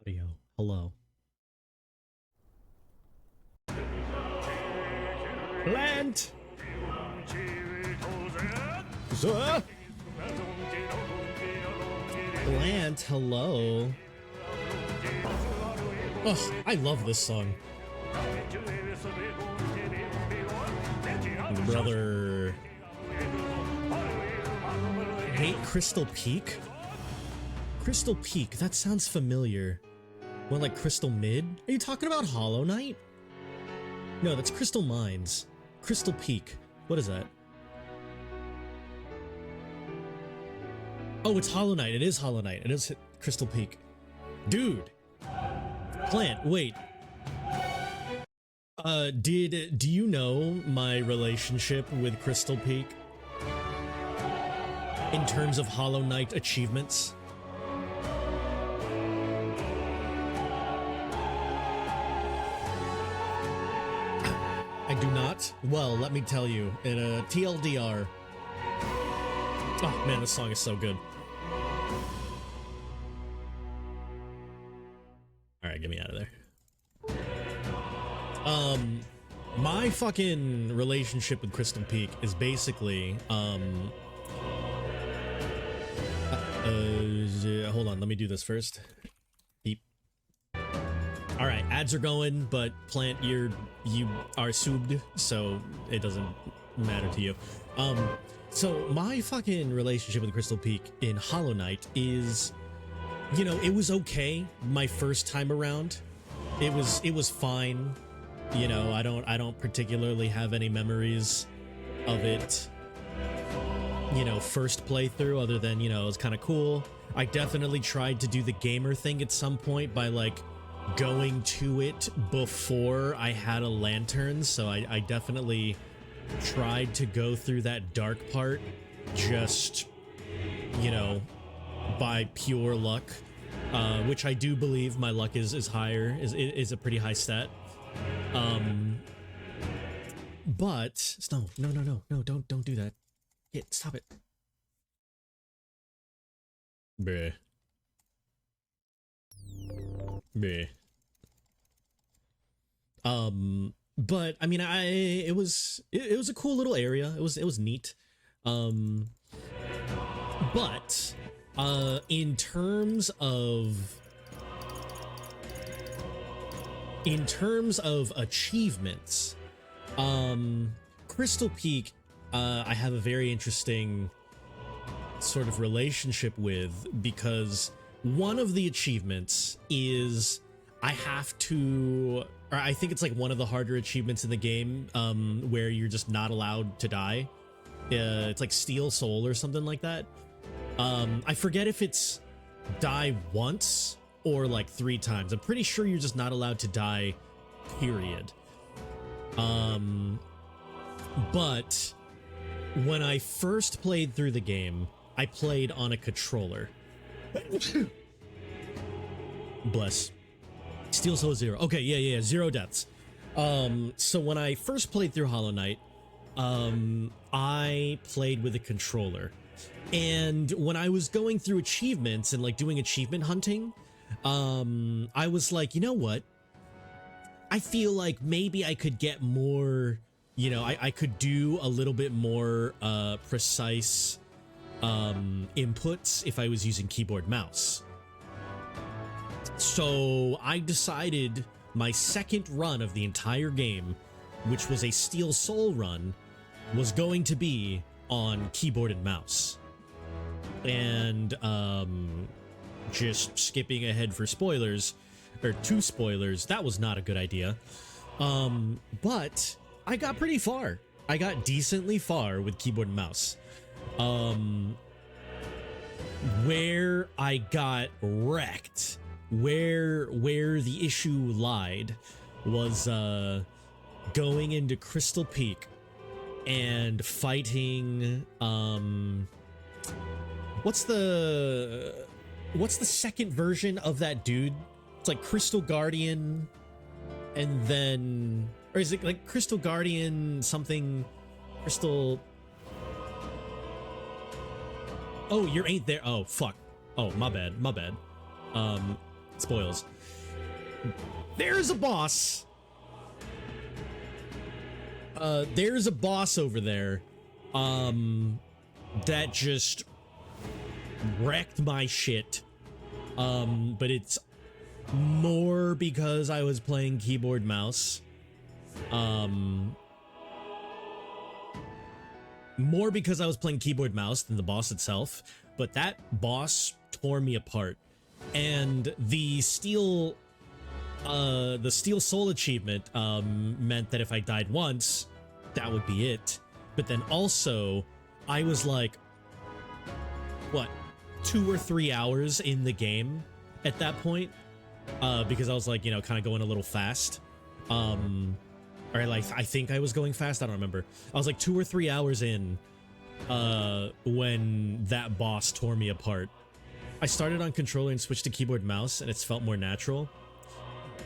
Yo, hello. Plant! Plant, hello. Oh, I love this song. Brother. Wait, Crystal Peak? Crystal Peak, that sounds familiar. What, like Crystal Mid? Are you talking about Hollow Knight? No, that's Crystal Mines. Crystal Peak. What is that? Oh, it's Hollow Knight. It is Hollow Knight. It is Crystal Peak. Dude. Plant, wait. Do you know my relationship with Crystal Peak? In terms of Hollow Knight achievements? I do not. Well, let me tell you, in a TLDR. Oh man, this song is so good. Alright, get me out of there. My fucking relationship with Crystal Peak is basically, hold on, let me do this first. Beep. Alright, ads are going, but Plant, you are subbed, so it doesn't matter to you. So my fucking relationship with Crystal Peak in Hollow Knight is, you know, it was okay my first time around. It was fine. You know, I don't particularly have any memories of it, you know, first playthrough, other than, you know, it was kind of cool. I definitely tried to do the gamer thing at some point by, like, going to it before I had a lantern, so I definitely tried to go through that dark part just, you know, by pure luck, which I do believe my luck is higher, is a pretty high stat. But no, don't do that. Stop it. Bruh. But I mean, it was a cool little area. It was neat. But in terms of achievements, Crystal Peak, I have a very interesting sort of relationship with, because one of the achievements is I have to, or I think it's like one of the harder achievements in the game, where you're just not allowed to die. It's like Steel Soul or something like that. I forget if it's die once or like 3 times. I'm pretty sure you're just not allowed to die, period. But when I first played through the game, I played on a controller. Bless. Steel Soul 0. Okay, yeah, 0 deaths. So when I first played through Hollow Knight, I played with a controller. And when I was going through achievements and like doing achievement hunting, I was like, you know what? I feel like maybe I could get more, you know, I could do a little bit more precise inputs if I was using keyboard mouse. So I decided my second run of the entire game, which was a Steel Soul run, was going to be on keyboard and mouse. And just skipping ahead for spoilers, or 2 spoilers, that was not a good idea. But I got pretty far. I got decently far with keyboard and mouse. Where I got wrecked, where the issue lied, was going into Crystal Peak and fighting, what's the second version of that dude? It's like Crystal Guardian, and then, or is it like Crystal Guardian something, Crystal... Oh, you ain't there. Oh, fuck. Oh, my bad. Spoils. There's a boss. There's a boss over there. That just wrecked my shit. But it's more because I was playing keyboard mouse. More because I was playing keyboard mouse than the boss itself. But that boss tore me apart. And the steel soul achievement meant that if I died once, that would be it. But then also, I was like, what, 2 or 3 hours in the game at that point, because I was like, you know, kind of going a little fast. Or like, I think I was going fast. I don't remember. I was like 2 or 3 hours in when that boss tore me apart. I started on controller and switched to keyboard mouse, and it's felt more natural.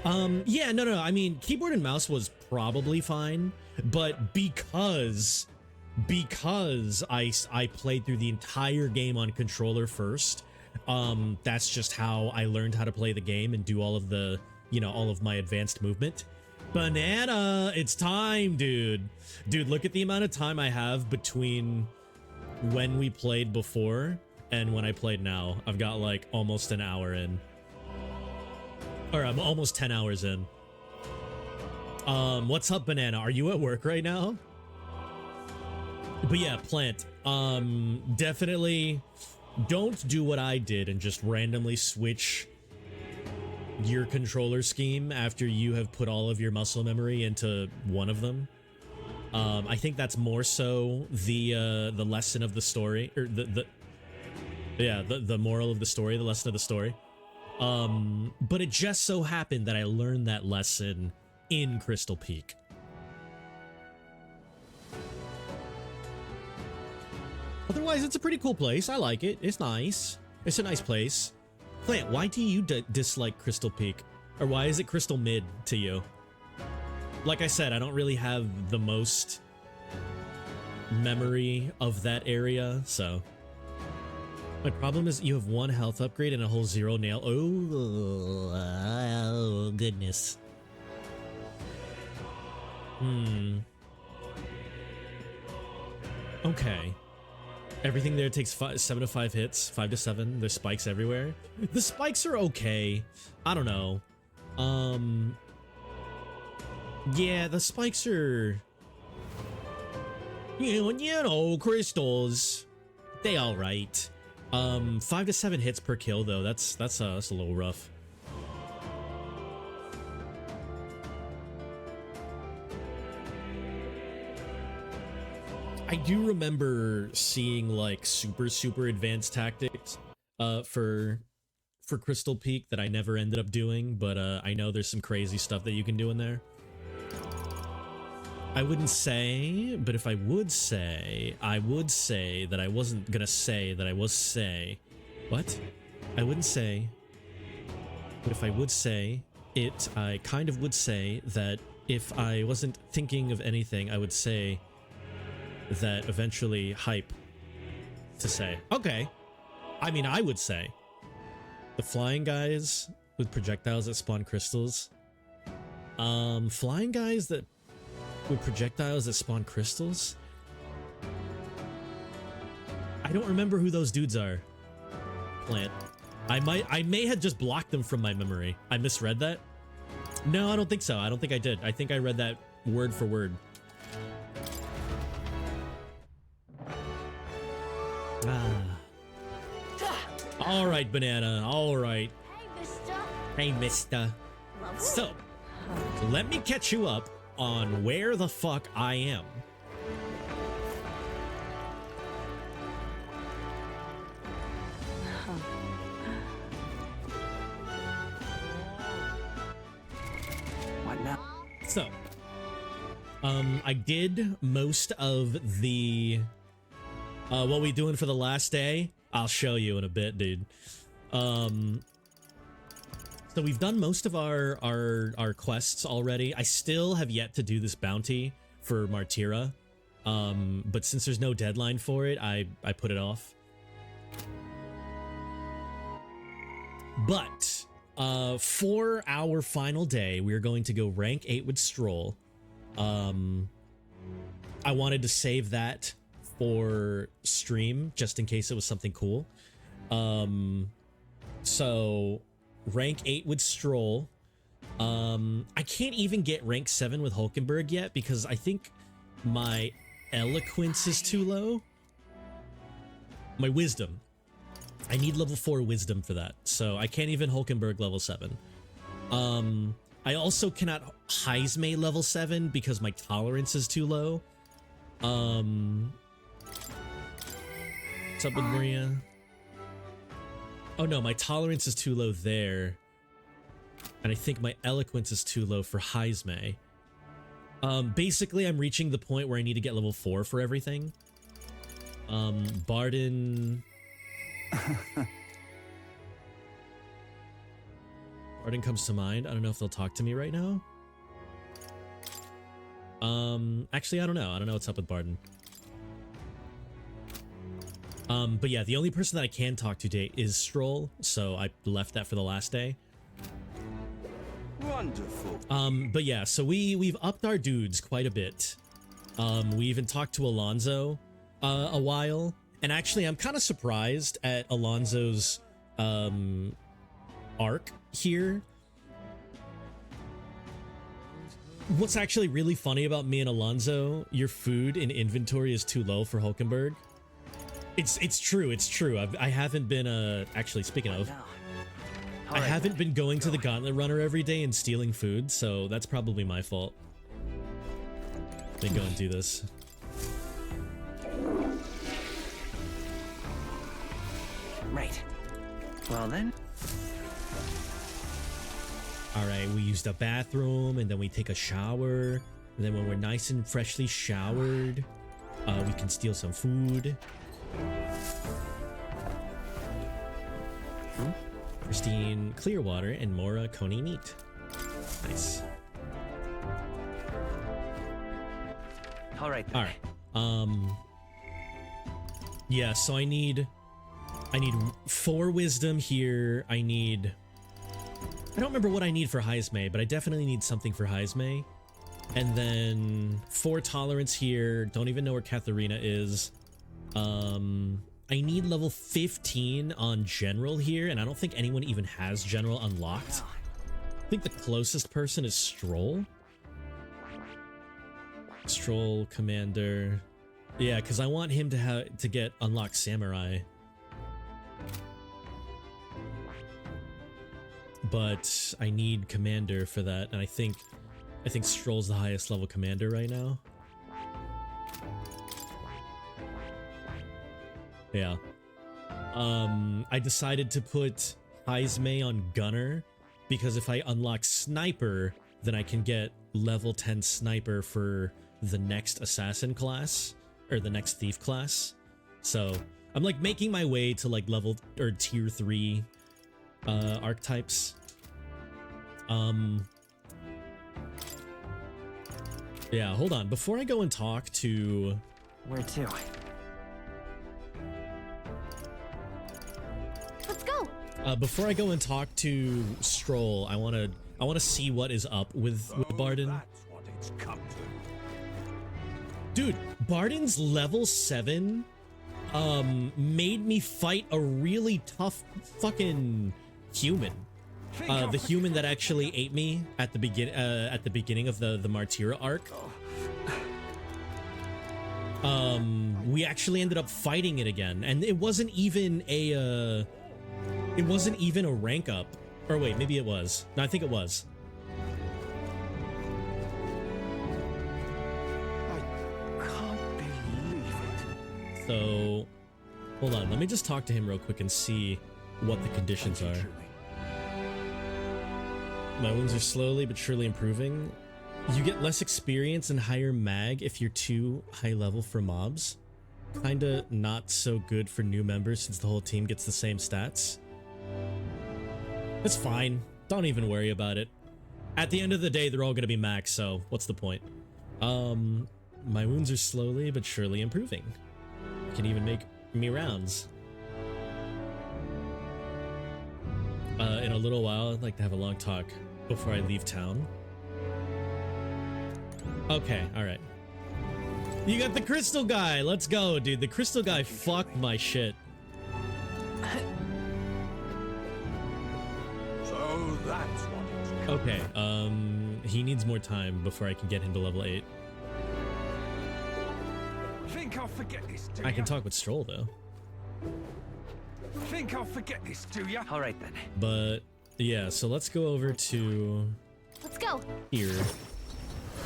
Yeah, no. I mean, keyboard and mouse was probably fine, but because I played through the entire game on controller first, that's just how I learned how to play the game and do all of the, you know, all of my advanced movement. Banana, it's time, dude. Dude, look at the amount of time I have between when we played before and when I played now. I've got like almost an hour in. Or I'm almost 10 hours in. What's up, Banana? Are you at work right now? But yeah, Plant. Definitely don't do what I did and just randomly switch your controller scheme after you have put all of your muscle memory into one of them. I think that's more so the lesson of the story, or the moral of the story, the lesson of the story. But it just so happened that I learned that lesson in Crystal Peak. Otherwise, it's a pretty cool place. I like it. It's nice. It's a nice place. Plant, why do you dislike Crystal Peak? Or why is it Crystal Mid to you? Like I said, I don't really have the most memory of that area, so... My problem is you have 1 health upgrade and a whole 0 nail. Oh, goodness. Okay. Everything there takes 7 to 5 hits, 5 to 7. There's spikes everywhere. The spikes are okay. I don't know. Yeah, the spikes are... You know, crystals. They alright. 5 to 7 hits per kill, though. That's a little rough. I do remember seeing like super advanced tactics for Crystal Peak that I never ended up doing, but I know there's some crazy stuff that you can do in there. I wouldn't say, but if I would say, I would say that I wasn't gonna say that I was say. What? I wouldn't say, but if I would say it, I kind of would say that if I wasn't thinking of anything, I would say that eventually hype to say. Okay. I mean, I would say the flying guys with projectiles that spawn crystals. Flying guys that with projectiles that spawn crystals? I don't remember who those dudes are. Plant. I may have just blocked them from my memory. I misread that? No, I don't think so. I don't think I did. I think I read that word for word. All right, Banana. All right. Hey, mister. So, let me catch you up on where the fuck I am. What now? So, I did most of the what we doing for the last day. I'll show you in a bit, dude. So we've done most of our quests already. I still have yet to do this bounty for Martyra. But since there's no deadline for it, I put it off. But for our final day, we're going to go rank 8 with Stroll. I wanted to save that for stream just in case it was something cool. So rank 8 with Stroll. I can't even get rank 7 with Hulkenberg yet because I think my eloquence is too low. My wisdom. I need level 4 wisdom for that. So I can't even Hulkenberg level 7. I also cannot Heismay level 7 because my tolerance is too low. What's up with Maria? Oh no, my tolerance is too low there. And I think my eloquence is too low for Heismay. Basically, I'm reaching the point where I need to get level 4 for everything. Barden... Barden comes to mind. I don't know if they'll talk to me right now. Actually, I don't know. I don't know what's up with Barden. But yeah, the only person that I can talk to today is Stroll, so I left that for the last day. Wonderful. But yeah, so we've upped our dudes quite a bit. We even talked to Alonso a while, and actually I'm kind of surprised at Alonso's arc here. What's actually really funny about me and Alonso, your food in inventory is too low for Hulkenberg. It's true, I haven't been actually speaking of, I haven't been going to the Gauntlet Runner every day and stealing food, so that's probably my fault. Let me go and do this. Right. Well then. Alright, we used a bathroom, and then we take a shower, and then when we're nice and freshly showered, we can steal some food. Christine Clearwater and Mora Coney Meat. Nice. Alright. Yeah, so I need 4 wisdom here. I don't remember what I need for Heismay, but I definitely need something for Heismay. And then 4 tolerance here. Don't even know where Katharina is. I need level 15 on general here, and I don't think anyone even has general unlocked. I think the closest person is Stroll. Stroll, Commander. Yeah, because I want him to get unlocked Samurai. But I need Commander for that, and I think Stroll's the highest level Commander right now. Yeah. I decided to put Heismay on Gunner because if I unlock Sniper, then I can get level 10 Sniper for the next Assassin class, or the next Thief class. So I'm like making my way to like level or tier 3 archetypes. Yeah, hold on. Before I go and talk to... Where to? Let's go. Before I go and talk to Stroll, I wanna see what is up with Barden. That's what it's come to. Dude, Barden's level 7 made me fight a really tough fucking human. The human that actually ate me at the beginning of the Martyra arc. We actually ended up fighting it again, and it wasn't even a rank up. Or wait, maybe it was. No, I think it was. I can't believe it. So, hold on. Let me just talk to him real quick and see what the conditions are. My wounds are slowly but surely improving. You get less experience and higher mag if you're too high level for mobs. Kinda not so good for new members since the whole team gets the same stats. It's fine. Don't even worry about it. At the end of the day, they're all gonna be max, so what's the point? My wounds are slowly but surely improving. Can even make me rounds. in a little while. I'd like to have a long talk before I leave town. Okay, all right. You got the crystal guy. Let's go, dude. The crystal guy fucked my shit. So that's what it's called. Okay, he needs more time before I can get him to level 8. Think I'll forget this, do I can ya? talk with Stroll, though. Think I'll forget this, do ya? All right then. But, yeah, so let's go over to Let's go. here.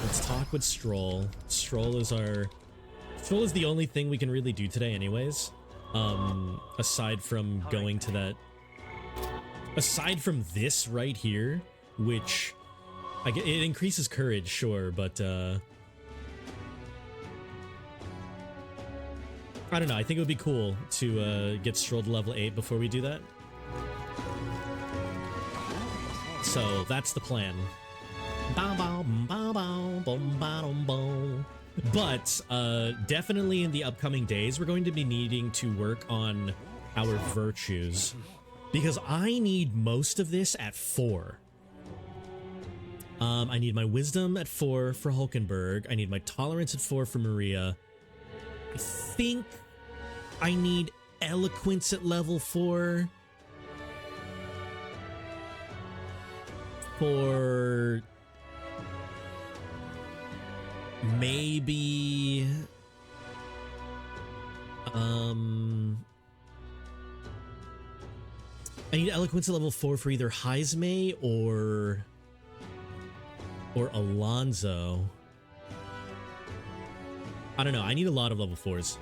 Let's talk with Stroll. Stroll is the only thing we can really do today anyways. Aside from going to that... Aside from this right here, which... it increases courage, sure, but, I don't know, I think it would be cool to, get Stroll to level 8 before we do that. So, that's the plan. But, definitely in the upcoming days, we're going to be needing to work on our virtues. Because I need most of this at 4. I need my wisdom at 4 for Hulkenberg. I need my tolerance at 4 for Maria. I think I need eloquence at level 4 for maybe I need eloquence at level 4 for either Heisme or Alonso. I don't know. I need a lot of level 4s.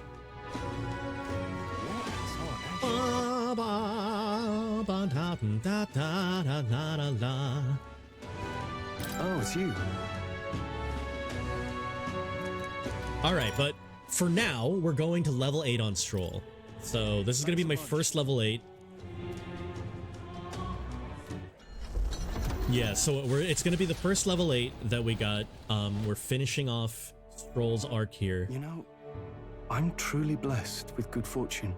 Oh, it's you. All right, but for now, we're going to level 8 on Stroll. So this is going to be my first level 8. Yeah, so it's going to be the first level 8 that we got. We're finishing off Stroll's arc here. You know, I'm truly blessed with good fortune.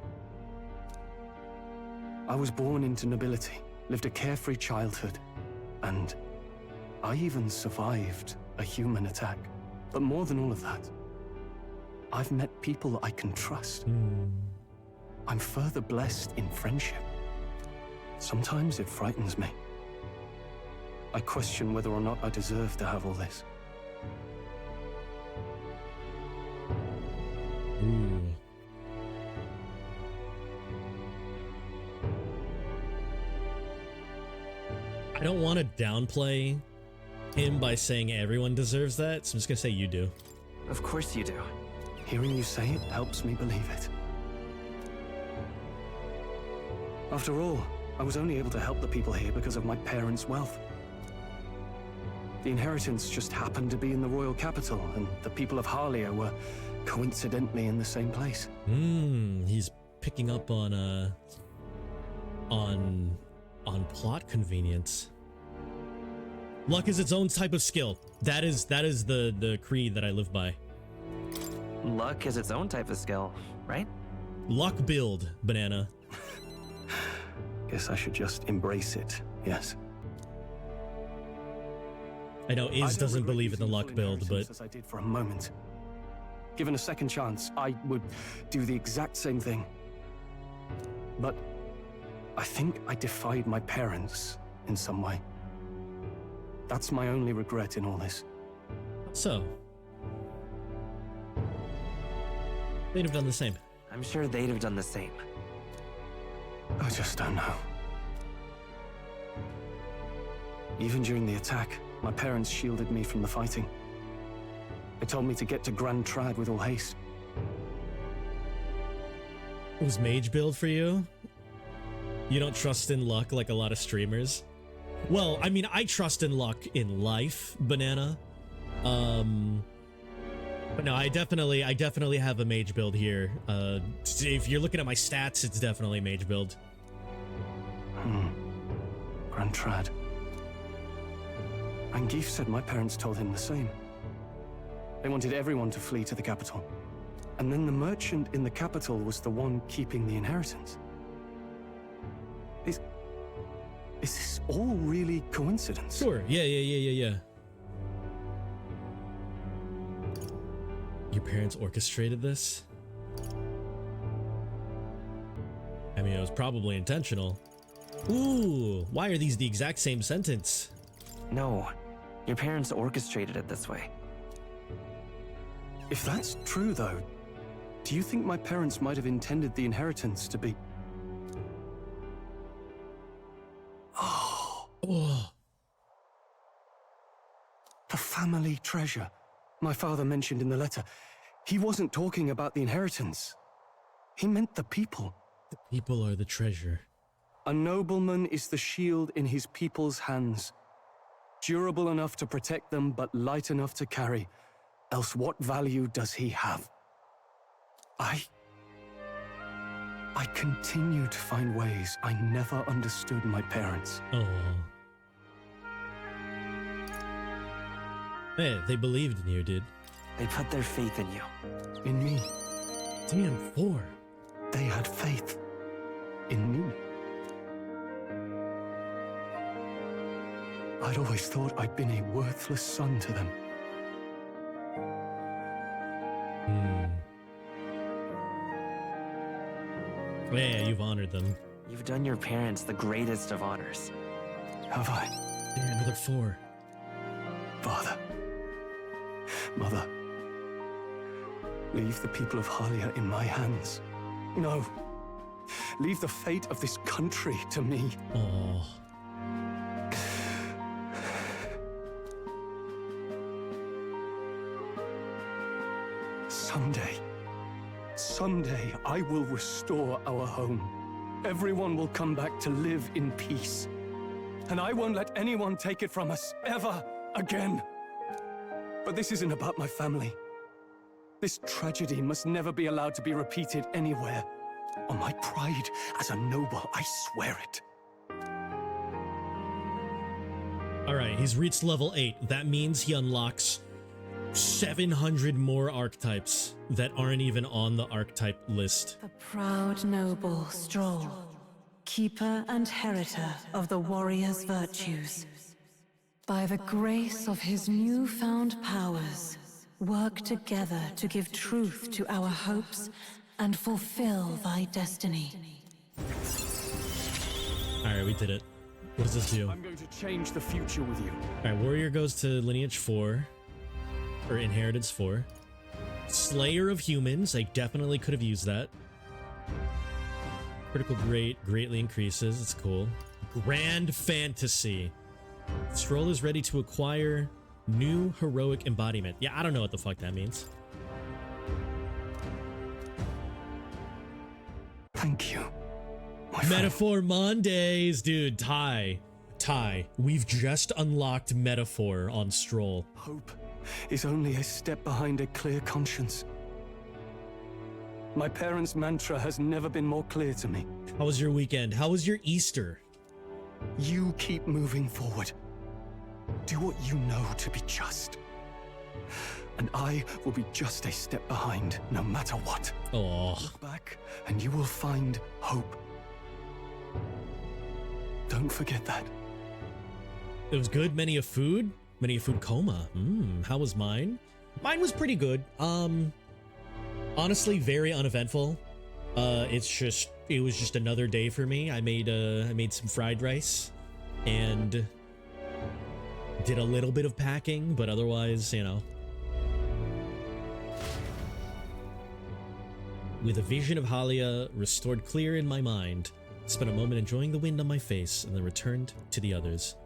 I was born into nobility, lived a carefree childhood, and I even survived a human attack. But more than all of that, I've met people I can trust. I'm further blessed in friendship. Sometimes it frightens me. I question whether or not I deserve to have all this. Ooh. I don't want to downplay him by saying everyone deserves that, so I'm just gonna say you do. Of course you do. Hearing you say it helps me believe it. After all, I was only able to help the people here because of my parents' wealth. The inheritance just happened to be in the royal capital, and the people of Harlia were coincidentally in the same place. He's picking up on plot convenience. Luck is its own type of skill. That is the creed that I live by. Luck is its own type of skill, right? Luck build, banana. Guess I should just embrace it, yes. I know I Iz don't doesn't regret believe in the using luck full build, but inheritance as I did for a moment. Given a second chance, I would do the exact same thing. But I think I defied my parents in some way. That's my only regret in all this. so they'd have done the same. I'm sure they'd have done the same. I just don't know. Even during the attack, my parents shielded me from the fighting. They told me to get to Grand Trad with all haste. It was mage build for you? You don't trust in luck like a lot of streamers? Well, I mean, I trust in luck in life, banana. But no, I definitely have a mage build here. If you're looking at my stats, it's definitely mage build. Grand Trad. Angif said my parents told him the same. They wanted everyone to flee to the capital. And then the merchant in the capital was the one keeping the inheritance. Is this all really coincidence? Sure. Yeah. Your parents orchestrated this? I mean, it was probably intentional. Ooh, why are these the exact same sentence? No, your parents orchestrated it this way. If that's true, though, do you think my parents might have intended the inheritance to be... Oh, the family treasure my father mentioned in the letter. He wasn't talking about the inheritance. He meant the people. The people are the treasure. A nobleman is the shield in his people's hands, durable enough to protect them, but light enough to carry. Else what value does he have? I continue to find ways I never understood my parents. Oh. Hey, they believed in you, dude. They put their faith in you. In me. Damn, 4. They had faith in me. I'd always thought I'd been a worthless son to them. Yeah, you've honored them. You've done your parents the greatest of honors. Have I? Yeah, another 4. Father, Mother, leave the people of Halia in my hands. No, leave the fate of this country to me. Oh. Someday I will restore our home. Everyone will come back to live in peace. And I won't let anyone take it from us, ever again. But this isn't about my family. This tragedy must never be allowed to be repeated anywhere. On my pride as a noble, I swear it. Alright, he's reached level 8. That means he unlocks 700 more archetypes that aren't even on the archetype list. A proud noble Stroll, keeper and heritor of the warrior's virtues. By the grace of his newfound powers, work together to give truth to our hopes and fulfill thy destiny. Alright, we did it. What does this do? I'm going to change the future with you. Alright, warrior goes to lineage 4. Or inheritance 4. Slayer of humans. I definitely could have used that. Critical greatly increases. It's cool. Grand fantasy. Stroll is ready to acquire new heroic embodiment. Yeah, I don't know what the fuck that means. Thank you. My friend. Metaphor Mondays, dude. Ty, we've just unlocked Metaphor on Stroll. Hope is only a step behind a clear conscience. My parents' mantra has never been more clear to me. How was your weekend? How was your Easter? You keep moving forward. Do what you know to be just. And I will be just a step behind, no matter what. Oh. Look back, and you will find hope. Don't forget that. It was good. Many a food coma. How was mine? Mine was pretty good. Honestly, very uneventful. It was just another day for me. I made some fried rice and did a little bit of packing, but otherwise, you know. With a vision of Halia restored clear in my mind, spent a moment enjoying the wind on my face and then returned to the others.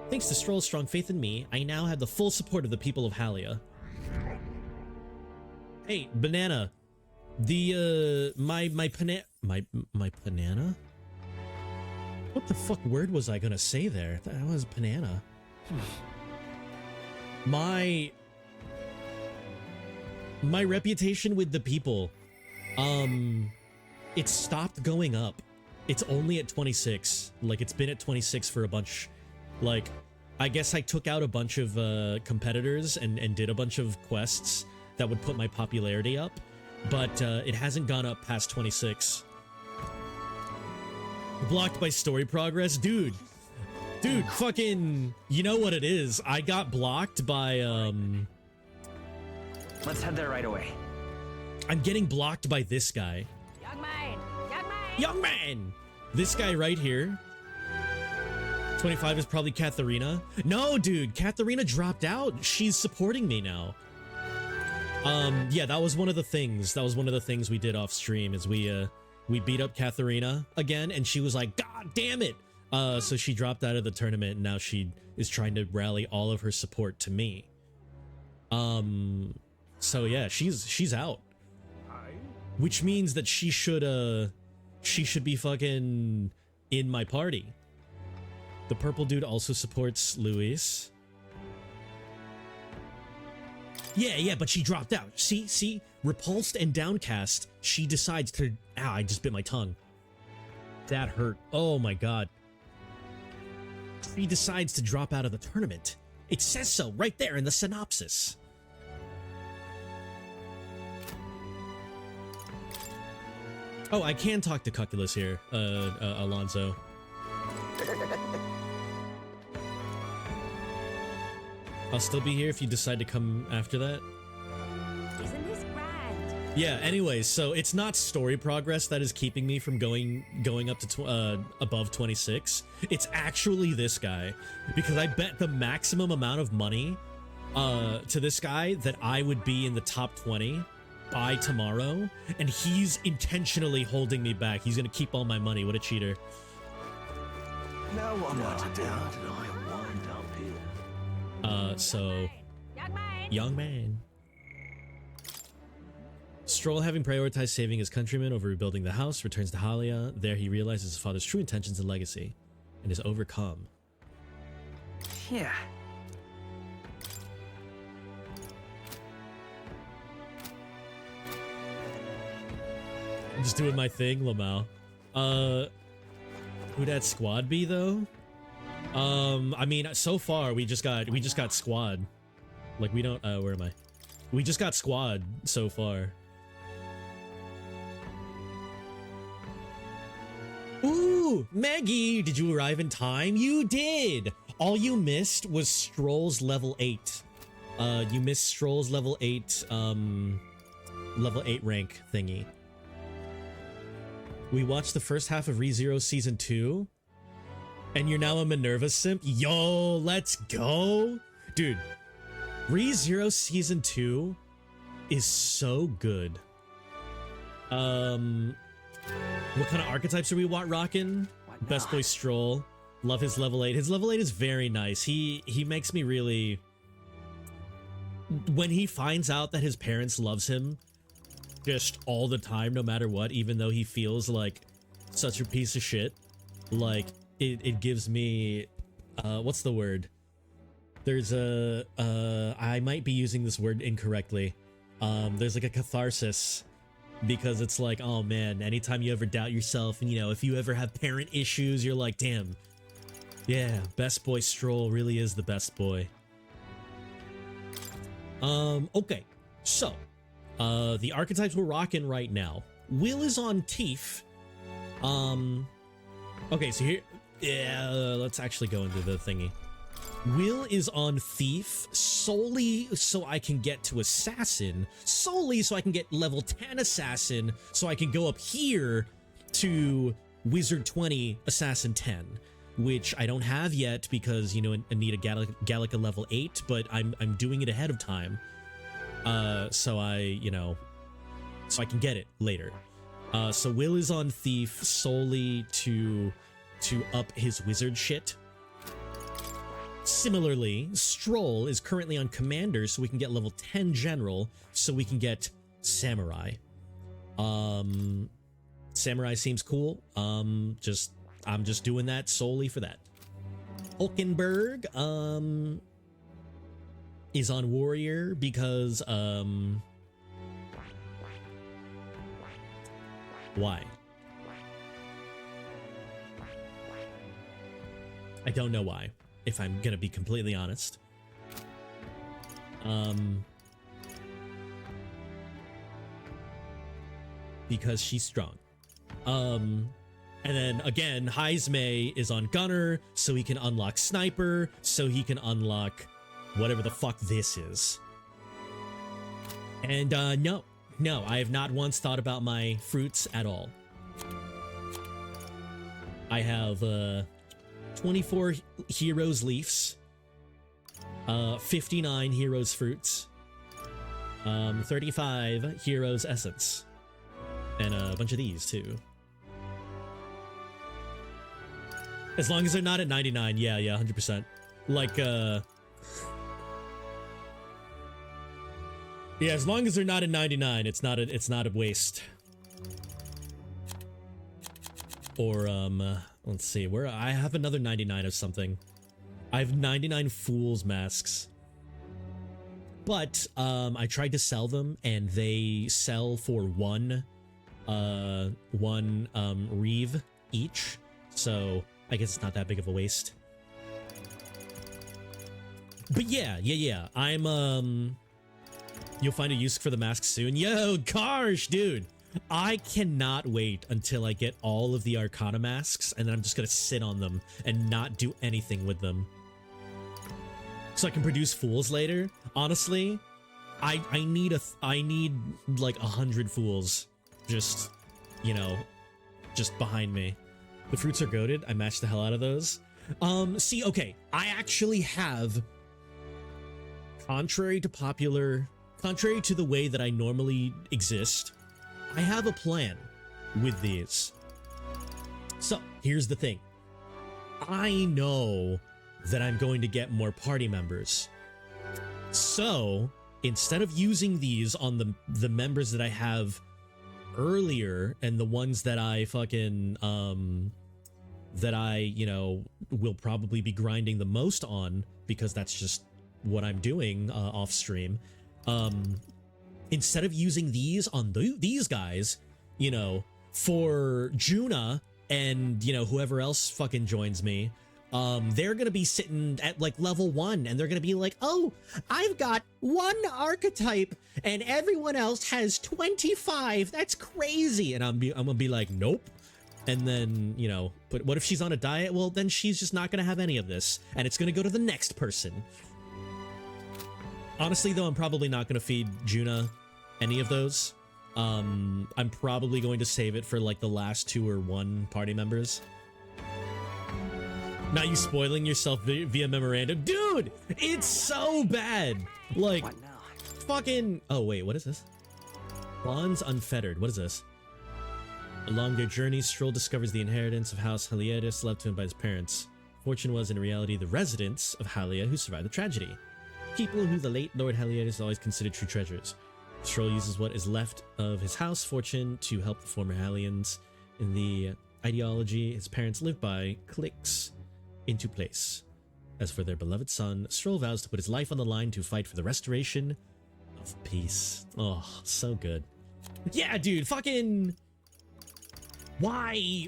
Thanks to Stroll's strong faith in me, I now have the full support of the people of Halia. Hey, Banana. My banana? What the fuck word was I gonna say there? That was banana. My reputation with the people, it stopped going up. It's only at 26. Like, it's been at 26 for a bunch. Like, I guess I took out a bunch of competitors and did a bunch of quests that would put my popularity up, but it hasn't gone up past 26. Blocked by story progress? Dude, Dude, fucking, you know what it is? I got blocked by, Let's head there right away. I'm getting blocked by this guy. Young man! Young man! Young man! This guy right here. 25 is probably Katharina. No, dude, Katharina dropped out. She's supporting me now. Yeah, that was one of the things. That was one of the things we did off stream is we beat up Katharina again, and she was like, God damn it! So she dropped out of the tournament, and now she is trying to rally all of her support to me. So yeah, she's out. Which means that she should be fucking in my party. The purple dude also supports Luis. Yeah, but she dropped out. See, repulsed and downcast, she decides to... Ow, I just bit my tongue. That hurt. Oh my god. She decides to drop out of the tournament. It says so right there in the synopsis. Oh, I can talk to Cuculus here, Alonso. I'll still be here if you decide to come after that. Isn't this grand? Yeah, anyways, so it's not story progress that is keeping me from going up to above 26. It's actually this guy, because I bet the maximum amount of money to this guy that I would be in the top 20 by tomorrow, and he's intentionally holding me back. He's gonna keep all my money. What a cheater. Now what am I to do? So Young man! young man. Stroll, having prioritized saving his countrymen over rebuilding the house, returns to Halia. There he realizes his father's true intentions and legacy, and is overcome. Yeah. I'm just doing my thing, Lamau. Who'd that squad be though? I mean, so far we just got squad. Like we don't. Where am I? We just got squad so far. Ooh, Maggie, did you arrive in time? You did. All you missed was Stroll's level 8. You missed Stroll's level 8 rank thingy. We watched the first half of ReZero Season 2, and you're now a Minerva simp? Yo, let's go! Dude, ReZero Season 2 is so good. What kind of archetypes are we rocking? Best Boy Stroll. Love his level 8. His level 8 is very nice. He makes me really... When he finds out that his parents loves him just all the time, no matter what, even though he feels like such a piece of shit, like, it gives me... what's the word? There's a... I might be using this word incorrectly. There's like a catharsis, because it's like, oh man, anytime you ever doubt yourself, and you know, if you ever have parent issues, you're like, damn, yeah, Best Boy Stroll really is the best boy. Okay, so, the archetypes we're rocking right now. Will is on Teef. Okay, so here, yeah, let's actually go into the thingy. Will is on Thief solely so I can get to Assassin, solely so I can get level 10 Assassin, so I can go up here to Wizard 20 Assassin 10, which I don't have yet because, you know, I need a Gallica level 8, but I'm doing it ahead of time, so I can get it later. So Will is on Thief solely to up his wizard shit. Similarly, Stroll is currently on Commander, so we can get level 10 General, so we can get Samurai. Samurai seems cool. I'm just doing that solely for that. Hulkenberg, is on Warrior because, why? I don't know why, if I'm gonna be completely honest. Because she's strong. And then again, Heismay is on Gunner, so he can unlock Sniper, so he can unlock whatever the fuck this is. And no, I have not once thought about my fruits at all. I have 24 Heroes Leafs, 59 Heroes Fruits, 35 Heroes Essence, and a bunch of these too. As long as they're not at 99, yeah, 100%. Like, yeah, as long as they're not at 99, it's not a waste. Or, let's see, where I have another 99 of something. I have 99 Fool's Masks. But, I tried to sell them, and they sell for one Reeve each. So, I guess it's not that big of a waste. But yeah. I'm, you'll find a use for the mask soon. Yo, Karsh, dude. I cannot wait until I get all of the Arcana masks, and then I'm just gonna sit on them and not do anything with them. So I can produce fools later. Honestly, I need like 100 fools just, you know, just behind me. The fruits are goated. I matched the hell out of those. See, okay, I actually have, contrary to the way that I normally exist, I have a plan with these. So, here's the thing. I know that I'm going to get more party members. So, instead of using these on the members that I have earlier and the ones that I fucking, that I, you know, will probably be grinding the most on, because that's just what I'm doing off stream. Instead of using these on these guys, you know, for Juna and, you know, whoever else fucking joins me, they're gonna be sitting at like level 1 and they're gonna be like, oh, I've got 1 archetype and everyone else has 25. That's crazy. And I'm gonna be like, nope. And then, you know, but what if she's on a diet? Well, then she's just not gonna have any of this and it's gonna go to the next person. Honestly, though, I'm probably not going to feed Juna any of those. I'm probably going to save it for, like, the last 2 or 1 party members. Not you spoiling yourself via memorandum. Dude, it's so bad. Like, What now? fucking... Oh, wait, what is this? Bonds Unfettered. What is this? Along their journey, Stroll discovers the inheritance of House Haliatis left to him by his parents. Fortune was, in reality, the residents of Halia who survived the tragedy. People who the late Lord Haliatis always considered true treasures. Stroll uses what is left of his house fortune to help the former Halians in the ideology his parents lived by clicks into place. As for their beloved son, Stroll vows to put his life on the line to fight for the restoration of peace. Oh, so good. Yeah, dude, fucking... Why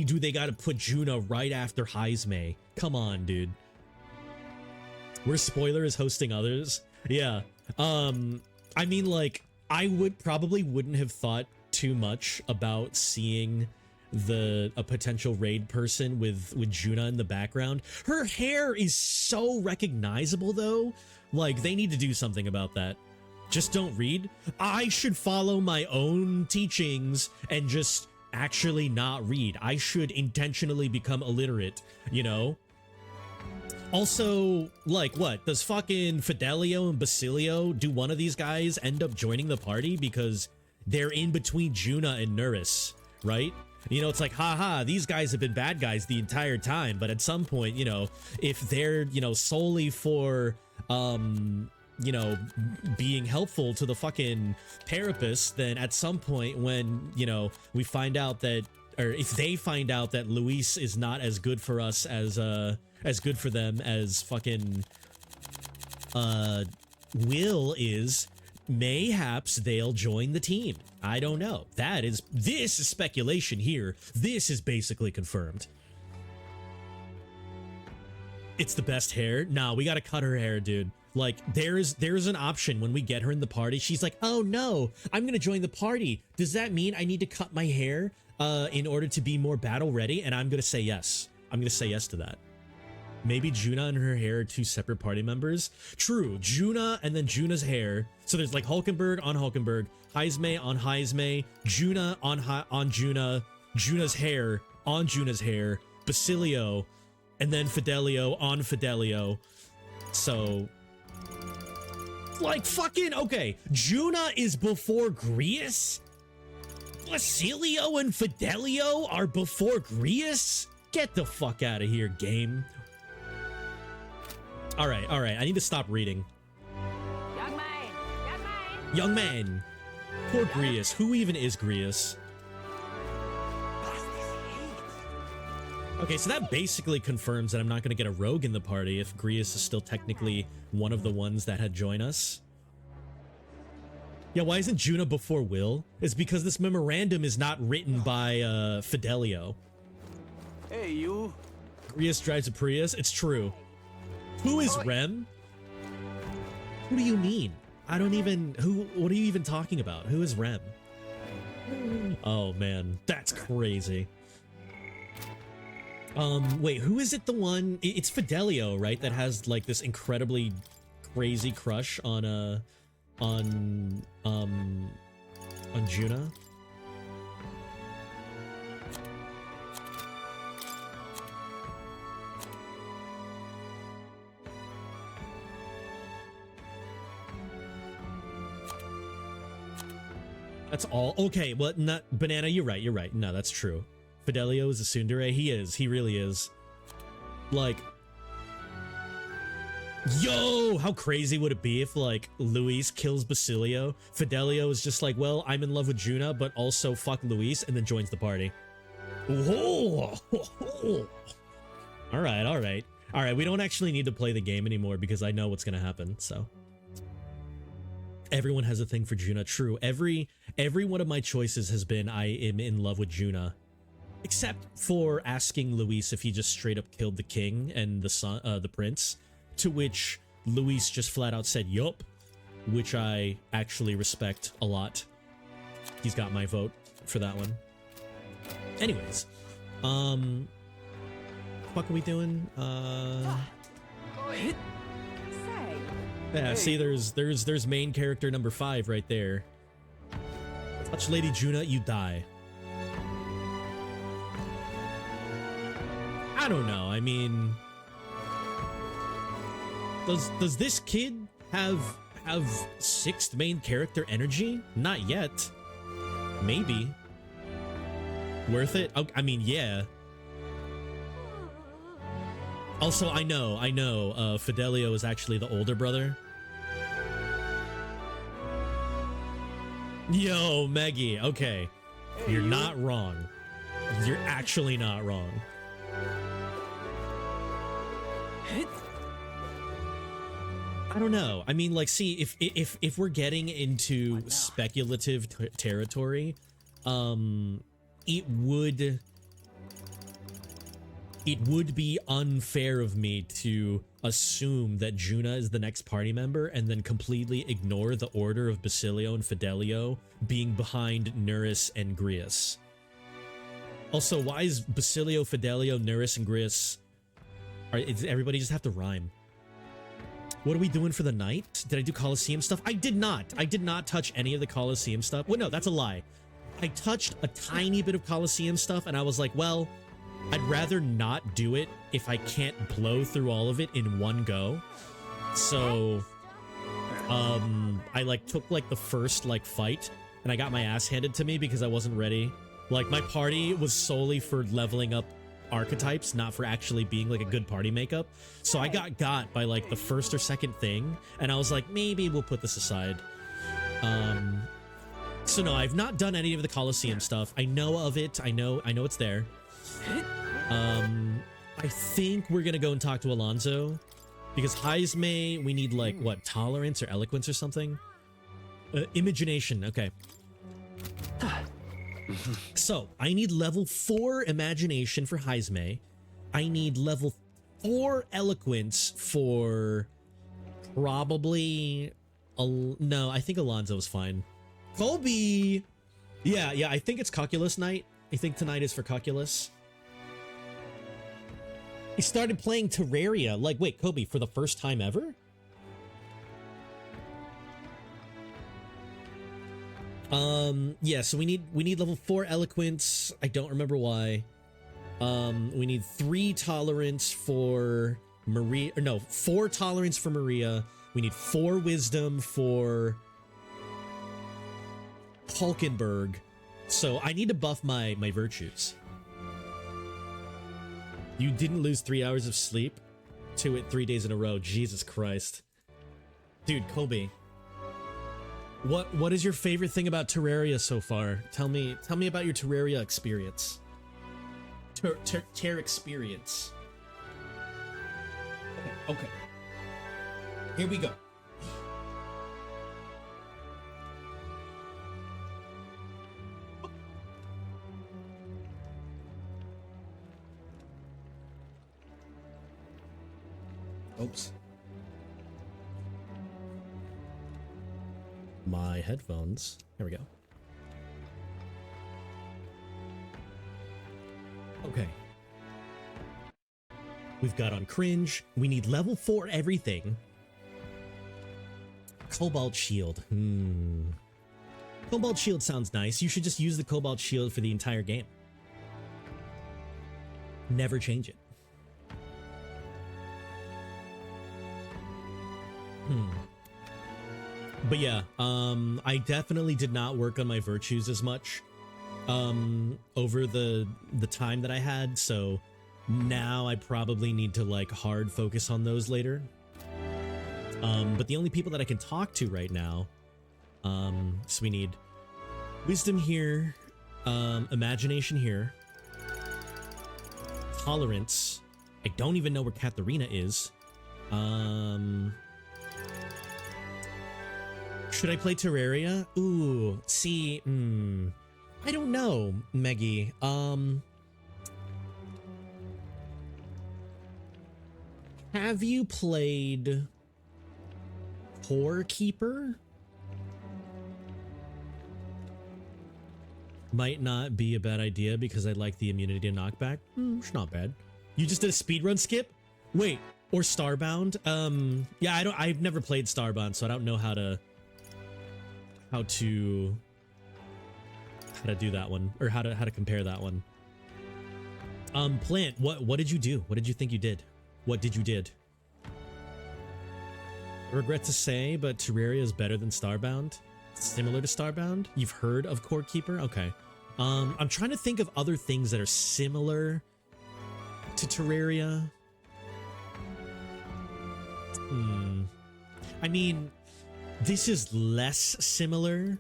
do they gotta put Juna right after Heismay? Come on, dude. Where Spoiler is hosting others? Yeah. I mean, like, I wouldn't have thought too much about seeing a potential raid person with Juna in the background. Her hair is so recognizable, though. Like, they need to do something about that. Just don't read. I should follow my own teachings and just actually not read. I should intentionally become illiterate, you know? Also, like, what? Does fucking Fidelio and Basilio, do one of these guys end up joining the party because they're in between Juna and Nuris, right? You know, it's like, haha, these guys have been bad guys the entire time, but at some point, you know, if they're, you know, solely for, you know, being helpful to the fucking Carapace, then at some point when, you know, we find out that, or if they find out that Luis is not as good for us as good for them as fucking Will is, mayhaps they'll join the team. I don't know. This is speculation here. This is basically confirmed. It's the best hair. Nah, we gotta cut her hair, dude. Like, there's an option when we get her in the party. She's like, oh no, I'm gonna join the party. Does that mean I need to cut my hair in order to be more battle ready, and I'm gonna say yes. I'm gonna say yes to that. Maybe Juna and her hair are two separate party members. True, Juna and then Juna's hair. So there's like Hulkenberg on Hulkenberg, Heismay on Heismay, Juna on Juna, Juna's hair on Juna's hair, Basilio, and then Fidelio on Fidelio. So, like fucking, okay, Juna is before Grius? Basilio and Fidelio are before Grius? Get the fuck out of here, game. All right, I need to stop reading. Young man! Young man! Young man. Poor Grius. Who even is Grius? Okay, so that basically confirms that I'm not going to get a rogue in the party if Grius is still technically one of the ones that had joined us. Yeah, why isn't Juna before Will? It's because this memorandum is not written by Fidelio. Hey, you. Grius drives a Prius? It's true. Who is Rem? What do you mean? I don't even... What are you even talking about? Who is Rem? Oh, man. That's crazy. Wait, who is it the one... It's Fidelio, right? That has, like, this incredibly crazy crush on Juna? That's all. Okay, well, not Banana, you're right. No, that's true. Fidelio is a tsundere. He is. He really is. Like, yo, how crazy would it be if, like, Luis kills Basilio? Fidelio is just like, well, I'm in love with Juna, but also fuck Luis, and then joins the party. Whoa. All right. We don't actually need to play the game anymore because I know what's going to happen, so. Everyone has a thing for Juna. True. Every one of my choices has been I am in love with Juna. Except for asking Luis if he just straight up killed the king and the son, the prince, to which Luis just flat out said yup, which I actually respect a lot. He's got my vote for that one. Anyways, what are we doing? Say. Yeah, see, there's main character number 5 right there. Touch Lady Juna, you die. I don't know. I mean, does this kid have 6th main character energy? Not yet. Maybe. Worth it? Oh, I mean, yeah. Also, I know, Fidelio is actually the older brother. Yo, Maggie, okay. You're not wrong. You're actually not wrong. I don't know. I mean, like, see, if we're getting into speculative territory, it would be unfair of me to assume that Juna is the next party member and then completely ignore the order of Basilio and Fidelio being behind Nuris and Grius. Also, why is Basilio, Fidelio, Nuris, and Grius... Does everybody just have to rhyme? What are we doing for the night? Did I do Colosseum stuff? I did not. I did not touch any of the Colosseum stuff. Well, no, that's a lie. I touched a tiny bit of Colosseum stuff and I was like, well... I'd rather not do it if I can't blow through all of it in one go. So, I like took like the first like fight and I got my ass handed to me because I wasn't ready. Like my party was solely for leveling up archetypes, not for actually being like a good party makeup. So I got by like the first or second thing and I was like, maybe we'll put this aside. So no, I've not done any of the Colosseum stuff. I know of it. I know it's there. I think we're gonna go and talk to Alonso because Heismay, we need like what, tolerance or eloquence or something? Imagination, okay. So I need level 4 imagination for Heismay. I need level 4 eloquence for probably no, I think Alonso is fine. Colby! Yeah, I think it's Calculus night. I think tonight is for Calculus. He started playing Terraria. Like, wait, Kobe, for the first time ever? Yeah, so we need level 4 eloquence. I don't remember why. We need 3 tolerance for Maria, or no, 4 tolerance for Maria. We need 4 wisdom for Hulkenberg. So I need to buff my virtues. You didn't lose 3 hours of sleep to it 3 days in a row. Jesus Christ. Dude, Kobe. What is your favorite thing about Terraria so far? Tell me about your Terraria experience. Ter experience. Okay. Here we go. Oops. My headphones. There we go. Okay. We've got on cringe. We need level 4 everything. Cobalt shield. Cobalt shield sounds nice. You should just use the cobalt shield for the entire game. Never change it. But yeah, I definitely did not work on my virtues as much over the time that I had, so now I probably need to like hard focus on those later. But the only people that I can talk to right now, so we need wisdom here, imagination here, tolerance. I don't even know where Katharina is. Should I play Terraria? Ooh, see, I don't know, Meggie. Have you played Core Keeper? Might not be a bad idea because I like the immunity to knockback. It's not bad. You just did a speedrun skip? Wait, or Starbound? Yeah, I've never played Starbound, so I don't know how to do that one, or how to compare that one. Plant, what did you do? What did you think you did? What did you did? I regret to say, but Terraria is better than Starbound. Similar to Starbound? You've heard of Core Keeper? Okay. I'm trying to think of other things that are similar to Terraria. I mean, this is less similar.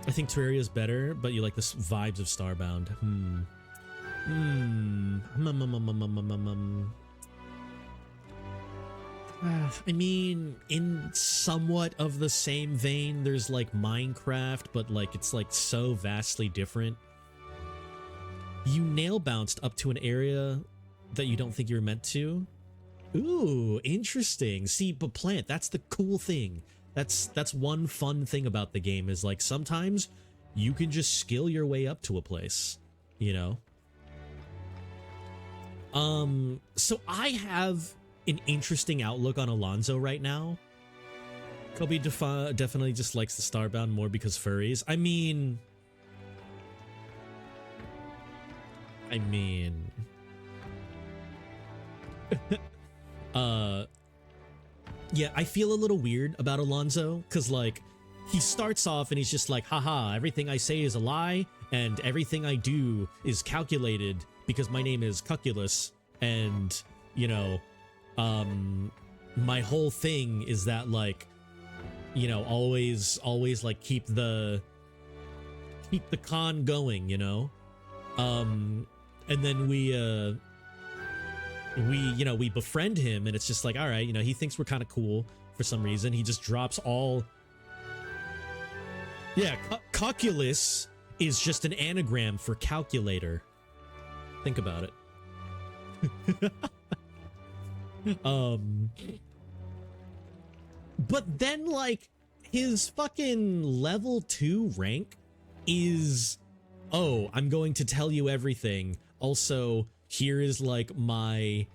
I think Terraria is better, but you like the vibes of Starbound. I mean, in somewhat of the same vein, there's like Minecraft, but like it's like so vastly different. You nail bounced up to an area that you don't think you were meant to. Ooh, interesting. See, but Plant, that's the cool thing. That's one fun thing about the game is like sometimes you can just skill your way up to a place, you know? So I have an interesting outlook on Alonso right now. Kobe definitely just likes the Starbound more because furries. I mean, yeah, I feel a little weird about Alonso because like he starts off and he's just like, haha, everything I say is a lie and everything I do is calculated because my name is Calculus, and you know, my whole thing is that like, you know, always like keep the con going, you know. And then we befriend him, and it's just like, all right, you know, he thinks we're kind of cool for some reason. He just drops all. Yeah, calculus is just an anagram for calculator. Think about it. But then like his fucking level 2 rank is oh, I'm going to tell you everything. Also, here is my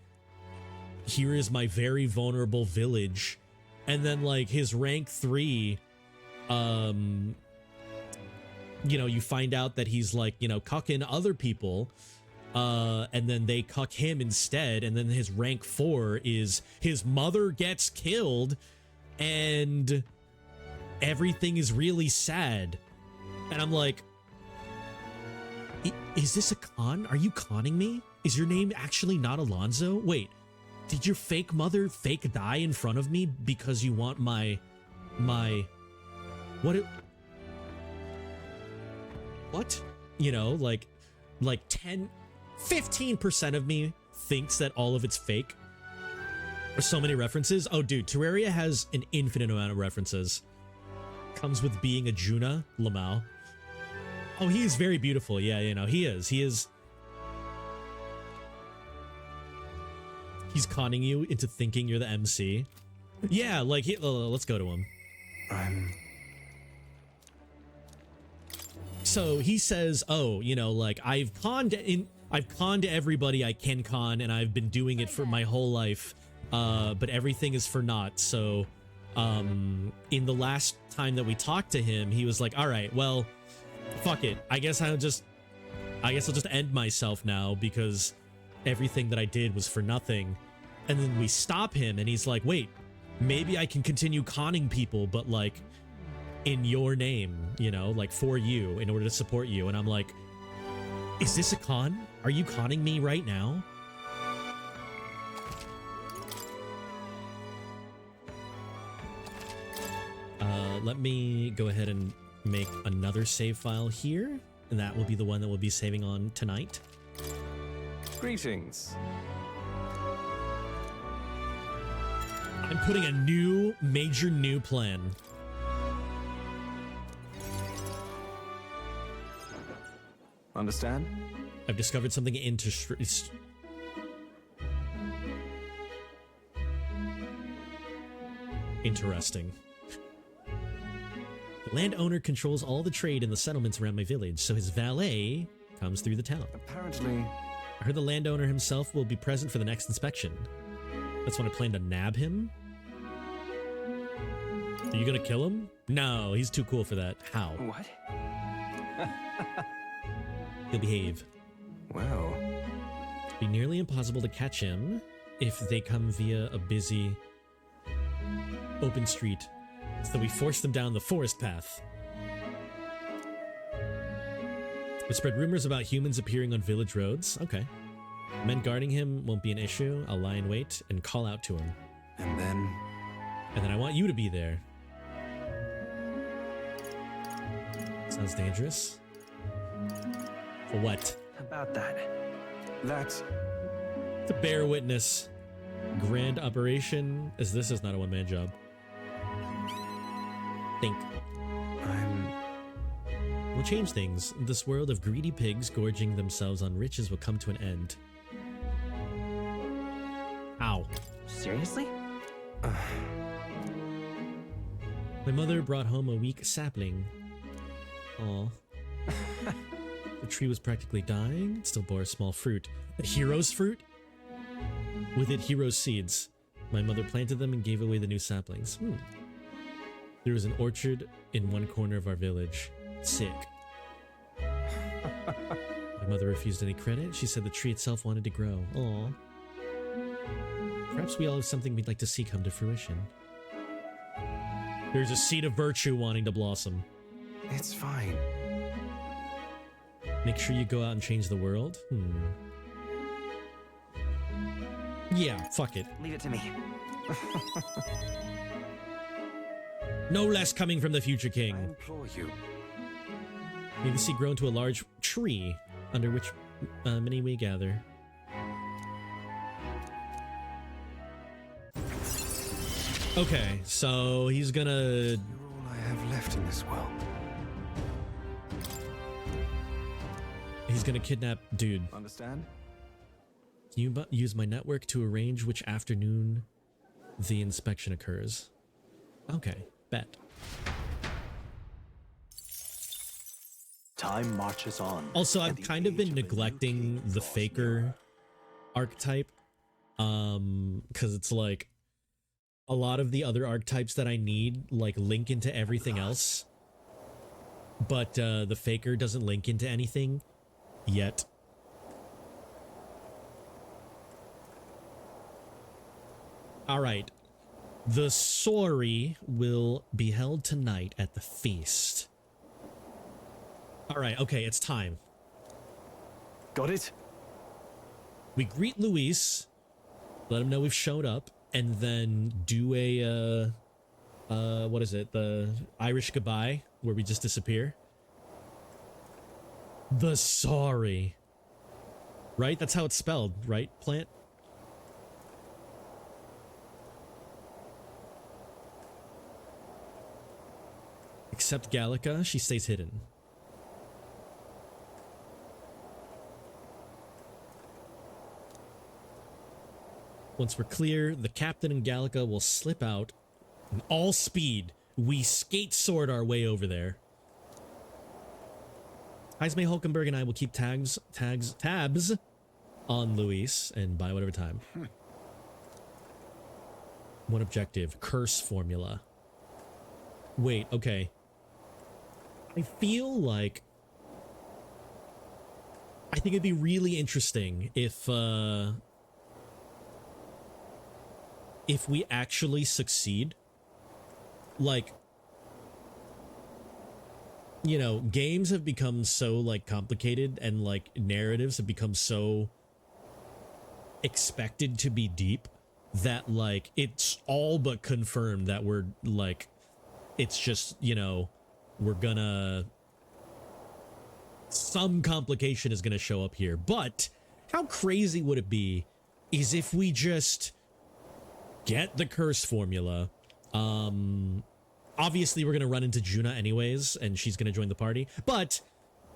very vulnerable village. And then like his rank 3, you know, you find out that he's like, you know, cucking other people, and then they cuck him instead. And then his rank 4 is his mother gets killed and everything is really sad. And I'm like, is this a con? Are you conning me? Is your name actually not Alonzo? Wait, did your fake mother fake die in front of me because you want my what? You know, like 15% of me thinks that all of it's fake. There's so many references. Oh, dude, Terraria has an infinite amount of references. Comes with being a Juna, Lamau. Oh, he is very beautiful. Yeah, you know, he is. He's conning you into thinking you're the MC. Yeah, like, let's go to him. So he says, oh, you know, like, I've conned everybody I can con, and I've been doing it for my whole life, but everything is for naught. So, in the last time that we talked to him, he was like, all right, well, fuck it. I guess I'll just end myself now because everything that I did was for nothing. And then we stop him and he's like, wait, maybe I can continue conning people, but like in your name, you know, like for you, in order to support you. And I'm like, is this a con? Are you conning me right now? Let me go ahead and make another save file here, and that will be the one that we'll be saving on tonight. Greetings. I'm putting a major new plan. Understand? I've discovered something interesting. The landowner controls all the trade in the settlements around my village, so his valet comes through the town. Apparently. I heard the landowner himself will be present for the next inspection. That's when I plan to nab him. Are you gonna kill him? No, he's too cool for that. How? What? He'll behave. Wow. It'd be nearly impossible to catch him if they come via a busy open street. So we force them down the forest path. We spread rumors about humans appearing on village roads. Okay. Men guarding him won't be an issue. I'll lie in wait and call out to him. And then I want you to be there. Sounds dangerous. For what? About that. That's To bear witness. Grand operation, as this is not a one-man job. Think. We'll change things. This world of greedy pigs gorging themselves on riches will come to an end. Ow. Seriously? My mother brought home a weak sapling. Aw. The tree was practically dying. It still bore a small fruit. A hero's fruit? With it, hero's seeds. My mother planted them and gave away the new saplings. There was an orchard in one corner of our village. Sick. My mother refused any credit. She said the tree itself wanted to grow. Aw. Perhaps we all have something we'd like to see come to fruition. There's a seed of virtue wanting to blossom. it's fine. Make sure you go out and change the world? Yeah, fuck it. Leave it to me. No less coming from the future I king. implore you. May the seed grow into a large tree under which many we gather. Okay, so he's gonna... You're all I have left in this world. He's gonna kidnap dude. Understand? Can you use my network to arrange which afternoon the inspection occurs? Okay, bet. time marches on. Also, and I've the kind of age been of a new neglecting king the draws faker nearer. archetype. Because it's like a lot of the other archetypes that I need like link into everything else. But the faker doesn't link into anything yet. All right. The soiree will be held tonight at the feast. All right, okay, it's time. Got it? We greet Luis, let him know we've showed up, and then do a, what is it? The Irish goodbye, where we just disappear. The sorry. Right? That's how it's spelled, right, Plant? Except Gallica, she stays hidden. Once we're clear, the captain and Gallica will slip out. In all speed, we skate sword our way over there. Heismay Hulkenberg and I will keep tabs on Luis and buy whatever time. One objective, curse formula. Wait, okay. I feel like I think it'd be really interesting if we actually succeed. Like, you know, games have become so like complicated, and like narratives have become so expected to be deep that like it's all but confirmed that we're like, it's just, you know, we're gonna, some complication is gonna show up here. But how crazy would it be is if we just get the curse formula. Obviously we're gonna run into Juna anyways, and she's gonna join the party, but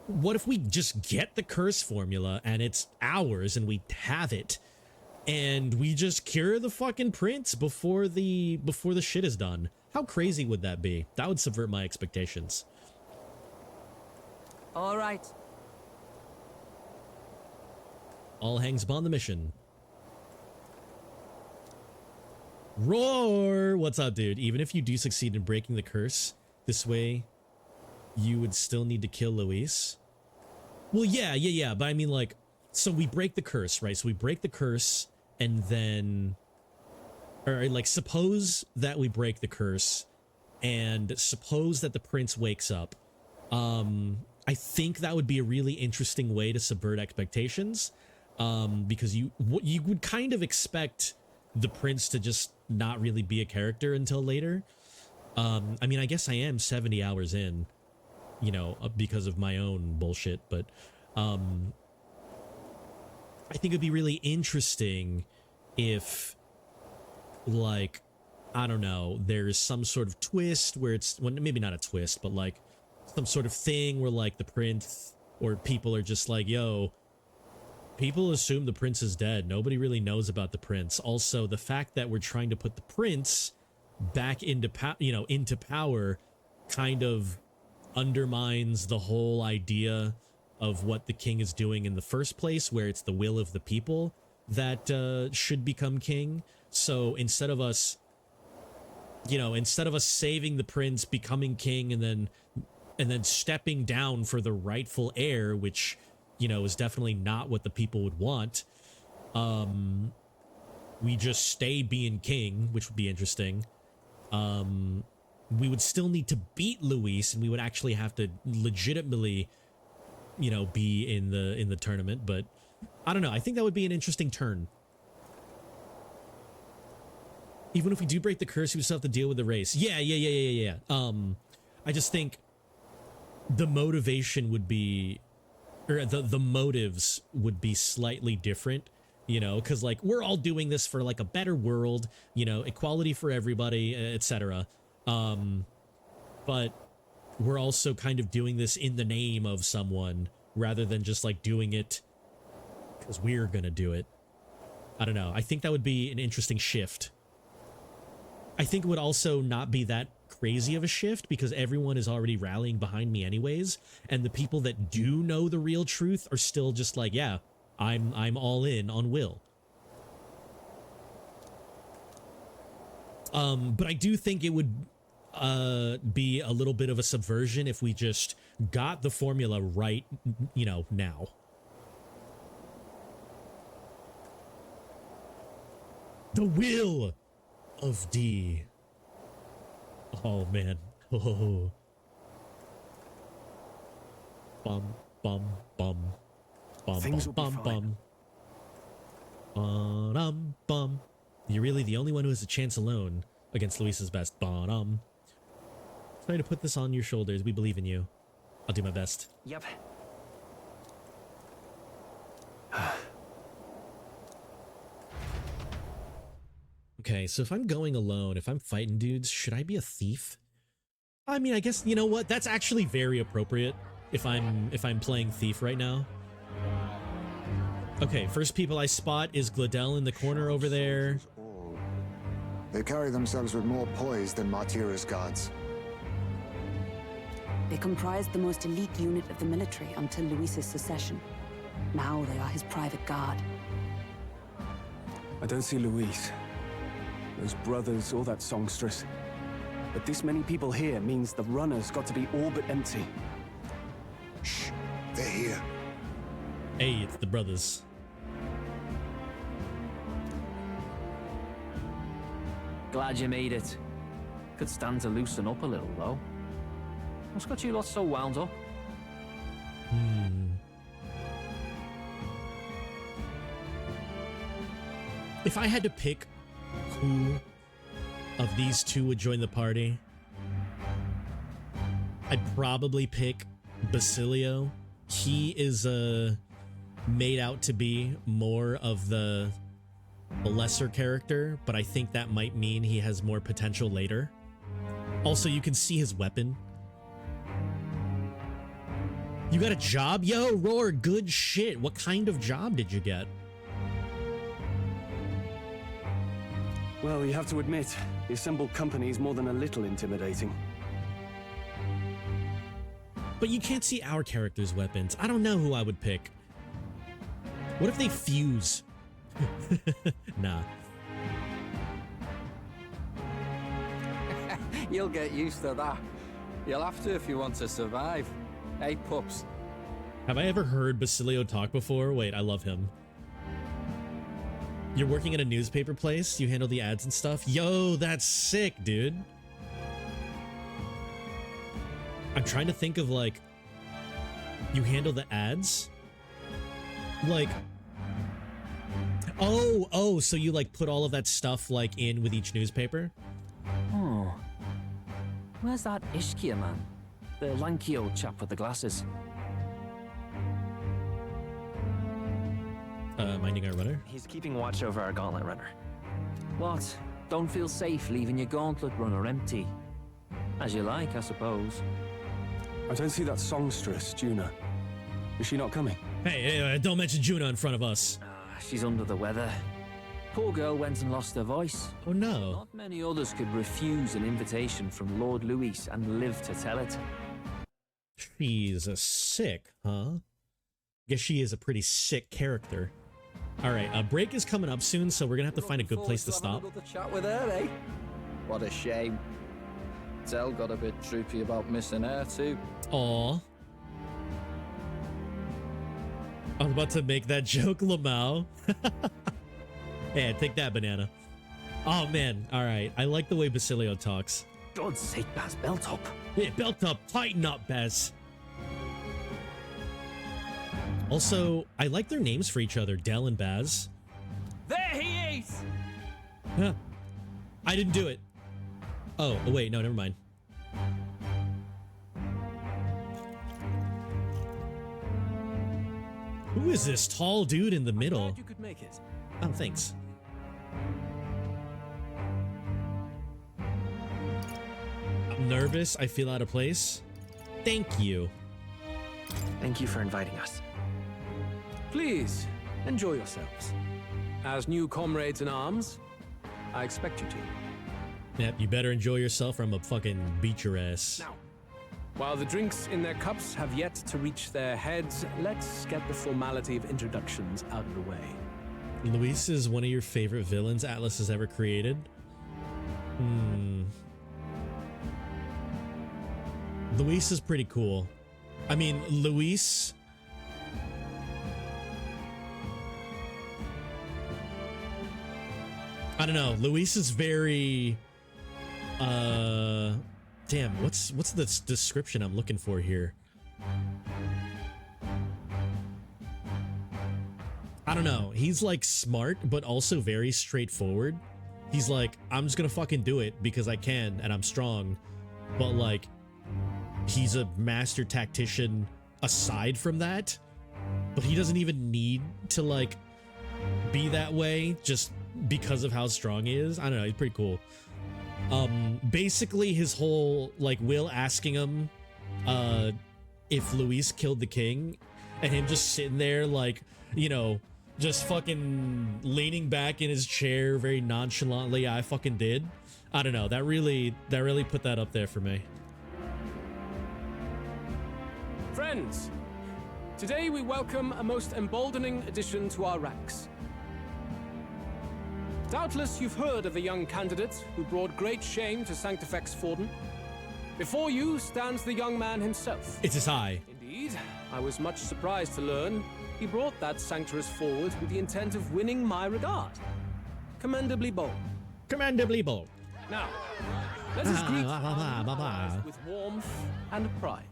what if we just get the curse formula and it's ours and we have it and we just cure the fucking prince before the shit is done? How crazy would that be? That would subvert my expectations. All right. All hangs upon the mission. Roar! What's up, dude? Even if you do succeed in breaking the curse, this way you would still need to kill Luis. Well, yeah, but I mean, like, so we break the curse, right? So we break the curse, and then, or like, suppose that we break the curse, and suppose that the prince wakes up. I think that would be a really interesting way to subvert expectations, because you would kind of expect the prince to just not really be a character until later. I mean, I guess I am 70 hours in, you know, because of my own bullshit, but I think it'd be really interesting if, like, I don't know, there's some sort of twist where it's, well, maybe not a twist, but like some sort of thing where like the prince or people are just like, yo, people assume the prince is dead. Nobody really knows about the prince. Also, the fact that we're trying to put the prince back into into power kind of undermines the whole idea of what the king is doing in the first place, where it's the will of the people that should become king. So instead of us, instead of us saving the prince, becoming king, and then stepping down for the rightful heir, which, is definitely not what the people would want, we just stay being king, which would be interesting. We would still need to beat Luis, and we would actually have to legitimately, be in the tournament. But I don't know. I think that would be an interesting turn. Even if we do break the curse, we still have to deal with the race. Yeah. I just think the motivation would be, or the motives would be slightly different, because like we're all doing this for like a better world, equality for everybody, etc. But we're also kind of doing this in the name of someone rather than just like doing it because we're gonna do it. I don't know. I think that would be an interesting shift. I think it would also not be that crazy of a shift because everyone is already rallying behind me anyways, and the people that do know the real truth are still just like, yeah, I'm all in on Will. But I do think it would be a little bit of a subversion if we just got the formula right, you know, now. The will of D. Oh man. Oh. Bum bum bum bum Things bum will be bum fine. bum. Bum. You're really the only one who has a chance alone against Luis's best. Bum. Try to put this on your shoulders. We believe in you. I'll do my best. Yep. Okay, so if I'm going alone, if I'm fighting dudes, should I be a thief? I mean, I guess, you know what? That's actually very appropriate if I'm playing thief right now. Okay, first people I spot is Gladel in the corner over there. They carry themselves with more poise than Martira's guards. They comprised the most elite unit of the military until Luis's secession. Now they are his private guard. I don't see Luis, those brothers, or that songstress. But this many people here means the runner's got to be all but empty. Shh, they're here. Hey, it's the brothers. Glad you made it. Could stand to loosen up a little, though. What's got you lot so wound up? If I had to pick who of these two would join the party, I'd probably pick Basilio. He is made out to be more of the lesser character, but I think that might mean he has more potential later. Also, you can see his weapon. You got a job? Yo, Roar, good shit. What kind of job did you get? Well, you have to admit, the assembled company is more than a little intimidating. But you can't see our characters' weapons. I don't know who I would pick. What if they fuse? Nah. You'll get used to that. You'll have to if you want to survive. Hey, pups. Have I ever heard Basilio talk before? Wait, I love him. You're working at a newspaper place? You handle the ads and stuff? Yo, that's sick, dude. I'm trying to think of, like, you handle the ads? Like, oh, so you, like, put all of that stuff, like, in with each newspaper? Oh. Where's that Ishkia man? The lanky old chap with the glasses. Minding our runner? He's keeping watch over our gauntlet runner. What? Don't feel safe leaving your gauntlet runner empty? As you like, I suppose. I don't see that songstress, Juna. Is she not coming? Hey, don't mention Juna in front of us. She's under the weather. Poor girl went and lost her voice. Oh no. Not many others could refuse an invitation from Lord Luis and live to tell it. She's a sick, huh? Guess she is a pretty sick character. All right, a break is coming up soon, so we're gonna have to find a good place to stop. Another chat with her, eh? What a shame. Zell got a bit droopy about missing her too. Aw. I was about to make that joke, Lamau. Hey, take that, banana. Oh man, all right. I like the way Basilio talks. God's sake, Baz, belt up. Yeah, belt up, tighten up, Baz. Also, I like their names for each other, Del and Baz. There he is! Huh. I didn't do it. Oh, wait, no, never mind. Who is this tall dude in the middle? Glad you could make it. Oh, thanks. I'm nervous. I feel out of place. Thank you. Thank you for inviting us. Please, enjoy yourselves. As new comrades in arms, I expect you to. Yep, you better enjoy yourself or I'm gonna fucking beat your ass. Now, while the drinks in their cups have yet to reach their heads, let's get the formality of introductions out of the way. Luis is one of your favorite villains Atlas has ever created? Luis is pretty cool. I mean, Luis... I don't know. Luis is very... Damn, what's the description I'm looking for here? I don't know. He's like smart, but also very straightforward. He's like, I'm just gonna fucking do it because I can and I'm strong. But like, he's a master tactician aside from that. But he doesn't even need to like be that way just because of how strong he is. I don't know. He's pretty cool. Basically his whole like Will asking him if Luis killed the king and him just sitting there like, you know, just fucking leaning back in his chair very nonchalantly, I fucking did. I don't know, that really put that up there for me. Friends, today we welcome a most emboldening addition to our ranks. Doubtless you've heard of the young candidate who brought great shame to Sanctifex Forden. Before you stands the young man himself. It's his eye. Indeed, I was much surprised to learn he brought that sanctuous forward with the intent of winning my regard. Commendably bold. Commendably bold. Now, let us greet our new allies with warmth and pride.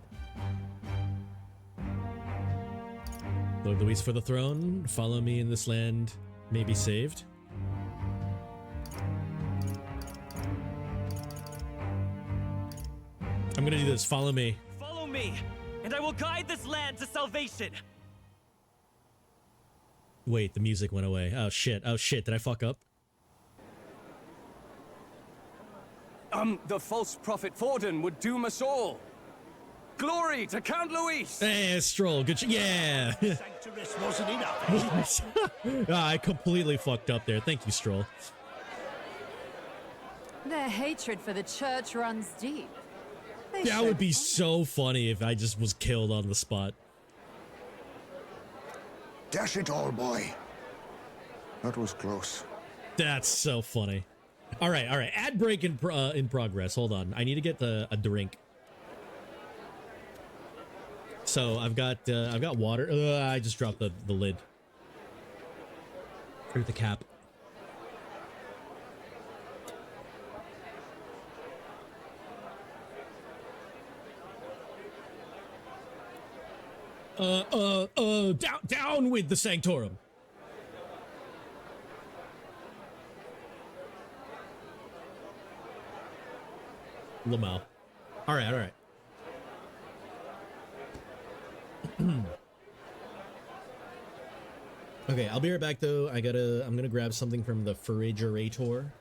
Lord Luis for the throne, follow me in this land may be saved. I'm gonna do this, follow me. Follow me, and I will guide this land to salvation. Wait, the music went away. Oh shit, did I fuck up? The false prophet Forden would doom us all. Glory to Count Luis! Hey, Stroll, good yeah! Sanctuous wasn't enough. I completely fucked up there. Thank you, Stroll. Their hatred for the church runs deep. That would be so funny if I just was killed on the spot. Dash it all, boy. That was close. That's so funny. All right. Ad break in progress. Hold on. I need to get a drink. So I've got water. I just dropped the lid. Or the cap. Down with the Sanctorum. Lamau. All right. Okay, I'll be right back though. I'm gonna grab something from the refrigerator.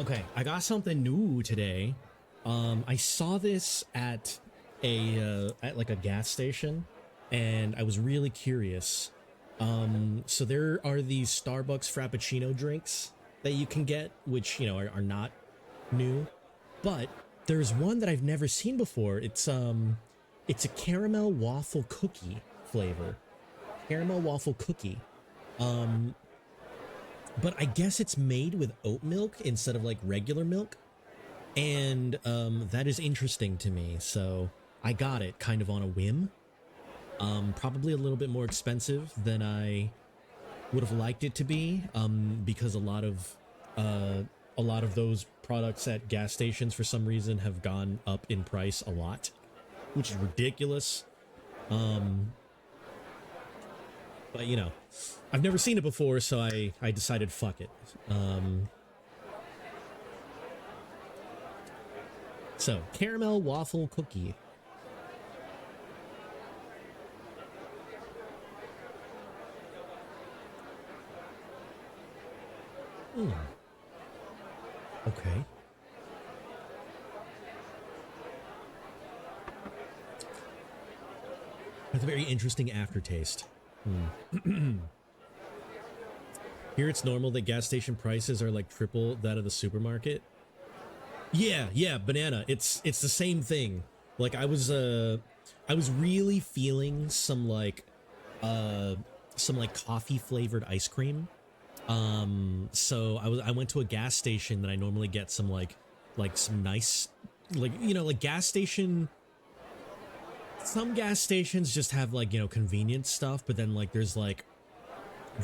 Okay, I got something new today. I saw this at like a gas station, and I was really curious. So there are these Starbucks Frappuccino drinks that you can get, which, you know, are not new, but there's one that I've never seen before. It's a caramel waffle cookie flavor. Caramel waffle cookie. But I guess it's made with oat milk instead of like regular milk. And that is interesting to me. So I got it kind of on a whim. Probably a little bit more expensive than I would have liked it to be, because a lot of those products at gas stations for some reason have gone up in price a lot, which is ridiculous. But you know, I've never seen it before, so I decided fuck it. So caramel waffle cookie. Okay. That's a very interesting aftertaste. Here it's normal that gas station prices are like triple that of the supermarket. Yeah, banana. It's the same thing. Like I was really feeling some like coffee flavored ice cream. So I went to a gas station that I normally get some like some nice, like, you know, like gas station. Some gas stations just have like, you know, convenience stuff, but then like there's like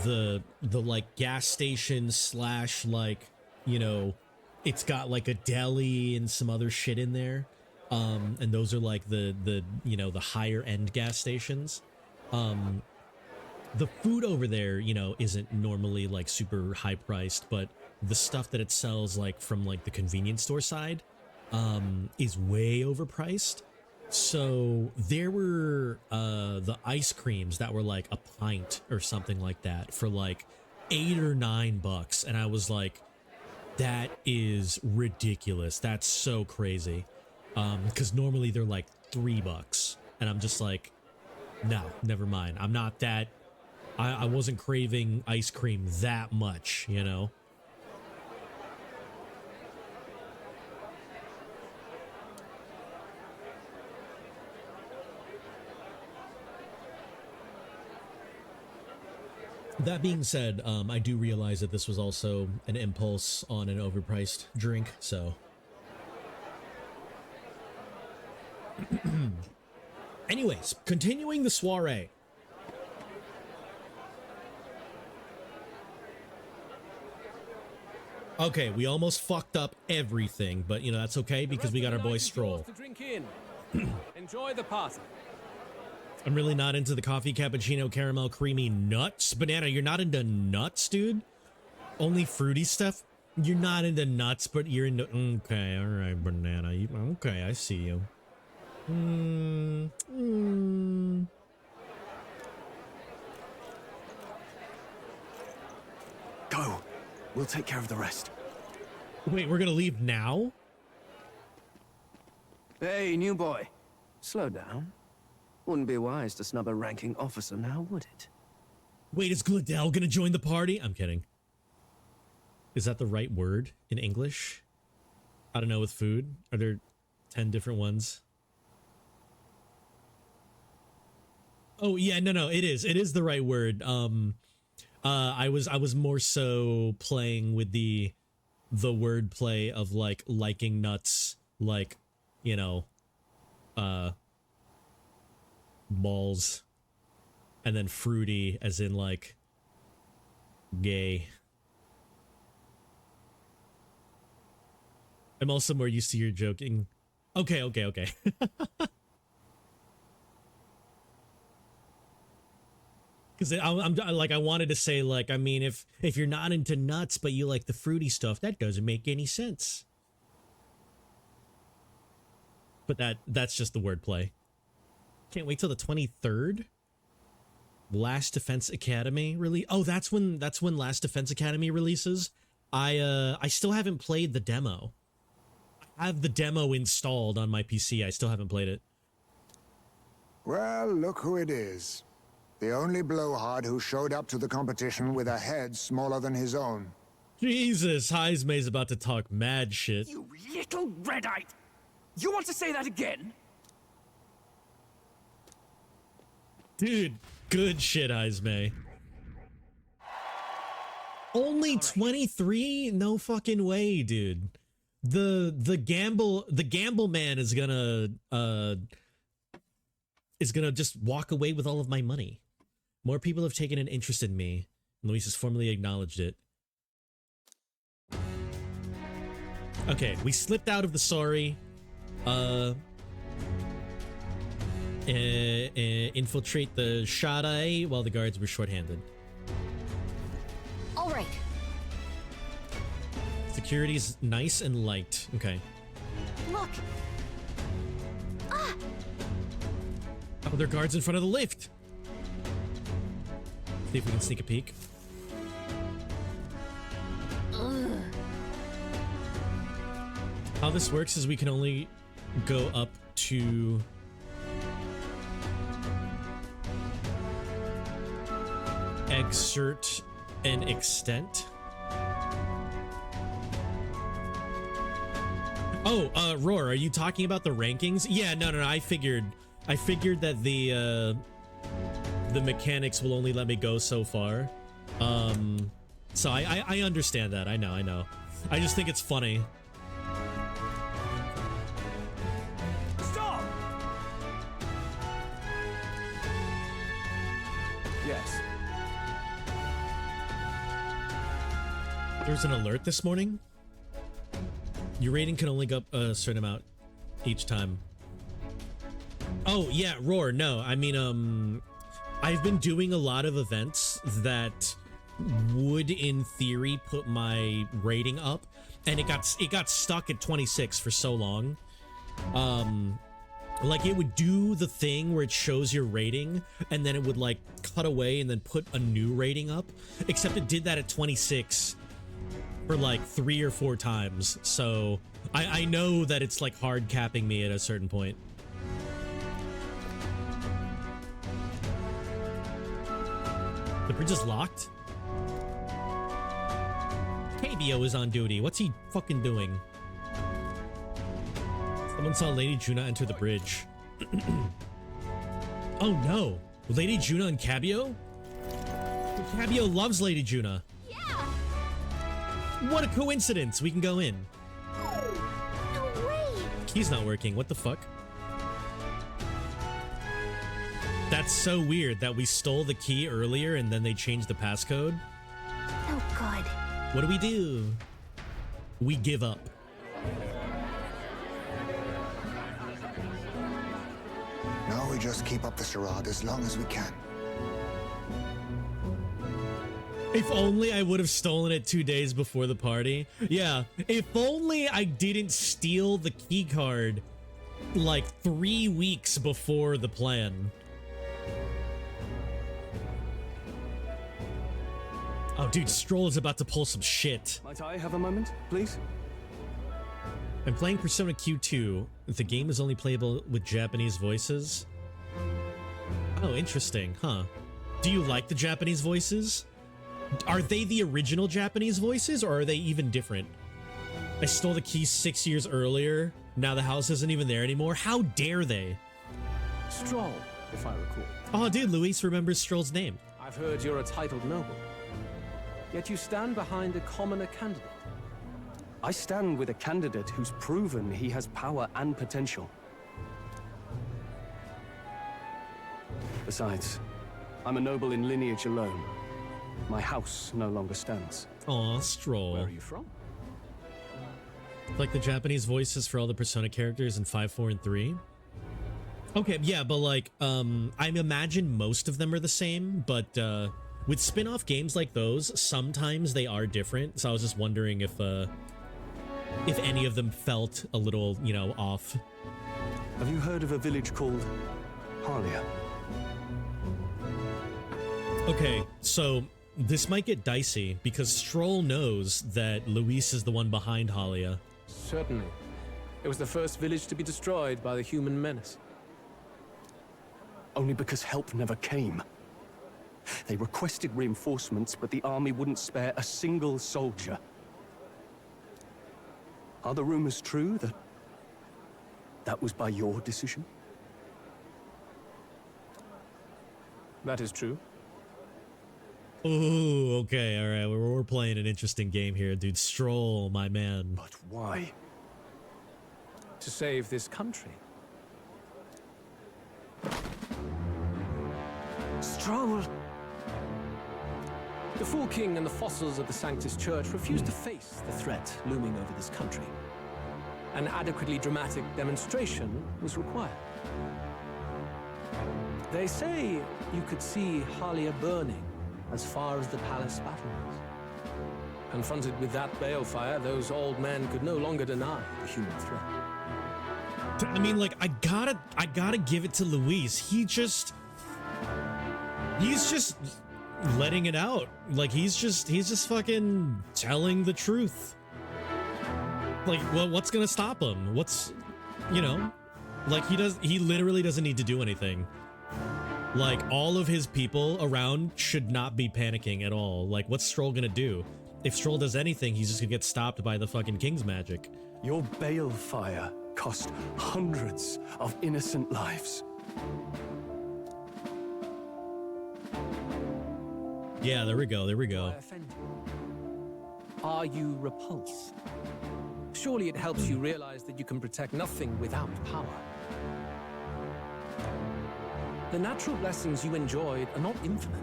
the like gas station slash like, you know, it's got like a deli and some other shit in there. And those are like the you know, the higher end gas stations. The food over there, you know, isn't normally like super high priced, but the stuff that it sells like from like the convenience store side is way overpriced. So there were the ice creams that were like a pint or something like that for like $8 or $9, and I was like, that is ridiculous. That's so crazy. Because normally they're like $3, and I'm just like, no, never mind. I'm not that. I wasn't craving ice cream that much, you know? That being said, I do realize that this was also an impulse on an overpriced drink, so. Anyways, continuing the soiree. Okay, we almost fucked up everything, but you know, that's okay because we got our boy Stroll. Enjoy the party. I'm really not into the coffee cappuccino caramel creamy nuts. Banana, you're not into nuts, dude? Only fruity stuff? You're not into nuts, but you're into... Okay, alright, Banana. Okay, I see you. Go. We'll take care of the rest. Wait, we're gonna leave now? Hey, new boy. Slow down. Wouldn't be wise to snub a ranking officer now, would it? Wait, is Gladell gonna join the party? I'm kidding. Is that the right word in English? I don't know, with food? Are there 10 different ones? Oh, yeah, no, it is. It is the right word. I was more so playing with the wordplay of like liking nuts, like, you know, balls, and then fruity as in like gay. I'm also more used to your joking. Okay. Because I'm like, I wanted to say, like, I mean, if you're not into nuts but you like the fruity stuff, that doesn't make any sense. But that's just the wordplay. Can't wait till the 23rd. Last Defense Academy release. Oh, that's when Last Defense Academy releases. I still haven't played the demo. I have the demo installed on my PC. I still haven't played it. Well, look who it is. The only blowhard who showed up to the competition with a head smaller than his own. Jesus, Heismay's about to talk mad shit. You little red-eyed! You want to say that again? Dude, good shit, Heismay. Only 23? No fucking way, dude. The gamble man is gonna is gonna just walk away with all of my money. More people have taken an interest in me. Luis has formally acknowledged it. Okay, we slipped out of the sorry. Infiltrate the soiree while the guards were shorthanded. All right. Security's nice and light. Okay. Look. Ah! Oh, there are guards in front of the lift. See if we can sneak a peek. Ugh. How this works is we can only go up to exert an extent. Oh, Roar, are you talking about the rankings? Yeah, no. I figured that the mechanics will only let me go so far. So I understand that. I know. I just think it's funny. Stop! Yes. There's an alert this morning. Your rating can only go up a certain amount each time. Oh, yeah, Roar. No, I mean, I've been doing a lot of events that would, in theory, put my rating up, and it got stuck at 26 for so long. Like, it would do the thing where it shows your rating, and then it would, like, cut away and then put a new rating up, except it did that at 26 for like 3 or 4 times, so I know that it's like hard capping me at a certain point. The bridge is locked? KBO is on duty. What's he fucking doing? Someone saw Lady Juna enter the bridge. Oh no! Lady Juna and Cabio? Cabio loves Lady Juna. What a coincidence! We can go in. No way! Key's not working. What the fuck? That's so weird that we stole the key earlier and then they changed the passcode. Oh god. What do? We give up. Now we just keep up the charade as long as we can. If only I would have stolen it 2 days before the party. Yeah, if only I didn't steal the key card like 3 weeks before the plan. Oh, dude, Stroll is about to pull some shit. Might I have a moment, please? I'm playing Persona Q2. The game is only playable with Japanese voices. Oh, interesting, huh? Do you like the Japanese voices? Are they the original Japanese voices, or are they even different? I stole the keys 6 years earlier. Now the house isn't even there anymore. How dare they? Stroll, if I recall. Oh, dude, Luis remembers Stroll's name. I've heard you're a titled noble. Yet you stand behind a commoner candidate. I stand with a candidate who's proven he has power and potential. Besides, I'm a noble in lineage alone. My house no longer stands. Aw, Stroll. Where are you from? Like the Japanese voices for all the Persona characters in 5, 4, and 3? Okay, yeah, but like, I imagine most of them are the same, but with spin-off games like those, sometimes they are different, so I was just wondering if any of them felt a little, you know, off. Have you heard of a village called Harlia? Okay, so this might get dicey because Stroll knows that Luis is the one behind Halia. Certainly. It was the first village to be destroyed by the human menace. Only because help never came. They requested reinforcements, but the army wouldn't spare a single soldier. Are the rumors true that was by your decision? That is true. Ooh, okay, all right. We're playing an interesting game here, dude. Stroll, my man. But why? To save this country. Stroll! The Fool King and the fossils of the Sanctus Church refused to face the threat looming over this country. An adequately dramatic demonstration was required. They say you could see Halia burning as far as the palace battlements. Confronted with that balefire, those old men could no longer deny the human threat. I mean, like, I gotta give it to Luis. He's just letting it out. Like, he's just fucking telling the truth. Like, well, what's gonna stop him? What's, you know, like, he literally doesn't need to do anything. Like, all of his people around should not be panicking at all. Like, what's Stroll gonna do? If Stroll does anything, he's just gonna get stopped by the fucking king's magic. Your balefire cost hundreds of innocent lives. Yeah, there we go, there we Do I go. offend you? Are you repulsed? Surely it helps you realize that you can protect nothing without power. The natural blessings you enjoyed are not infinite.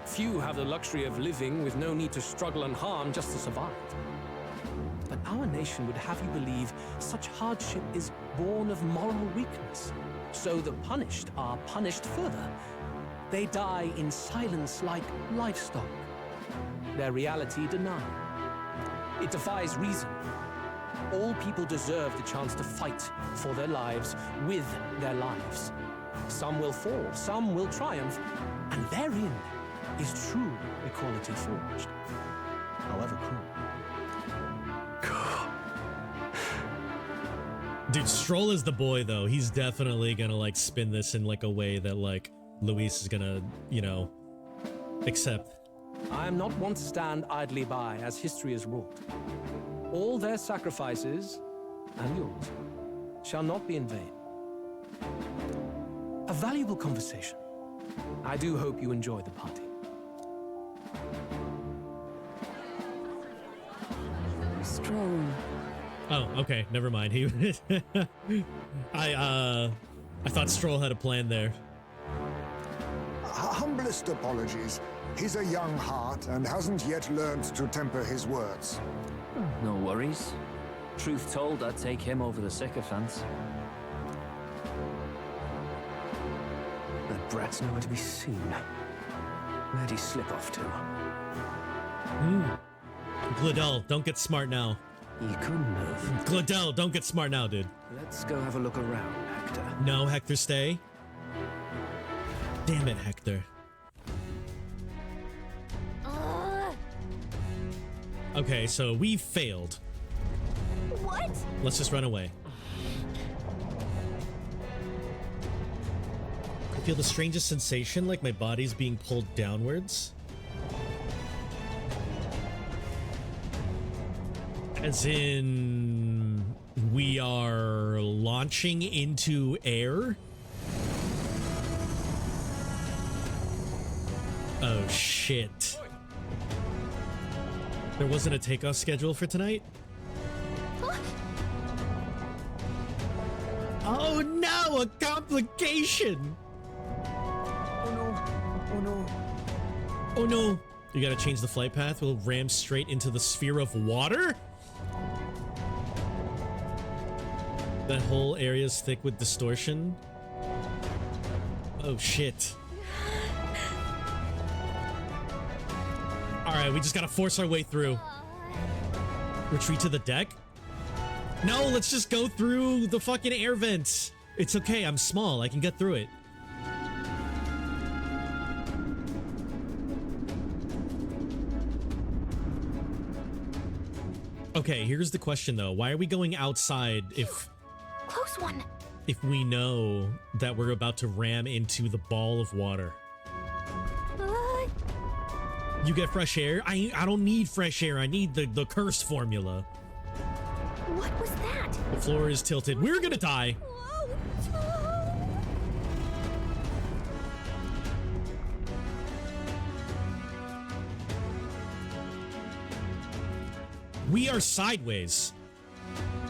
Few have the luxury of living with no need to struggle and harm just to survive. But our nation would have you believe such hardship is born of moral weakness. So the punished are punished further. They die in silence like livestock. Their reality denied. It defies reason. All people deserve the chance to fight for their lives with their lives. Some will fall, some will triumph, and therein is true equality forged, however cruel. Dude, Stroll is the boy, though. He's definitely gonna, like, spin this in, like, a way that, like, Luis is gonna, you know, accept. I am not one to stand idly by as history is wrought. All their sacrifices, and yours, shall not be in vain. A valuable conversation. I do hope you enjoy the party. Stroll. Oh, okay, never mind. He, I thought Stroll had a plan there. Humblest apologies. He's a young heart and hasn't yet learned to temper his words. No worries. Truth told, I'd take him over the sycophants. That brat's nowhere to be seen. Where'd he slip off to? Gladell, don't get smart now. He couldn't have. Gladell, don't get smart now, dude. Let's go have a look around, Hector. No, Hector, stay. Damn it, Hector. Okay, so we failed. What? Let's just run away. I feel the strangest sensation, like my body's being pulled downwards. As in, we are launching into air? Oh, shit. There wasn't a takeoff schedule for tonight? Oh no, a complication! Oh no, oh no. Oh no! You gotta change the flight path, we'll ram straight into the sphere of water? That whole area's thick with distortion. Oh shit. Alright, we just gotta force our way through. Retreat to the deck? No, let's just go through the fucking air vents. It's okay, I'm small, I can get through it. Okay, here's the question though. Why are we going outside if Close one. we know that we're about to ram into the ball of water? You get fresh air? I don't need fresh air. I need the curse formula. What was that? The floor is tilted. We're gonna die. We are sideways.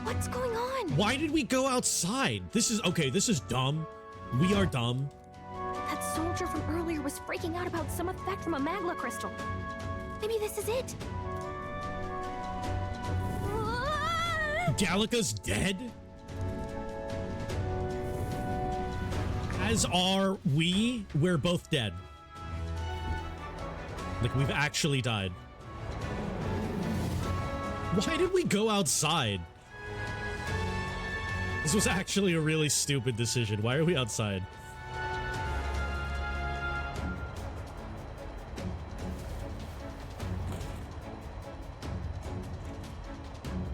What's going on? Why did we go outside? This is okay. This is dumb. We are dumb. That soldier from earlier was freaking out about some effect from a magma crystal. Maybe this is it. Gallica's dead? As are we. We're both dead. Like, we've actually died. Why did we go outside? This was actually a really stupid decision. Why are we outside?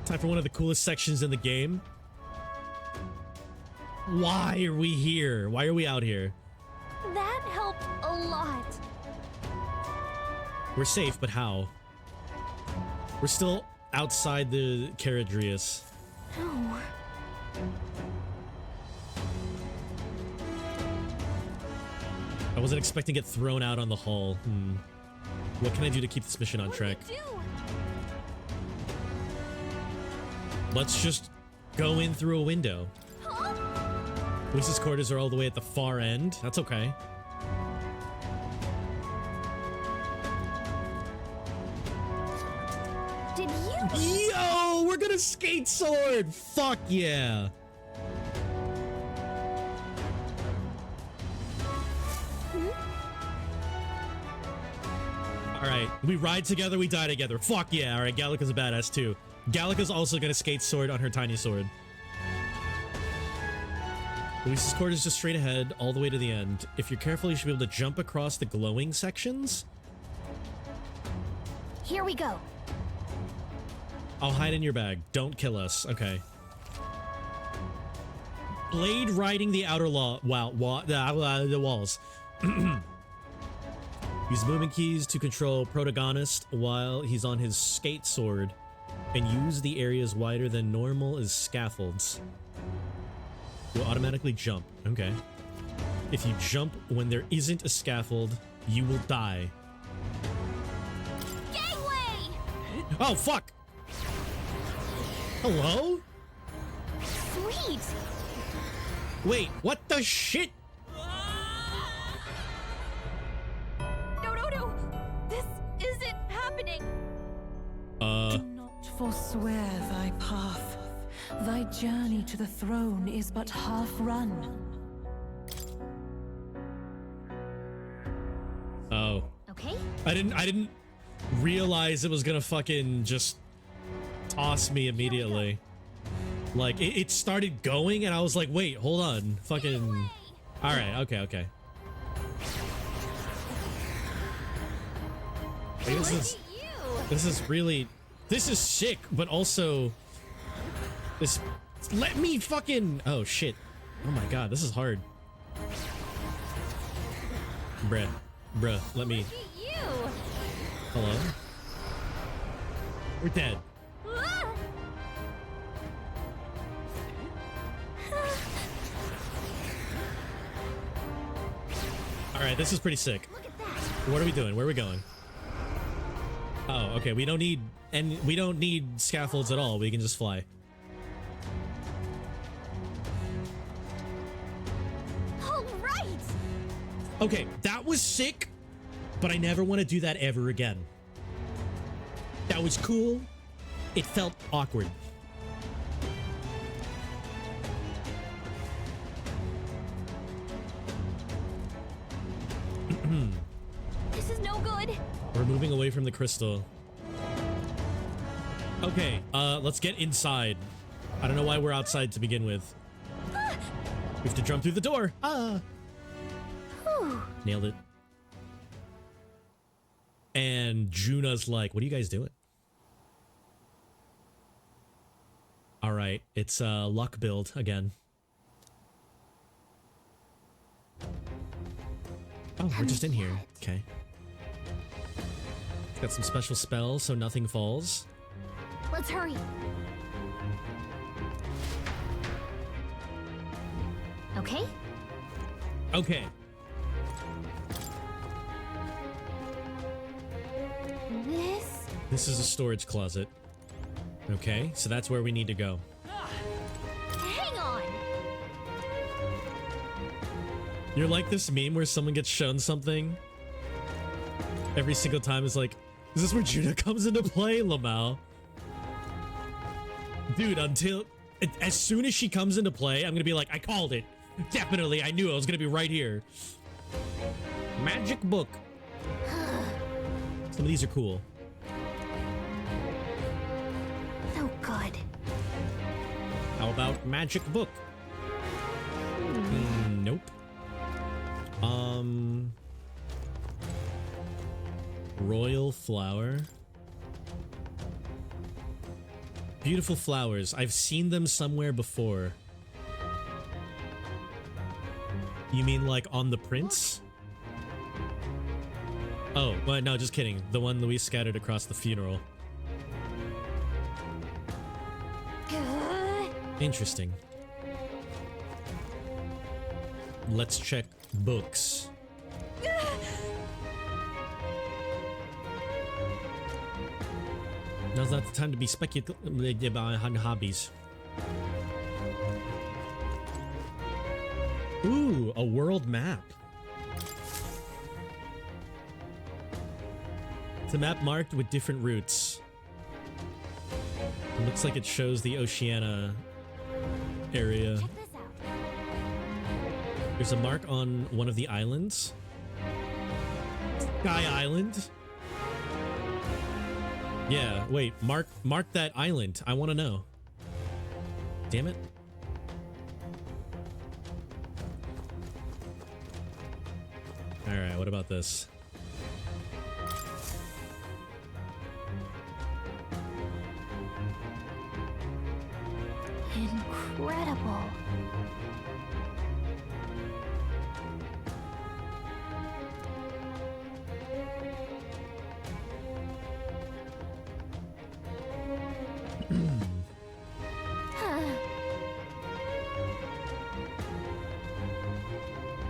Time for one of the coolest sections in the game. Why are we here? Why are we out here? That helped a lot. We're safe, but how? We're still outside the Caradrius. No. I wasn't expecting to get thrown out on the hall. What can I do to keep this mission on track? Let's just go in through a window. Huh? Lucy's quarters are all the way at the far end. That's okay. Did you? Yo, we're gonna skate sword. Fuck yeah. All right, we ride together, we die together. Fuck yeah. All right, Gallica's a badass too. Gallica's also gonna skate sword on her tiny sword. Luisa's court is just straight ahead, all the way to the end. If you're careful, you should be able to jump across the glowing sections. Here we go. I'll hide in your bag. Don't kill us. Okay. Blade riding the outer the walls. Use movement keys to control protagonist while he's on his skate sword, and use the areas wider than normal as scaffolds. You'll automatically jump. Okay. If you jump when there isn't a scaffold, you will die. Gangway! Oh, fuck! Hello? Sweet! Wait, what the shit? No. This isn't happening. Do not forswear thy path. Thy journey to the throne is but half run. Oh. Okay. I didn't realize it was gonna fucking just toss me immediately. Like, it started going and I was like, wait, hold on. Fucking... Alright, okay. Like, this is really... This is sick, but also... This... Let me fucking... Oh, shit. Oh my god, this is hard. Bruh, let me... Hello? We're dead. Alright, this is pretty sick. What are we doing? Where are we going? Oh, okay, we don't need scaffolds at all. We can just fly. All right. Okay, that was sick, but I never want to do that ever again. That was cool. It felt awkward. This is no good. We're moving away from the crystal. Okay, let's get inside. I don't know why we're outside to begin with. We have to jump through the door. Nailed it. And Juna's like, what are you guys doing? All right, it's luck build again. Oh, we're just in here. Okay. Got some special spells so nothing falls. Let's hurry. Okay? Okay. This is a storage closet. Okay, so that's where we need to go. Hang on. You're like this meme where someone gets shown something every single time. Is like, is this where Judah comes into play, Lamau? Dude, as soon as she comes into play, I'm gonna be like, I called it. Definitely, I knew it was gonna be right here. Magic book. Some of these are cool. No good. How about magic book? Nope. Royal flower. Beautiful flowers. I've seen them somewhere before. You mean like on the prince? Oh, well, no, just kidding. The one Luis scattered across the funeral. Interesting. Let's check books. Now's not the time to be speculative on hobbies. Ooh, a world map. It's a map marked with different routes. It looks like it shows the Oceania area. Check this out. There's a mark on one of the islands. Sky Island. Yeah, wait, mark that island. I want to know. Damn it. All right, what about this? Incredible.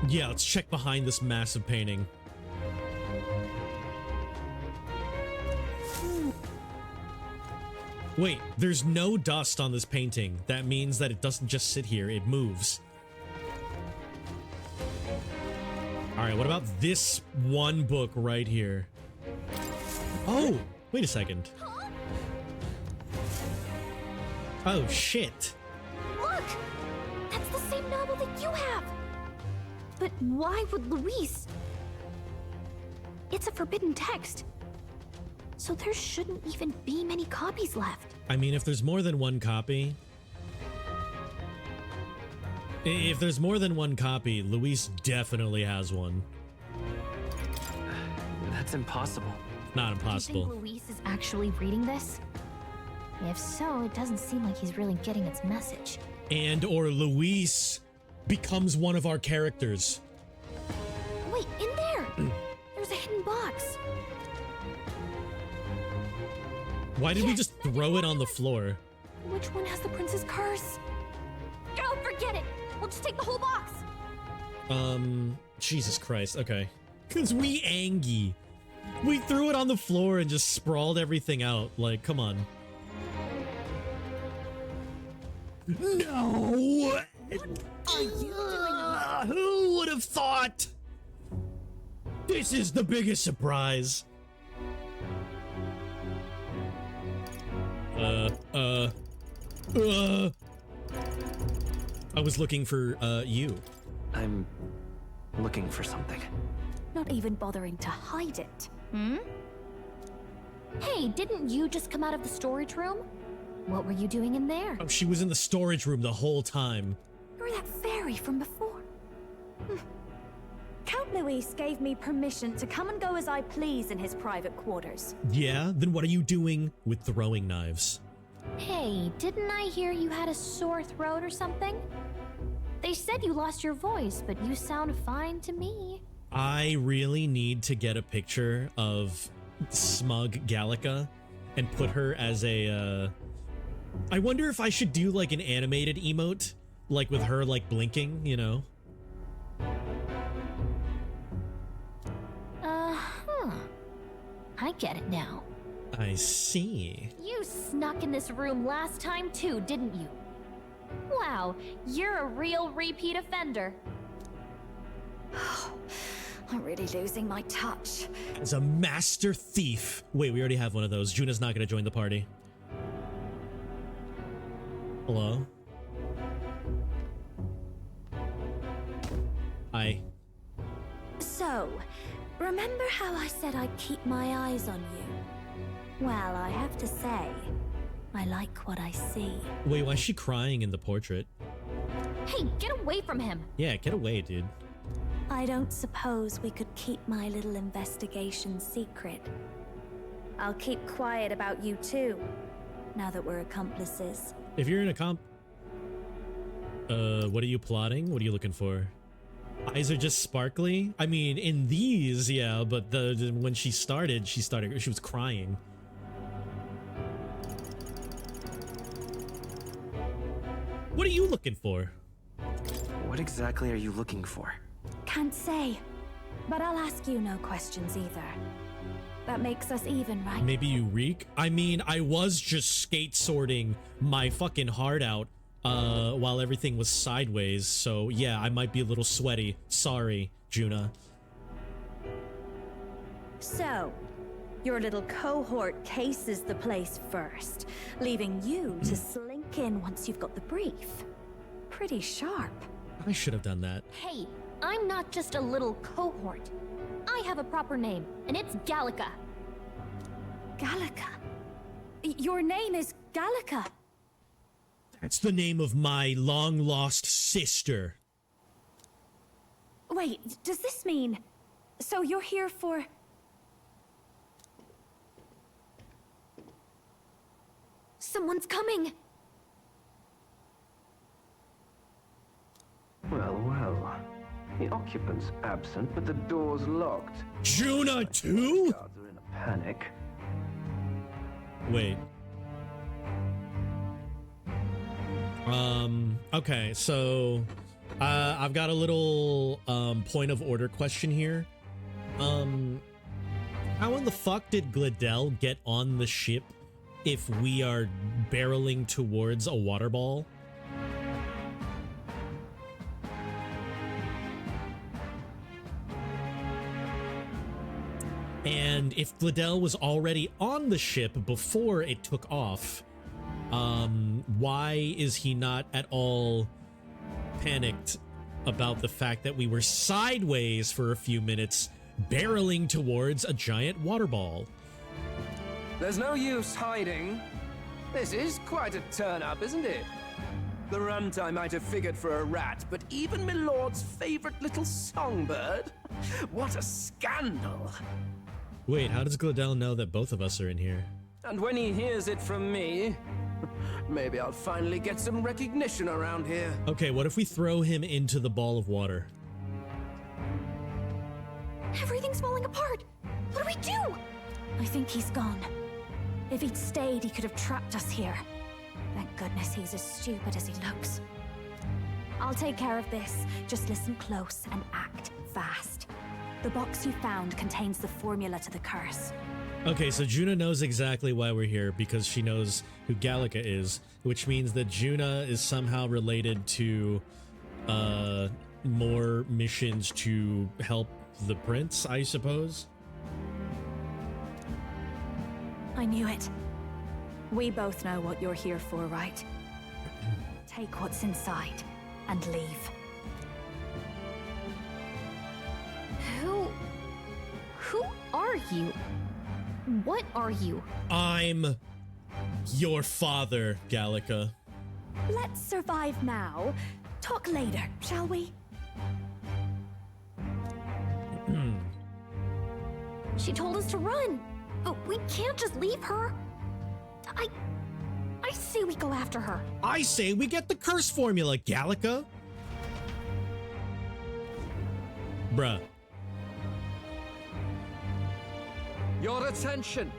Yeah, let's check behind this massive painting. Wait, there's no dust on this painting. That means that it doesn't just sit here, it moves. Alright, what about this one book right here? Oh, wait a second. Oh, shit. Look! That's the same novel that you have! But why would Luis? It's a forbidden text. So there shouldn't even be many copies left. I mean, if there's more than one copy... If there's more than one copy, Luis definitely has one. That's impossible. Not impossible. Do you think Luis is actually reading this? If so, it doesn't seem like he's really getting its message. And or Luis becomes one of our characters. Wait, in there! There's a hidden box. Why did we just throw it on the floor? Which one has the prince's curse? Oh, forget it! We'll just take the whole box! Jesus Christ, okay. Cause we Angie. We threw it on the floor and just sprawled everything out. Like, come on. No! Are you doing? Who would have thought? This is the biggest surprise. I was looking for, you. I'm looking for something. Not even bothering to hide it. Hmm? Hey, didn't you just come out of the storage room? What were you doing in there? Oh, she was in the storage room the whole time. You're that fairy from before. Count Luis gave me permission to come and go as I please in his private quarters. Yeah? Then what are you doing with throwing knives? Hey, didn't I hear you had a sore throat or something? They said you lost your voice, but you sound fine to me. I really need to get a picture of smug Gallica and put her as a, I wonder if I should do like an animated emote, like with her like blinking, you know? I get it now. I see. You snuck in this room last time too, didn't you? Wow, you're a real repeat offender. I'm really losing my touch. Is a master thief. Wait, we already have one of those. Juna's not gonna join the party. Hello? Hi. So, remember how I said I'd keep my eyes on you? Well, I have to say, I like what I see. Wait, why is she crying in the portrait? Hey, get away from him! Yeah, get away, dude. I don't suppose we could keep my little investigation secret. I'll keep quiet about you too, now that we're accomplices. If you're in a comp... what are you plotting? What are you looking for? Eyes are just sparkly? I mean, in these, yeah, but when she was crying. What are you looking for? What exactly are you looking for? Can't say, but I'll ask you no questions either. That makes us even, right? Maybe you reek? I mean, I was just skate sorting my fucking heart out while everything was sideways, so yeah, I might be a little sweaty. Sorry, Juna. So, your little cohort cases the place first, leaving you to slink in once you've got the brief. Pretty sharp. I should have done that. Hey, I'm not just a little cohort. I have a proper name, and it's Gallica. Gallica? Your name is Gallica? It's the name of my long-lost sister. Wait, does this mean... So you're here for... Someone's coming! Well, well. The occupant's absent, but the door's locked. Juna too? Guards are in a panic. Wait. Okay, so I've got a little point of order question here. How in the fuck did Glidell get on the ship if we are barreling towards a water ball? And if Glidell was already on the ship before it took off, why is he not at all panicked about the fact that we were sideways for a few minutes, barreling towards a giant water ball? There's no use hiding. This is quite a turn-up, isn't it? The runt I might have figured for a rat, but even my lord's favorite little songbird? What a scandal! Wait, how does Glidell know that both of us are in here? And when he hears it from me, maybe I'll finally get some recognition around here. Okay, what if we throw him into the ball of water? Everything's falling apart! What do we do? I think he's gone. If he'd stayed, he could have trapped us here. Thank goodness he's as stupid as he looks. I'll take care of this. Just listen close and act fast. The box you found contains the formula to the curse. Okay, so Juna knows exactly why we're here because she knows who Gallica is, which means that Juna is somehow related to more missions to help the prince, I suppose. I knew it. We both know what you're here for, right? Take what's inside and leave. Who are you? What are you? I'm your father, Gallica. Let's survive now. Talk later, shall we? She told us to run, but we can't just leave her. I say we go after her. I say we get the curse formula, Gallica. Bruh. Your attention,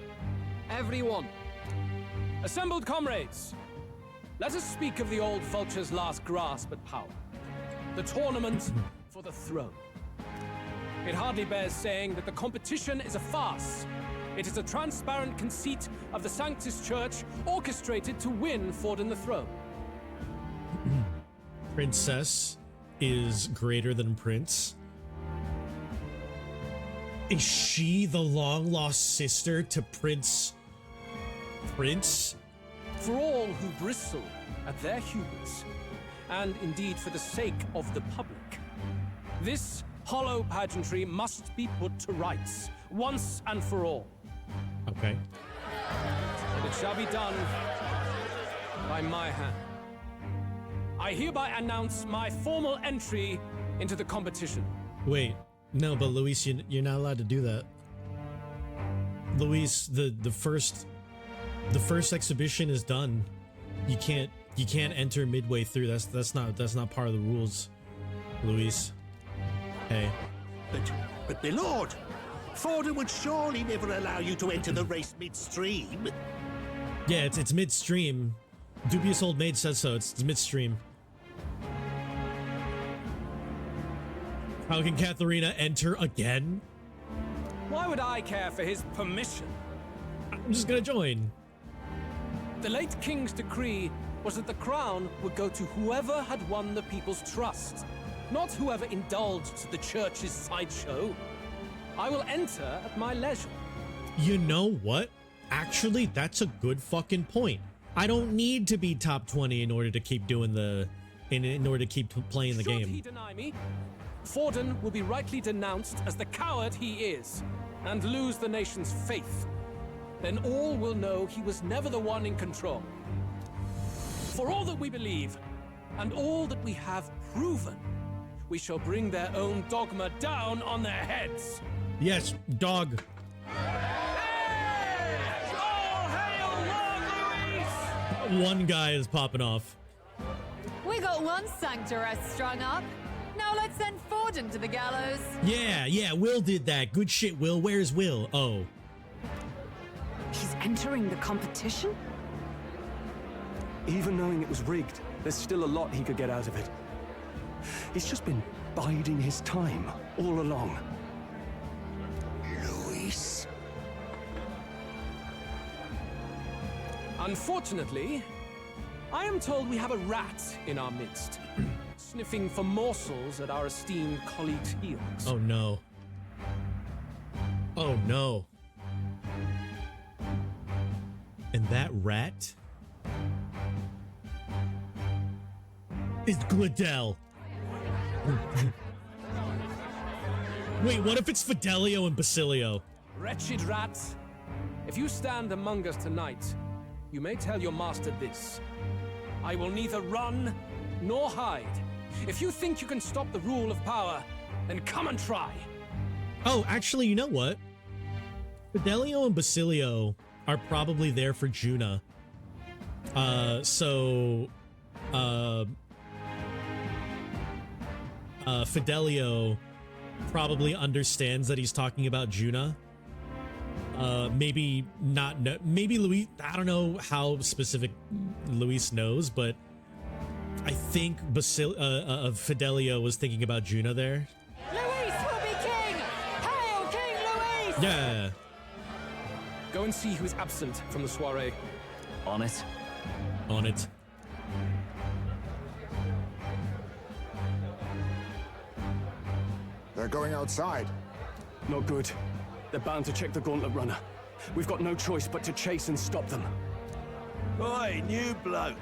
everyone. Assembled comrades, let us speak of the old vulture's last grasp at power. The tournament for the throne. It hardly bears saying that the competition is a farce. It is a transparent conceit of the Sanctus Church orchestrated to win Forden the throne. Princess is greater than prince. Is she the long-lost sister to Prince? For all who bristle at their hubris, and indeed for the sake of the public, this hollow pageantry must be put to rights, once and for all. Okay. And it shall be done by my hand. I hereby announce my formal entry into the competition. Wait, no, but Luis, you're not allowed to do that. Luis, the first exhibition is done. You can't enter midway through. That's not part of the rules, Luis. Hey. But my lord, Forden would surely never allow you to enter the race midstream. Yeah, it's midstream. Dubious Old Maid says so. It's midstream. How can Katharina enter again? Why would I care for his permission? I'm just gonna join. The late king's decree was that the crown would go to whoever had won the people's trust, not whoever indulged the church's sideshow. I will enter at my leisure. You know what? Actually, that's a good fucking point. I don't need to be top 20 in order to keep doing in order to keep playing the game. Should he deny me, Forden will be rightly denounced as the coward he is, and lose the nation's faith. Then all will know he was never the one in control. For all that we believe, and all that we have proven, we shall bring their own dogma down on their heads. Yes, dog. Hey! All hail Lord Luis! One guy is popping off. We got one sanctuary strung up. Now let's send Forden to the gallows. Yeah, Will did that. Good shit, Will. Where's Will? Oh. He's entering the competition? Even knowing it was rigged, there's still a lot he could get out of it. He's just been biding his time all along. Luis. Unfortunately, I am told we have a rat in our midst, sniffing for morsels at our esteemed colleagues' heels. Oh no. Oh no. And that rat is Gladell. Wait, what if it's Fidelio and Basilio? Wretched rat, if you stand among us tonight, you may tell your master this. I will neither run nor hide. If you think you can stop the rule of power, then come and try. Oh, actually, you know what? Fidelio and Basilio are probably there for Juna. Fidelio probably understands that he's talking about Juna. Maybe not. Maybe Luis. I don't know how specific Luis knows, but I think Fidelio was thinking about Juna there. Luis will be king! Hail King Luis! Yeah. Go and see who is absent from the soiree. On it. On it. They're going outside. Not good. They're bound to check the gauntlet runner. We've got no choice but to chase and stop them. Oi, new bloke.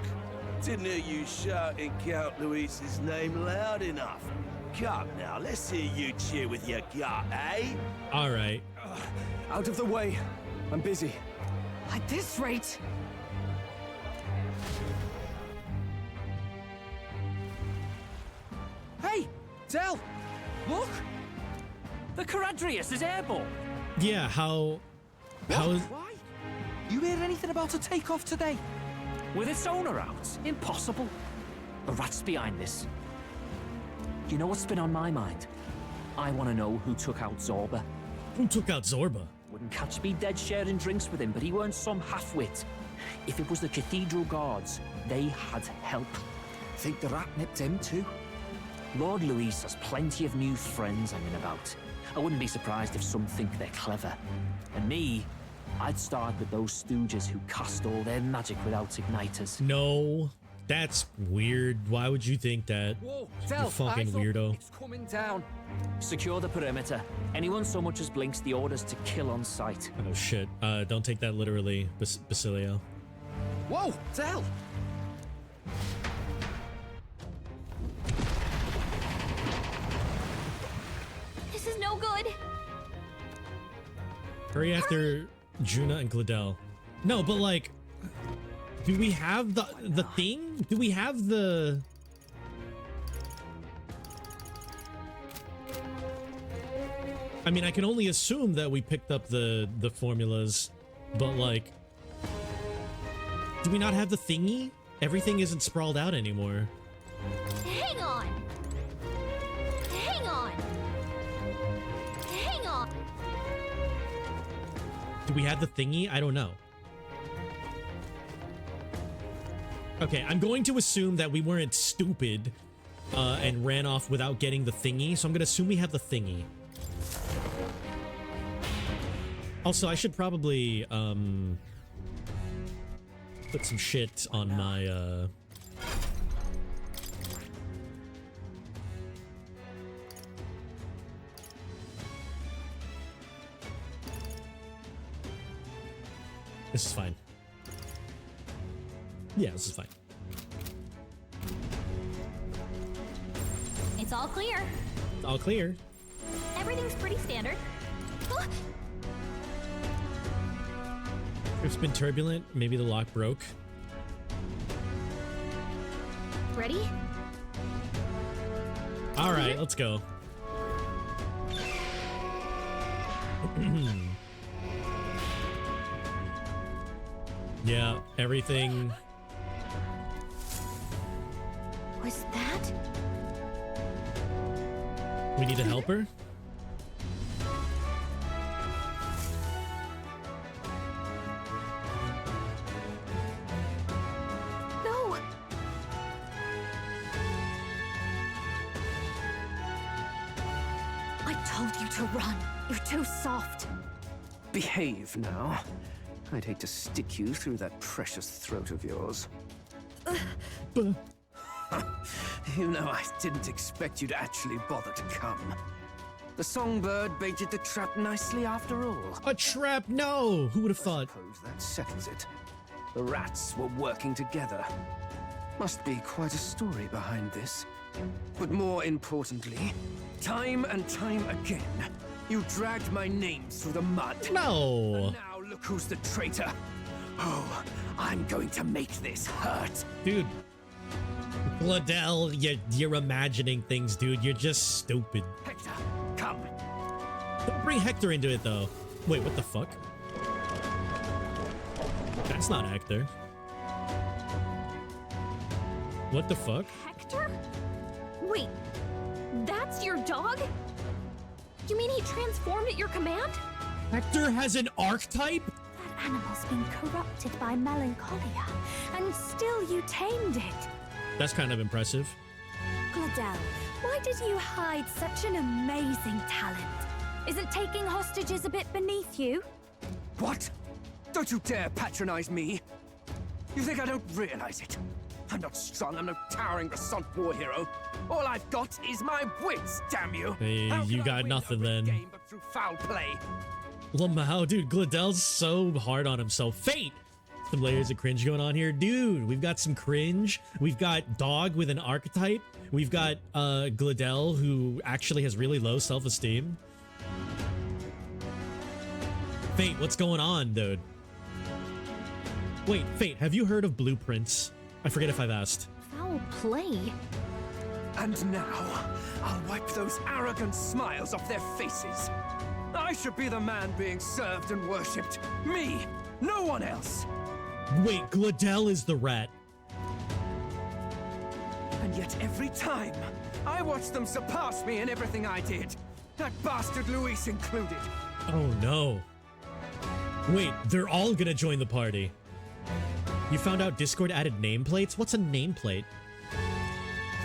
Didn't hear you shouting Count Luis's name loud enough. Come now, let's hear you cheer with your gut, eh? All right. Out of the way. I'm busy. At this rate... Hey, Del! Look! The Caradrius is airborne! Yeah, how is... Why? You hear anything about a takeoff today? With its owner out? Impossible. The rat's behind this. You know what's been on my mind? I want to know who took out Zorba. Who took out Zorba? Wouldn't catch me dead sharing drinks with him, but he weren't some half-wit. If it was the Cathedral Guards, they had help. Think the rat nipped him too? Lord Luis has plenty of new friends hanging about. I wouldn't be surprised if some think they're clever. And me, I'd start with those stooges who cast all their magic without igniters. No. That's weird. Why would you think that? Whoa, You fucking weirdo. It's coming down. Secure the perimeter. Anyone so much as blinks, the orders to kill on sight. Oh shit. Don't take that literally, Basilio. Whoa, Del! This is no good. Hurry after Juna and Gladel. No, but like, do we have the thing? Do we have the... I mean, I can only assume that we picked up the formulas, but like, do we not have the thingy? Everything isn't sprawled out anymore. Hang on. Hang on. Hang on. Do we have the thingy? I don't know. Okay, I'm going to assume that we weren't stupid and ran off without getting the thingy, so I'm going to assume we have the thingy. Also, I should probably put some shit on my This is fine. Yeah, this is fine. It's all clear. All clear. Everything's pretty standard. It's been turbulent. Maybe the lock broke. Ready? All right, let's go. Yeah, everything. Was that? We need a helper? No. I told you to run. You're too soft. Behave now. I'd hate to stick you through that precious throat of yours. You know, I didn't expect you to actually bother to come. The songbird baited the trap nicely after all. A trap? No! Who would have thought? Suppose that settles it. The rats were working together. Must be quite a story behind this. But more importantly, time and time again, you dragged my name through the mud. No! And now look who's the traitor. Oh, I'm going to make this hurt. Dude. Gladel, you're imagining things, dude. You're just stupid. Hector, come. Don't bring Hector into it, though. Wait, what the fuck? That's not Hector. What the fuck? Hector? Wait, that's your dog? You mean he transformed at your command? Hector has an archetype? That animal's been corrupted by melancholia, and still you tamed it. That's kind of impressive. Gladel, why did you hide such an amazing talent? Isn't taking hostages a bit beneath you? What? Don't you dare patronize me! You think I don't realize it? I'm not strong, I'm no towering Rassant war hero. All I've got is my wits, damn you! Hey, you got nothing then. Game but through foul play. Lamau, dude, Gladel's so hard on himself. Fate! Some layers of cringe going on here. Dude, we've got some cringe. We've got Dog with an archetype. We've got Gladel, who actually has really low self-esteem. Fate, what's going on, dude? Wait, Fate, have you heard of blueprints? I forget if I've asked. Foul play? And now, I'll wipe those arrogant smiles off their faces. I should be the man being served and worshipped. Me, no one else. Wait, Gladel is the rat. And yet every time, I watch them surpass me in everything I did. That bastard Luis included. Oh no. Wait, they're all gonna join the party. You found out Discord added nameplates? What's a nameplate?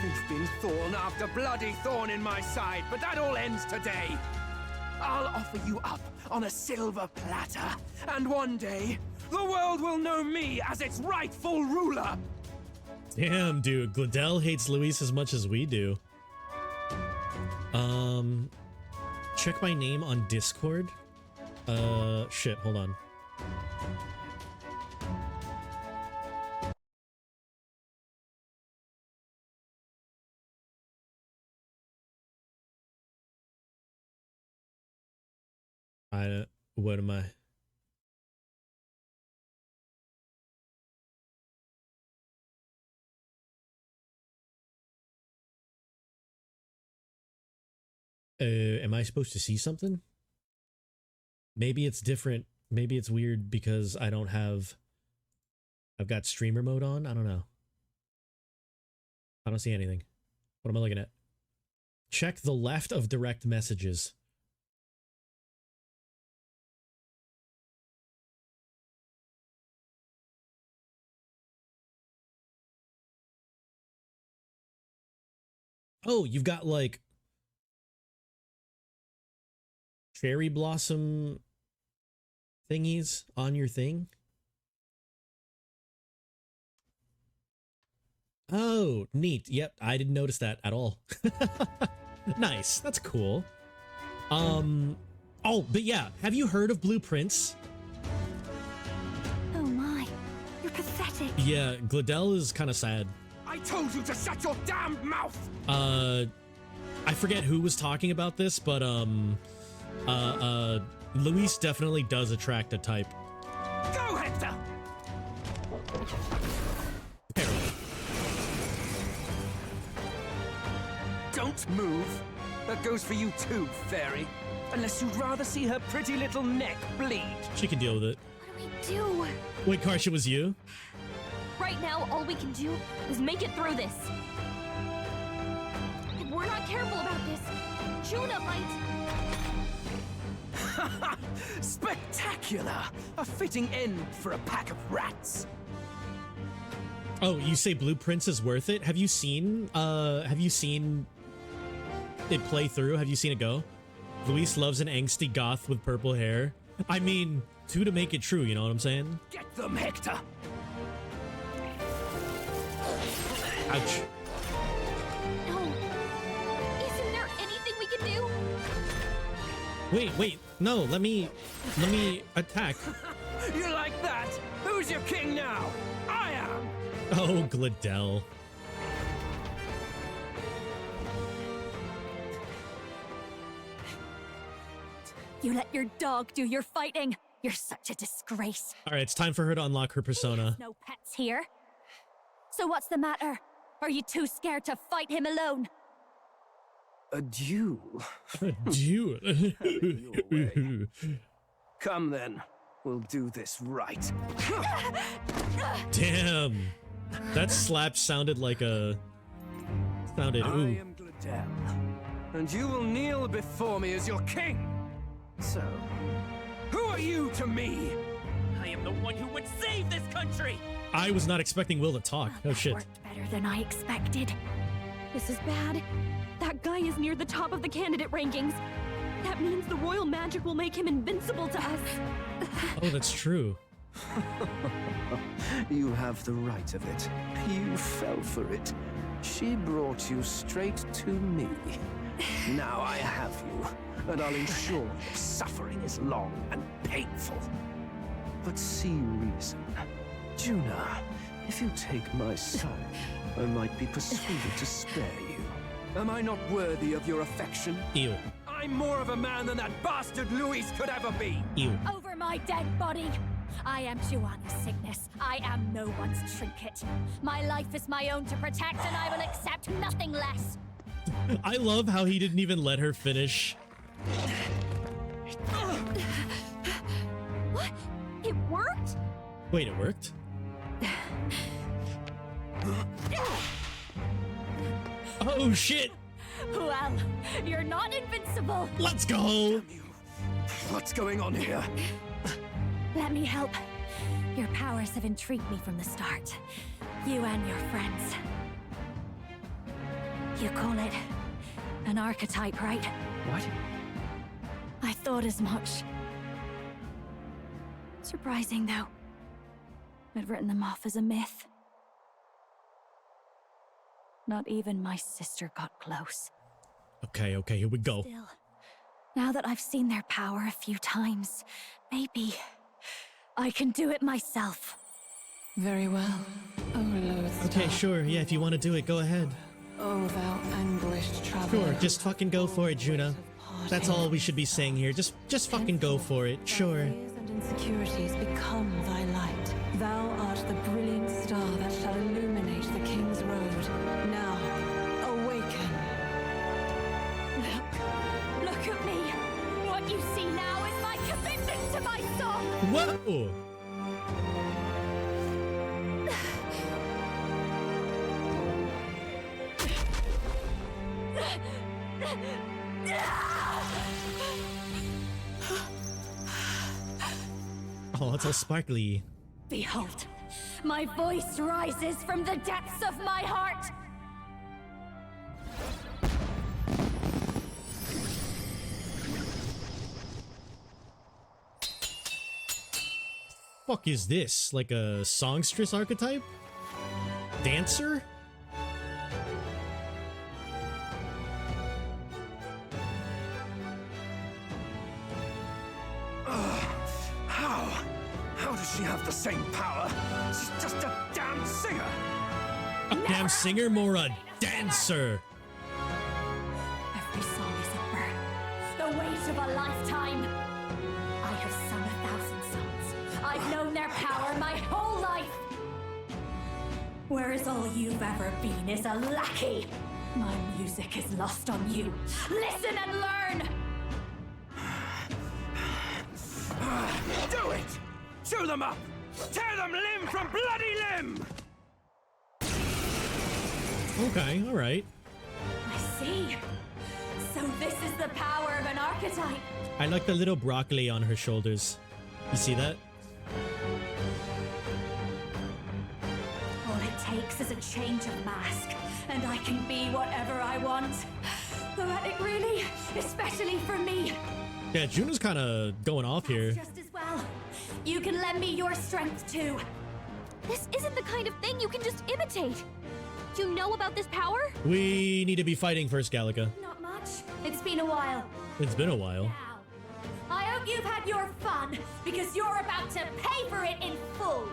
You've been thorn after bloody thorn in my side, but that all ends today. I'll offer you up on a silver platter, and one day, the world will know me as its rightful ruler. Damn, dude. Gladell hates Luis as much as we do. Check my name on Discord. Shit, hold on. What am I? Am I supposed to see something? Maybe it's different. Maybe it's weird because I don't have... I've got streamer mode on. I don't know. I don't see anything. What am I looking at? Check the left of direct messages. Oh, you've got like cherry blossom thingies on your thing. Oh, neat. Yep, I didn't notice that at all. Nice. That's cool. Oh, but yeah, have you heard of Blueprints? Oh my, you're pathetic. Yeah, Gladell is kind of sad. I told you to shut your damned mouth! I forget who was talking about this, but, Luis definitely does attract a type. Go, Hector! Apparently. Don't move. That goes for you too, fairy. Unless you'd rather see her pretty little neck bleed. She can deal with it. What do we do? Wait, Karsha, was you? Right now, all we can do is make it through this. If we're not careful about this, Juna might... Spectacular! A fitting end for a pack of rats. Oh, you say Blueprints is worth it? Have you seen it play through? Have you seen it go? Luis loves an angsty goth with purple hair. I mean, two to make it true, you know what I'm saying? Get them, Hector! Ouch. No. Isn't there anything we can do? Wait, no, let me attack. You like that? Who's your king now? I am! Oh, Gladell. You let your dog do your fighting. You're such a disgrace. All right, it's time for her to unlock her persona. No pets here. So what's the matter? Are you too scared to fight him alone? A duel? A duel? Come then. We'll do this right. Damn. That slap sounded like a... Sounded, ooh. I am Gladell, and you will kneel before me as your king. So, who are you to me? I am the one who would save this country! I was not expecting Will to talk. Oh shit. Worked better than I expected. This is bad. That guy is near the top of the candidate rankings. That means the royal magic will make him invincible to us. Oh, that's true. You have the right of it. You fell for it. She brought you straight to me. Now I have you, and I'll ensure your suffering is long and painful. But see reason. Juna, if you take my side, I might be persuaded to spare you. Am I not worthy of your affection? Ew. I'm more of a man than that bastard Luis could ever be! Ew. Over my dead body! I am Juana's sickness. I am no one's trinket. My life is my own to protect, and I will accept nothing less. I love how he didn't even let her finish. What? It worked? Wait, it worked? Oh shit! Well, you're not invincible. Let's go! What's going on here? Let me help. Your powers have intrigued me from the start. You and your friends. You call it an archetype, right? What? I thought as much. Surprising, though. I'd written them off as a myth. Not even my sister got close. Okay, here we go. Still, now that I've seen their power a few times, maybe I can do it myself. Very well, O Lodestar. Okay, sure. Yeah, if you want to do it, go ahead. O thou anguished traveler. Sure, just fucking go for it, Juna. That's all we should be saying here. Just fucking go for it. Sure. And insecurities become thy light. Thou art the brilliant star that shall illuminate the King's Road. Now, awaken. Look at me. What you see now is my commitment to my song. Whoa! Oh, it's all sparkly. Behold, my voice rises from the depths of my heart. Fuck is this? Like a songstress archetype? Dancer? How does she have the same power? She's just a damn singer! A damn singer, more a dancer! Every song is a birth, the weight of a lifetime. I have sung 1,000 songs. I've known their power my whole life. Whereas all you've ever been is a lackey. My music is lost on you. Listen and learn! Do it! Chew them up! Tear them limb from bloody limb! Okay, alright. I see. So this is the power of an archetype. I like the little broccoli on her shoulders. You see that? All it takes is a change of mask, and I can be whatever I want. But it really, especially for me. Yeah, Juno's kind of going off here. Just as well. You can lend me your strength too. This isn't the kind of thing you can just imitate. You know about this power? We need to be fighting first, Gallica. Not much. It's been a while. It's been a while. Now, I hope you've had your fun, because you're about to pay for it in full.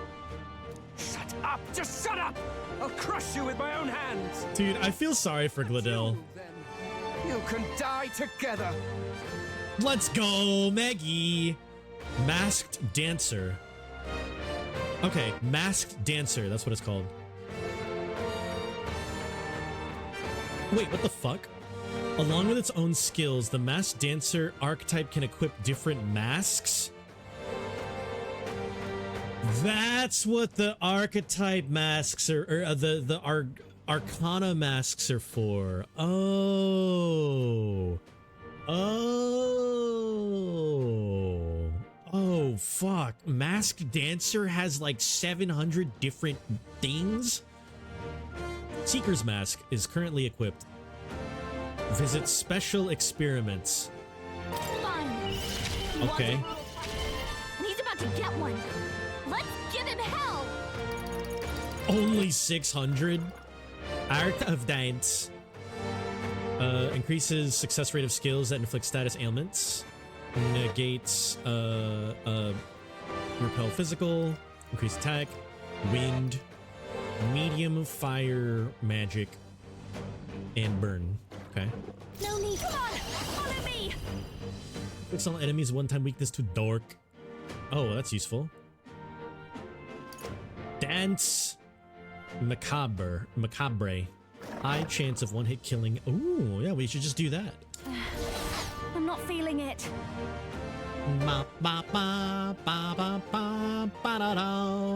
Shut up! Just shut up! I'll crush you with my own hands! Dude, I feel sorry for Gladel. You can die together! Let's go, Maggie! Masked Dancer. Okay, Masked Dancer, that's what it's called. Wait, what the fuck? Along with its own skills, the Masked Dancer archetype can equip different masks? That's what the archetype masks are, or the Arcana masks are for. Oh. Oh, fuck. Masked Dancer has like 700 different things? Seeker's Mask is currently equipped. Visit special experiments. Fine. Okay. And he's about to get one. Let's give him hell. Only 600? Art of Dance. Increases success rate of skills that inflict status ailments. Negates repel physical. Increase attack. Wind. Medium fire magic. And burn. Okay. No need. Come on, follow me. Fix all enemies one-time weakness to dark. Oh, that's useful. Dance Macabre. High chance of one-hit killing. Ooh, yeah, we should just do that. I'm not feeling it.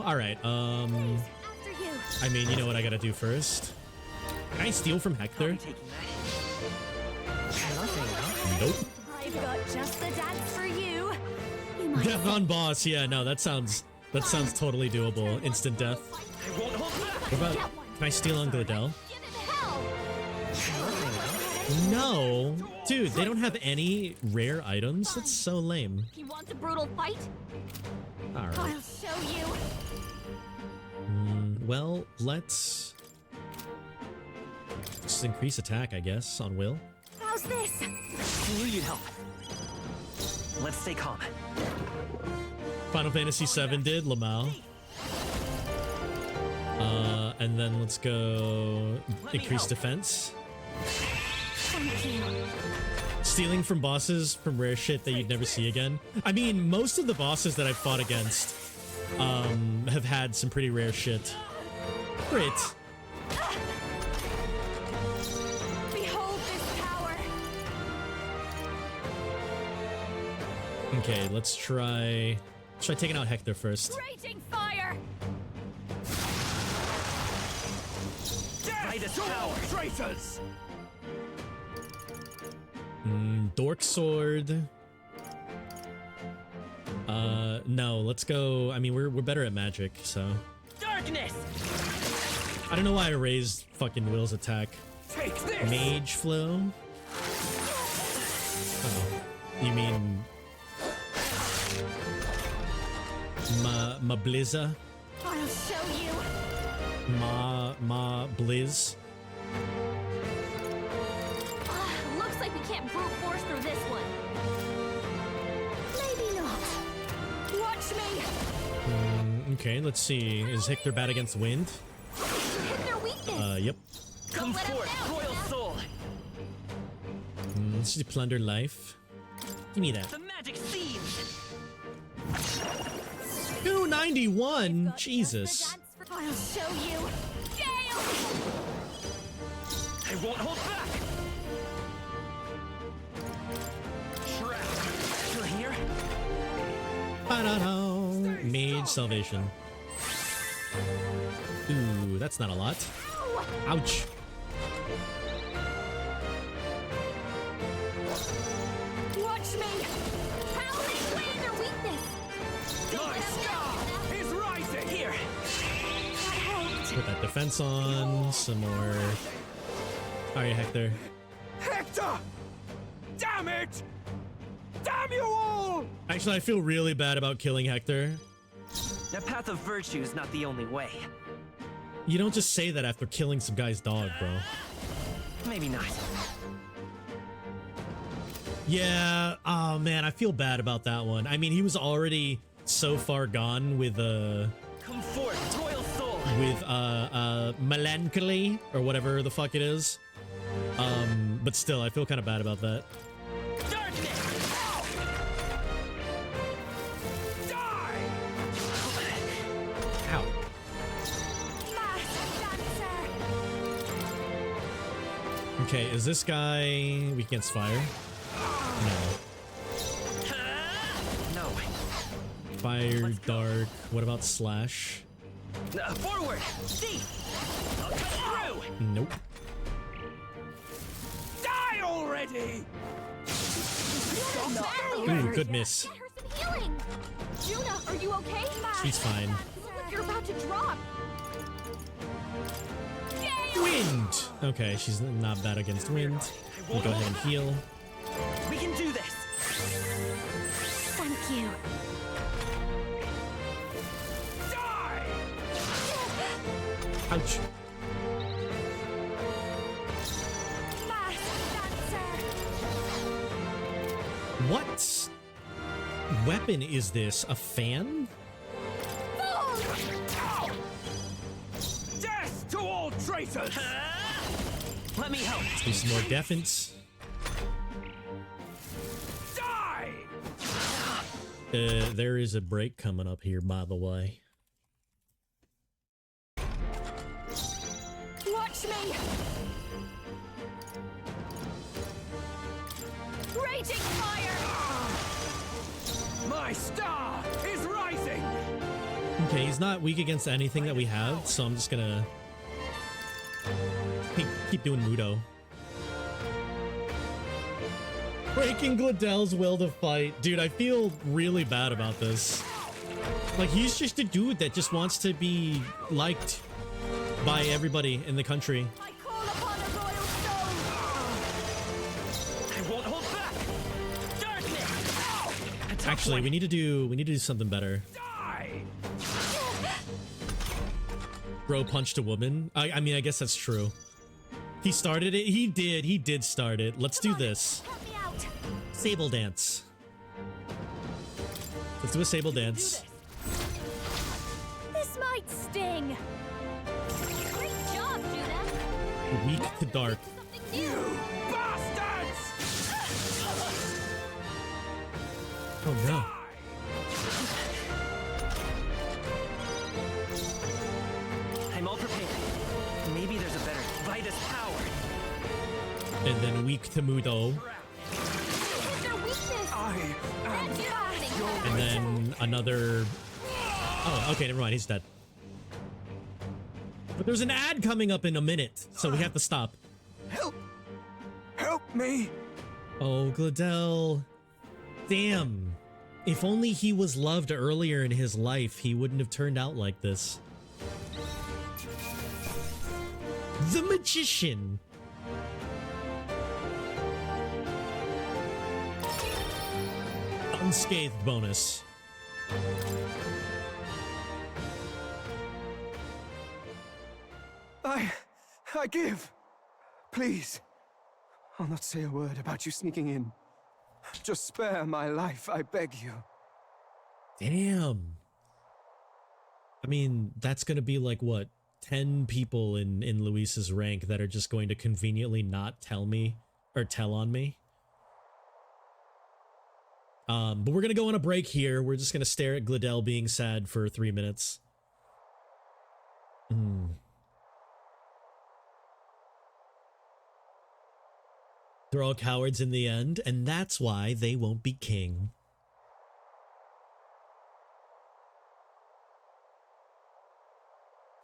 Alright, I mean, you know what I gotta do first? Can I steal from Hector? Nope. I've got just the dance for you. Death on boss, yeah, no, that sounds totally doable. Instant death. What about, can I steal on Gladel? No! Dude, they don't have any rare items? That's so lame. He wants a brutal fight? Alright. I'll show you. Well, let's... Just increase attack, I guess, on Will. How's this? Knew you'd help. Let's stay calm. Final Fantasy VII did, Lamau. And then let's go increase defense. Thank you. Stealing from bosses from rare shit that you'd never see again. I mean, most of the bosses that I've fought against have had some pretty rare shit. Great. Behold this power. Okay, let's try taking out Hector first. Raging fire. Death to all traitors! Dork sword. No, let's go. I mean, we're better at magic, so. Darkness! I don't know why I raised fucking Will's attack. Take this! Mage flow. Oh, you mean ma blizza? I'll show you. Ma blizz. Looks like we can't brute force through this one. Maybe not. Watch me. Okay, let's see. Is Hector bad against wind? Hit their weakness. Yep. Come forth, royal soul! Let's just plunder life. Give me that. The magic seeds! 291? Jesus. I'll show you. Gale! I won't hold back! Trap! You're here? Ba-da-da. Mage salvation. Ooh, that's not a lot. Ouch. Watch me. Howling play their weakness. My star is rising! Here! That helped. Put that defense on. Some more. Alright, Hector. Hector! Damn it! Damn you all! Actually, I feel really bad about killing Hector. The path of virtue is not the only way. You don't just say that after killing some guy's dog, bro. Maybe not. Yeah, oh man, I feel bad about that one. I mean, he was already so far gone with Come forth, royal soul! melancholy or whatever the fuck it is. But still, I feel kind of bad about that. Darkness! Die! Ow. Okay, is this guy weak against fire? No. No. Fire, dark. What about slash? Forward! See! I'll cut through! Nope. Die already! Ooh, good miss. Get her some healing. Juna, are you okay? She's fine. Look like you're about to drop. Wind! Okay, she's not bad against wind. We'll go ahead and heal. We can do this! Thank you. Die! Ouch. What weapon is this? A fan? Death to all traitors! Let me help! Let's do some more defense. Die! There is a break coming up here, by the way. Watch me. Raging fire! My star is rising! Okay, he's not weak against anything that we have, so I'm just gonna keep doing Mudo. Breaking Gladell's will to fight. Dude, I feel really bad about this. Like, he's just a dude that just wants to be liked by everybody in the country. I call upon a royal soul. I won't hold back! Darkness! Actually, we need to do something better. Die! Bro punched a woman. I mean, I guess that's true. He started it? He did. He did start it. Let's do this. Sable dance. Let's do a sable dance. This might sting. Great job, Judah. Weak to dark. You bastards! Oh no. I'm all prepared. Maybe there's a better Vitus power. And then weak to Mudo. And then another... Oh, okay, never mind. He's dead. But there's an ad coming up in a minute, so we have to stop. Help! Help me! Oh, Gladell. Damn. If only he was loved earlier in his life, he wouldn't have turned out like this. The Magician. Unscathed bonus. I give. Please. I'll not say a word about you sneaking in. Just spare my life, I beg you. Damn. I mean, that's gonna be like, what, 10 people in Luis's rank that are just going to conveniently not tell me, or tell on me. But we're gonna go on a break here. We're just gonna stare at Gladell being sad for 3 minutes. They're all cowards in the end, and that's why they won't be king.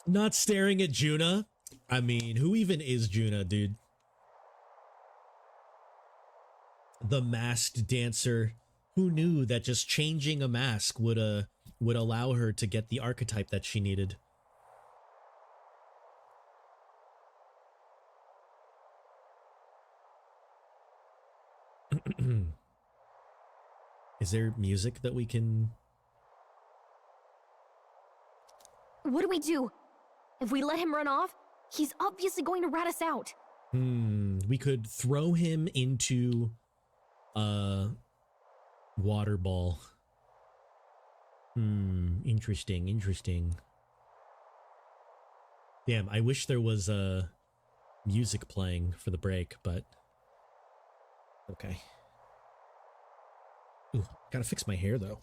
Not staring at Juna? I mean, who even is Juna, dude? The masked dancer. Who knew that just changing a mask would allow her to get the archetype that she needed? Is there music that we can... What do we do? If we let him run off, he's obviously going to rat us out. We could throw him into a water ball. Interesting. Damn, I wish there was music playing for the break, but okay. Ooh, gotta fix my hair though.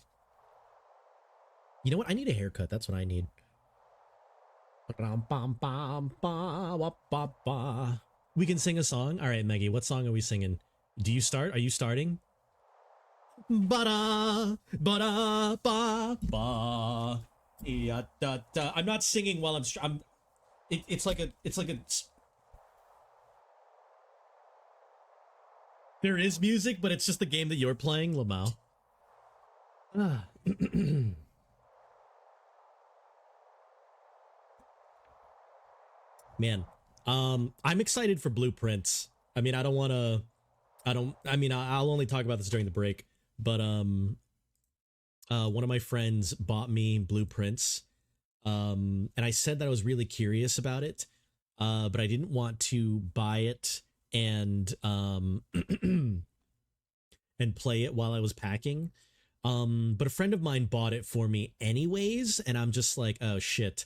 You know what? I need a haircut. That's what I need. We can sing a song. All right, Maggie, what song are we singing? Do you start? Are you starting? Ba-da, ba-da, ba, ba. Yeah, da, da. I'm not singing while I'm it's like a there is music, but it's just the game that you're playing, Lamau. Man, I'm excited for Blueprints. I mean, I'll only talk about this during the break, but one of my friends bought me Blueprints, and I said that I was really curious about it, but I didn't want to buy it and and play it while I was packing. But a friend of mine bought it for me anyways, and I'm just like, oh shit.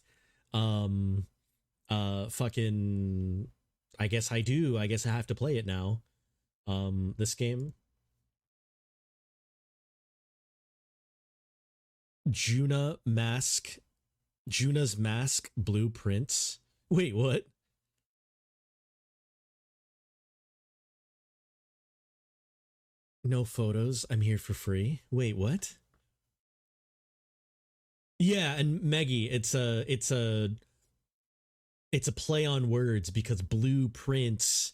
Fucking, I guess I do. I guess I have to play it now. This game. Juna's Mask Blueprints. Wait, what? No photos. I'm here for free. Wait, what? Yeah, and Maggie, it's a play on words because blueprints.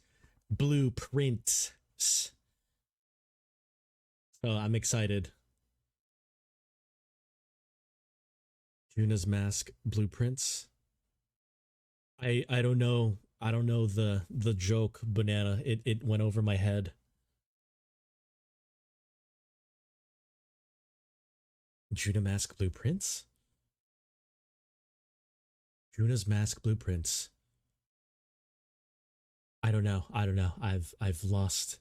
So I'm excited. Juna's Mask Blueprints. I don't know. I don't know the joke, Banana. It went over my head. Juna's Mask Blueprints? Juna's Mask Blueprints. I don't know. I've lost.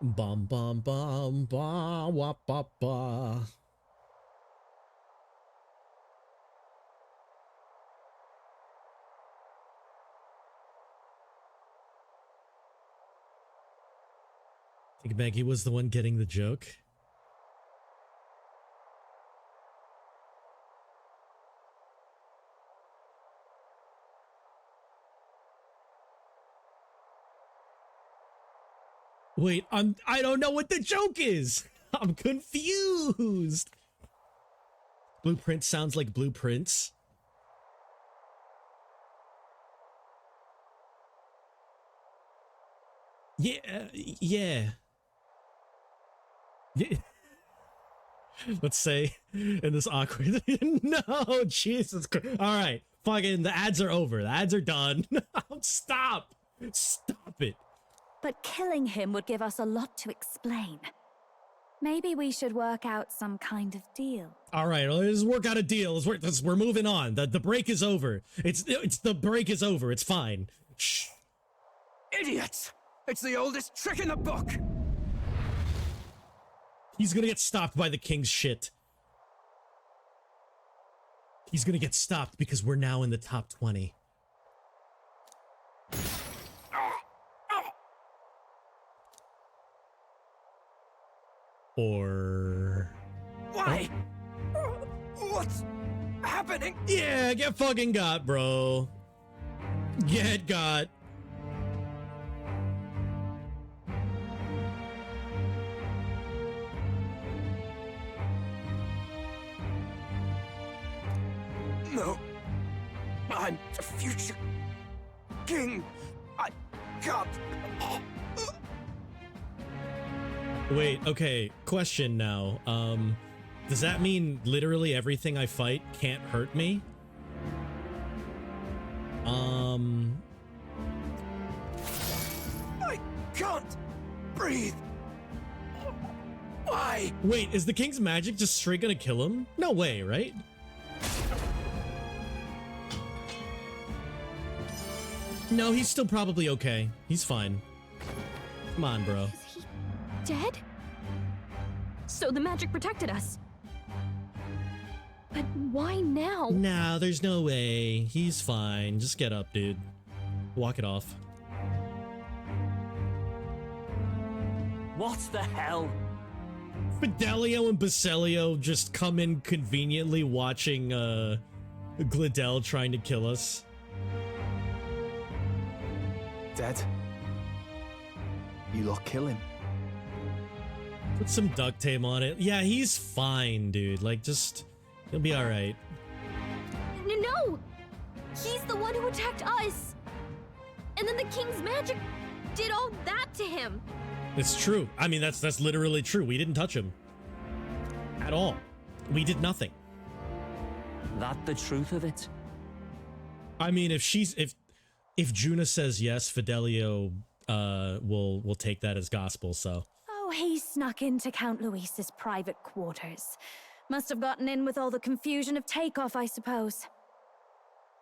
Bum bum bum ba wa ba ba. I think Maggie was the one getting the joke. Wait, I don't know what the joke is. I'm confused. Blueprint sounds like blueprints. Yeah, yeah. Yeah. Let's say in this awkward. No, Jesus Christ. All right, fucking the ads are over. The ads are done. Stop. Stop it. But killing him would give us a lot to explain. Maybe we should work out some kind of deal. All right, let's work out a deal. We're moving on. The break is over. It's the break is over. It's fine. Shh. Idiots! It's the oldest trick in the book! He's gonna get stopped by the king's shit. He's gonna get stopped because we're now in the top 20. Or... Why? What's happening? Yeah, get fucking got, bro. Get got. No. I'm the future king. I can't. Wait, okay, question now. Does that mean literally everything I fight can't hurt me? I can't breathe. Why? Wait, is the king's magic just straight gonna kill him? No way, right? No, he's still probably okay. He's fine. Come on, bro. Dead? So the magic protected us. But why now? Nah, there's no way. He's fine. Just get up, dude. Walk it off. What the hell? Fidelio and Basilio just come in conveniently watching Glidell trying to kill us. Dead? You lot kill him. Put some duct tape on it. Yeah, he's fine, dude. Like, just... He'll be alright. No! He's the one who attacked us! And then the king's magic did all that to him! It's true. I mean, that's literally true. We didn't touch him. At all. We did nothing. That the truth of it? I mean, if Juna says yes, Fidelio will take that as gospel, so... Oh, he snuck into Count Luis's private quarters. Must have gotten in with all the confusion of takeoff, I suppose.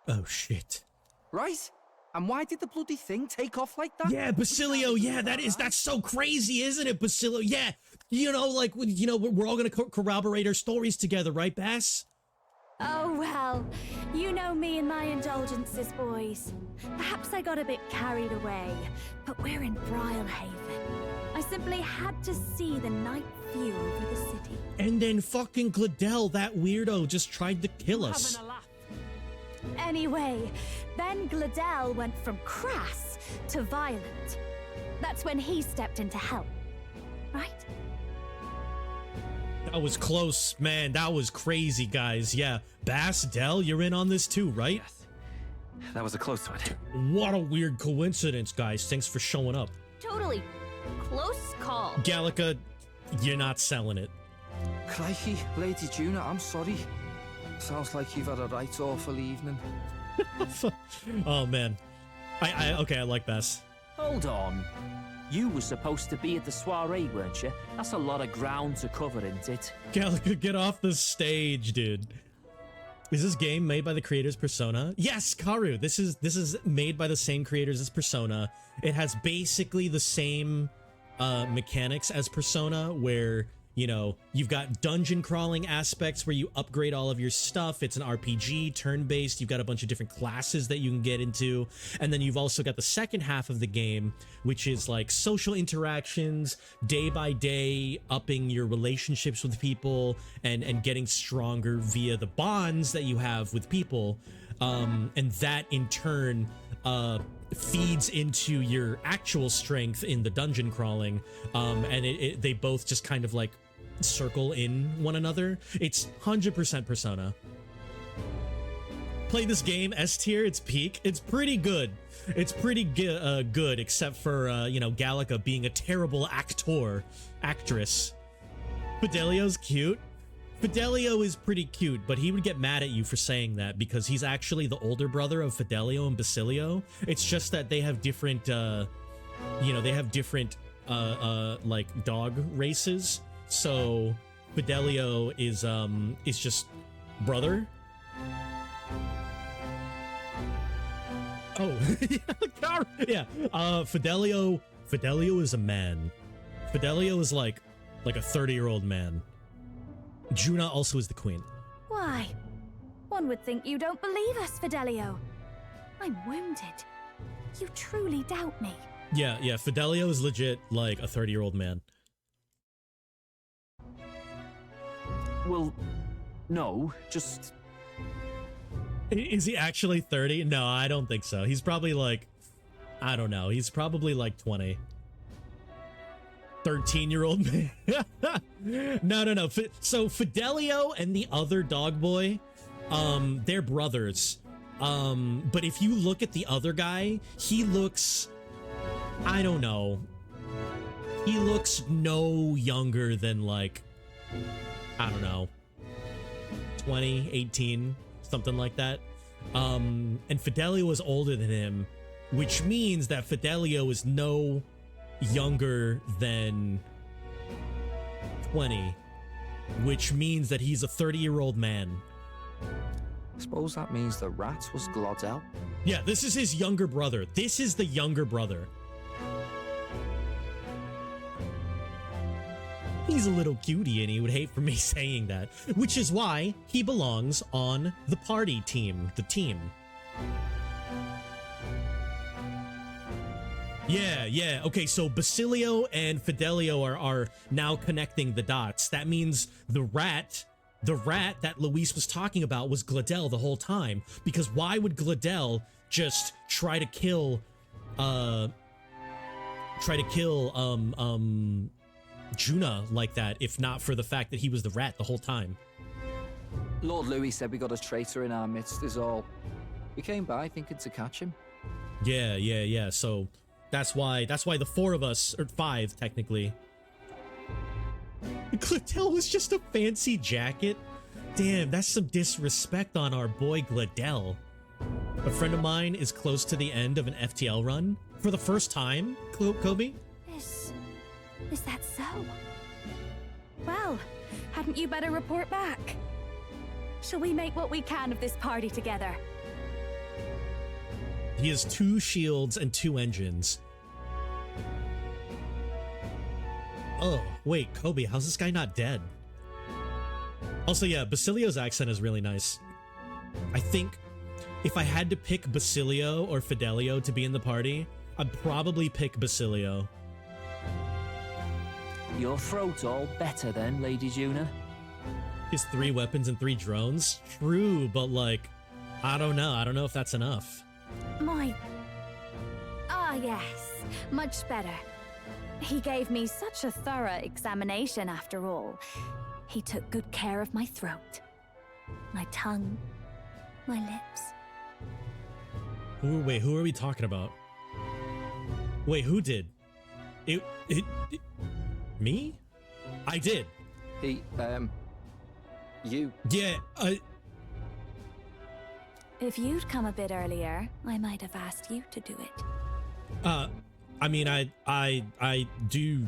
Oh, shit. Right? And why did the bloody thing take off like that? Yeah, Basilio, yeah, that's so crazy, isn't it, Basilio? Yeah, you know, like, you know, we're all gonna corroborate our stories together, right, Bass? Oh, well, you know me and my indulgences, boys. Perhaps I got a bit carried away, but we're in Briarhaven. I simply had to see the night view over the city. And then fucking Glidell, that weirdo, just tried to kill us. Anyway, then Glidell went from crass to violent. That's when he stepped in to help, right? That was close, man. That was crazy, guys. Yeah, Bass, Dell, you're in on this too, right? Yes. That was a close one. What a weird coincidence, guys. Thanks for showing up. Totally. Close call. Gallica, you're not selling it. Crikey, Lady Juna, I'm sorry. Sounds like you've had a right awful evening. Oh, man. Okay, I like Bass. Hold on. You were supposed to be at the soiree, weren't you? That's a lot of ground to cover, isn't it? Gallica, get off the stage, dude. Is this game made by the creators Persona? Yes, Karu. This is made by the same creators as Persona. It has basically the same mechanics as Persona, where, you know, you've got dungeon crawling aspects where you upgrade all of your stuff. It's an RPG, turn-based. You've got a bunch of different classes that you can get into. And then you've also got the second half of the game, which is like social interactions, day by day, upping your relationships with people and getting stronger via the bonds that you have with people. And that in turn feeds into your actual strength in the dungeon crawling. And they both just kind of like circle in one another. It's 100% Persona. Play this game, S tier, it's peak. It's pretty good. It's pretty good, except for, you know, Gallica being a terrible actress. Fidelio's cute. Fidelio is pretty cute, but he would get mad at you for saying that because he's actually the older brother of Fidelio and Basilio. It's just that they have different, you know, they have different, like, dog races. So Fidelio is just brother. Oh, yeah. Fidelio is a man. Fidelio is like a 30-year-old man. Juna also is the queen. Why? One would think you don't believe us, Fidelio. I'm wounded. You truly doubt me. Yeah, Fidelio is legit like a 30-year-old man. Well, no, just... Is he actually 30? No, I don't think so. He's probably like, I don't know. He's probably like 20. 13-year-old man. No. So Fidelio and the other dog boy, they're brothers. But if you look at the other guy, he looks, I don't know. He looks no younger than like, I don't know, 20, 18, something like that. And Fidelio is older than him, which means that Fidelio is no younger than 20, which means that he's a 30-year-old man. Suppose that means the rat was Glodell? Yeah, this is his younger brother. This is the younger brother. He's a little cutie and he would hate for me saying that, which is why he belongs on the party team, the team. Yeah. Okay, so Basilio and Fidelio are now connecting the dots. That means the rat that Luis was talking about was Glodell the whole time. Because why would Glodell just try to kill Juna like that, if not for the fact that he was the rat the whole time? Lord Louis said we got a traitor in our midst is all. We came by thinking to catch him. Yeah. So that's why the four of us, or five technically. Glodell was just a fancy jacket. Damn, that's some disrespect on our boy Glodell. A friend of mine is close to the end of an FTL run for the first time. Kobe? Is that so? Well, hadn't you better report back? Shall we make what we can of this party together? He has 2 shields and 2 engines. Oh, wait, Kobe, how's this guy not dead? Also, yeah, Basilio's accent is really nice. I think if I had to pick Basilio or Fidelio to be in the party, I'd probably pick Basilio. Your throat all better then, Lady Juna? His 3 weapons and 3 drones? True, but like, I don't know. I don't know if that's enough. Yes, much better. He gave me such a thorough examination after all. He took good care of my throat, my tongue, my lips. Wait, who are we talking about? Wait, who did? Me? I did. You. Yeah, If you'd come a bit earlier, I might have asked you to do it. I mean, I do.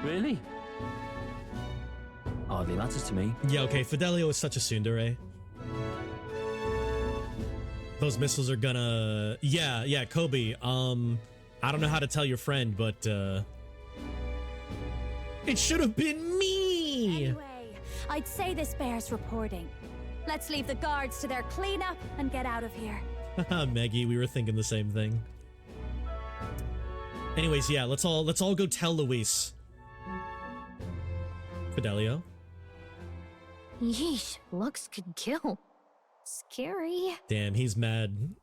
Really? Hardly matters to me. Yeah, okay, Fidelio is such a tsundere. Those missiles are gonna... Yeah, Kobe, I don't know how to tell your friend, but, it should have been me! Anyway, I'd say this bears reporting. Let's leave the guards to their cleanup and get out of here. Haha, Maggie, we were thinking the same thing. Anyways, yeah, let's all go tell Luis. Fidelio? Yeesh, looks could kill. Scary. Damn, he's mad.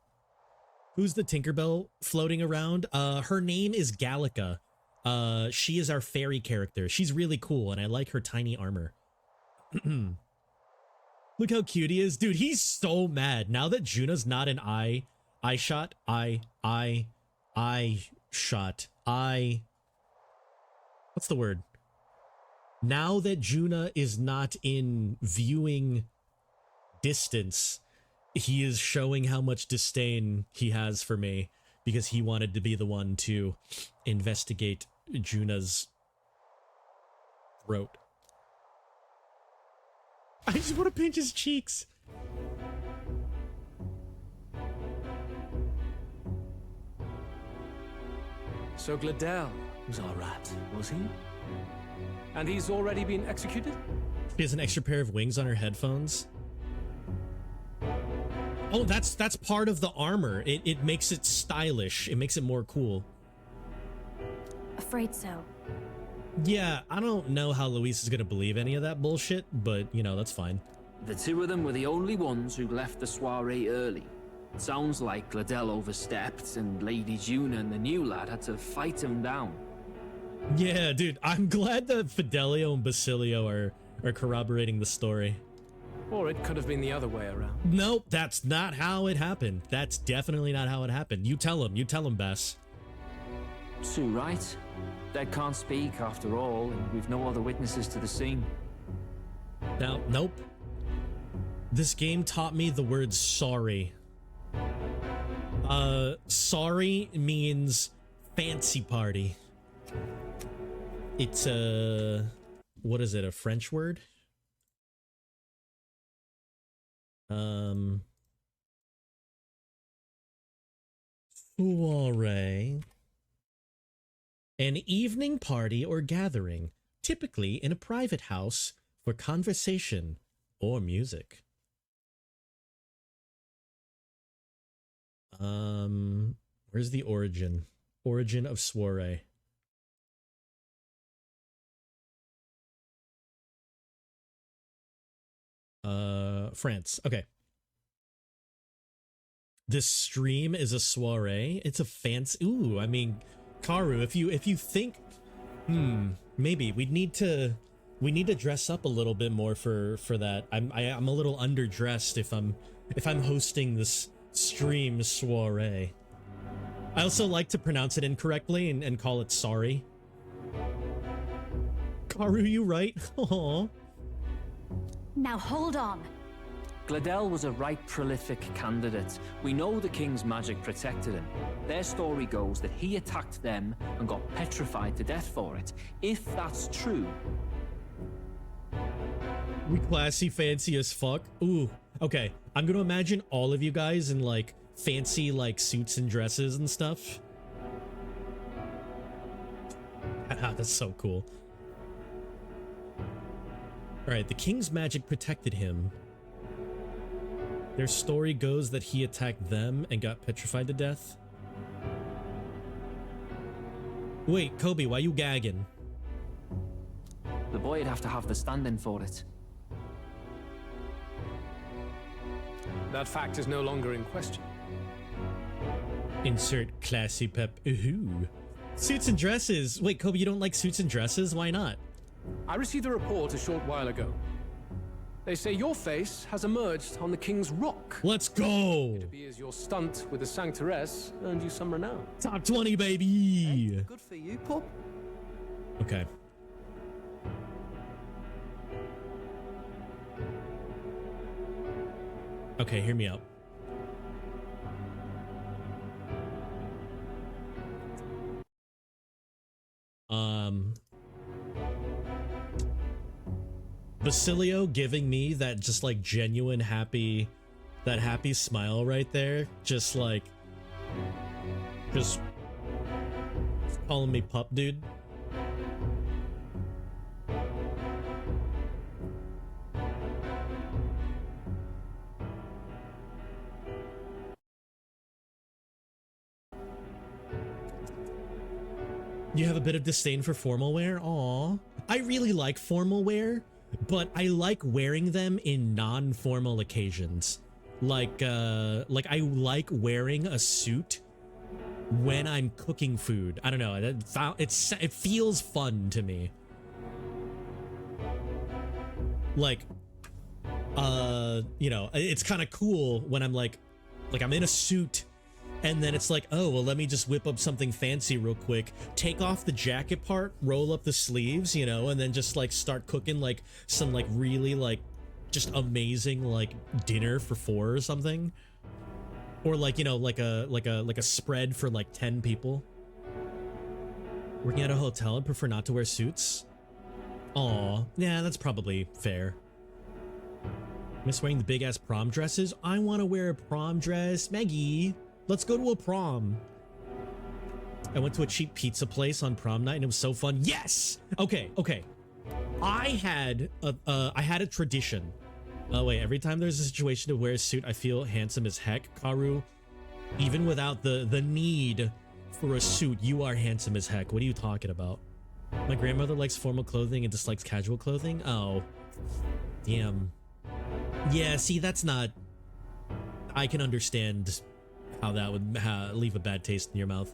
Who's the Tinkerbell floating around? Her name is Gallica. She is our fairy character. She's really cool, and I like her tiny armor. Look how cute he is. Dude, he's so mad. Now that Juna's not an eye shot. What's the word? Now that Juna is not in viewing distance, he is showing how much disdain he has for me because he wanted to be the one to investigate Juna's throat. I just want to pinch his cheeks. So Gladel was our rat, was he? And he's already been executed? She has an extra pair of wings on her headphones. Oh, that's part of the armor. It makes it stylish. It makes it more cool. Afraid so. Yeah, I don't know how Luis is gonna believe any of that bullshit, but, you know, that's fine. The two of them were the only ones who left the soiree early. It sounds like Gladel overstepped, and Lady Juna and the new lad had to fight him down. Yeah, dude, I'm glad that Fidelio and Basilio are corroborating the story. Or it could have been the other way around. Nope, that's not how it happened. That's definitely not how it happened. You tell him, Bess. Sue, right? Dead can't speak after all, and we've no other witnesses to the scene. Now, nope. This game taught me the word sorry. Sorry means fancy party. It's what is it, a French word? Soiree. An evening party or gathering, typically in a private house for conversation or music. Where's the origin? Origin of soiree. France. Okay. This stream is a soiree. It's a fancy. Ooh, I mean, Karu, if you think, maybe we need to dress up a little bit more for that. I'm a little underdressed if I'm hosting this stream soiree. I also like to pronounce it incorrectly and call it sorry. Karu, you right? Aww. Now hold on. Gladel was a right prolific candidate. We know the king's magic protected him. Their story goes that he attacked them and got petrified to death for it. If that's true... We classy fancy as fuck. Ooh, okay. I'm gonna imagine all of you guys in like fancy like suits and dresses and stuff. That's so cool. Alright, the king's magic protected him. Their story goes that he attacked them and got petrified to death. Wait, Kobe, why you gagging? The boy'd have to have the stand-in for it. That fact is no longer in question. Insert classy pep. Ooh. Suits and dresses. Wait, Kobe, you don't like suits and dresses? Why not? I received a report a short while ago. They say your face has emerged on the King's Rock. Let's go! It appears your stunt with the Sanctoress earned you some renown. Top 20, baby! Hey, good for you, pup. Okay. Okay, hear me out. Basilio giving me that just like genuine happy, that happy smile right there, just like, just calling me pup, dude. You have a bit of disdain for formal wear? Aw. I really like formal wear, but I like wearing them in non-formal occasions. Like I like wearing a suit when I'm cooking food. I don't know, it feels fun to me. Like, you know, it's kind of cool when I'm like I'm in a suit, and then it's like, oh, well, let me just whip up something fancy real quick, take off the jacket part, roll up the sleeves, you know, and then just like start cooking like some like really like just amazing like dinner for 4 or something. Or like, you know, like a spread for like 10 people. Working at a hotel and prefer not to wear suits? Aw, yeah, that's probably fair. Miss wearing the big ass prom dresses? I want to wear a prom dress. Maggie, let's go to a prom. I went to a cheap pizza place on prom night and it was so fun. Yes! Okay. I had a tradition. Oh wait, every time there's a situation to wear a suit, I feel handsome as heck. Karu, even without the need for a suit, you are handsome as heck. What are you talking about? My grandmother likes formal clothing and dislikes casual clothing. Oh, damn. Yeah, see, that's not... I can understand how that would leave a bad taste in your mouth.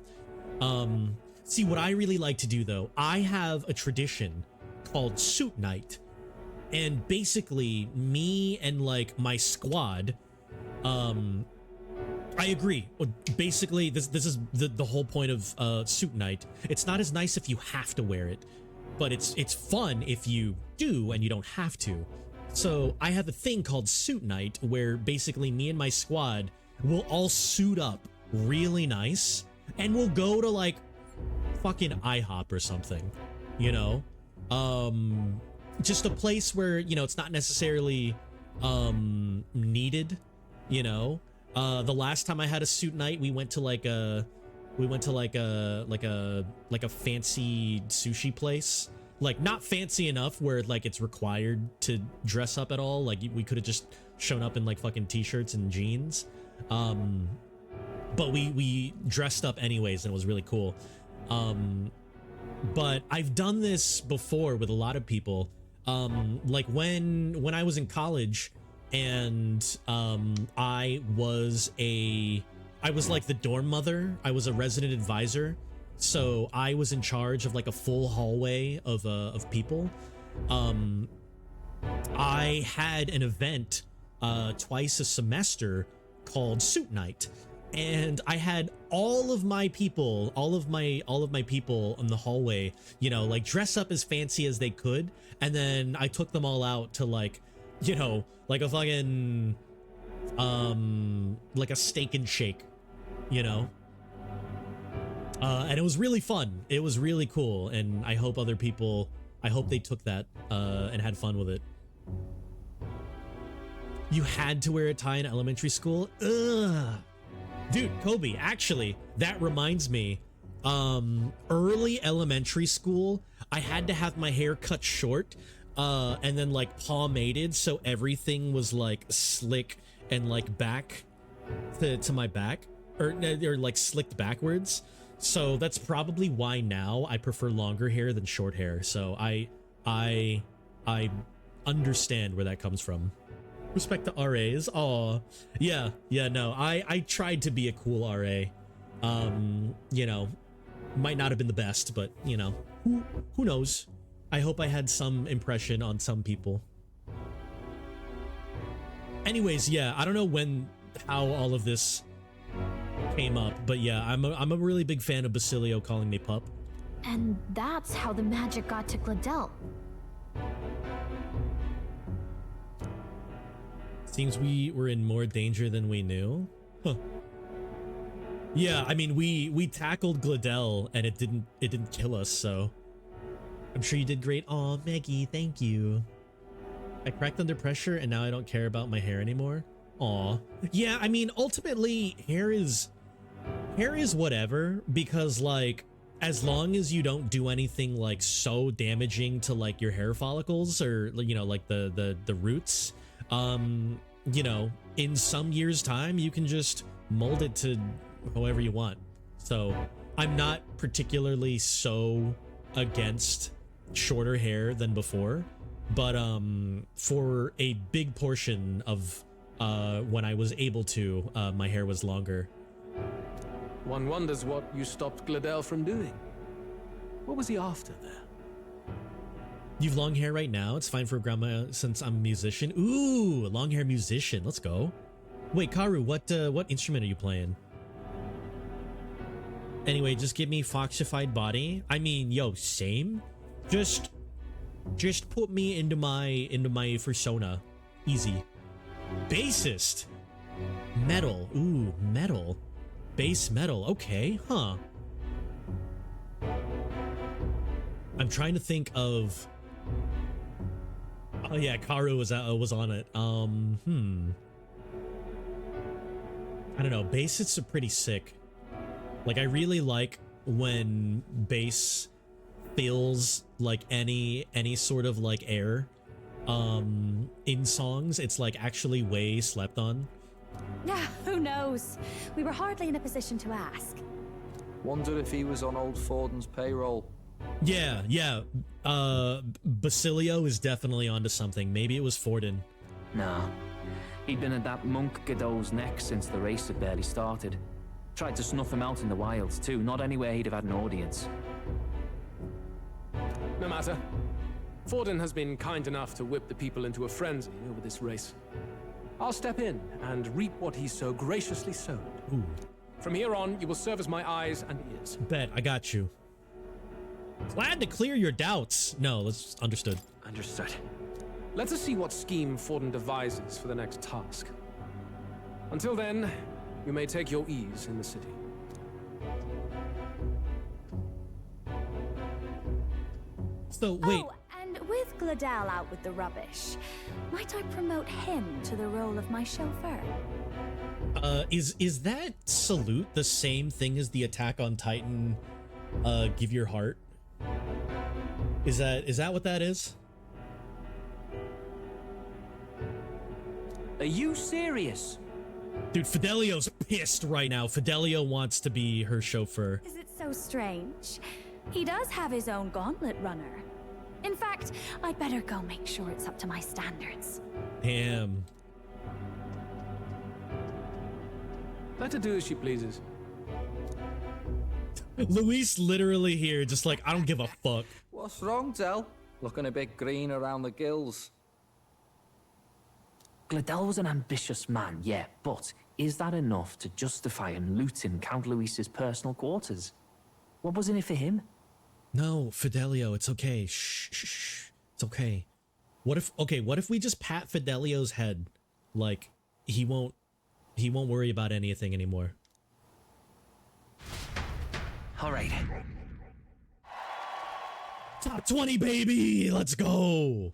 See, what I really like to do, though, I have a tradition called Suit Night. And basically, me and, like, my squad, I agree. Basically, this is the whole point of Suit Night. It's not as nice if you have to wear it, but it's fun if you do and you don't have to. So I have a thing called Suit Night where basically me and my squad will all suit up really nice and we'll go to like fucking IHOP or something, you know? Just a place where, you know, it's not necessarily needed, you know? The last time I had a suit night, we went to like a fancy sushi place. Like, not fancy enough where like it's required to dress up at all. Like, we could have just shown up in like fucking t-shirts and jeans. But we dressed up anyways and it was really cool. But I've done this before with a lot of people. Like when I was in college and I was like the dorm mother. I was a resident advisor. So I was in charge of like a full hallway of people. I had an event twice a semester called Suit Night, and I had all of my people in the hallway, you know, like dress up as fancy as they could, and then I took them all out to like, you know, like a fucking like a steak and shake, you know. And it was really fun. It was really cool, and I hope other people, I hope they took that and had fun with it. You had to wear a tie in elementary school? Ugh. Dude, Kobe, actually, that reminds me, early elementary school, I had to have my hair cut short, and then like pomaded, so everything was like slick and like back to my back, or like slicked backwards. So that's probably why now I prefer longer hair than short hair. So I understand where that comes from. Respect to RAs. Aw, yeah, no, I tried to be a cool RA. You know, might not have been the best, but you know, who knows? I hope I had some impression on some people. Anyways, yeah, I don't know how all of this came up, but yeah, I'm a really big fan of Basilio calling me pup. And that's how the magic got to Gladel. Seems we were in more danger than we knew. Huh. Yeah, I mean, we tackled Gladel and it didn't kill us, so I'm sure you did great. Aw, Maggie, thank you. I cracked under pressure and now I don't care about my hair anymore. Aw. Yeah, I mean, ultimately, hair is whatever, because, like, as long as you don't do anything, like, so damaging to, like, your hair follicles or, you know, like, the roots, you know, in some years' time, you can just mold it to however you want. So, I'm not particularly so against shorter hair than before, but for a big portion of when I was able to, my hair was longer. One wonders what you stopped Gladel from doing. What was he after there? You've long hair right now? It's fine for grandma since I'm a musician. Ooh, long hair musician. Let's go. Wait, Karu, what instrument are you playing? Anyway, just give me foxified body. I mean, yo, same. Just put me into my persona. Easy. Bassist. Metal. Ooh, metal. Bass metal. Okay, huh. I'm trying to think of... Oh yeah, Karu was on it. I don't know. Bassists are pretty sick. Like, I really like when bass fills like any sort of like air in songs. It's like actually way slept on. Yeah, who knows? We were hardly in a position to ask. Wondered if he was on old Forden's payroll. Yeah. Basilio is definitely onto something. Maybe it was Forden. Nah. He'd been at that monk Godot's neck since the race had barely started. Tried to snuff him out in the wilds too, not anywhere he'd have had an audience. No matter. Forden has been kind enough to whip the people into a frenzy over this race. I'll step in and reap what he so graciously sowed. Ooh. From here on, you will serve as my eyes and ears. Bet, I got you. Glad to clear your doubts. No, that's understood. Understood. Let us see what scheme Forden devises for the next task. Until then, you may take your ease in the city. So, wait. Oh, and with Gladel out with the rubbish, might I promote him to the role of my chauffeur? Is that salute the same thing as the Attack on Titan, give your heart? Is that what that is? Are you serious? Dude, Fidelio's pissed right now. Fidelio wants to be her chauffeur. Is it so strange? He does have his own gauntlet runner. In fact, I'd better go make sure it's up to my standards. Damn. Let her do as she pleases. Luis literally here, just like, I don't give a fuck. What's wrong, Del? Looking a bit green around the gills. Gladel was an ambitious man, yeah, but is that enough to justify him looting Count Luis's personal quarters? What was in it for him? No, Fidelio, it's okay. Shh. It's okay. What if we just pat Fidelio's head? Like, he won't worry about anything anymore. All right. Top 20, baby! Let's go!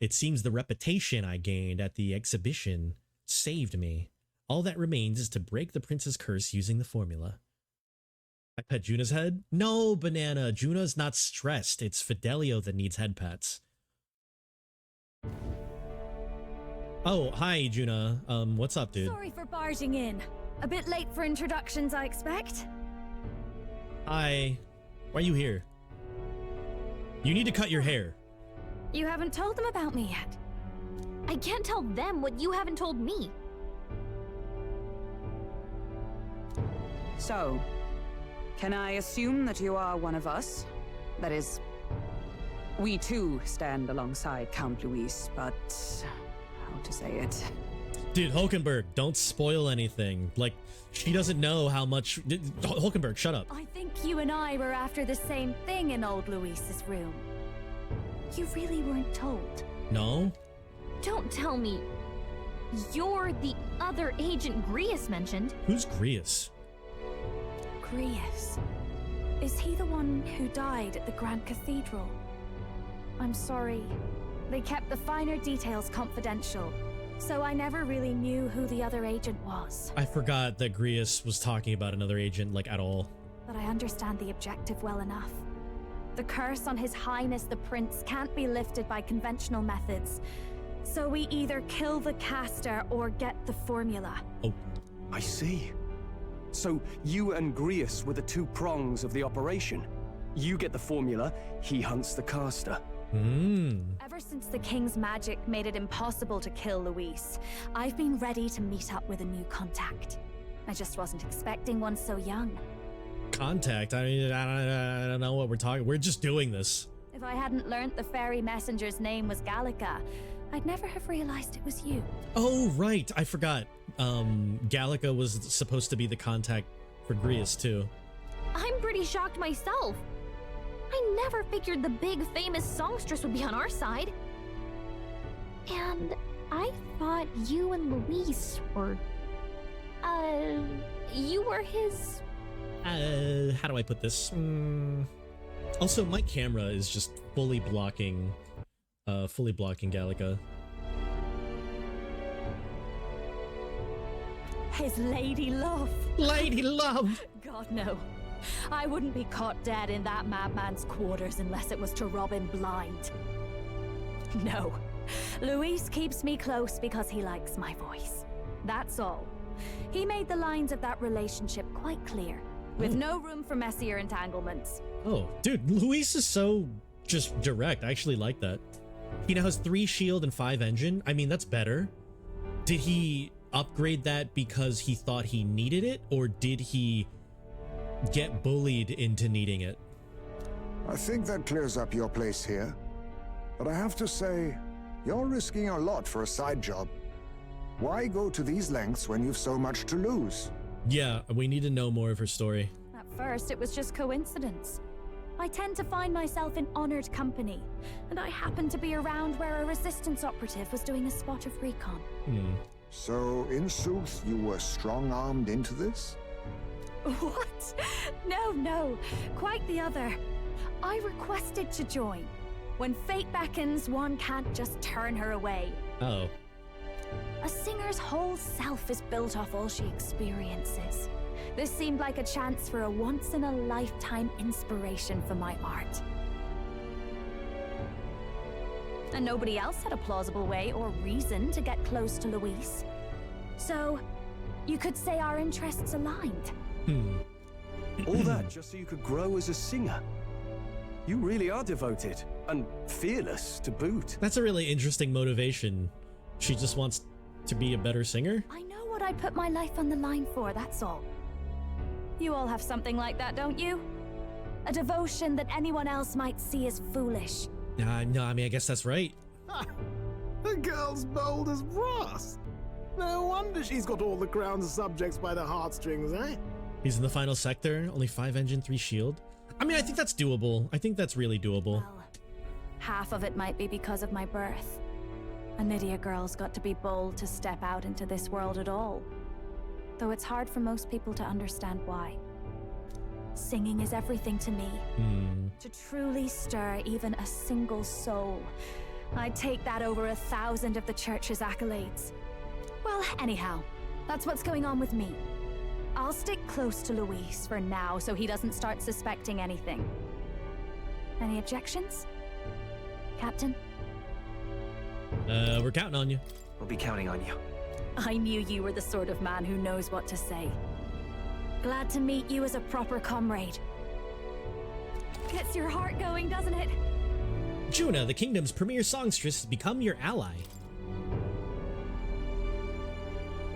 It seems the reputation I gained at the exhibition saved me. All that remains is to break the prince's curse using the formula. I pet Juna's head? No, Banana. Juna's not stressed. It's Fidelio that needs head pats. Oh, hi, Juna. What's up, dude? Sorry for barging in. A bit late for introductions, I expect. Hi. Why are you here? You need to cut your hair. You haven't told them about me yet. I can't tell them what you haven't told me. So, can I assume that you are one of us? That is, we too stand alongside Count Luis, but how to say it? Dude, Hulkenberg, don't spoil anything. Like, she doesn't know how much... Hulkenberg, shut up. I think you and I were after the same thing in old Luis's room. You really weren't told. No? Don't tell me. You're the other agent Grius mentioned. Who's Grius? Grius? Is he the one who died at the Grand Cathedral? I'm sorry. They kept the finer details confidential, so I never really knew who the other agent was. I forgot that Grius was talking about another agent, like, at all. But I understand the objective well enough. The curse on His Highness the Prince can't be lifted by conventional methods, so we either kill the caster or get the formula. Oh. I see. So you and Grius were the two prongs of the operation. You get the formula, he hunts the caster. Ever since the King's magic made it impossible to kill Luis, I've been ready to meet up with a new contact. I just wasn't expecting one so young. Contact? I mean, I don't know what we're talking. We're just doing this. If I hadn't learnt the fairy messenger's name was Gallica, I'd never have realized it was you. Oh, right. I forgot. Gallica was supposed to be the contact for Grius, too. I'm pretty shocked myself. I never figured the big famous songstress would be on our side. And I thought you and Luis were... you were his... How do I put this? Also, my camera is just fully blocking Gallica. His lady love. Lady love! God, no. I wouldn't be caught dead in that madman's quarters unless it was to rob him blind. No. Luis keeps me close because he likes my voice. That's all. He made the lines of that relationship quite clear, with no room for messier entanglements. Oh, dude, Luis is so just direct. I actually like that. He now has 3 shield and 5 engine. I mean, that's better. Did he upgrade that because he thought he needed it, or did he get bullied into needing it? I think that clears up your place here. But I have to say, you're risking a lot for a side job. Why go to these lengths when you've so much to lose? Yeah, we need to know more of her story. At first, it was just coincidence. I tend to find myself in honored company, and I happened to be around where a resistance operative was doing a spot of recon. So, in sooth, you were strong-armed into this? What? No, quite the other. I requested to join. When fate beckons, one can't just turn her away. Oh. A singer's whole self is built off all she experiences. This seemed like a chance for a once-in-a-lifetime inspiration for my art. And nobody else had a plausible way or reason to get close to Luis. So, you could say our interests aligned. All that just so you could grow as a singer. You really are devoted, and fearless to boot. That's a really interesting motivation. She just wants to be a better singer? I know what I'd put my life on the line for, that's all. You all have something like that, don't you? A devotion that anyone else might see as foolish. No, I mean, I guess that's right. The girl's bold as brass. No wonder she's got all the crown's subjects by the heartstrings, eh? He's in the final sector, only 5 engine, 3 shield. I mean, I think that's doable. I think that's really doable. Well, half of it might be because of my birth. A Nydia girl's got to be bold to step out into this world at all. Though it's hard for most people to understand why. Singing is everything to me. To truly stir even a single soul, I'd take that over 1,000 of the church's accolades. Well, anyhow, that's what's going on with me. I'll stick close to Luis for now so he doesn't start suspecting anything. Any objections? Captain? We're counting on you. We'll be counting on you. I knew you were the sort of man who knows what to say. Glad to meet you as a proper comrade. Gets your heart going, doesn't it? Juna, the kingdom's premier songstress, has become your ally.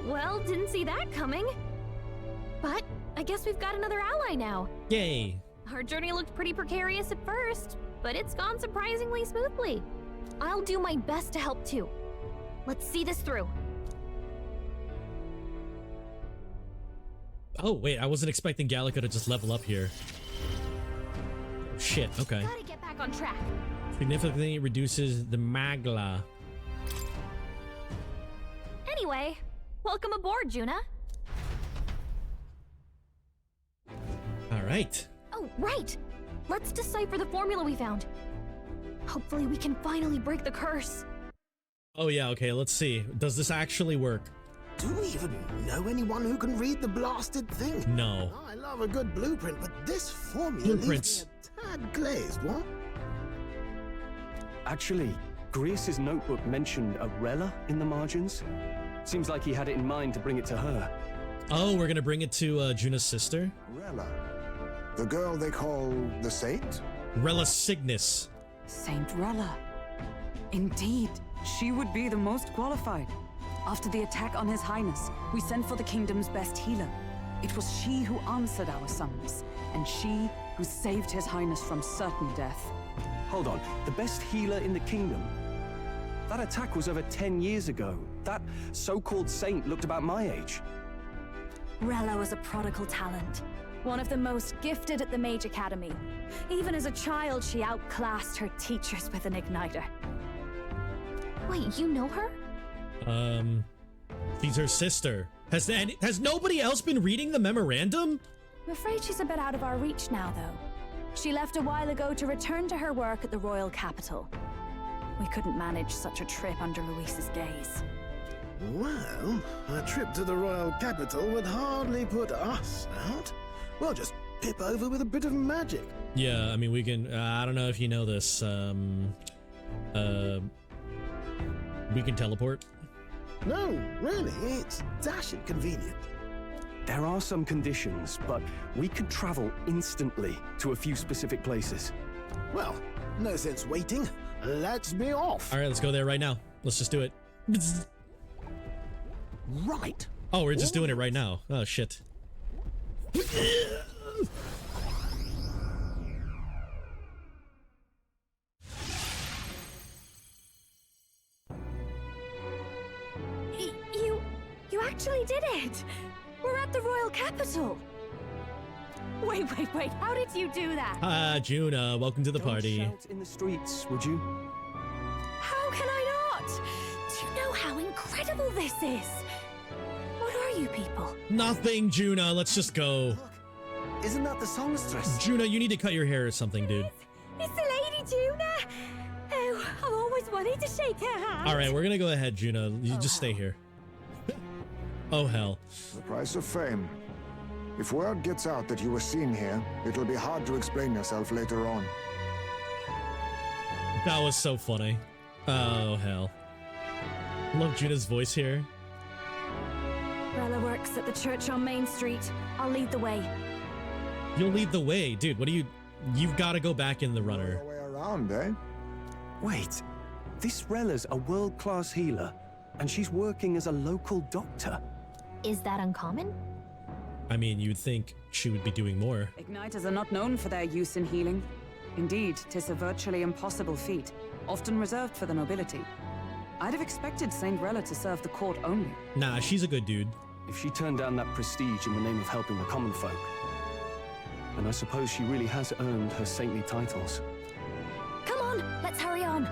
Well, didn't see that coming. But I guess we've got another ally now. Yay. Our journey looked pretty precarious at first, but it's gone surprisingly smoothly. I'll do my best to help too. Let's see this through. Oh, wait, I wasn't expecting Gallica to just level up here. Oh, shit, okay. Gotta get back on track. Significantly reduces the magla. Anyway, welcome aboard, Juna. All right. Oh, right. Let's decipher the formula we found. Hopefully we can finally break the curse. Oh yeah, okay, let's see. Does this actually work? Do we even know anyone who can read the blasted thing? No. Oh, I love a good blueprint, but this formula Blueprints. leaves me a tad glazed, what? Actually, Grease's notebook mentioned a Rella in the margins. Seems like he had it in mind to bring it to her. Oh, we're gonna bring it to Juna's sister? Rella. The girl they call the Saint? Rella Cygnus. Saint Rella. Indeed, she would be the most qualified. After the attack on His Highness, we sent for the kingdom's best healer. It was she who answered our summons, and she who saved His Highness from certain death. Hold on, the best healer in the kingdom? That attack was over 10 years ago. That so-called saint looked about my age. Rella was a prodigal talent, one of the most gifted at the Mage Academy. Even as a child, she outclassed her teachers with an igniter. Wait, you know her? She's her sister. Has nobody else been reading the memorandum? I'm afraid she's a bit out of our reach now, though. She left a while ago to return to her work at the royal capital. We couldn't manage such a trip under Luis's gaze. Well, a trip to the royal capital would hardly put us out. We'll just pip over with a bit of magic. Yeah, I mean, we can, I don't know if you know this, we can teleport. No, really, it's dashing convenient. There are some conditions, but we could travel instantly to a few specific places. Well, no sense waiting. Let's be off. All right, let's go there right now. Let's just do it. Right. Oh, we're just doing it right now. Oh, shit. You actually did it! We're at the royal capital! Wait, how did you do that? Juna, welcome to the party. Don't shout in the streets, would you? How can I not? Do you know how incredible this is? What are you people? Nothing, Juna. Let's just go. Isn't that the songstress? Juna, you need to cut your hair or something, dude. It's the Lady Juna! Oh, I've always wanted to shake her hand. All right, we're gonna go ahead, Juna. You just stay here. Oh, hell. The price of fame. If word gets out that you were seen here, it'll be hard to explain yourself later on. That was so funny. Oh, hell. Love Juna's voice here. Rella works at the church on Main Street. I'll lead the way. You'll lead the way. Dude, what do you... You've got to go back in the runner. Way around, eh? Wait, this Rella's a world-class healer, and she's working as a local doctor. Is that uncommon? I mean, you'd think she would be doing more. Igniters are not known for their use in healing. Indeed, 'tis a virtually impossible feat, often reserved for the nobility. I'd have expected Saint Rella to serve the court only. Nah, she's a good dude. If she turned down that prestige in the name of helping the common folk, then I suppose she really has earned her saintly titles. Come on, let's hurry on.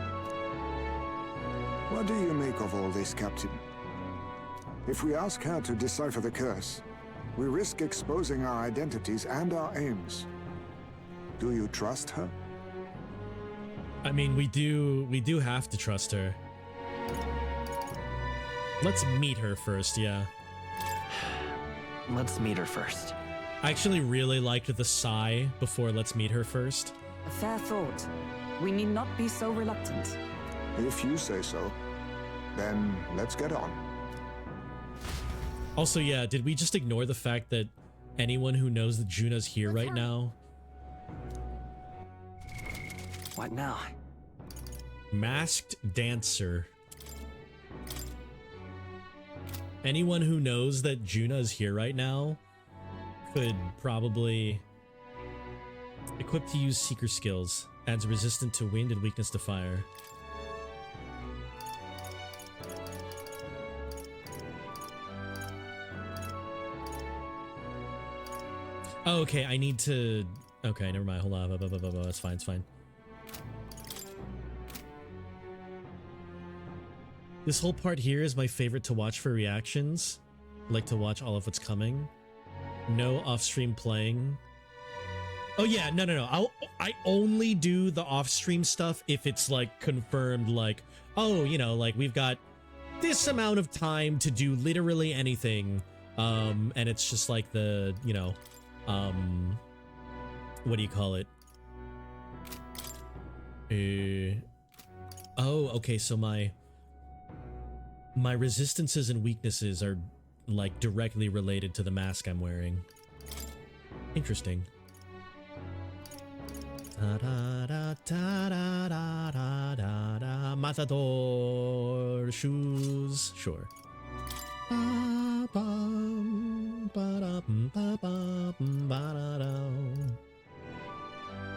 What do you make of all this, Captain? If we ask her to decipher the curse, we risk exposing our identities and our aims. Do you trust her? I mean, we do have to trust her. Let's meet her first, yeah. Let's meet her first. I actually really liked the sigh before let's meet her first. A fair thought. We need not be so reluctant. If you say so, then let's get on. Also, yeah, did we just ignore the fact that anyone who knows that Juna's here right now? What now? Masked dancer. Anyone who knows that Juna's here right now could probably equip to use seeker skills. Adds resistant to wind and weakness to fire. Oh, okay, I need to... Okay, never mind. Hold on. It's fine, it's fine. This whole part here is my favorite to watch for reactions. I like to watch all of what's coming. No off-stream playing. Oh yeah, no. I only do the off-stream stuff if it's like confirmed, like, oh, you know, like we've got this amount of time to do literally anything, and it's just like the, you know, what do you call it? Oh, okay, so my resistances and weaknesses are like directly related to the mask I'm wearing. Interesting. Matador shoes, sure.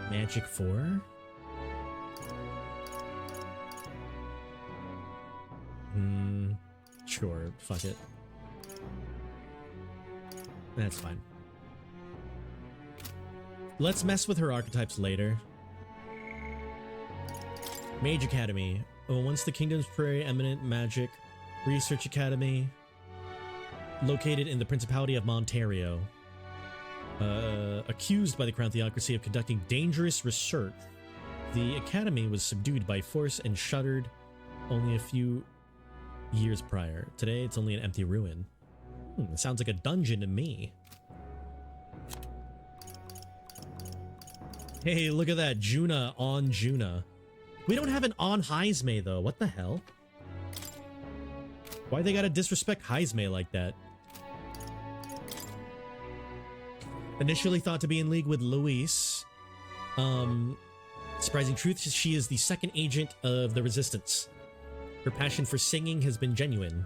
Magic 4? Sure, fuck it. That's fine. Let's mess with her archetypes later. Mage Academy. Oh, once the Kingdom's Preeminent Magic Research Academy, located in the Principality of Montario. Accused by the Crown Theocracy of conducting dangerous research, the Academy was subdued by force and shuttered only a few years prior. Today, it's only an empty ruin. Sounds like a dungeon to me. Hey, look at that. Juna on Juna. We don't have an on Heisme, though. What the hell? Why they gotta disrespect Heisme like that? Initially thought to be in league with Luis. Surprising truth, she is the second agent of the Resistance. Her passion for singing has been genuine.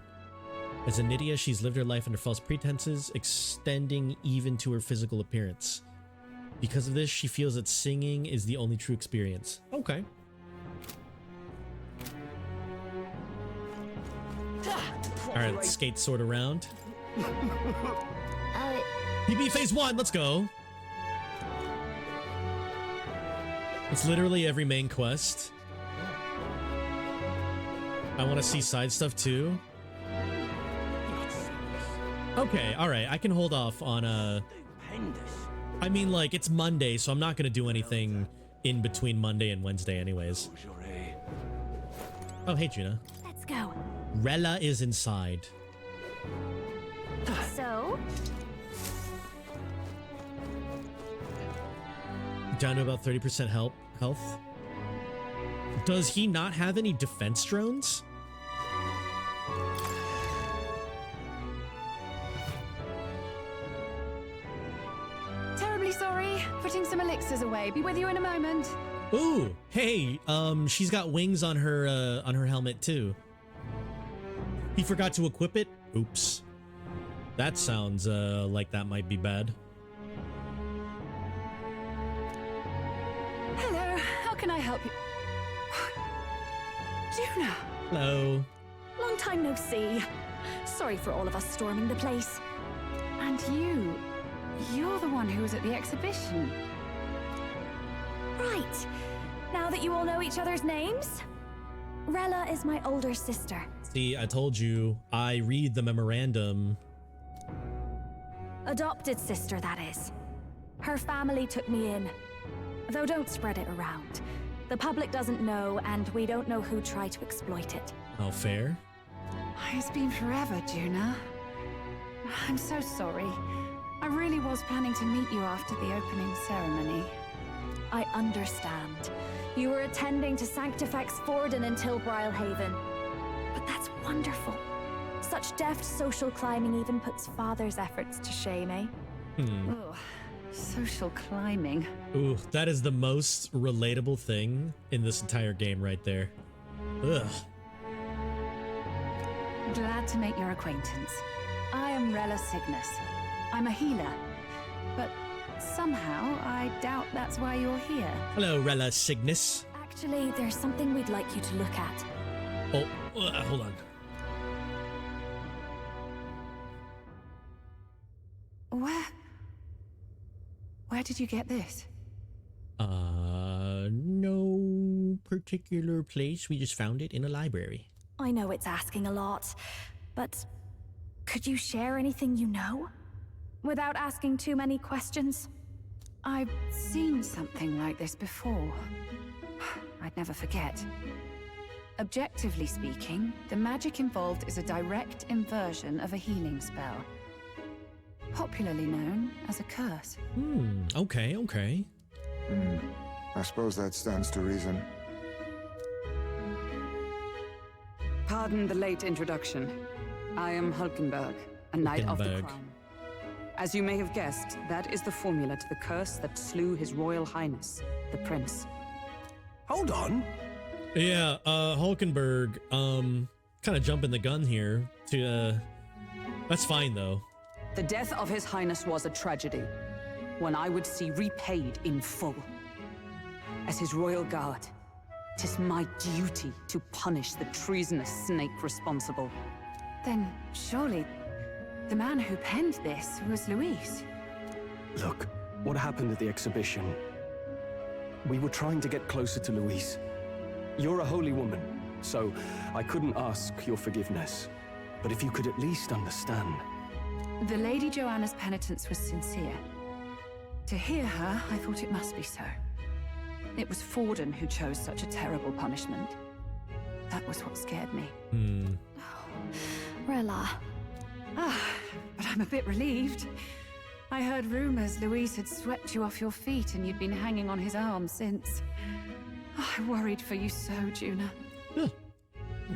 As a Nydia, she's lived her life under false pretenses, extending even to her physical appearance. Because of this, she feels that singing is the only true experience. Okay. Alright, let's skate sword around. PB phase 1, let's go. It's literally every main quest. I want to see side stuff too. Okay, alright, I can hold off on I mean, like, it's Monday, so I'm not gonna do anything in between Monday and Wednesday anyways. Oh, hey, Juna. Let's go. Rella is inside. So? Down to about 30% health. Does he not have any defense drones? Terribly sorry. Putting some elixirs away. Be with you in a moment. Ooh, hey, she's got wings on her helmet too. He forgot to equip it? Oops. That sounds like that might be bad. Hello, how can I help you? Juna! Hello. Long time no see. Sorry for all of us storming the place. And you're the one who was at the exhibition. Right. Now that you all know each other's names, Rella is my older sister. See, I told you, I read the memorandum. Adopted sister, that is. Her family took me in. Though don't spread it around. The public doesn't know, and we don't know who tried to exploit it. How fair? It's been forever, Juna. I'm so sorry. I really was planning to meet you after the opening ceremony. I understand. You were attending to Sanctifex Forden in Tilbrile Haven. But that's wonderful. Such deft social climbing even puts father's efforts to shame, eh? Oh, social climbing. Ooh, that is the most relatable thing in this entire game right there. Ugh. Glad to make your acquaintance. I am Rella Cygnus. I'm a healer, but somehow I doubt that's why you're here. Hello, Rella Cygnus. Actually, there's something we'd like you to look at. Oh, hold on. Where did you get this? No particular place. We just found it in a library. I know it's asking a lot, but could you share anything you know? Without asking too many questions? I've seen something like this before. I'd never forget. Objectively speaking, the magic involved is a direct inversion of a healing spell. Popularly known as a curse. Okay, okay. I suppose that stands to reason. Pardon the late introduction. I am Hulkenberg, a knight of the Hulkenberg. crown. As you may have guessed, that is the formula to the curse that slew His Royal Highness, the Prince. Hold on. Yeah, Hulkenberg, kind of jumping the gun here to, that's fine though. The death of His Highness was a tragedy, one I would see repaid in full. As his royal guard, 'tis my duty to punish the treasonous snake responsible. Then, surely, the man who penned this was Luis. Look, what happened at the exhibition? We were trying to get closer to Luis. You're a holy woman, so I couldn't ask your forgiveness. But if you could at least understand. The Lady Joanna's penitence was sincere. To hear her, I thought it must be so. It was Forden who chose such a terrible punishment. That was what scared me. Rilla. But I'm a bit relieved. I heard rumors Luis had swept you off your feet and you'd been hanging on his arm since. I worried for you so, Juna.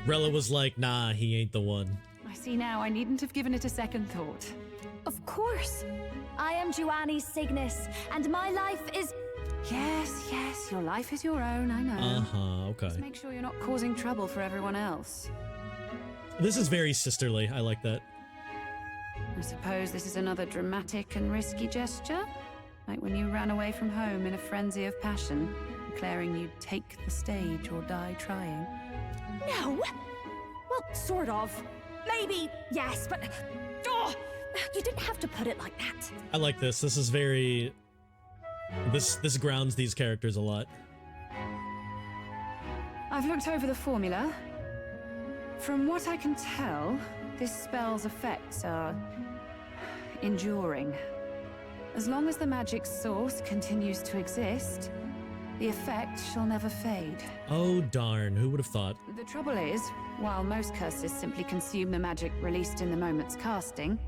Rella was like, nah, he ain't the one. I see now I needn't have given it a second thought. Of course. I am Joanni's Cygnus, and my life is... Yes, your life is your own, I know. Uh-huh, okay. Just make sure you're not causing trouble for everyone else. This is very sisterly. I like that. I suppose this is another dramatic and risky gesture? Like when you ran away from home in a frenzy of passion, declaring you'd take the stage or die trying. No! Well, sort of. Maybe, yes, but... Oh, you didn't have to put it like that. I like this. This is very... This grounds these characters a lot. I've looked over the formula. From what I can tell, this spell's effects are... enduring. As long as the magic source continues to exist, the effect shall never fade. Oh darn, who would have thought? The trouble is, while most curses simply consume the magic released in the moment's casting,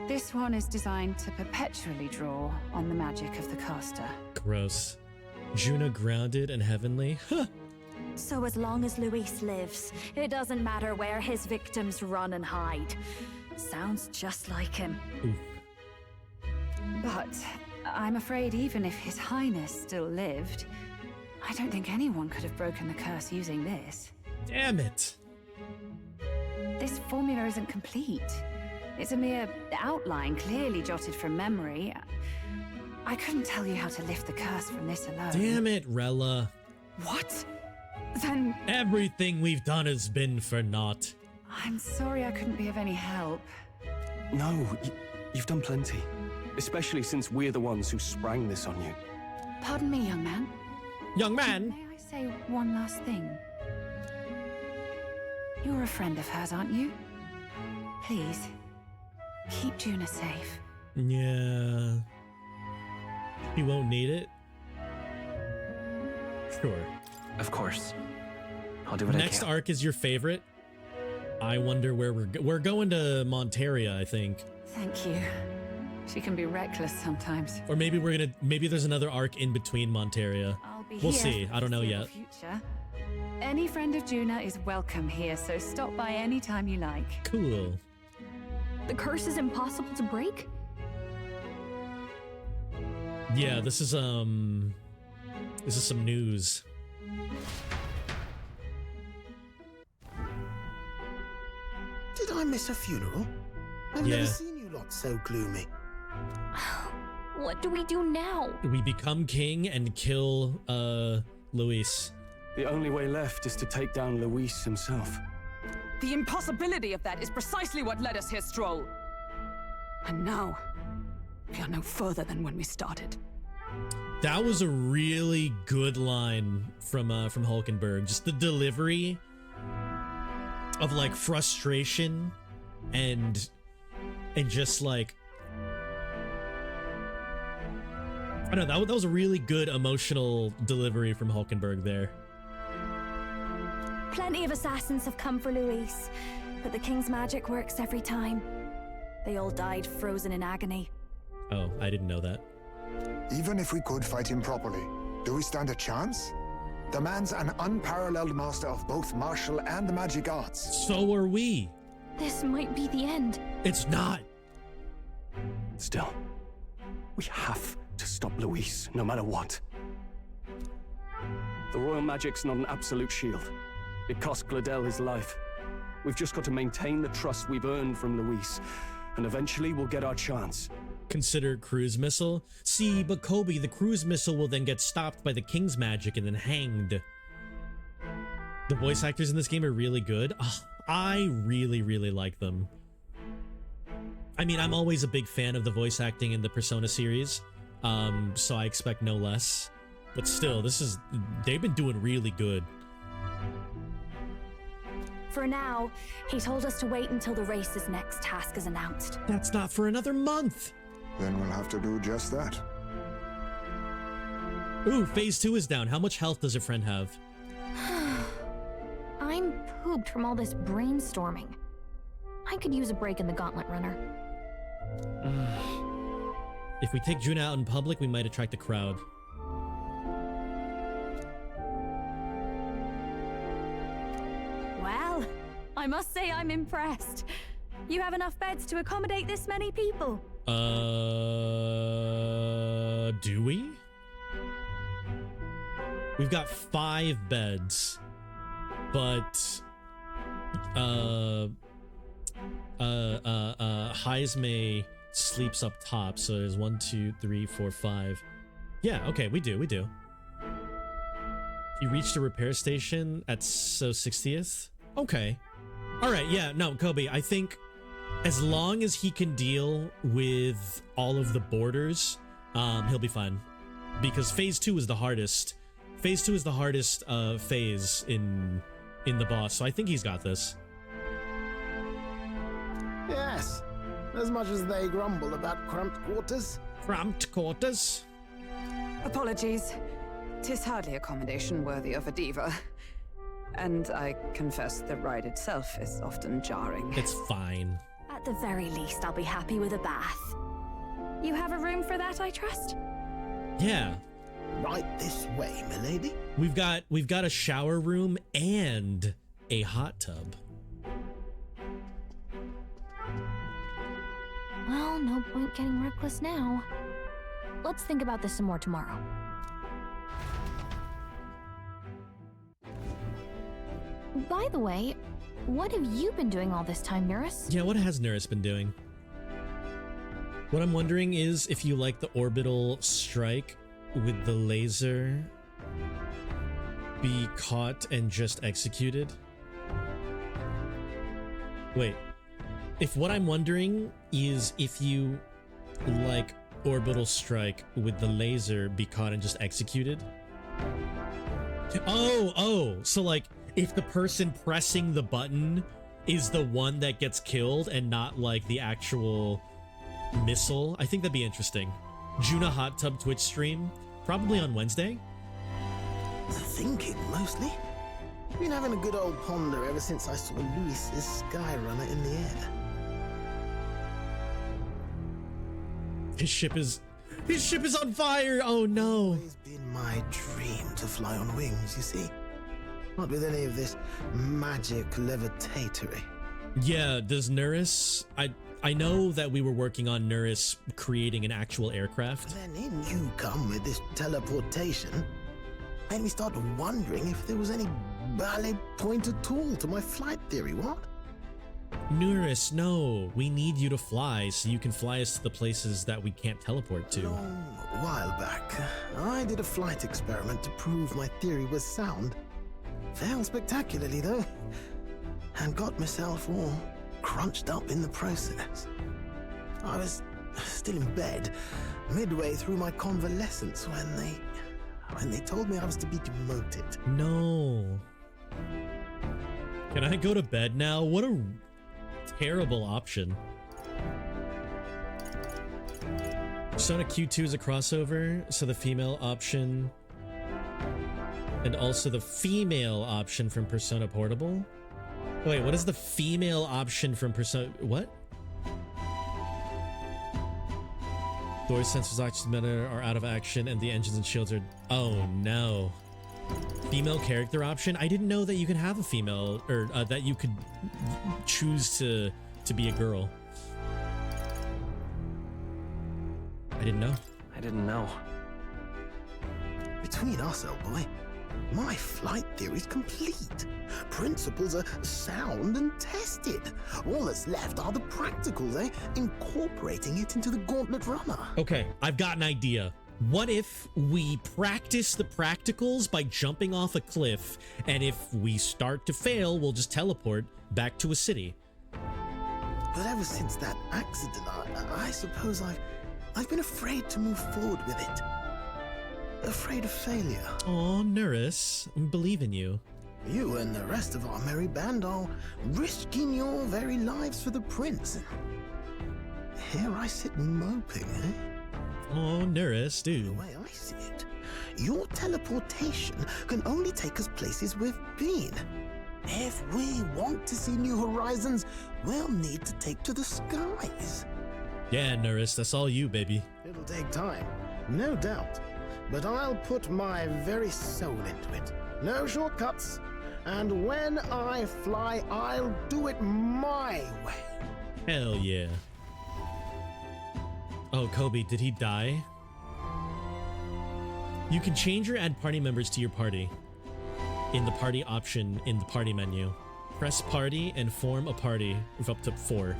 this one is designed to perpetually draw on the magic of the caster. Gross. Juna grounded and heavenly? Huh. So as long as Luis lives, it doesn't matter where his victims run and hide. Sounds just like him. Oof. But I'm afraid even if His Highness still lived, I don't think anyone could have broken the curse using this. Damn it. This formula isn't complete. It's a mere outline, clearly jotted from memory. I couldn't tell you how to lift the curse from this alone. Damn it, Rella. What? Then... Everything we've done has been for naught. I'm sorry I couldn't be of any help. No, you've done plenty. Especially since we're the ones who sprang this on you. Pardon me, young man. Young man? May I say one last thing? You're a friend of hers, aren't you? Please, keep Juna safe. Yeah. You won't need it? Sure. Of course. I'll do what I can. Next arc is your favorite? I wonder where we're going to Monteria, I think. Thank you. She can be reckless sometimes. Or maybe maybe there's another arc in between Monteria. We'll see. I don't know yet. Future. Any friend of Juna is welcome here, so stop by any time you like. Cool. The curse is impossible to break? Yeah, this is some news. Did I miss a funeral? I've never seen you lot so gloomy. What do we do now? We become king and kill Luis. The only way left is to take down Luis himself. The impossibility of that is precisely what led us here, Stroll. And now, we are no further than when we started. That was a really good line from Hulkenberg. Just the delivery of like frustration and just like I know that was a really good emotional delivery from Hulkenberg there. Plenty of assassins have come for Luis, but the king's magic works every time. They all died frozen in agony. Oh, I didn't know that. Even if we could fight him properly, do we stand a chance? The man's an unparalleled master of both martial and magic arts. So are we. This might be the end. It's not. Still, we have to stop Luis, no matter what. The royal magic's not an absolute shield. It cost Gladel his life. We've just got to maintain the trust we've earned from Luis, and eventually we'll get our chance. Consider cruise missile? See, but Kobe, the cruise missile will then get stopped by the king's magic and then hanged. The voice actors in this game are really good. Oh, I really, really like them. I mean, I'm always a big fan of the voice acting in the Persona series, so I expect no less. But still, they've been doing really good. For now, he told us to wait until the race's next task is announced. That's not for another month. Then we'll have to do just that. Ooh, phase 2 is down. How much health does your friend have? I'm pooped from all this brainstorming. I could use a break in the gauntlet runner. If we take Juna out in public, we might attract a crowd. Well, I must say I'm impressed. You have enough beds to accommodate this many people? Do we? We've got 5 beds, but Heisme sleeps up top, so there's 1, 2, 3, 4, 5. Yeah, okay, we do. You reached a repair station at 60th? Okay. All right, yeah, no, Kobe, I think as long as he can deal with all of the borders, he'll be fine. Because phase 2 is the hardest. Phase 2 is the hardest phase in the boss, so I think he's got this. Yes, as much as they grumble about cramped quarters. Cramped quarters? Apologies. 'Tis hardly accommodation worthy of a diva. And I confess the ride itself is often jarring. It's fine. At the very least, I'll be happy with a bath. You have a room for that, I trust? Yeah. Right this way, milady. We've got a shower room and a hot tub. Well, no point getting reckless now. Let's think about this some more tomorrow. By the way, what have you been doing all this time, Nuris? Yeah, what has Nuris been doing? What I'm wondering is if you like the orbital strike with the laser be caught and just executed. Wait, if what I'm wondering is if you like orbital strike with the laser be caught and just executed. Oh, so like if the person pressing the button is the one that gets killed and not like the actual missile, I think that'd be interesting. Juna Hot Tub Twitch stream, probably on Wednesday. Thinking, mostly. Been having a good old ponder ever since I saw Luis's Skyrunner in the air. His ship is on fire! Oh no! It's been my dream to fly on wings, you see. Not with any of this magic levitatory. Yeah, does Nuris... I know that we were working on Nuris creating an actual aircraft. Then in you come with this teleportation. Made me start wondering if there was any ballet point at all to my flight theory, what? Nuris, no. We need you to fly so you can fly us to the places that we can't teleport to. A while back, I did a flight experiment to prove my theory was sound. Failed spectacularly, though, and got myself all crunched up in the process. I was still in bed, midway through my convalescence when they told me I was to be demoted. No. Can I go to bed now? What a terrible option. Persona Q2 is a crossover, so the female option and also the female option from Persona Portable. Wait, what is the female option from Persona? What? Doors, sensors, oxygen are out of action, and the engines and shields are. Oh no! Female character option. I didn't know that you could have a female, or that you could choose to be a girl. I didn't know. I didn't know. Between us, old boy, my flight theory's complete. Principles are sound and tested. All that's left are the practicals, eh? Incorporating it into the gauntlet runner. Okay, I've got an idea. What if we practice the practicals by jumping off a cliff, and if we start to fail, we'll just teleport back to a city? But ever since that accident, I suppose I've been afraid to move forward with it. Afraid of failure. Oh, Nurse, I believe in you. You and the rest of our merry band are risking your very lives for the prince. Here I sit moping, eh? Oh, Nurse, dude. The way I see it, your teleportation can only take us places we've been. If we want to see new horizons, we'll need to take to the skies. Yeah, Nurse, that's all you, baby. It'll take time, no doubt. But I'll put my very soul into it. No shortcuts. And when I fly, I'll do it my way. Hell yeah. Oh, Kobe, did he die? You can change or add party members to your party in the party option in the party menu. Press party and form a party of up to 4.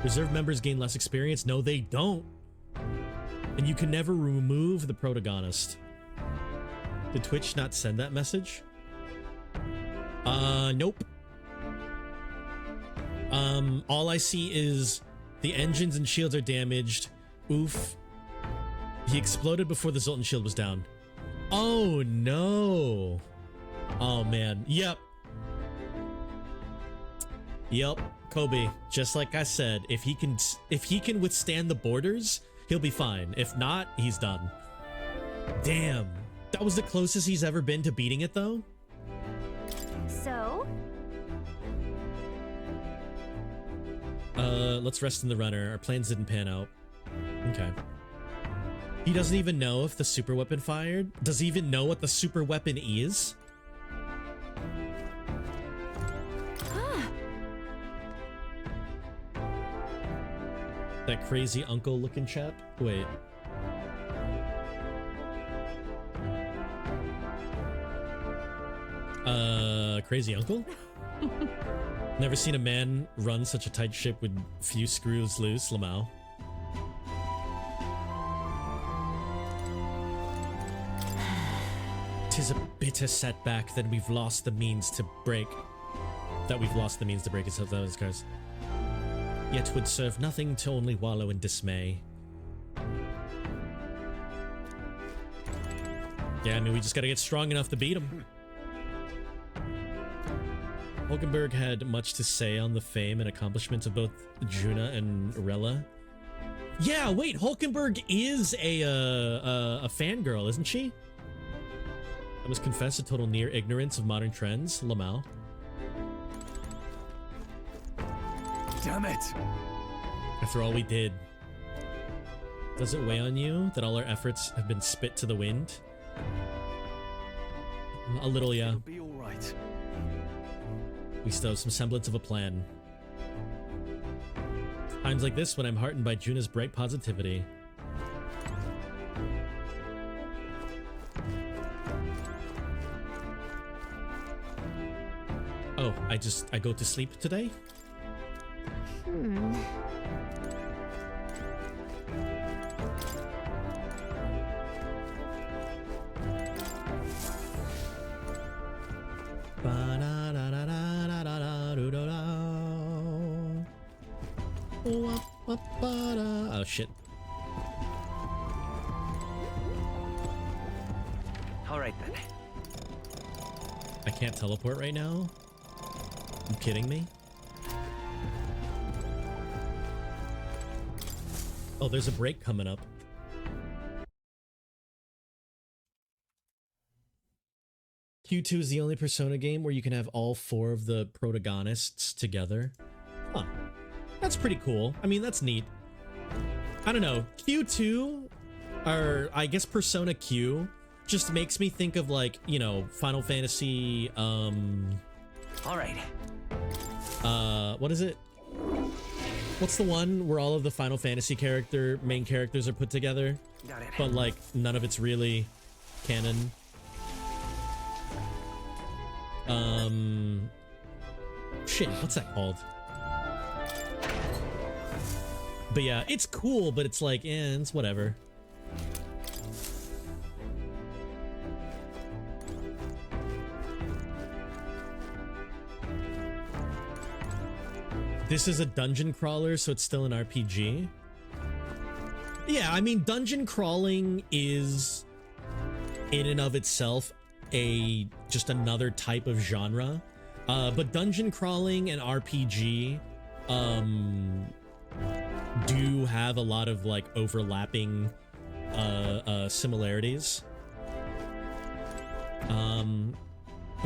Reserve members gain less experience. No, they don't. And you can never remove the protagonist. Did Twitch not send that message? Nope. All I see is the engines and shields are damaged. Oof. He exploded before the Zoltan shield was down. Oh no. Oh man. Yep. Kobe, just like I said, if he can withstand the borders, he'll be fine. If not, he's done. Damn. That was the closest he's ever been to beating it, though? So? Let's rest in the runner. Our plans didn't pan out. Okay. He doesn't even know if the super weapon fired? Does he even know what the super weapon is? That crazy uncle looking chap? Wait. Crazy uncle? Never seen a man run such a tight ship with few screws loose, Lamau. Tis a bitter setback that we've lost the means to break. That we've lost the means to break his cars. Yet would serve nothing to only wallow in dismay. Yeah, I mean, we just gotta get strong enough to beat him. Hulkenberg had much to say on the fame and accomplishments of both Juna and Rella. Yeah, wait, Hulkenberg is a fangirl, isn't she? I must confess a total near ignorance of modern trends, Lamau. Damn it! After all we did. Does it weigh on you that all our efforts have been spit to the wind? A little, yeah. It'll be all right. We still have some semblance of a plan. Times like this when I'm heartened by Juna's bright positivity. Oh, I go to sleep today? Oh shit. All right then. I can't teleport right now? You kidding me? Oh, there's a break coming up. Q2 is the only Persona game where you can have all 4 of the protagonists together. Huh. That's pretty cool. I mean, that's neat. I don't know. Q2, or I guess Persona Q, just makes me think of, like, you know, Final Fantasy, All right. what is it? What's the one where all of the Final Fantasy main characters are put together? Got it. But, like, none of it's really canon. Shit, what's that called? But yeah, it's cool, but it's like, it's whatever. This is a dungeon crawler, so it's still an RPG. Yeah, I mean, dungeon crawling is, in and of itself, just another type of genre. But dungeon crawling and RPG do have a lot of, like, overlapping similarities.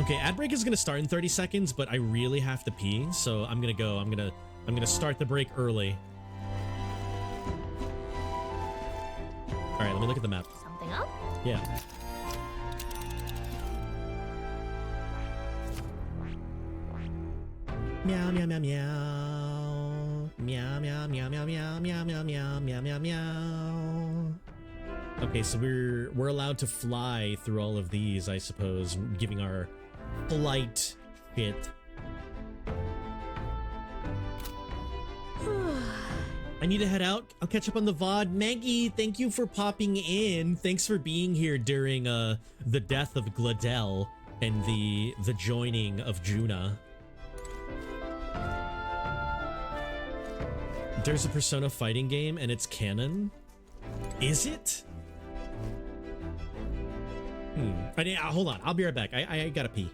Okay, ad break is gonna start in 30 seconds, but I really have to pee, so I'm gonna go. I'm gonna start the break early. All right, let me look at the map. Something up? Yeah. Meow meow meow meow. Meow meow meow meow meow meow meow meow meow meow meow. Okay, so we're allowed to fly through all of these, I suppose, giving our flight shit. I need to head out. I'll catch up on the VOD. Maggie, thank you for popping in. Thanks for being here during the death of Gladel and the joining of Juna. There's a Persona fighting game and it's canon. Is it? Hold on. I'll be right back. I gotta pee.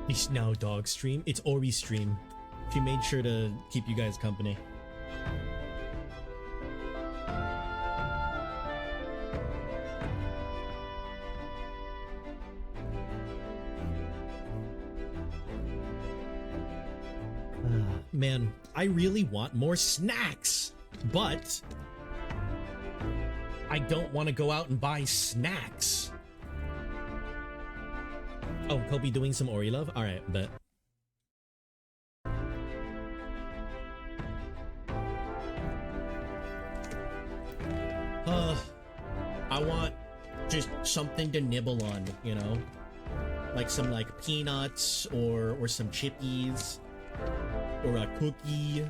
It's now dog stream. It's Ori stream. She made sure to keep you guys company. Man, I really want more snacks, but I don't want to go out and buy snacks. Oh, Kobe doing some Ori love? Alright, bet. I want just something to nibble on, you know? Like some peanuts or some chippies or a cookie.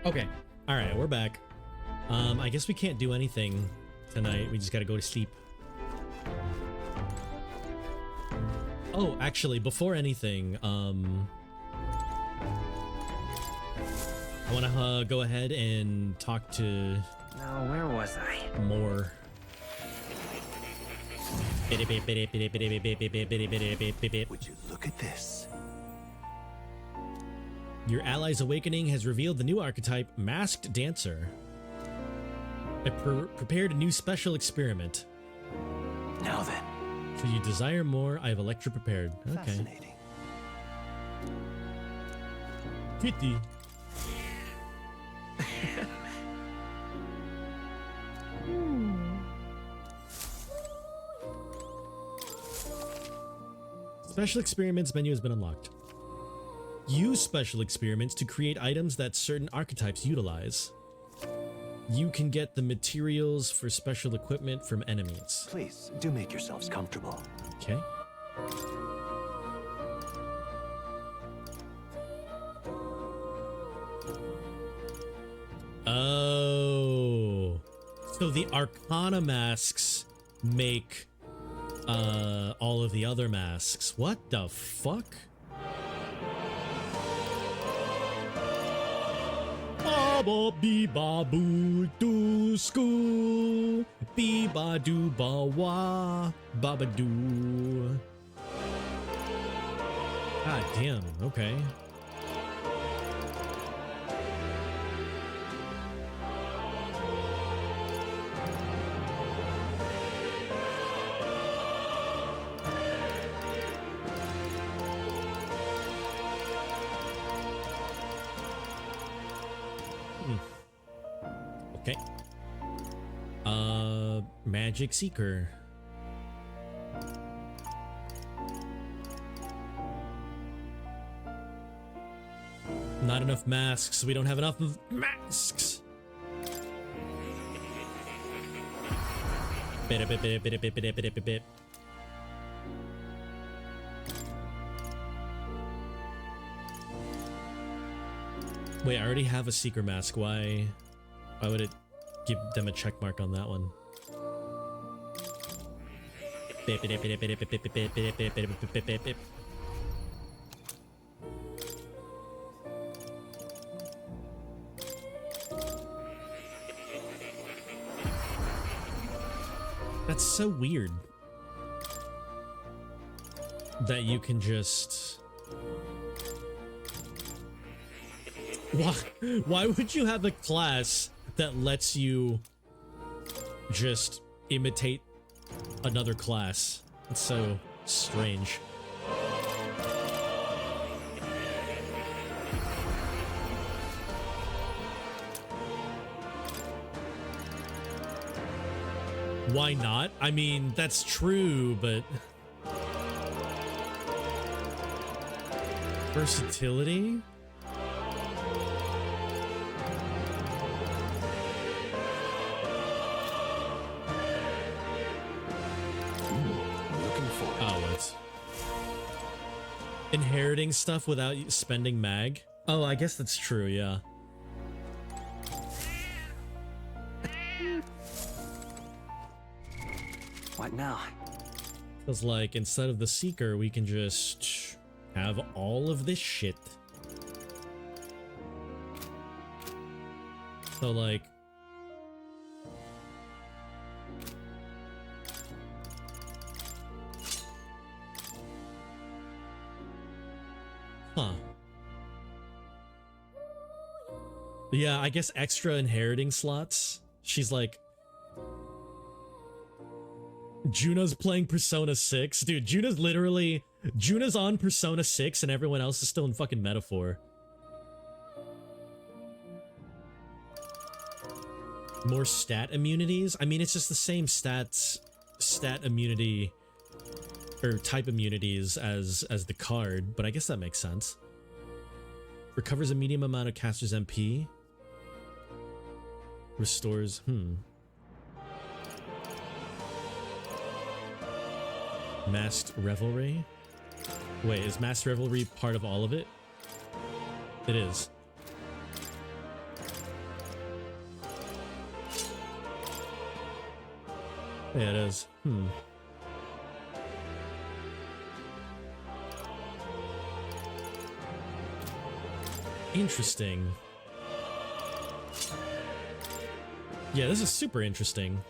Okay. All right, we're back. I guess we can't do anything tonight. We just gotta go to sleep. Oh, actually, before anything, I want to go ahead and talk to... Now, where was I? More. Would you look at this? Your ally's awakening has revealed the new archetype, Masked Dancer. I prepared a new special experiment. Now then. Should you desire more, I have Electra prepared. Okay. Fascinating. Kitty. Special experiments menu has been unlocked. Use special experiments to create items that certain archetypes utilize. You can get the materials for special equipment from enemies. Please, do make yourselves comfortable. Okay. Oh. So the Arcana masks make all of the other masks. What the fuck? Baba bee ba boo doo school bee ba doo ba wah baba doo. God damn, okay. Okay. Magic Seeker. Not enough masks. We don't have enough of masks. Bit. Wait, I already have a Seeker mask. Why would it give them a check mark on that one? That's so weird that you can just... Why would you have a class that lets you just imitate another class? It's so strange. Why not? I mean, that's true, but... Versatility? afford. Oh, it's inheriting stuff without spending mag. Oh, I guess that's true, yeah. What now? Because, like, instead of the Seeker, we can just have all of this shit. So, like... Huh. Yeah, I guess extra inheriting slots. She's like... Juna's playing Persona 6. Dude, Juna's on Persona 6 and everyone else is still in fucking Metaphor. More stat immunities? I mean, it's just the same stat immunity or type immunities as the card, but I guess that makes sense. Recovers a medium amount of caster's MP. Restores, Masked Revelry? Wait, is Masked Revelry part of all of it? It is. Yeah, it is. Interesting. Yeah, this is super interesting.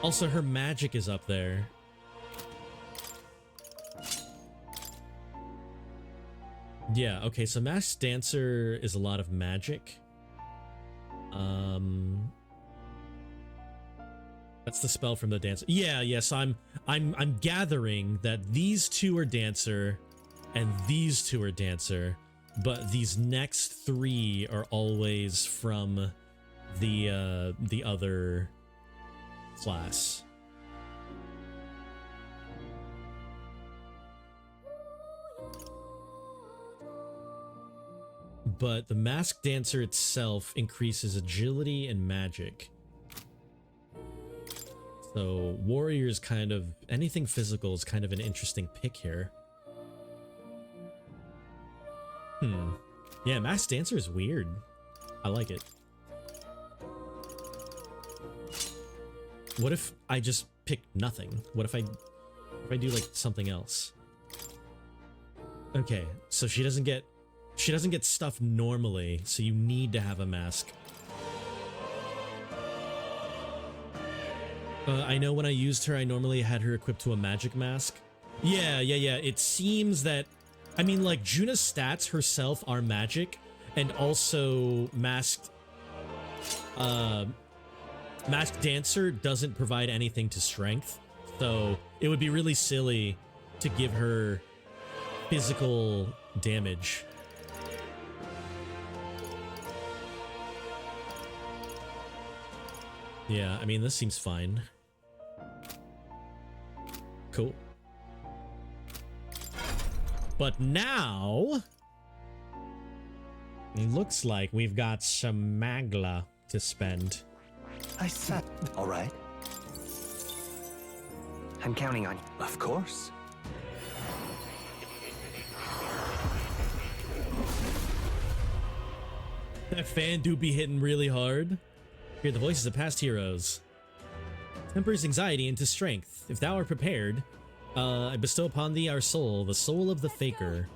Also, her magic is up there. Yeah, okay, so Masked Dancer is a lot of magic. That's the spell from the dancer. Yeah, so I'm gathering that these two are dancer and these two are dancer, but these next three are always from the other class. But the Masked Dancer itself increases agility and magic. So warrior's kind of, anything physical is kind of an interesting pick here. Yeah, Masked Dancer is weird. I like it. What if I just pick nothing? What if I do like something else? Okay, so she doesn't get stuff normally, so you need to have a mask. I know when I used her, I normally had her equipped to a magic mask. Yeah. It seems that, I mean, like, Juna's stats herself are magic, and also Masked Dancer doesn't provide anything to strength, so it would be really silly to give her physical damage. Yeah, I mean, this seems fine. Cool. But now, it looks like we've got some magla to spend. I said, all right. I'm counting on you. Of course. That fan do be hitting really hard. Hear the voices of past heroes. Tempers anxiety into strength. If thou art prepared, I bestow upon thee our soul, the soul of the Faker.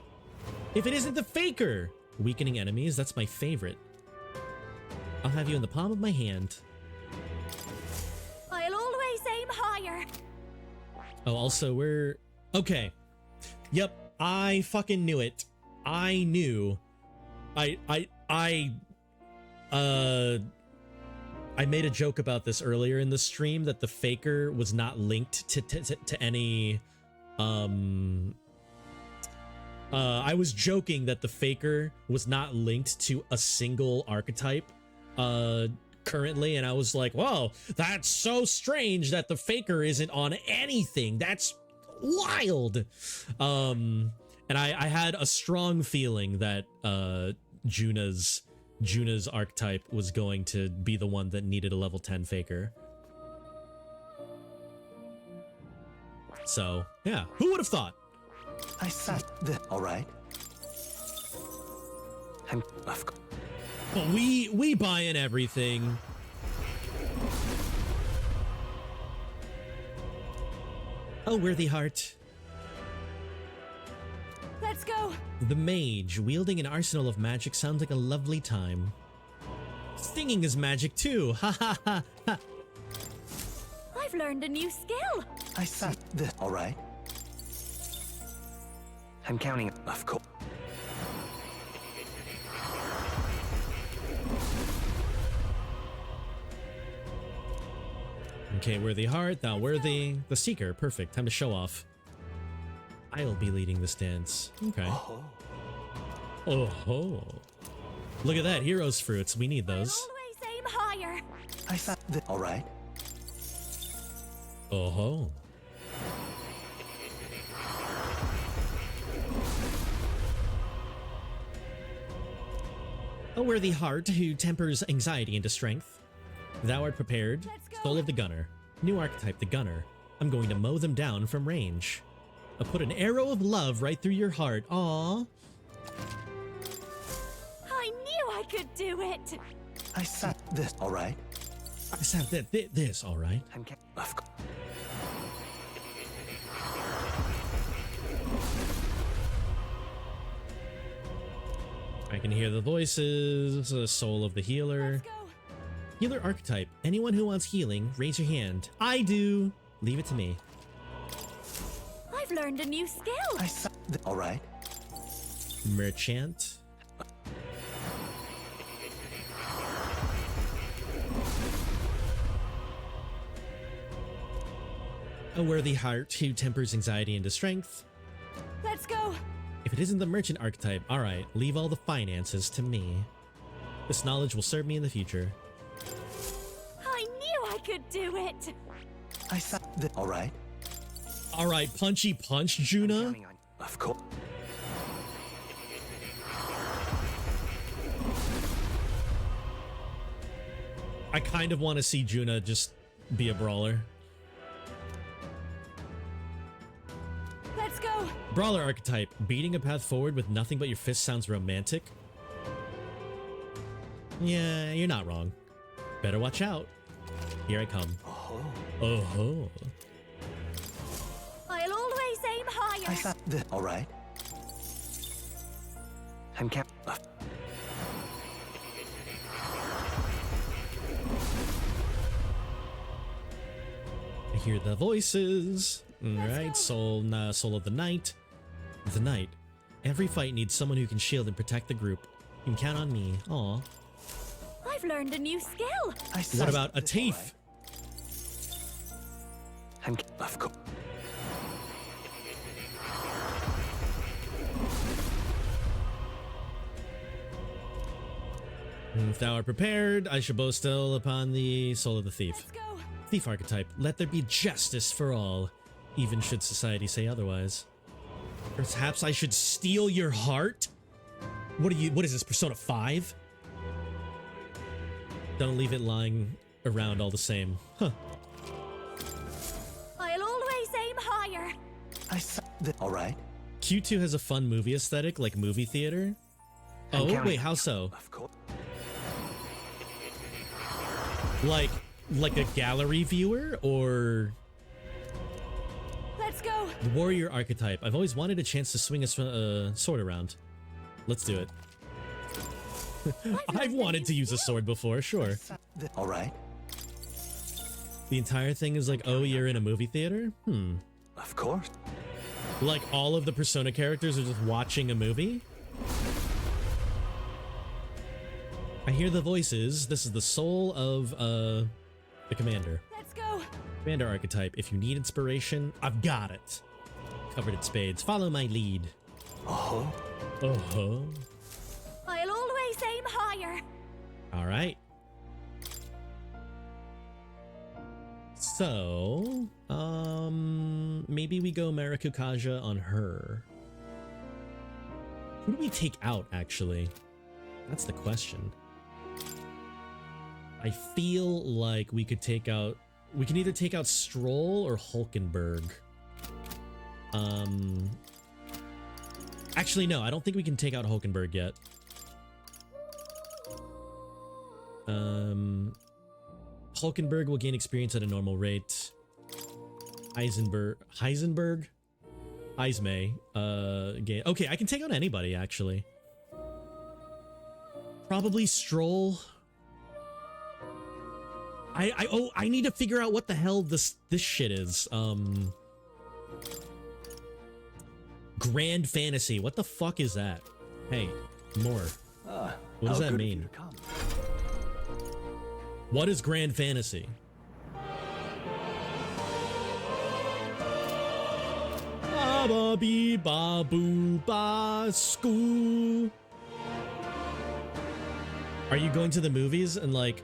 If it isn't the Faker! Weakening enemies, that's my favorite. I'll have you in the palm of my hand. I'll always aim higher. Oh, also, we're... Okay. Yep, I fucking knew it. I knew. I made a joke about this earlier in the stream, that the Faker was not linked to any, I was joking that the Faker was not linked to a single archetype, currently, and I was like, whoa, that's so strange that the Faker isn't on anything. That's wild. And I had a strong feeling that, Juna's archetype was going to be the one that needed a level 10 Faker. So, yeah, who would have thought? I said the all right. I'm Well, we buy in everything. Oh, worthy heart. Let's go. The mage, wielding an arsenal of magic sounds like a lovely time. Stinging is magic too, ha ha ha ha. I've learned a new skill. I said the all right. I'm counting, of course. Okay, worthy heart, thou worthy. The seeker, perfect. Time to show off. I'll be leading this dance. Okay. Oh ho. Look at that, heroes fruits. We need those. Always aim higher. I said the all right. Oh ho. A worthy heart who tempers anxiety into strength. Thou art prepared. Soul of the gunner. New archetype, the gunner. I'm going to mow them down from range. I'll put an arrow of love right through your heart. Aww. I knew I could do it. I said this all right. I said this all right. Of course. I can hear the voices. The soul of the healer. Healer archetype. Anyone who wants healing, raise your hand. I do. Leave it to me. I've learned a new skill. I said all right. Merchant. A worthy heart who tempers anxiety into strength. Let's go. If it isn't the merchant archetype, alright, leave all the finances to me. This knowledge will serve me in the future. I knew I could do it. I said the all right. Alright, punchy punch, Juna. Of course. I kind of want to see Juna just be a brawler. Let's go. Brawler archetype. Beating a path forward with nothing but your fist sounds romantic. Yeah, you're not wrong. Better watch out. Here I come. Oh ho. I'll always aim higher. I said the all right. I'm count. I hear the voices. Alright, soul of the night. The knight. Every fight needs someone who can shield and protect the group. You can count on me. Aw. I've learned a new skill. What about a thief? I'm of course. If thou art prepared, I shall bestow upon the soul of the thief. Let's go. Thief archetype. Let there be justice for all, even should society say otherwise. Perhaps I should steal your heart? What is this, Persona 5? Don't leave it lying around all the same. Huh. I'll always aim higher. I said the all right. Q2 has a fun movie aesthetic, like movie theater. Oh, wait, how so? Of course. Like a gallery viewer, or Let's go. the warrior archetype. I've always wanted a chance to swing a sword around. Let's do it. I've wanted to use a sword before, sure. All right. The entire thing is like, oh, you're in a movie theater? Of course. Like all of the Persona characters are just watching a movie? I hear the voices. This is the soul of the commander. Let's go. Commander archetype. If you need inspiration, I've got it. Covered in spades. Follow my lead. Oh. Oh. I'll always aim higher. All right. So, maybe we go Maracukaja on her. Who do we take out, actually? That's the question. I feel like we could take out... We can either take out Stroll or Hulkenberg. Actually, no, I don't think we can take out Hulkenberg yet. Hulkenberg will gain experience at a normal rate. Heisenberg, Heismay, gain. Okay, I can take out anybody actually. Probably Stroll. I need to figure out what the hell this shit is. Grand Fantasy. What the fuck is that? Hey, more. What does that mean? What is Grand Fantasy? Ba bee ba boo ba skoo. Are you going to the movies and like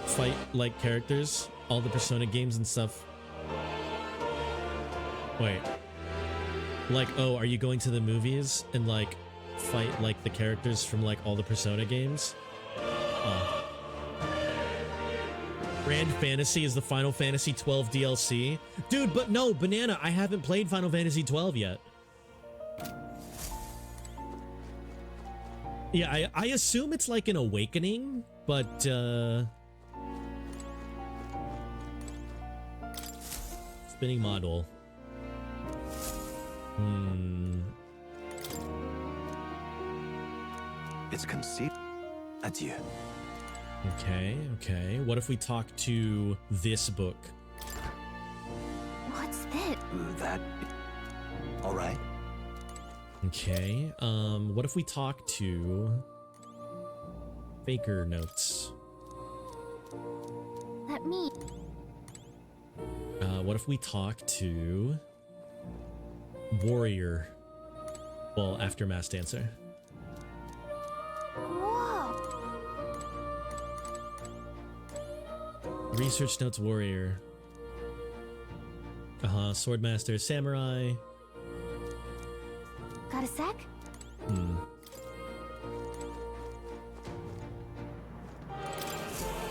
fight like characters? All the Persona games and stuff. Wait. Like, oh, are you going to the movies and like fight like the characters from like all the Persona games? Oh. Grand Fantasy is the Final Fantasy 12 DLC? Dude, but no, Banana, I haven't played Final Fantasy 12 yet. Yeah, I assume it's like an awakening, but spinning model. It's conceived. Adieu. Okay. What if we talk to this book? What's that? That. All right. Okay. What if we talk to Faker Notes? Let me. What if we talk to Warrior? Well, after Mass Dancer. Whoa. Research Notes Warrior. Swordmaster Samurai. Got a sec?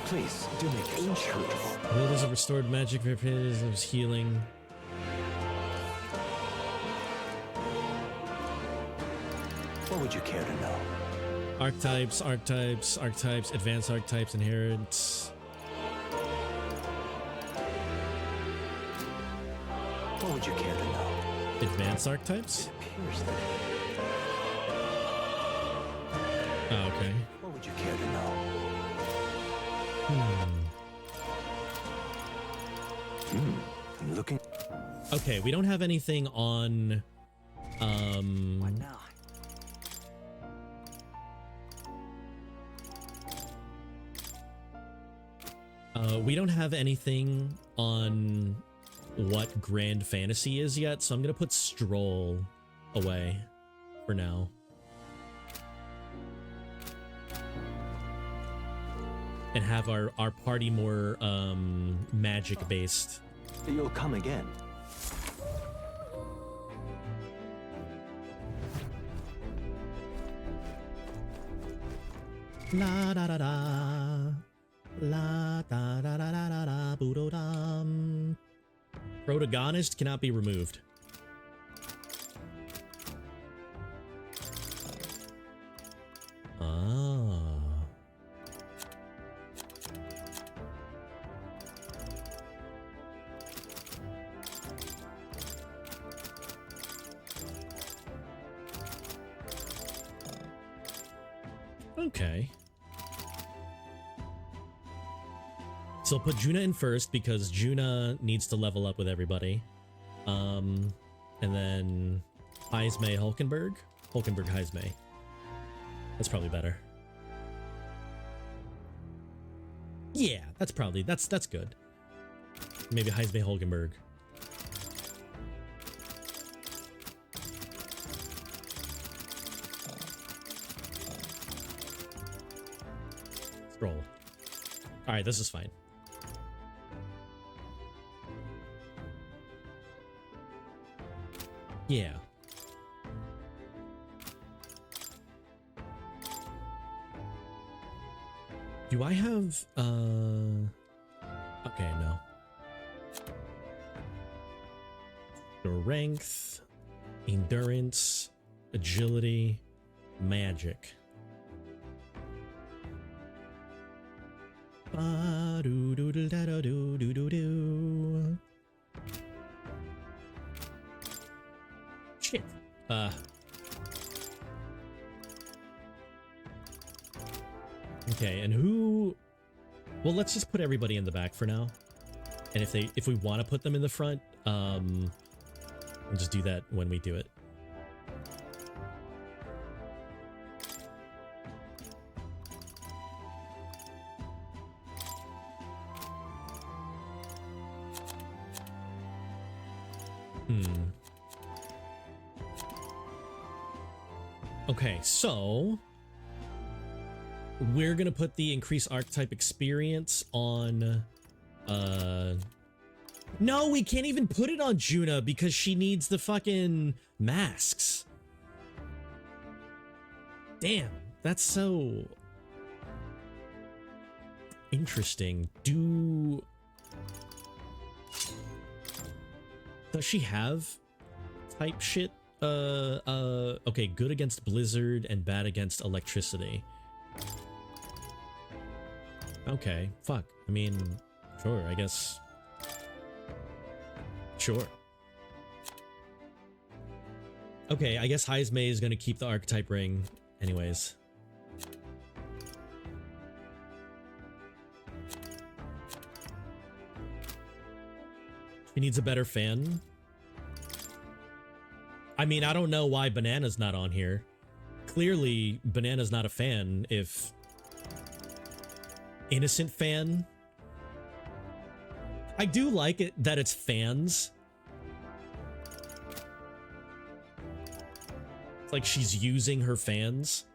Please do make it inscrutable. Wielders of restored magic repetitive healing. What would you care to know? Archetypes, advanced archetypes, inherent. What would you care to know? Advanced archetypes? It appears that. Oh, okay. What would you care to know? I'm looking. Okay, we don't have anything on. What now? We don't have anything on what Grand Fantasy is yet, so I'm gonna put Stroll away for now. And have our party more magic based. You'll come again. La da da da. La da da da da da da boo dam. Protagonist cannot be removed. Ah. Okay. So I'll put Juna in first because Juna needs to level up with everybody. And then Heismay Hulkenberg. Hulkenberg Heismay. That's probably better. Yeah, that's probably that's good. Maybe Heismay Hulkenberg. Scroll. Alright, this is fine. Yeah. Do I have, okay, no. Strength. Endurance, agility, magic. Shit. Okay, and who... Well, let's just put everybody in the back for now. And if we want to put them in the front, we'll just do that when we do it. Okay, so we're gonna put the increased archetype experience on no, we can't even put it on Juna because she needs the fucking masks. Damn, that's so interesting. Does she have type shit? Okay, good against blizzard and bad against electricity. Okay, fuck. I mean, sure, I guess. Sure. Okay, I guess Heismay is gonna keep the archetype ring anyways. She needs a better fan. I mean, I don't know why Banana's not on here. Clearly, Banana's not a fan if... Innocent fan? I do like it that it's fans. It's like she's using her fans.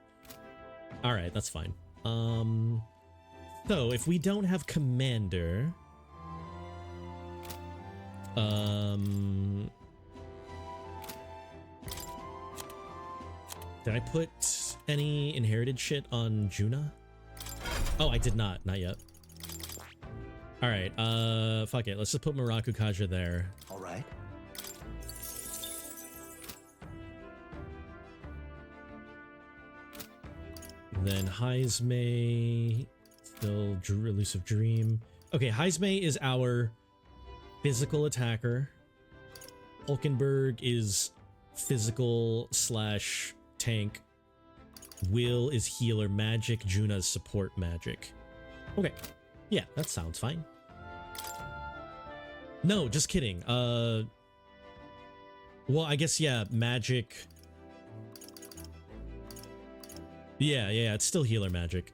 Alright, that's fine. So, if we don't have Commander... Did I put any inherited shit on Juna? Oh, I did not. Not yet. Alright, fuck it. Let's just put Murakukaja there. Alright. Then Heismay, still Elusive Dream. Okay, Heismay is our physical attacker. Hulkenberg is physical / tank. Will is healer magic. Juna's support magic. Okay. Yeah, that sounds fine. No, just kidding. Well, I guess, yeah, magic. Yeah, it's still healer magic.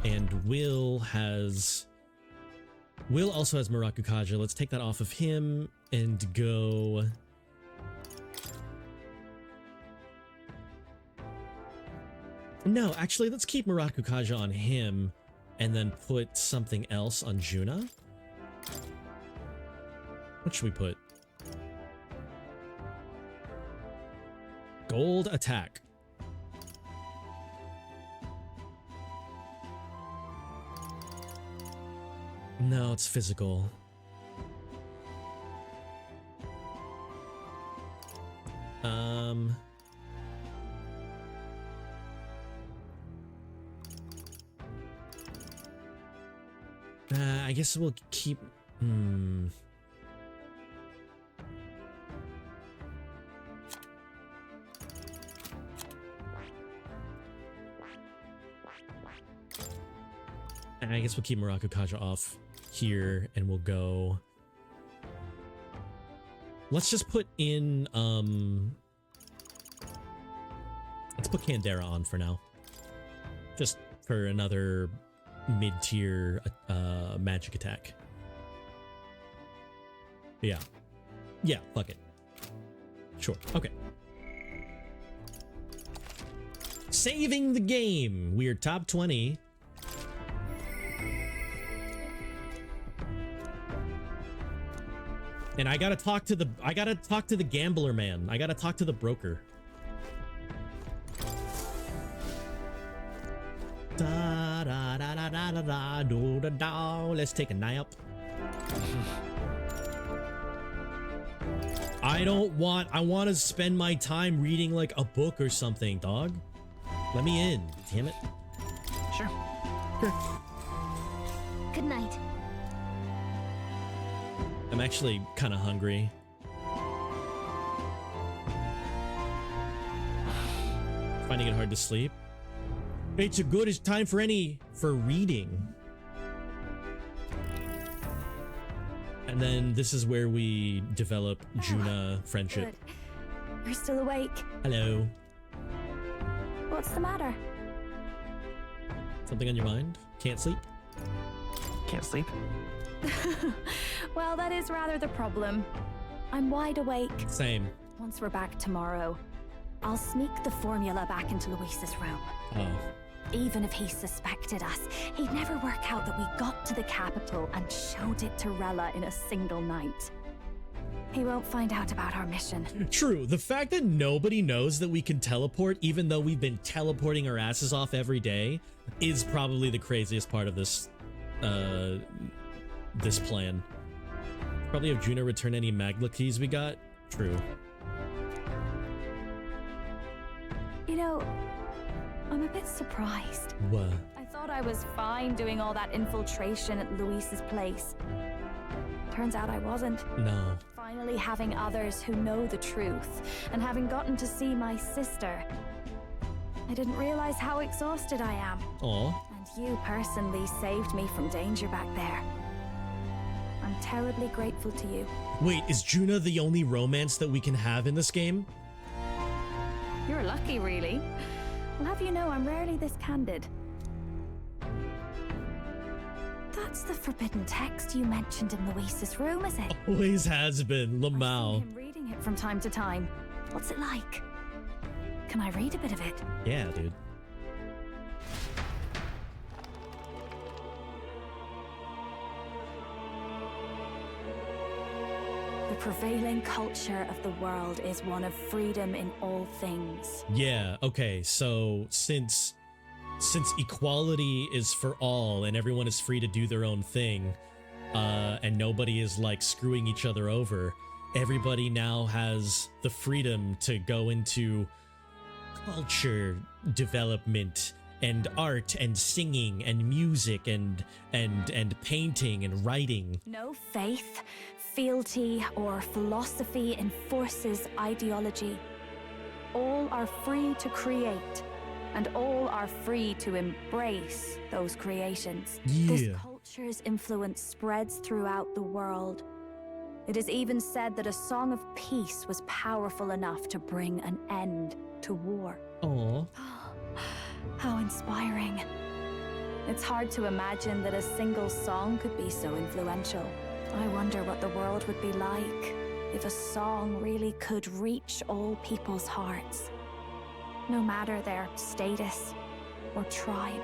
And Will also has Murakukaja. Let's take that off of him and go... No, actually, let's keep Murakukaja on him and then put something else on Juna. What should we put? Gold attack. No, it's physical. I guess we'll keep... I guess we'll keep Murakukaja off here, and we'll go... Let's just put in, let's put Candera on for now. Just for another mid-tier magic attack. Yeah. Yeah, fuck it. Sure, okay. Saving the game! We're top 20. And I gotta talk to the gambler man. I gotta talk to the broker. Da da da da da da da do da da. Let's take a nap. I want to spend my time reading like a book or something, dog. Let me in, damn it. Sure. Good night. I'm actually kind of hungry. Finding it hard to sleep. It's a good time for reading. And then this is where we develop Juna friendship. Good. You're still awake. Hello. What's the matter? Something on your mind? Can't sleep? Can't sleep? Well, that is rather the problem. I'm wide awake. Same. Once we're back tomorrow, I'll sneak the formula back into Luis's room. Oh. Even if he suspected us, he'd never work out that we got to the capital and showed it to Rella in a single night. He won't find out about our mission. True. The fact that nobody knows that we can teleport, even though we've been teleporting our asses off every day, is probably the craziest part of this this plan. Probably have Juna return any Magla keys we got. True. You know, I'm a bit surprised. What? I thought I was fine doing all that infiltration at Luis's place. Turns out I wasn't. No. Finally having others who know the truth, and having gotten to see my sister, I didn't realize how exhausted I am. Aw. And you personally saved me from danger back there. I'm terribly grateful to you. Wait, is Juna the only romance that we can have in this game? You're lucky, really. I'll have you know I'm rarely this candid. That's the forbidden text you mentioned in Luis's room, is it? Always has been, Lamau. I've seen him reading it from time to time. What's it like? Can I read a bit of it? Yeah, dude. The prevailing culture of the world is one of freedom in all things. Yeah, okay, so since equality is for all and everyone is free to do their own thing, and nobody is like screwing each other over, everybody now has the freedom to go into culture development and art and singing and music and painting and writing. No faith, fealty, or philosophy enforces ideology. All are free to create, and all are free to embrace those creations. Yeah. This culture's influence spreads throughout the world. It is even said that a song of peace was powerful enough to bring an end to war. Aww. How inspiring. It's hard to imagine that a single song could be so influential. I wonder what the world would be like if a song really could reach all people's hearts, no matter their status or tribe.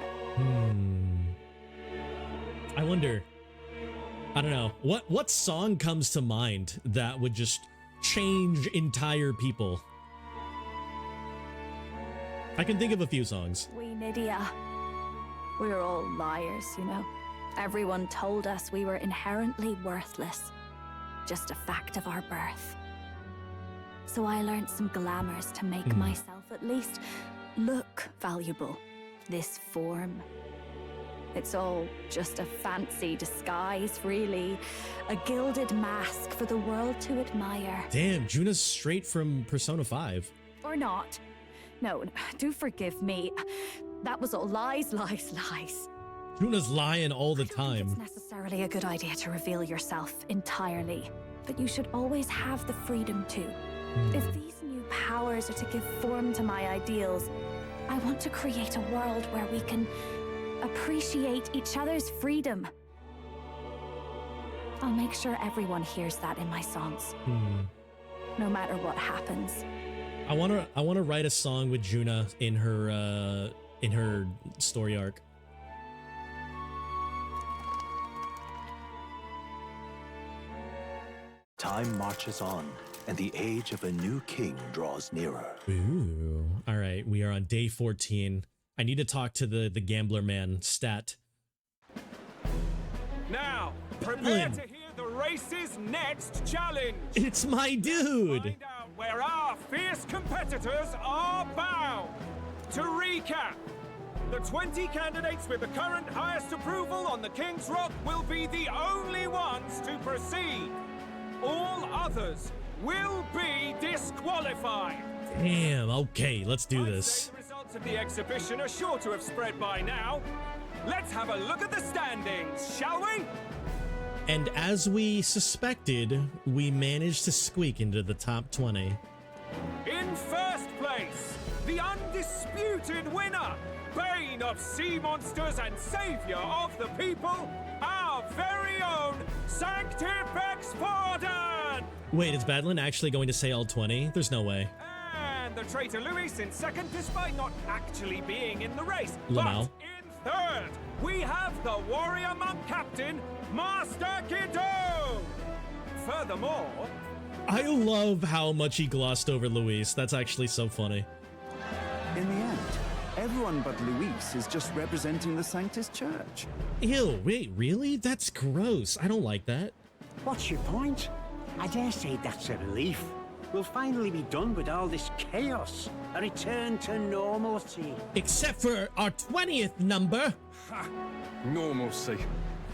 I wonder, I don't know, what song comes to mind that would just change entire people? I can think of a few songs. We Nydia, we're all liars, you know. Everyone told us we were inherently worthless, just a fact of our birth. So I learned some glamours to make myself at least look valuable. This form. It's all just a fancy disguise, really. A gilded mask for the world to admire. Damn, Juna's straight from Persona 5. Or not. No, do forgive me. That was all lies, lies, lies. Juna's lying all the time. It's necessarily a good idea to reveal yourself entirely, but you should always have the freedom to. If these new powers are to give form to my ideals, I want to create a world where we can appreciate each other's freedom. I'll make sure everyone hears that in my songs. No matter what happens. I wanna write a song with Juna in her story arc. Time marches on, and the age of a new king draws nearer. Ooh. All right, we are on day 14. I need to talk to the gambler man, Stat. Now, prepare to hear the race's next challenge. It's my dude. Find out where our fierce competitors are bound. To recap, the 20 candidates with the current highest approval on the King's Rock will be the only ones to proceed. All others will be disqualified. Damn, okay, let's do this. The results of the exhibition are sure to have spread by now. Let's have a look at the standings, shall we? And as we suspected, we managed to squeak into the top 20. In first place, the undisputed winner, bane of sea monsters and savior of the people, our very own Sanctifex Pardon! Wait, is Badland actually going to say all 20? There's no way. And the traitor Luis in second, despite not actually being in the race. Lamau. But in third, we have the warrior monk captain, Master Guido! Furthermore, I love how much he glossed over Luis. That's actually so funny. In the end, everyone but Luis is just representing the Sanctus Church. Ew, wait, really? That's gross. I don't like that. What's your point? I dare say that's a relief. We'll finally be done with all this chaos. A return to normalcy. Except for our 20th number. Ha! Normalcy.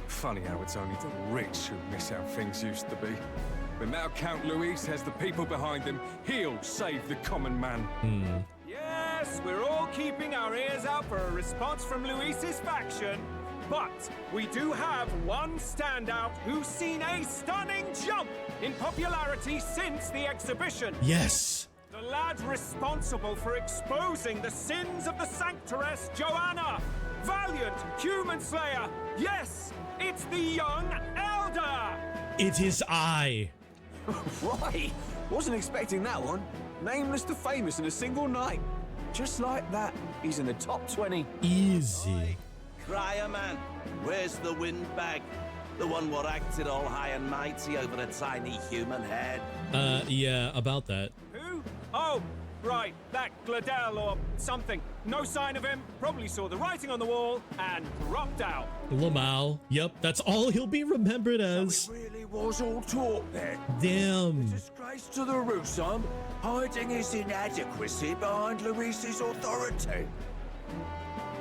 Funny how it's only the rich who miss how things used to be. But now Count Luis has the people behind him. He'll save the common man. yes, we're all keeping our ears out for a response from Luis's faction. But we do have one standout who's seen a stunning jump in popularity since the exhibition. Yes. The lad responsible for exposing the sins of the Sanctoress Joanna. Valiant human slayer. Yes, it's the young elder. It is I. Right. Wasn't expecting that one. Nameless to famous in a single night. Just like that, he's in the top 20. Easy. Crier man, where's the windbag? The one what acted all high and mighty over a tiny human head. Yeah, about that. Who? Oh, right, that Gladell or something. No sign of him, probably saw the writing on the wall and dropped out. Lamau. Yep, that's all he'll be remembered as. So it really was all talk then. Damn. A disgrace to the Rusum, hiding his inadequacy behind Luis's authority.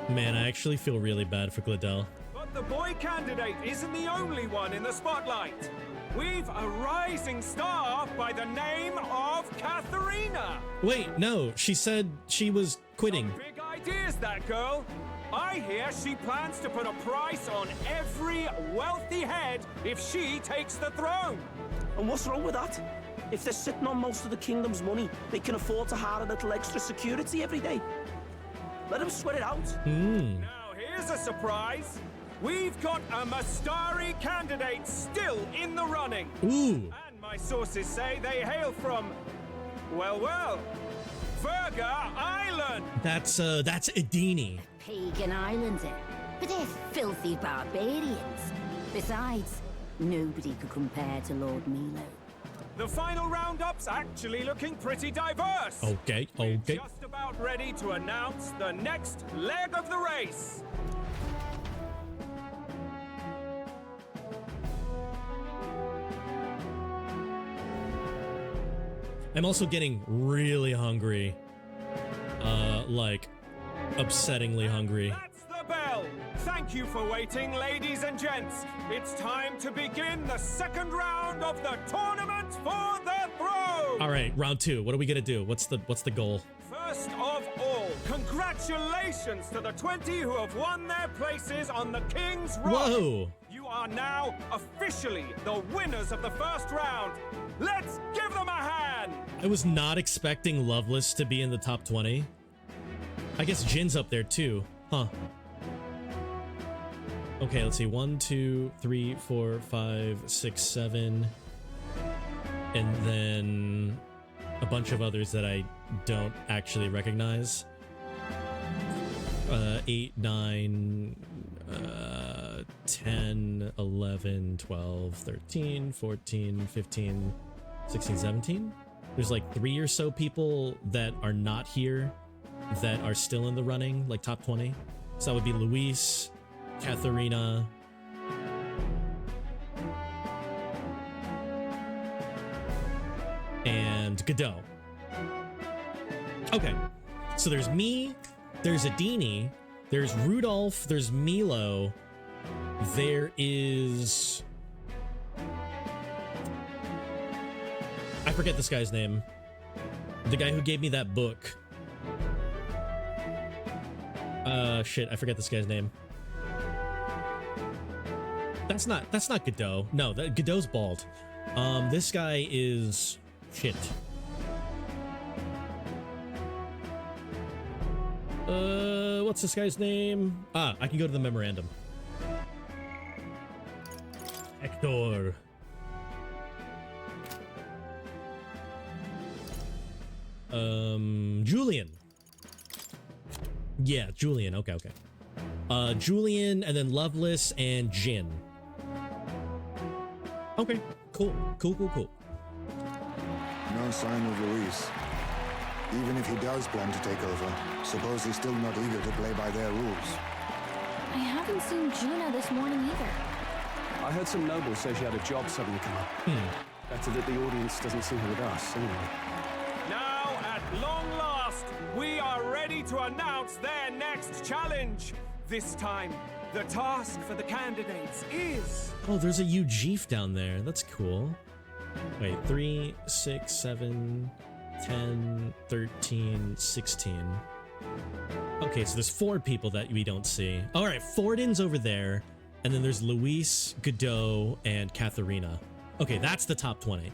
Man, I actually feel really bad for Gladell. But the boy candidate isn't the only one in the spotlight. We've a rising star by the name of Katharina. Wait, no, she said she was quitting. Big ideas, that girl. I hear she plans to put a price on every wealthy head if she takes the throne. And what's wrong with that? If they're sitting on most of the kingdom's money, they can afford to hire a little extra security every day. Let them sweat it out. Now here's a surprise. We've got a Mastari candidate still in the running. Ooh. And my sources say they hail from, well, Verga Island. That's Edini. Pagan islands, eh? But they're filthy barbarians. Besides, nobody could compare to Lord Milo. The final roundup's actually looking pretty diverse. Okay. Just about ready to announce the next leg of the race. I'm also getting really hungry. Like, upsettingly hungry. That's the bell. Thank you for waiting, ladies and gents. It's time to begin the second round of the tournament for the throne. All right, round 2. What are we gonna do? What's the goal? First of all, congratulations to the 20 who have won their places on the King's Rock. Whoa. You are now officially the winners of the first round. Let's give them a hand. I was not expecting Loveless to be in the top 20. I guess Jin's up there too, huh? Okay, let's see. 1, 2, 3, 4, 5, 6, 7. And then a bunch of others that I don't actually recognize. 8, 9, 10, 11, 12, 13, 14, 15, 16, 17. There's like 3 or so people that are not here that are still in the running, like top 20. So that would be Luis, Katharina, and Godot. Okay, so there's me, there's Adini, there's Rudolph, there's Milo, there is... I forget this guy's name. The guy who gave me that book. Shit, I forget this guy's name. That's not Godot. No, Godot's bald. This guy is... Shit. What's this guy's name? Ah, I can go to the memorandum. Hector. Julian. Yeah, Julian. Okay. Julian, and then Loveless and Jin. Okay, cool. No sign of Luis. Even if he does plan to take over, suppose he's still not eager to play by their rules. I haven't seen Juno this morning either. I heard some nobles say she had a job suddenly come up. Better that the audience doesn't see her with us, anyway. Now, at long last, we are ready to announce their next challenge. This time, the task for the candidates is... Oh, there's a Ujeef down there. That's cool. Wait, 3, 6, 7, 10, 13, 16. Okay, so there's 4 people that we don't see. All right, Fortin's over there. And then there's Luis, Godot, and Katharina. Okay, that's the top 20.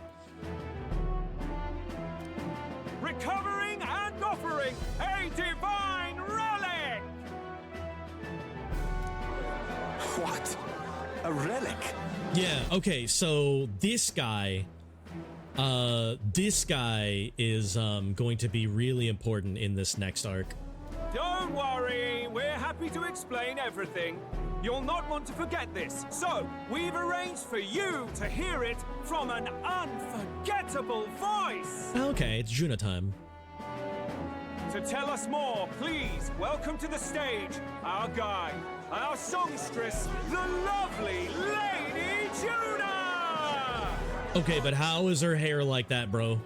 Recovering and offering a divine relic! What? A relic? Yeah, okay, so this guy is going to be really important in this next arc. Don't worry, we're happy to explain everything. You'll not want to forget this, so we've arranged for you to hear it from an unforgettable voice. Okay, it's Juno time. To tell us more, please welcome to the stage our guide, our songstress, the lovely Lady Juna! Okay, but how is her hair like that, bro?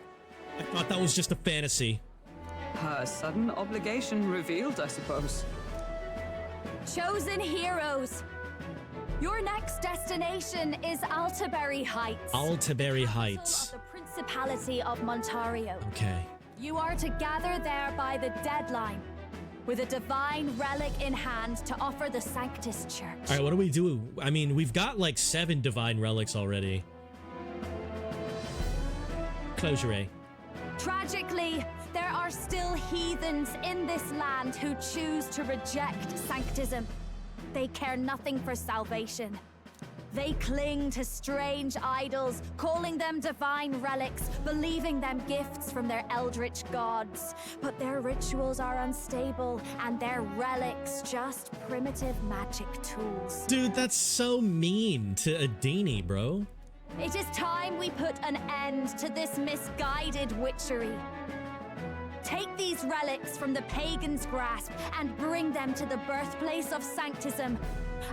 I thought that was just a fantasy. Her sudden obligation revealed, I suppose. Chosen heroes, your next destination is Altaberry Heights. Altaberry Heights. The Principality of Montario. Okay. You are to gather there by the deadline, with a divine relic in hand to offer the Sanctus Church. All right, what do we do? I mean, we've got like 7 divine relics already. Closure. Tragically, there are still heathens in this land who choose to reject sanctism. They care nothing for salvation. They cling to strange idols, calling them divine relics, believing them gifts from their eldritch gods. But their rituals are unstable, and their relics just primitive magic tools. Dude, that's so mean to Adini, bro. It is time we put an end to this misguided witchery. Take these relics from the pagan's grasp and bring them to the birthplace of sanctism,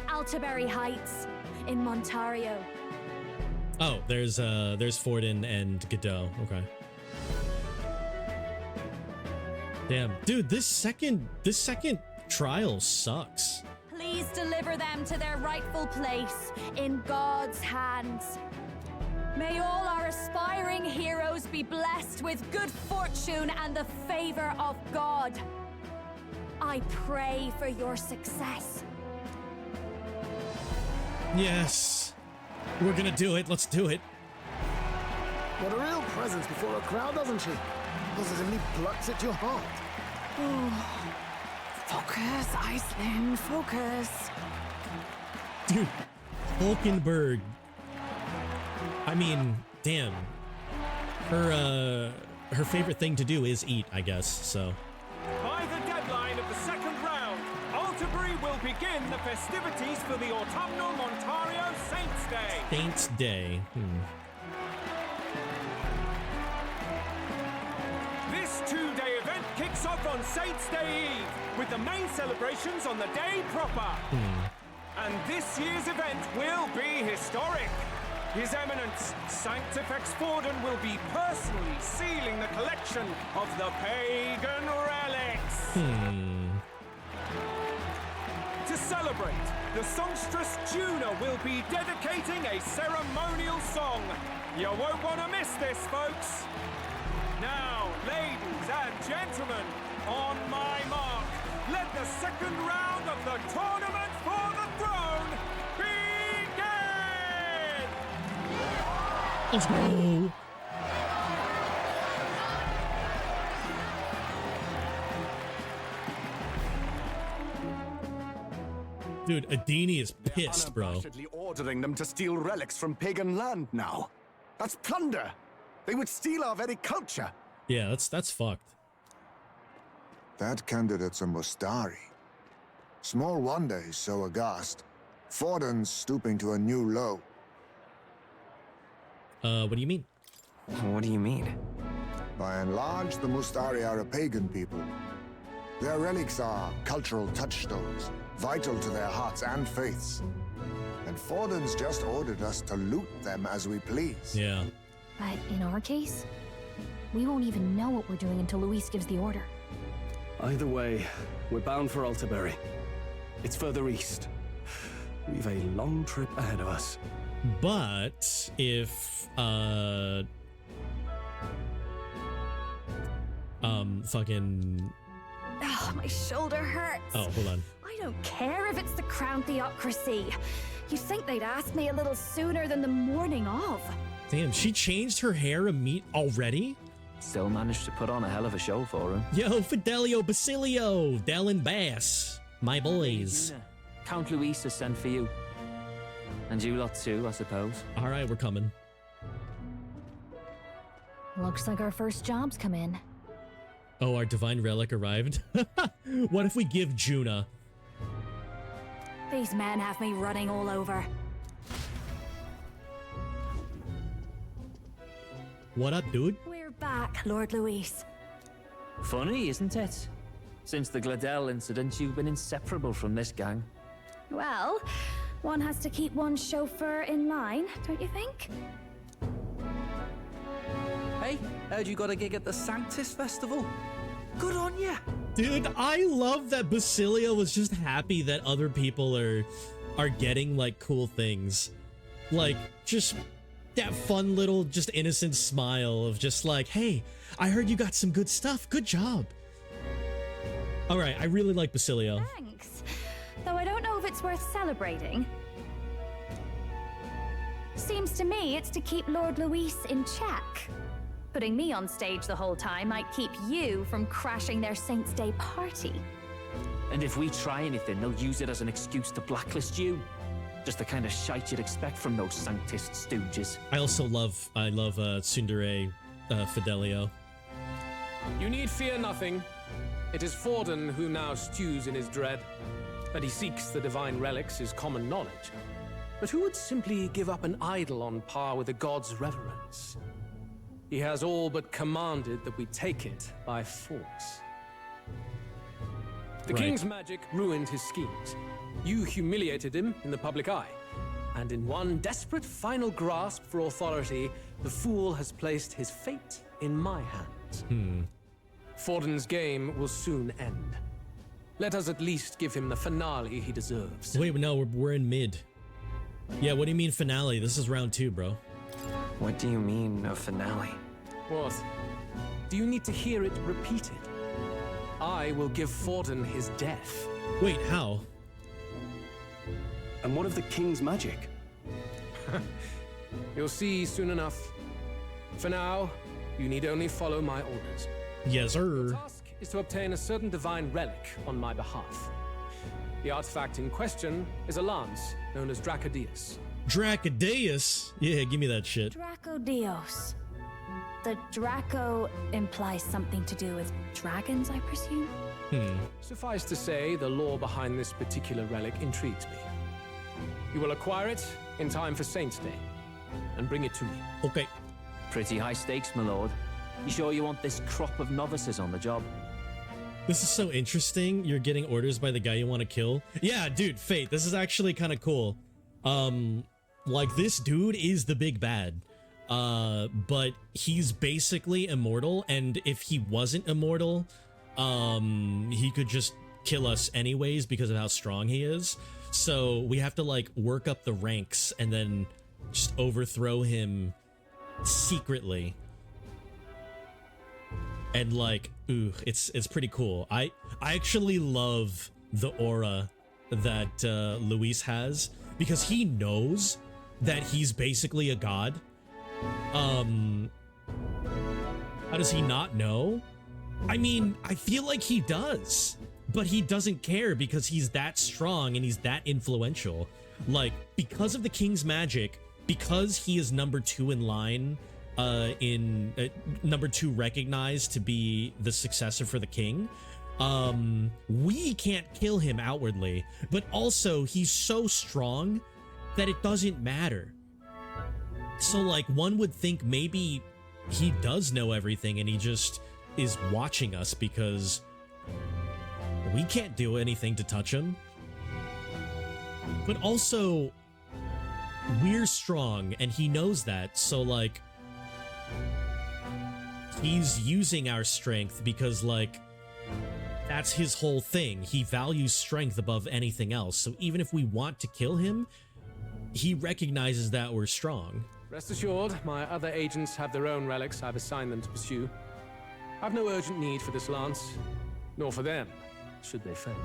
Altaberry Heights in Montario. Oh, there's Fortin and Godot. Okay. Damn, dude, this second trial sucks. Please deliver them to their rightful place in God's hands. May all our aspiring heroes be blessed with good fortune and the favor of God. I pray for your success. Yes. We're gonna do it. Let's do it. What a real presence before a crowd, doesn't she? Positively plucks at your heart. Oh. Focus, Iceland, focus. Dude, Hulkenberg. I mean, damn. Her favorite thing to do is eat, I guess, so. By the deadline of the second round, Altaberry will begin the festivities for the autumnal Montario Saints' Day. Saints' Day. This 2-day event kicks off on Saints' Day Eve, with the main celebrations on the day proper. And this year's event will be historic. His Eminence, Sanctifex Forden will be personally sealing the collection of the pagan relics. To celebrate, the songstress Juna will be dedicating a ceremonial song. You won't want to miss this, folks. Now, ladies and gentlemen, on my mark, let the second round of the tournament for the throne begin! Let's go. Dude, Adini is pissed, bro. Unabashedly ordering them to steal relics from pagan land now. That's plunder. They would steal our very culture. Yeah, that's fucked. That candidate's a Mustari. Small wonder he's so aghast. Forden's stooping to a new low. What do you mean? What do you mean? By and large, the Mustari are a pagan people. Their relics are cultural touchstones, vital to their hearts and faiths. And Forden's just ordered us to loot them as we please. Yeah. But in our case, we won't even know what we're doing until Luis gives the order. Either way, we're bound for Altaberry. It's further east. We've a long trip ahead of us. But if fucking Oh, my shoulder hurts. Oh, hold on. I don't care if it's the Crown Theocracy. You'd think they'd ask me a little sooner than the morning of. Damn, she changed her hair already? Still managed to put on a hell of a show for him. Yo, Fidelio Basilio, Dallin Bass, my boys. Count Luis has sent for you. And you lot too, I suppose. All right, we're coming. Looks like our first job's come in. Oh, our divine relic arrived? What if we give Juna? These men have me running all over. What up, dude? We're back, Lord Luis. Funny, isn't it? Since the Gladell incident, you've been inseparable from this gang. Well, one has to keep one's chauffeur in line, don't you think? Hey, heard you got a gig at the Sanctis Festival? Good on ya! Dude, I love that Basilio was just happy that other people are getting like cool things. Like just that fun little just innocent smile of just like, hey, I heard you got some good stuff. Good job. All right, I really like Basilio. Thanks. Though I don't know if it's worth celebrating. Seems to me it's to keep Lord Luis in check. Putting me on stage the whole time might keep you from crashing their Saints' Day party. And if we try anything, they'll use it as an excuse to blacklist you. Just the kind of shite you'd expect from those Sanctist stooges. I also love Tsundere Fidelio. You need fear nothing. It is Forden who now stews in his dread. That he seeks the divine relics is common knowledge. But who would simply give up an idol on par with the god's reverence? He has all but commanded that we take it by force. The king's magic ruined his schemes. You humiliated him in the public eye. And in one desperate final grasp for authority, the fool has placed his fate in my hands. Forden's game will soon end. Let us at least give him the finale he deserves. Wait, no, we're in mid. Yeah, what do you mean finale? This is round 2, bro. What do you mean, a finale? What? Do you need to hear it repeated? I will give Forden his death. Wait, how? And what of the king's magic? You'll see soon enough. For now, you need only follow my orders. Yes, sir. Your task is to obtain a certain divine relic on my behalf. The artifact in question is a lance known as Dracodeus. Dracodeus? Yeah, give me that shit. Dracodios. The Draco implies something to do with dragons, I presume? Suffice to say, the lore behind this particular relic intrigues me. You will acquire it in time for Saints' Day, and bring it to me. Okay. Pretty high stakes, my lord. You sure you want this crop of novices on the job? This is so interesting. You're getting orders by the guy you want to kill. Yeah, dude, Fate, this is actually kind of cool. Like, this dude is the big bad. But he's basically immortal, and if he wasn't immortal, he could just kill us anyways because of how strong he is. So we have to, like, work up the ranks and then just overthrow him secretly. And, like, ooh, it's pretty cool. I actually love the aura that Luis has, because he knows that he's basically a god. How does he not know? I mean, I feel like he does, but he doesn't care because he's that strong and he's that influential. Like, because of the king's magic, because he is number 2 in line, number 2 recognized to be the successor for the king, we can't kill him outwardly, but also he's so strong that it doesn't matter. So, like, one would think maybe he does know everything and he just is watching us because we can't do anything to touch him. But also, we're strong and he knows that, so, like, he's using our strength because, like, that's his whole thing. He values strength above anything else. So even if we want to kill him, he recognizes that we're strong. Rest assured, my other agents have their own relics I've assigned them to pursue. I've no urgent need for this lance, nor for them, should they fail.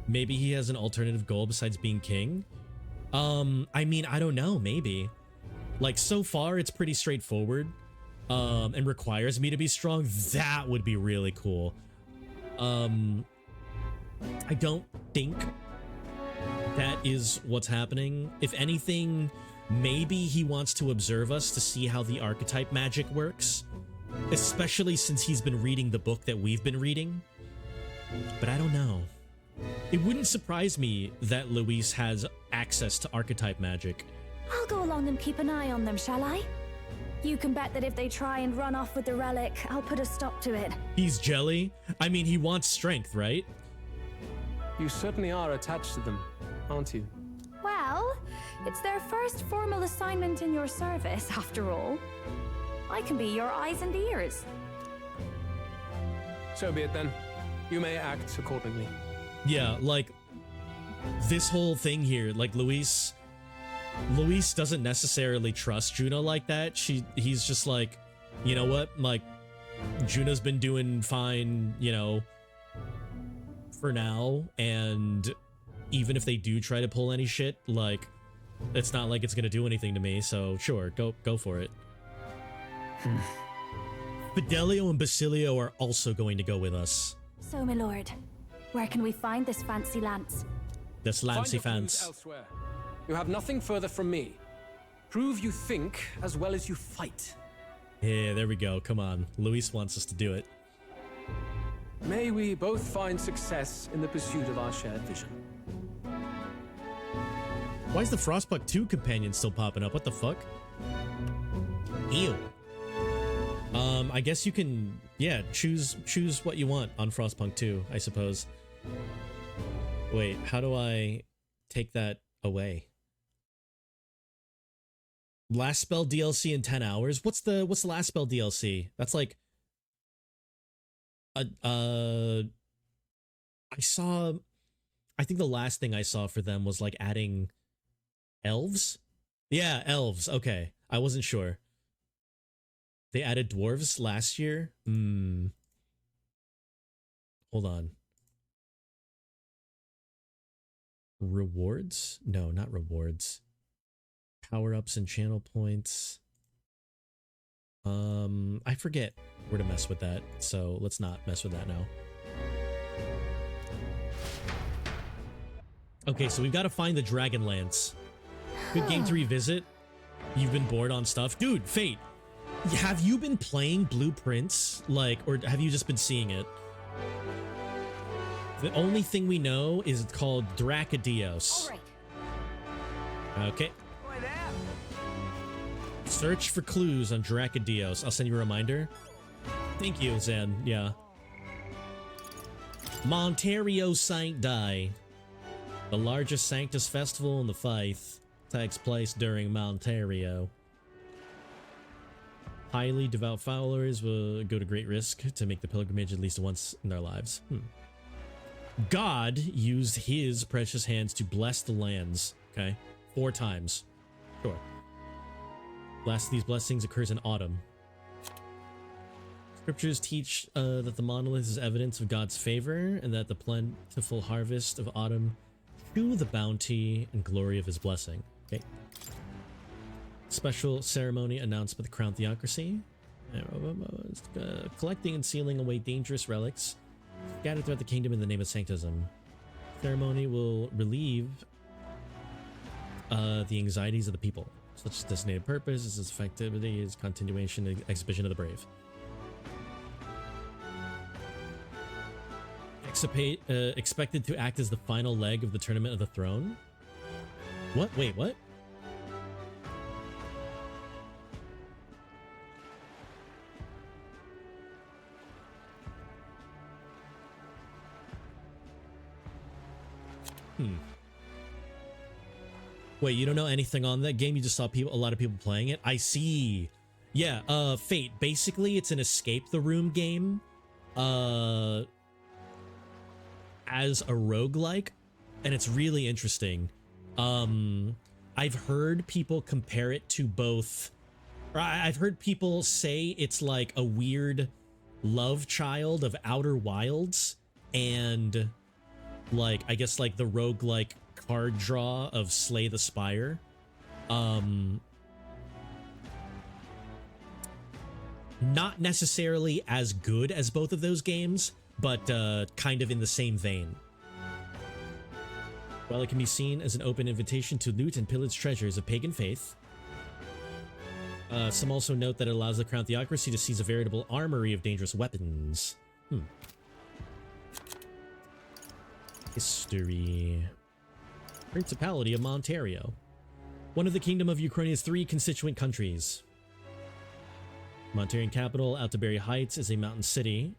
Maybe he has an alternative goal besides being king? I mean, I don't know, maybe. Like, so far, it's pretty straightforward, and requires me to be strong. That would be really cool. I don't think that is what's happening. If anything, maybe he wants to observe us to see how the archetype magic works, especially since he's been reading the book that we've been reading. But I don't know. It wouldn't surprise me that Luis has access to archetype magic. I'll go along and keep an eye on them, shall I? You can bet that if they try and run off with the relic, I'll put a stop to it. He's jelly? I mean, he wants strength, right? You certainly are attached to them, aren't you? Well, it's their first formal assignment in your service, after all. I can be your eyes and ears. So be it then. You may act accordingly. Yeah, like, this whole thing here, like, Luis doesn't necessarily trust Juno like that. He's just like, you know what? Like, Juno's been doing fine, you know, for now, and even if they do try to pull any shit, like, it's not like it's gonna do anything to me, so sure, go for it. Fidelio and Basilio are also going to go with us. So, my lord, where can we find this fancy lance? This lancy fans. Elsewhere. You have nothing further from me. Prove you think as well as you fight. Yeah, there we go. Come on. Luis wants us to do it. May we both find success in the pursuit of our shared vision. Why is the Frostpunk 2 companion still popping up? What the fuck? Ew. I guess you can, yeah, choose what you want on Frostpunk 2, I suppose. Wait, how do I take that away? Last spell DLC in 10 hours? What's the last spell DLC? That's like I think the last thing I saw for them was like adding elves? Yeah, elves. Okay. I wasn't sure. They added dwarves last year? Hold on. Rewards? No, not rewards. Power-ups and channel points. I forget where to mess with that, so let's not mess with that now. Okay, so we've got to find the Dragonlance. Good game to revisit. You've been bored on stuff. Dude, Fate, have you been playing Blueprints? Like, or have you just been seeing it? The only thing we know is it's called Dracadios. Okay. Search for clues on Dracadios. I'll send you a reminder. Thank you, Zen. Yeah. Montario Saint Die. The largest Sanctus festival in the Fife. takes place during Montario. Highly devout followers will go to great risk to make the pilgrimage at least once in their lives. God used his precious hands to bless the lands. Okay, 4 times. Sure. Last of these blessings occurs in autumn. Scriptures teach that the monolith is evidence of God's favor and that the plentiful harvest of autumn show the bounty and glory of his blessing. Okay. Special ceremony announced by the Crown Theocracy. Collecting and sealing away dangerous relics scattered throughout the kingdom in the name of sanctism. Ceremony will relieve the anxieties of the people, such as designated purpose, its effectivity, its continuation, and exhibition of the brave. Expected to act as the final leg of the Tournament of the Throne. What? Wait, what? Wait, you don't know anything on that game? You just saw a lot of people playing it? I see. Yeah, Fate. Basically, it's an escape the room game. As a roguelike, and it's really interesting. I've heard people compare it to both, or I've heard people say it's like a weird love child of Outer Wilds and like, I guess like the roguelike card draw of Slay the Spire. Not necessarily as good as both of those games, but kind of in the same vein. While it can be seen as an open invitation to loot and pillage treasures of pagan faith, some also note that it allows the Crown Theocracy to seize a veritable armory of dangerous weapons. History. Principality of Montario. One of the Kingdom of Ukrainia's 3 constituent countries. Montarian capital, Altaberry Heights, is a mountain city,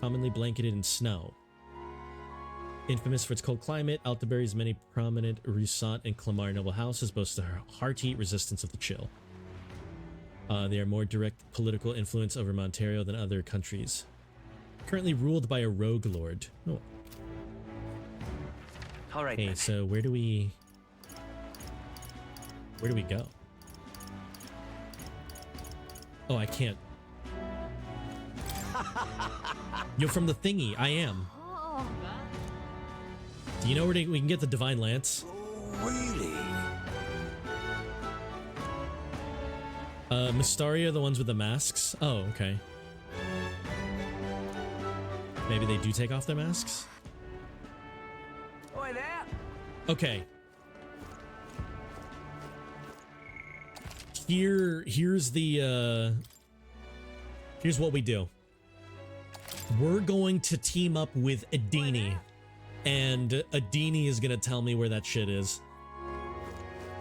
commonly blanketed in snow. Infamous for its cold climate, Altaberry's many prominent Rusat and Clamar noble houses boast a hearty resistance of the chill. They are more direct political influence over Montario than other countries. Currently ruled by a rogue lord. Oh. All right. Okay, so where do we go? Oh, I can't. You're from the thingy. I am. Do you know where we can get the Divine Lance? Really? Mystaria are the ones with the masks? Oh, okay. Maybe they do take off their masks? Oi there! Okay. Here's what we do. We're going to team up with Adini, and Adini is gonna tell me where that shit is.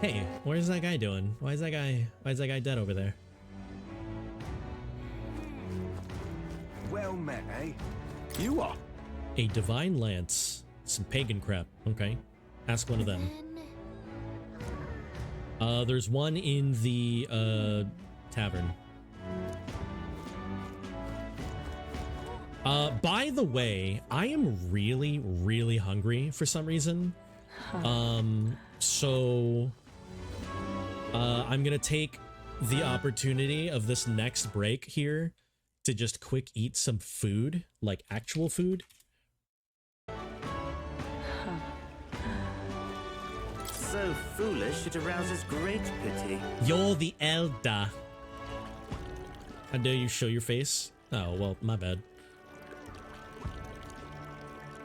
Hey, where's that guy doing? Why is that guy dead over there? Well met, eh? You are a Divine Lance. Some pagan crap. Okay. Ask one of them. There's one in the tavern. By the way, I am really, really hungry for some reason. So I'm gonna take the opportunity of this next break here to just quick eat some food, like actual food. So foolish, it arouses great pity. You're the elder. How dare you show your face? Oh, well, my bad.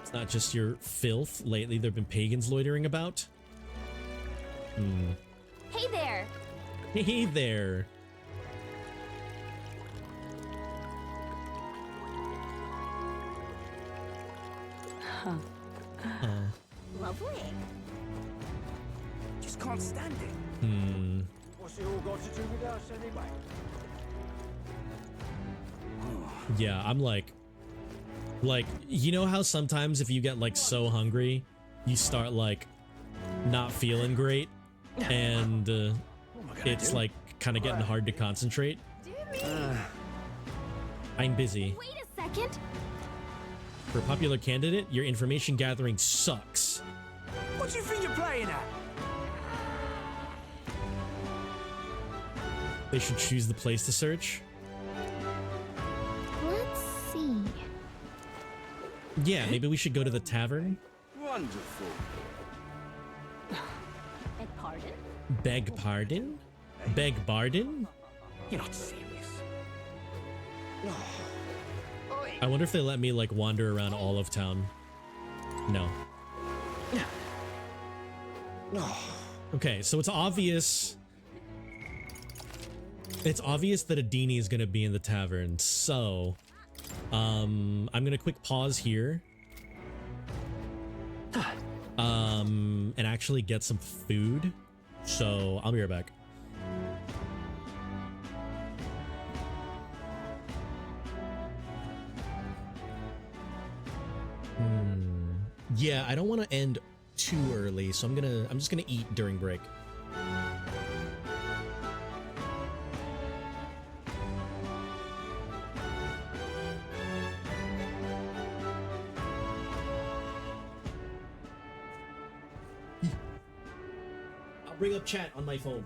It's not just your filth. Lately, there have been pagans loitering about. Hey there! Hey there! Lovely. Just can't stand it. What's it all got to do with us anyway? Yeah, I'm like, you know how sometimes if you get like so hungry, you start like not feeling great? and it's like kind of getting hard to concentrate. I'm busy. Wait a second. For a popular candidate, your information gathering sucks. What do you think you're playing at? They should choose the place to search. Let's see. Yeah, maybe we should go to the tavern. Wonderful. Beg pardon? Beg pardon? Beg pardon? You're not serious. I wonder if they let me like wander around all of town. No. Okay, so it's obvious. It's obvious that Adini is gonna be in the tavern, so I'm gonna quick pause here. And actually get some food. So I'll be right back. Yeah, I don't want to end too early, so I'm just gonna eat during break. I'll bring up chat on my phone.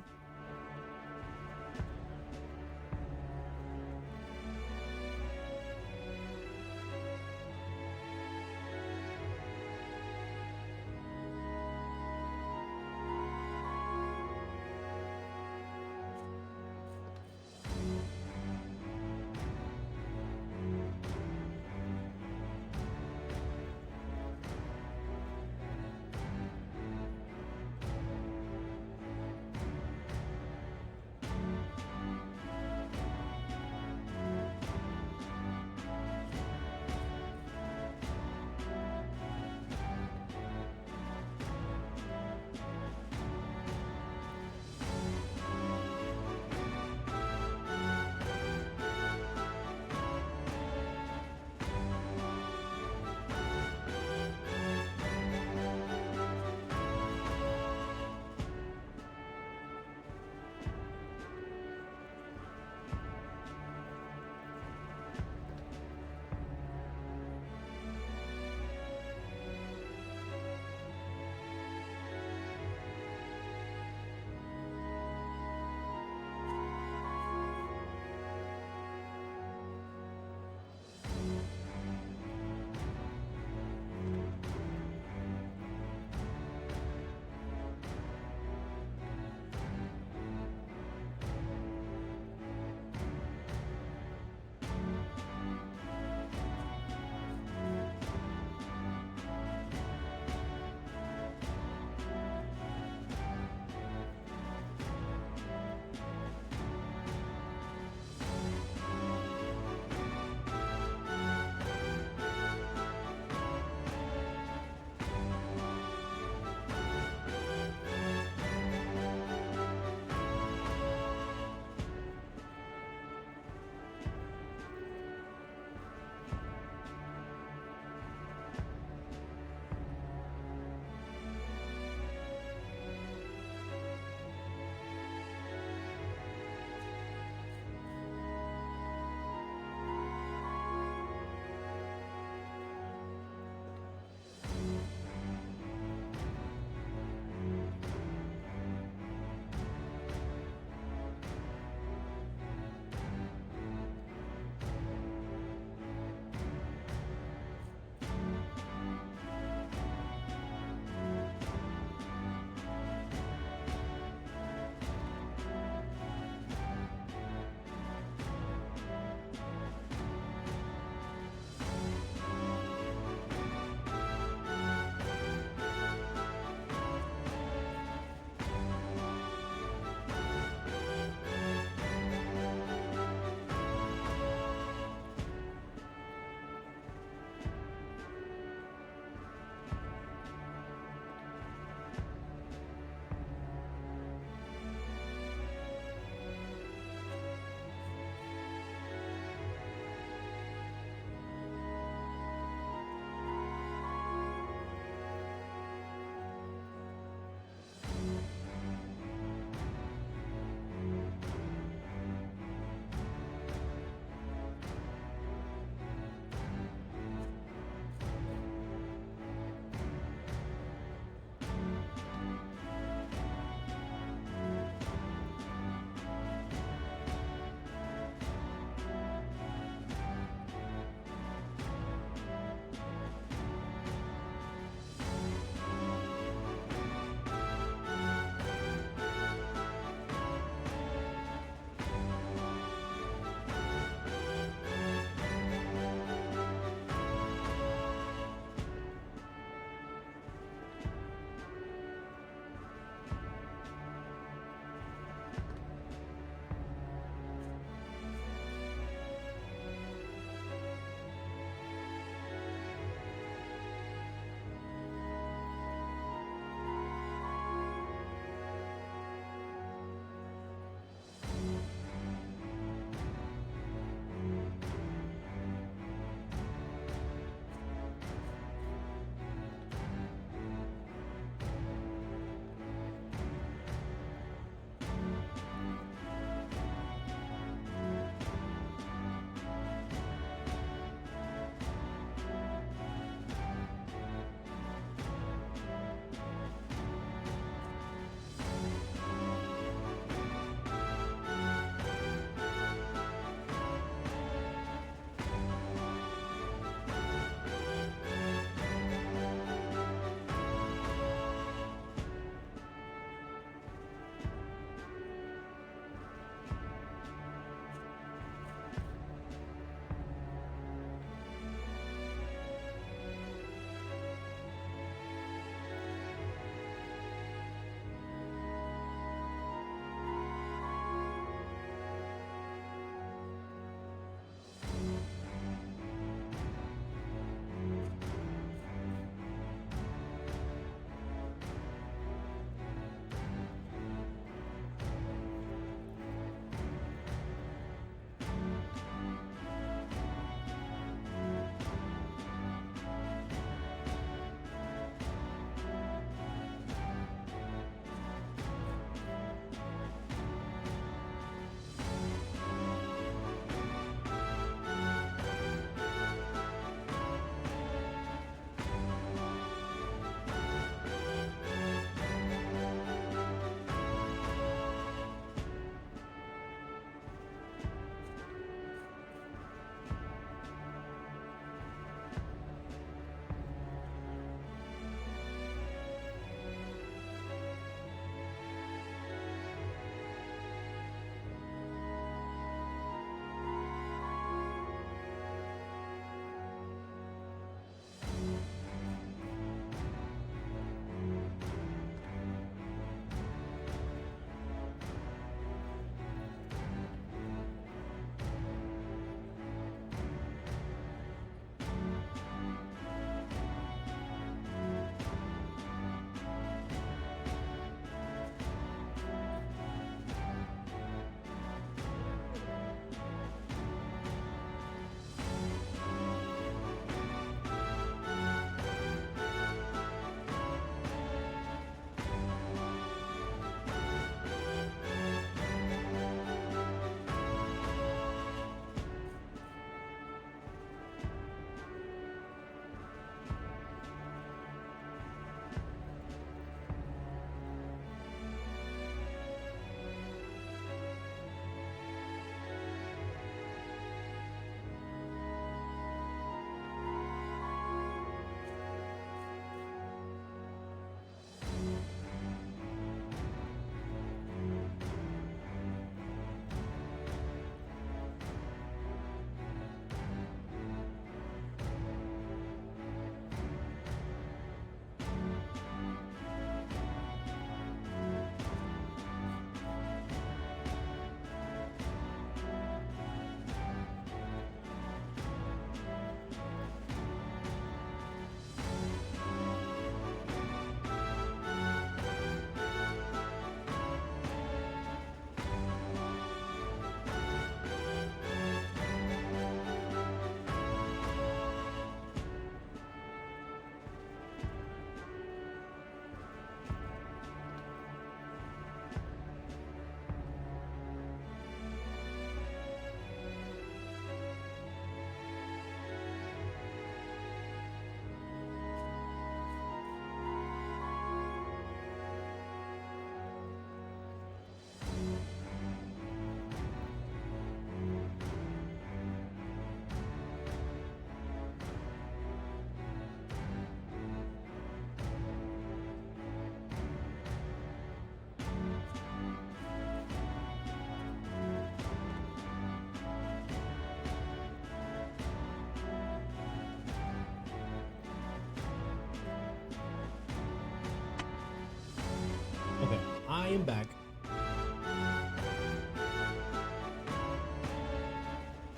am back.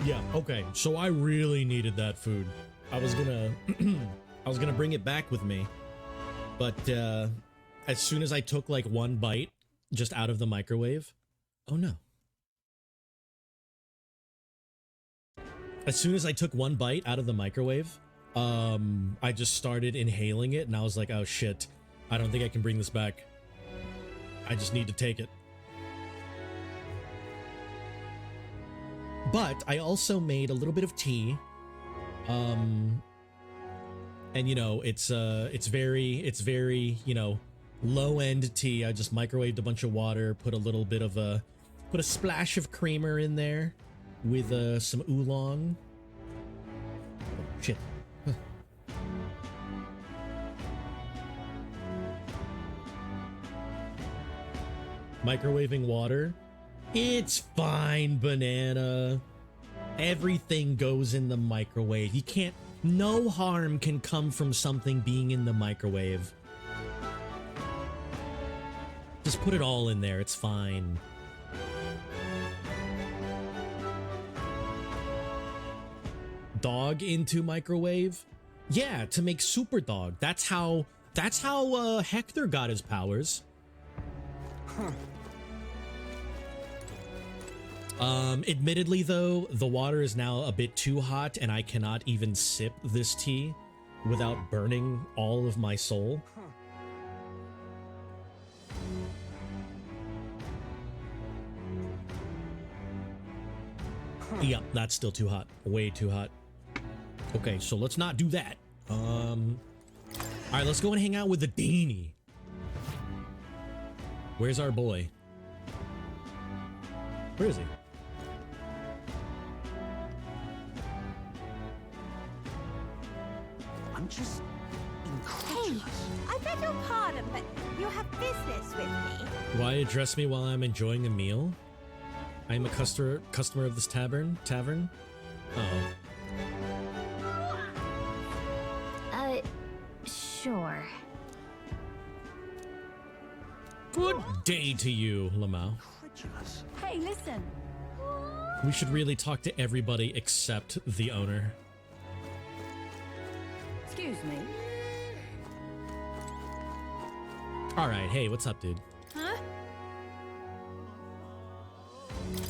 Yeah, okay. So I really needed that food. I was gonna I was gonna bring it back with me. But as soon as I took like one bite just out of the microwave, oh no. As soon as I took one bite out of the microwave, I just started inhaling it and I was like, oh shit, I don't think I can bring this back. I just need to take it. But I also made a little bit of tea. And you know, it's very, you know, low-end tea. I just microwaved a bunch of water, put a splash of creamer in there with some oolong. Oh, shit. Huh. Microwaving water. It's fine, banana. Everything goes in the microwave. You can't... No harm can come from something being in the microwave. Just put it all in there. It's fine. Dog into microwave? Yeah, to make super dog. That's how Hector got his powers. Huh. Admittedly though, the water is now a bit too hot and I cannot even sip this tea without burning all of my soul. Yep, that's still too hot. Way too hot. Okay, so let's not do that. Alright, let's go and hang out with the Dini. Where's our boy? Where is he? I'm just Hey, I beg your pardon, but you have business with me. Why address me while I'm enjoying a meal? I am a customer of this tavern. Oh. Sure. Good day to you, Lamau. Hey, listen. We should really talk to everybody except the owner. Excuse me. Alright, hey, what's up, dude? Huh?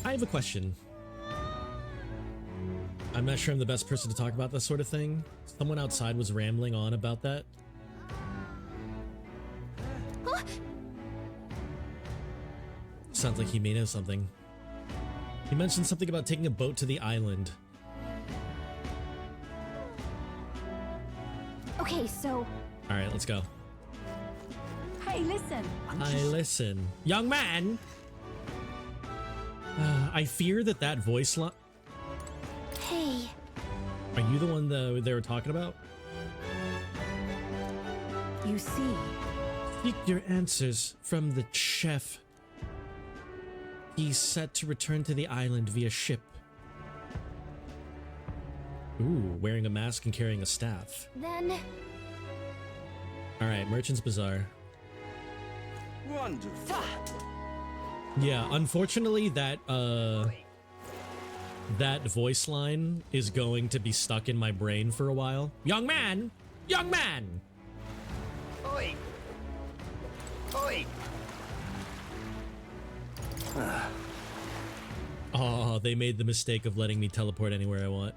I have a question. I'm not sure I'm the best person to talk about this sort of thing. Someone outside was rambling on about that. Sounds like he may know something. He mentioned something about taking a boat to the island. Okay, so... Alright, let's go. Hey, listen. Listen. Young man! I fear that voice line... Hey. Are you the one they were talking about? You see. Seek your answers from the chef. He's set to return to the island via ship. Ooh, wearing a mask and carrying a staff. Then... Alright, Merchant's Bazaar. Wonderful. Yeah, unfortunately that voice line is going to be stuck in my brain for a while. Young man! Young man! Oi! Oi! Oh, they made the mistake of letting me teleport anywhere I want.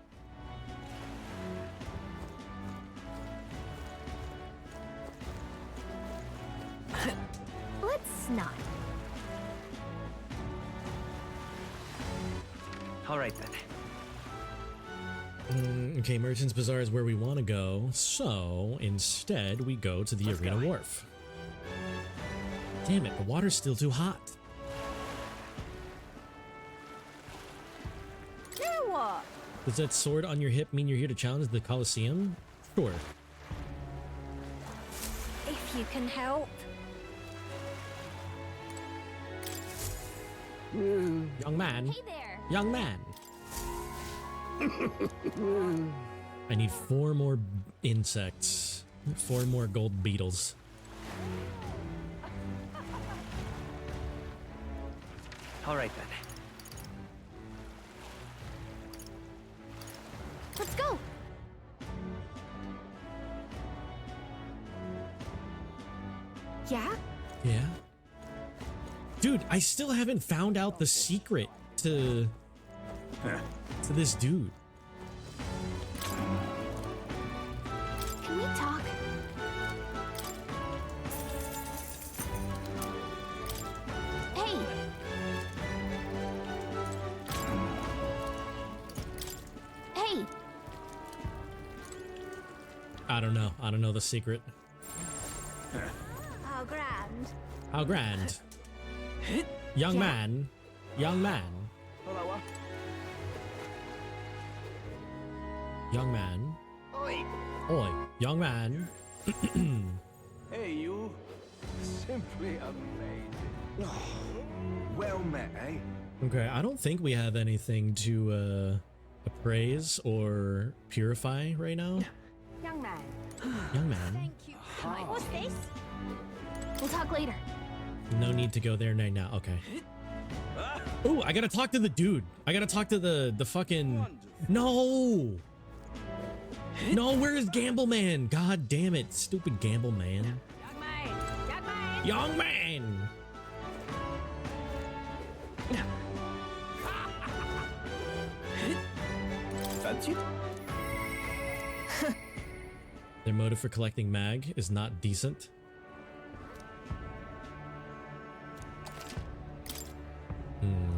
Let's not. All right then. Okay, Merchant's Bazaar is where we want to go, so instead we go to the Arena Wharf. Damn it, the water's still too hot. Now what? Does that sword on your hip mean you're here to challenge the Colosseum? Sure. If you can help. Young man. Hey there. Young man. I need 4 more insects. 4 more gold beetles. All right then. Let's go! Yeah? Yeah. Dude, I still haven't found out the secret to this dude. Can we talk? Hey! Hey! I don't know. I don't know the secret. How grand. How grand. Young man. Young man. Young man. Oi! Oi, young man. Hey, you. Simply amazing. Well met, eh? Okay, I don't think we have anything to appraise or purify right now. Young man. Young man. Thank you. What's this? We'll talk later. No need to go there right now. Okay. Oh, I gotta talk to the dude. I gotta talk to the fucking... No! No, where is Gamble Man? God damn it. Stupid Gamble Man. Young man. Young man! Fancied? Their motive for collecting mag is not decent.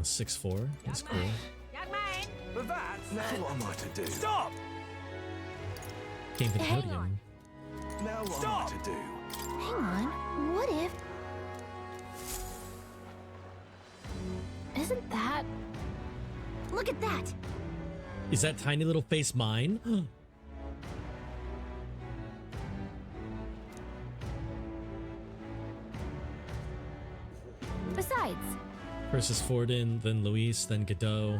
6'4". That's cool. Young man. But that, now what am I to do? Stop! Game Hang Custodian. on. Now what Stop! am I to do? Hang on. What if... Isn't that... Look at that! Is that tiny little face mine? Besides, First is Forden, then Luis, then Godot.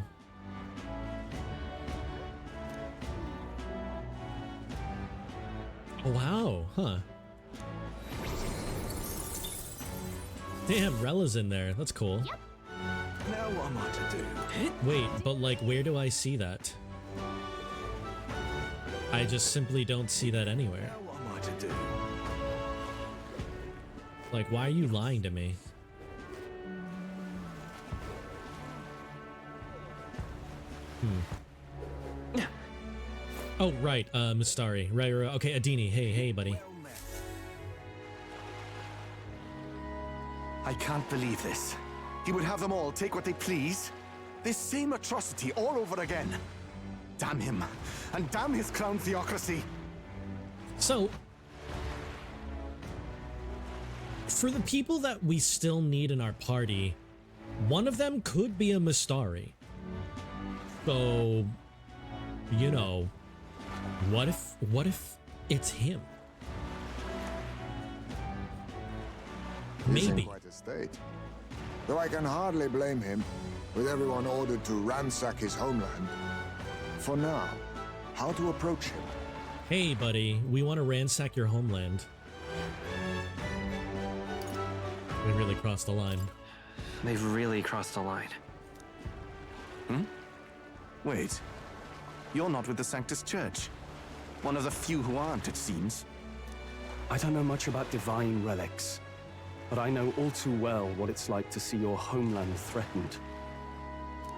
Oh, wow, huh. Damn, Rella's in there. That's cool. Yep. Now what am I to do? Wait, but like, where do I see that? I just simply don't see that anywhere. Now what am I to do? Like, why are you lying to me? Oh, right, Mustari. Right, okay, Adini. Hey, buddy. I can't believe this. He would have them all take what they please. This same atrocity all over again. Damn him. And damn his crown theocracy. So, for the people that we still need in our party, one of them could be a Mustari. So, you know, what if it's him? He's in Maybe. quite a state. Though I can hardly blame him, with everyone ordered to ransack his homeland. For now, how to approach him? Hey, buddy, we want to ransack your homeland. We really crossed the line. They've really crossed the line. Wait. You're not with the Sanctus Church. One of the few who aren't, it seems. I don't know much about divine relics, but I know all too well what it's like to see your homeland threatened.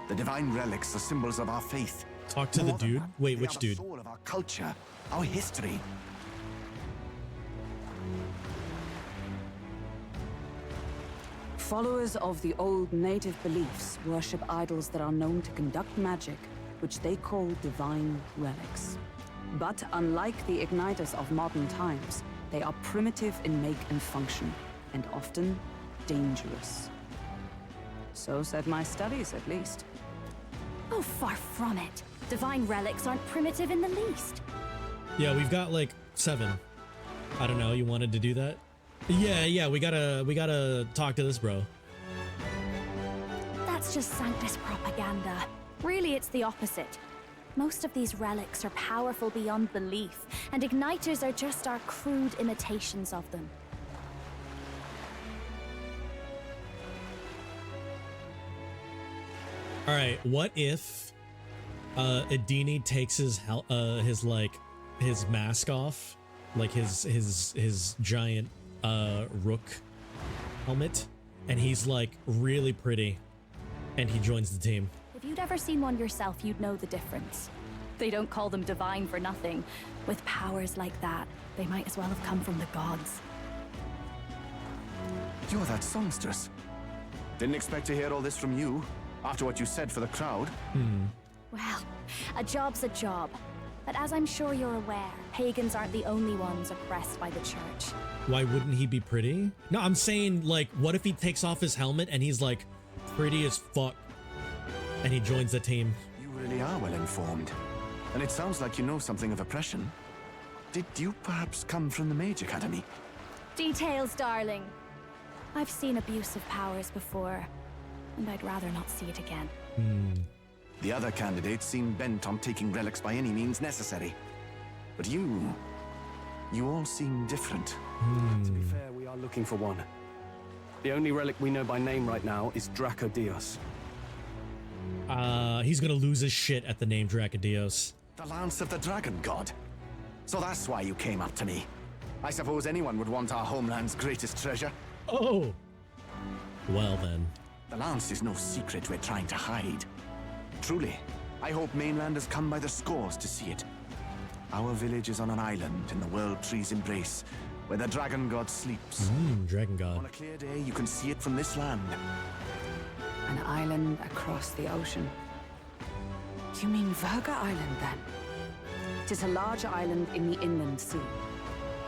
The divine relics are symbols of our faith. Talk to the dude? Wait, which dude? The soul of our culture, our history. Followers of the old native beliefs worship idols that are known to conduct magic, which they call divine relics. But unlike the igniters of modern times, they are primitive in make and function, and often dangerous. So said my studies, at least. oh, far from it. Divine relics aren't primitive in the least. Yeah, we've got like 7. I don't know, you wanted to do that? Yeah, we gotta talk to this bro. That's just Sanctus propaganda. Really, it's the opposite. Most of these relics are powerful beyond belief, and igniters are just our crude imitations of them. All right, what if Adini takes his mask off, like his giant rook helmet, and he's like really pretty, and he joins the team. If you'd ever seen one yourself, you'd know the difference. They don't call them divine for nothing. With powers like that, they might as well have come from the gods. You're that songstress. Didn't expect to hear all this from you, after what you said for the crowd. Well, a job's a job. But as I'm sure you're aware, pagans aren't the only ones oppressed by the church. Why wouldn't he be pretty? No, I'm saying, like, what if he takes off his helmet and he's like pretty as fuck, and he joins the team? You really are well informed. And it sounds like you know something of oppression. Did you perhaps come from the Mage Academy? Details, darling. I've seen abuse of powers before, and I'd rather not see it again. The other candidates seem bent on taking relics by any means necessary. But you all seem different. To be fair, we are looking for one. The only relic we know by name right now is Dracodios. He's gonna lose his shit at the name Dracodios. The Lance of the Dragon God. So that's why you came up to me. I suppose anyone would want our homeland's greatest treasure. Oh. Well then. The Lance is no secret we're trying to hide. Truly, I hope mainlanders come by the scores to see it. Our village is on an island in the World Tree's embrace, where the Dragon God sleeps. Dragon God. On a clear day, you can see it from this land. An island across the ocean. You mean Verga Island, then? It is a large island in the inland sea.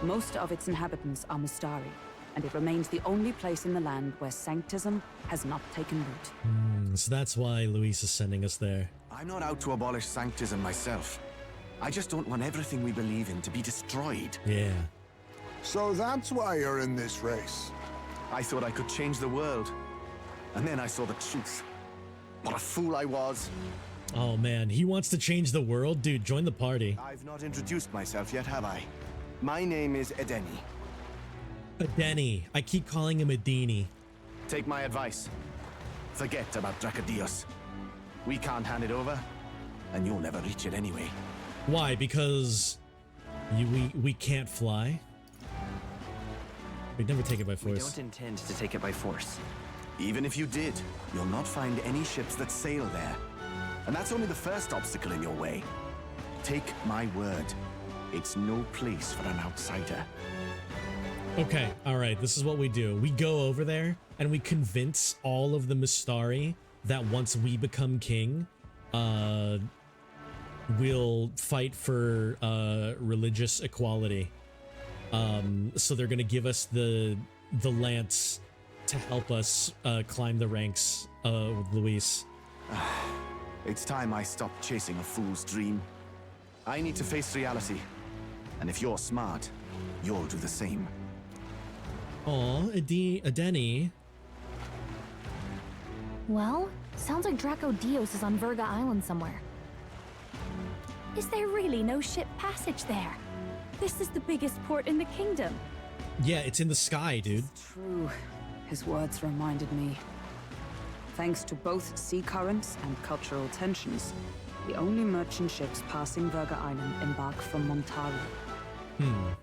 Most of its inhabitants are Mustari, and it remains the only place in the land where sanctism has not taken root. So that's why Luis is sending us there. I'm not out to abolish sanctism myself. I just don't want everything we believe in to be destroyed. Yeah. So that's why you're in this race. I thought I could change the world. And then I saw the truth. What a fool I was. Oh man, he wants to change the world? Dude, join the party. I've not introduced myself yet, have I? My name is Edeni. Adeni. I keep calling him Adini. Take my advice. Forget about Dracodios. We can't hand it over, and you'll never reach it anyway. Why? Because we can't fly? We'd never take it by force. We don't intend to take it by force. Even if you did, you'll not find any ships that sail there. And that's only the first obstacle in your way. Take my word. It's no place for an outsider. Okay, alright, this is what we do. We go over there, and we convince all of the Mustari that once we become king, we'll fight for religious equality. So they're gonna give us the lance to help us climb the ranks with Luis. It's time I stopped chasing a fool's dream. I need to face reality. And if you're smart, you'll do the same. Aw, Adeni. Well, sounds like Dracodios is on Verga Island somewhere. Is there really no ship passage there? This is the biggest port in the kingdom. Yeah, it's in the sky, dude. True. His words reminded me. Thanks to both sea currents and cultural tensions, the only merchant ships passing Verga Island embark from Montario.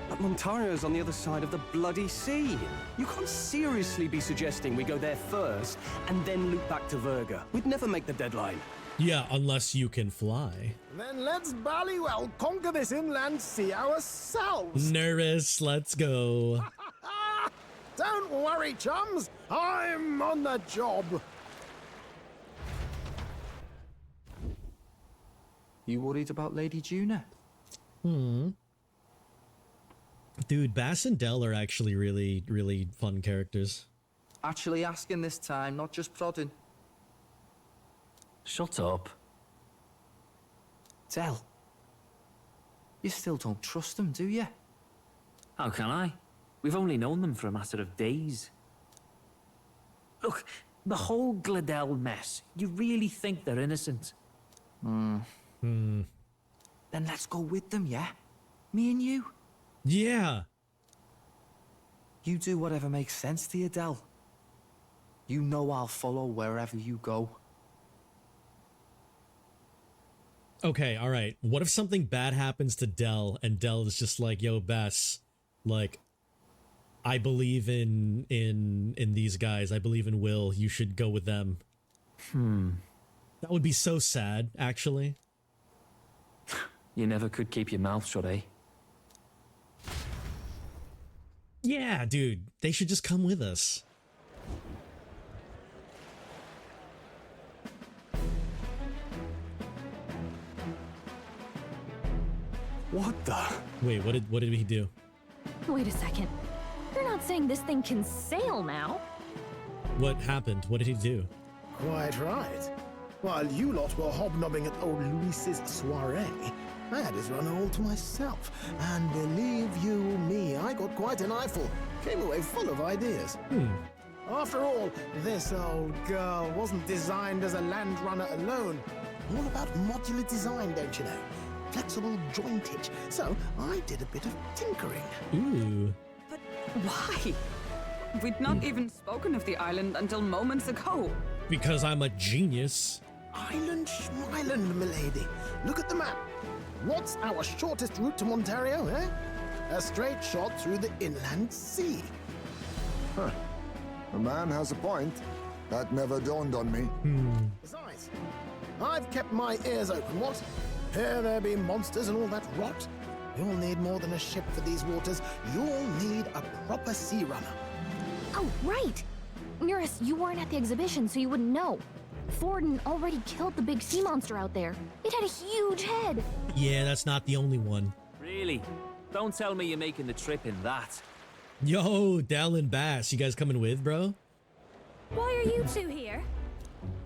But Montario's on the other side of the bloody sea. You can't seriously be suggesting we go there first and then loop back to Verga. We'd never make the deadline. Yeah, unless you can fly. Then let's bally well conquer this inland sea ourselves. Nervous, let's go. Don't worry, chums. I'm on the job. You worried about Lady Juna? Dude, Bass and Del are actually really, really fun characters. Actually asking this time, not just prodding. Shut up. Del, you still don't trust them, do you? How can I? We've only known them for a matter of days. Look, the whole Gladell mess, you really think they're innocent? Then let's go with them, yeah? Me and you? Yeah. You do whatever makes sense to you, Del. You know I'll follow wherever you go. Okay, all right. What if something bad happens to Del and Del is just like, yo, Bess, like, I believe in these guys. I believe in Will. You should go with them. That would be so sad, actually. You never could keep your mouth shut, eh? Yeah, dude. They should just come with us. What the? Wait, what did he do? Wait a second. You're not saying this thing can sail now? What happened? What did he do? Quite right. While you lot were hobnobbing at old Luis's soiree, I had his run all to myself. And believe you me, I got quite an eyeful. Came away full of ideas. After all, this old girl wasn't designed as a land runner alone. All about modular design, don't you know? Flexible jointage. So I did a bit of tinkering. Ooh. But why? We'd not even spoken of the island until moments ago. Because I'm a genius. Island Schmeiland, milady. Look at the map. What's our shortest route to Montario, eh? A straight shot through the inland sea. Huh. The man has a point. That never dawned on me. Besides, I've kept my ears open, what? Here there be monsters and all that rot. You'll need more than a ship for these waters. You'll need a proper sea runner. Oh, right. Eurus, you weren't at the exhibition, so you wouldn't know. Forden already killed the big sea monster out there. It had a huge head. Yeah, that's not the only one. Really? Don't tell me you're making the trip in that. Yo, Del and Bass, you guys coming with, bro? Why are you two here?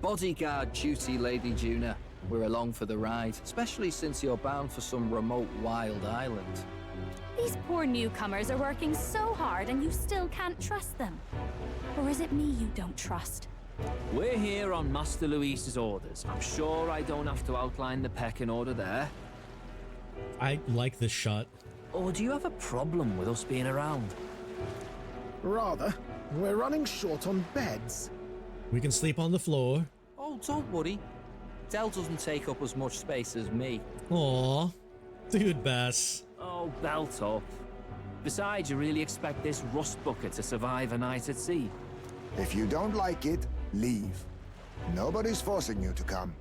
Bodyguard duty, Lady Juna. We're along for the ride, especially since you're bound for some remote wild island. These poor newcomers are working so hard and you still can't trust them. Or is it me you don't trust? We're here on Master Luis's orders. I'm sure I don't have to outline the pecking order there. I like this shot. Or do you have a problem with us being around? Rather. We're running short on beds. We can sleep on the floor. Oh, don't worry. Del doesn't take up as much space as me. Aw. Dude, Bass. Oh, belt up. Besides, you really expect this rust bucket to survive a night at sea? If you don't like it, leave. Nobody's forcing you to come.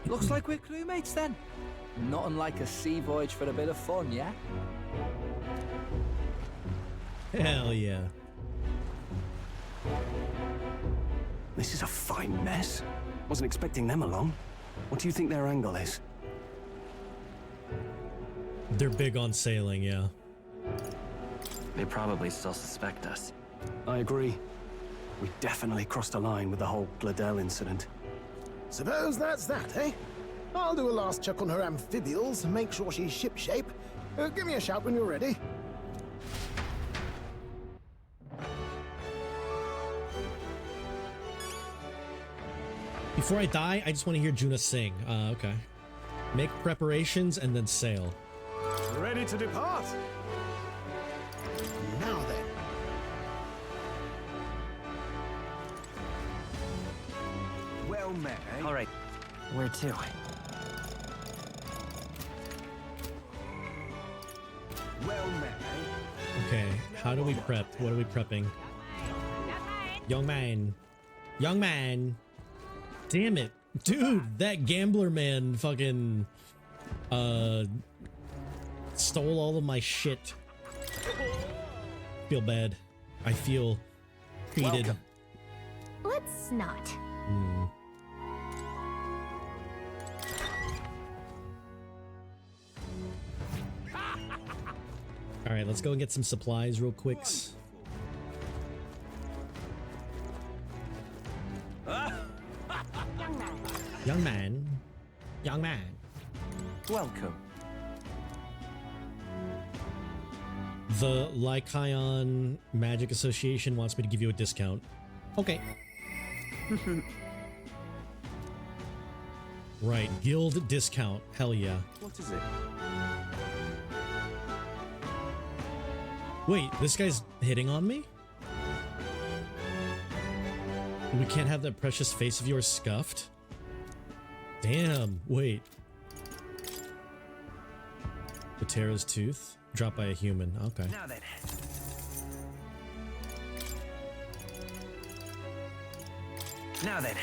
Looks like we're crewmates then. Not unlike a sea voyage for a bit of fun, yeah? Hell yeah. This is a fine mess. Wasn't expecting them along. What do you think their angle is? They're big on sailing, yeah. They probably still suspect us. I agree. We definitely crossed a line with the whole Gladell incident. Suppose that's that, eh? I'll do a last check on her amphibials and make sure she's shipshape. Give me a shout when you're ready. Before I die, I just want to hear Juna sing. Okay. Make preparations and then sail. Ready to depart? Now then. Well met, eh? All right. Where to? Well met, eh? Okay, how do we prep? What are we prepping? Young man. Young man. Damn it. Dude, that gambler man fucking stole all of my shit. Feel bad. I feel cheated. Welcome. Let's not. All right, let's go and get some supplies real quick. Young man. Young man. Welcome. The Lycaon Magic Association wants me to give you a discount. Okay. Right, guild discount. Hell yeah. What is it? Wait, this guy's hitting on me? We can't have that precious face of yours scuffed? Damn, wait. Patera's tooth? Dropped by a human. Okay. Now then. Now then.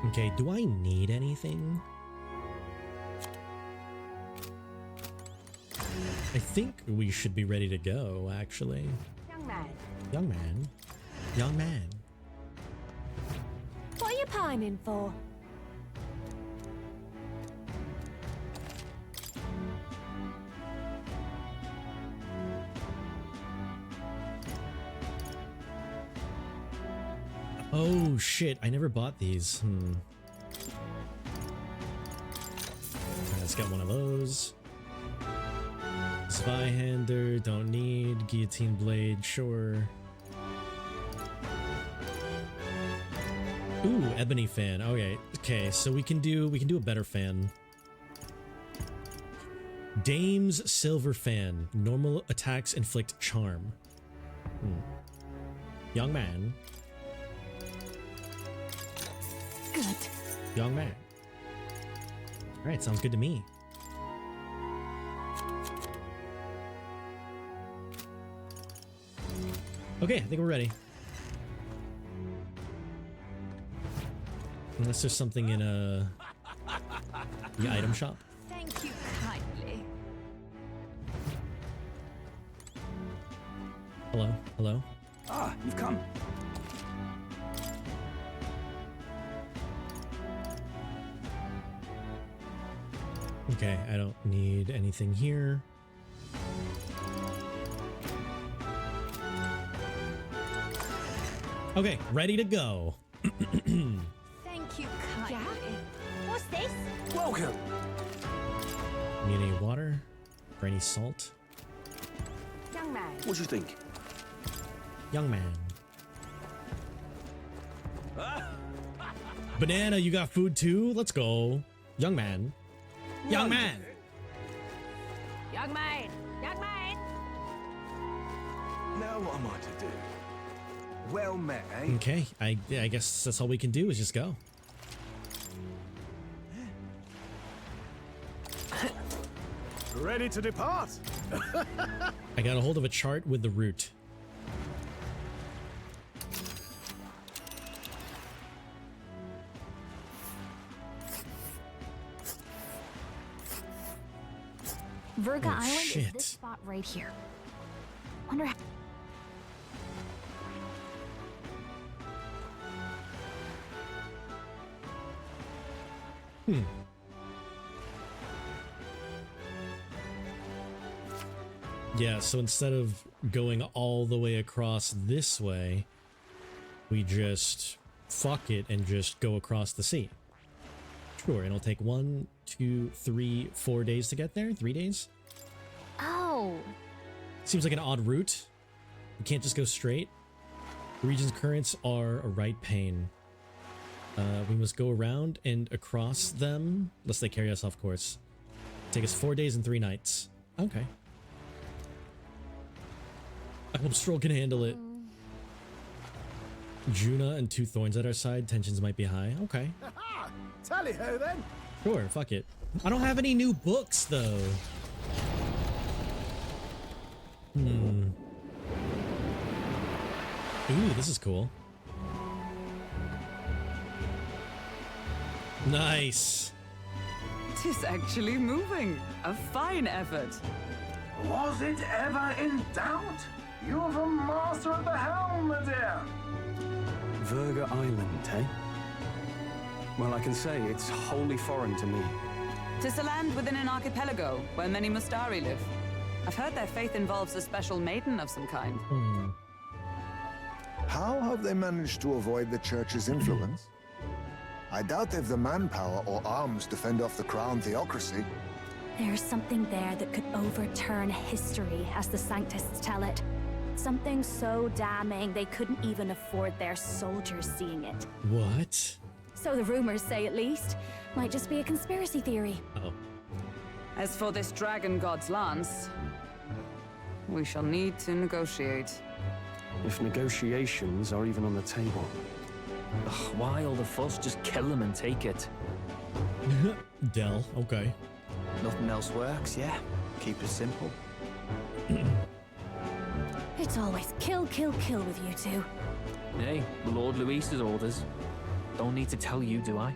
Okay, do I need anything? I think we should be ready to go, actually. Young man. Young man. Young man. What are you pining for? Oh shit, I never bought these. Let's get one of those. Zweihander, don't need. Guillotine blade, sure. Ooh, ebony fan. Okay, okay, so we can do a better fan. Dame's silver fan. Normal attacks inflict charm. Young man. Good. Young man. Alright, sounds good to me. Okay, I think we're ready. Unless there's something in the item shop. Thank you kindly. Hello? Hello? Ah, you've come. Okay, I don't need anything here. Okay, ready to go. Thank you kindly. What's this? Welcome. Need any water? Or any salt? Young man. What do you think? Young man. Banana, you got food too? Let's go. Young man. Young man. Young man. Young man. Now what am I to do? Well met, eh? Okay, I guess that's all we can do is just go. Ready to depart? I got a hold of a chart with the route. Virga Oh, Island is shit. this spot right here. Wonder how... Yeah, so instead of going all the way across this way, we just fuck it and just go across the sea. Sure, it'll take 1, 2, 3, 4 days to get there. 3 days? Oh. Seems like an odd route. We can't just go straight. The region's currents are a right pain. We must go around and across them, lest they carry us off course. Take us 4 days and 3 nights. Okay. I hope Stroll can handle it. Juna and 2 thorns at our side. Tensions might be high. Okay. Tally ho then. Sure, fuck it. I don't have any new books, though. Ooh, this is cool. Nice. Tis actually moving. A fine effort. Was it ever in doubt? You're the master of the helm, my dear. Virga Island, eh? Well, I can say it's wholly foreign to me. Tis a land within an archipelago where many Mustari live. I've heard their faith involves a special maiden of some kind. How have they managed to avoid the church's influence? I doubt they've the manpower or arms to fend off the crown theocracy. There's something there that could overturn history, as the Sanctists tell it. Something so damning they couldn't even afford their soldiers seeing it. What? So the rumors say, at least. Might just be a conspiracy theory. Uh-oh. As for this dragon god's lance, we shall need to negotiate. If negotiations are even on the table. Ugh, why all the fuss? Just kill them and take it. Del, okay. Nothing else works, yeah? Keep it simple. It's always kill, kill, kill with you two. Hey, Lord Luis's orders. Don't need to tell you, do I?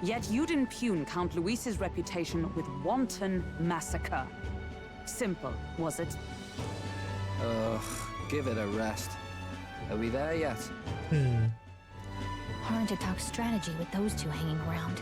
Yet you'd impugn Count Luis's reputation with wanton massacre. Simple, was it? Ugh, give it a rest. Are we there yet? Hard to talk strategy with those two hanging around.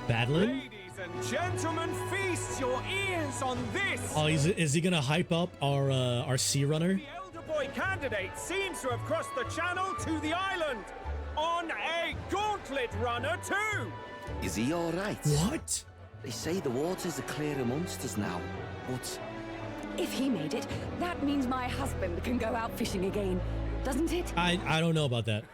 Battling? Ladies and gentlemen, feast your ears on this! Oh, is he gonna hype up our sea runner? The elder boy candidate seems to have crossed the channel to the island on a gauntlet runner too. Is he all right? What? They say the waters are clear amongst us now, but... If he made it, that means my husband can go out fishing again, doesn't it? I don't know about that.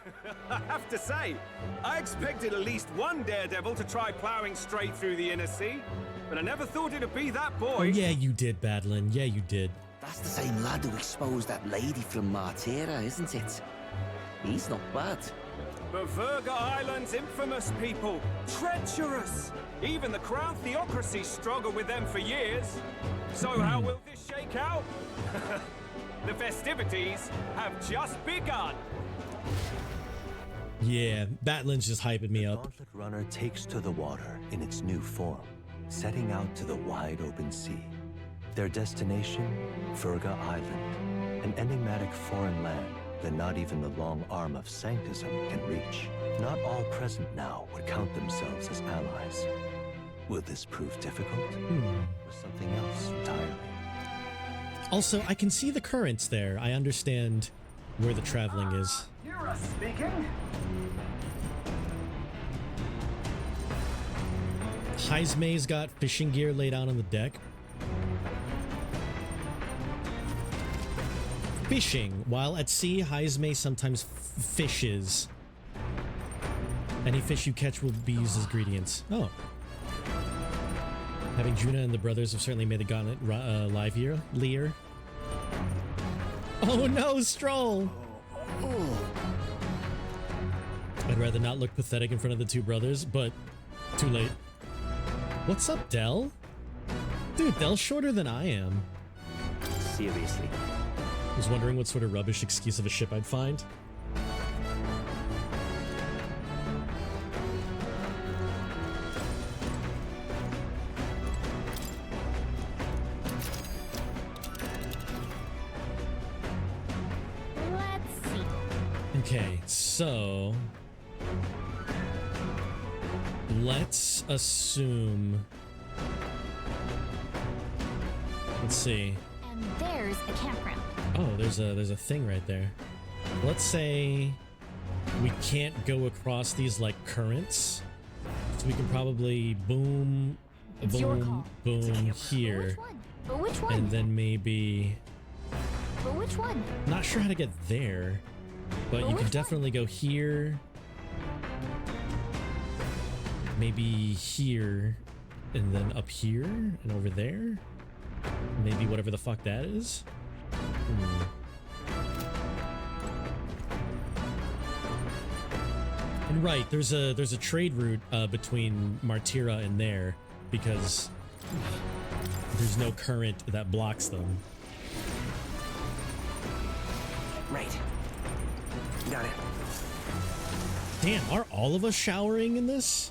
I have to say, I expected at least one daredevil to try plowing straight through the inner sea, but I never thought it'd be that boy. Oh, yeah, you did, Badlin. Yeah, you did. That's the same lad who exposed that lady from Martira, isn't it? He's not bad. But Verga Island's infamous people, treacherous. Even the Crown Theocracy struggled with them for years. So how will this shake out? The festivities have just begun. Yeah, Batlin's just hyping me up. The Gauntlet Runner takes to the water in its new form, setting out to the wide open sea. Their destination, Verga Island, an enigmatic foreign land that not even the long arm of Sanctism can reach. Not all present now would count themselves as allies. Will this prove difficult? Or something else entirely? Also, I can see the currents there. I understand where the traveling is. You're speaking. Heismay's got fishing gear laid out on the deck. Fishing. While at sea, Heismay sometimes fishes. Any fish you catch will be used as ingredients. Oh. Having Juna and the brothers have certainly made the gauntlet livelier. Oh no, Stroll! I'd rather not look pathetic in front of the two brothers, but too late. What's up, Del? Dude, Del's shorter than I am. Seriously. I was wondering what sort of rubbish excuse of a ship I'd find. Let's see. Okay, so let's assume. Let's see. And there's a campground. Oh, there's a thing right there. Let's say we can't go across these like currents, so we can probably boom, It's your boom, call. boom here, But which one? and then maybe. But which one? Not sure how to get there, but you can definitely go here, maybe here, and then up here and over there. Maybe whatever the fuck that is. And right, there's a trade route between Martira and there because there's no current that blocks them. Right. Got it. Damn, are all of us showering in this?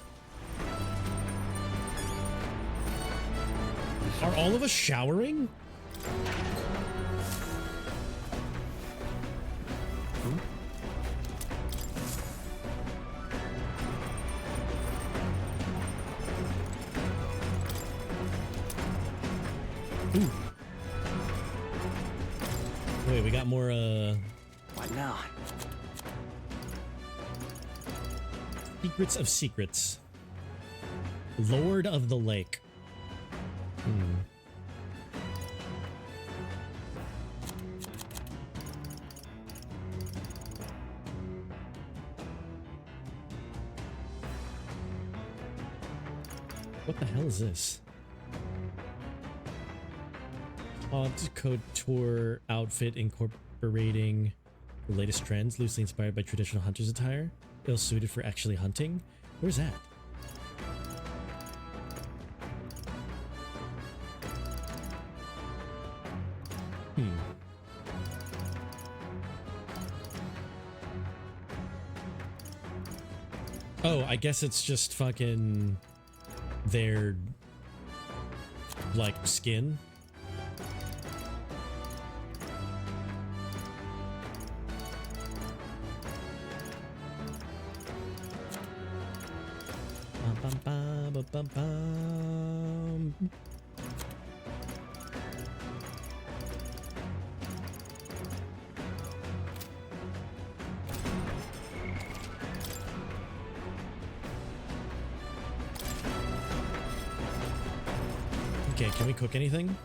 Are all of us showering? Ooh. Wait, we got more, What now? Secrets of Secrets. Lord of the Lake. What the hell is this? haute couture outfit incorporating the latest trends, loosely inspired by traditional hunter's attire, ill-suited for actually hunting. Where's that? Oh, I guess it's just fucking their, like, skin. Bum, bum, bum, bum, bum. Okay, can we cook anything?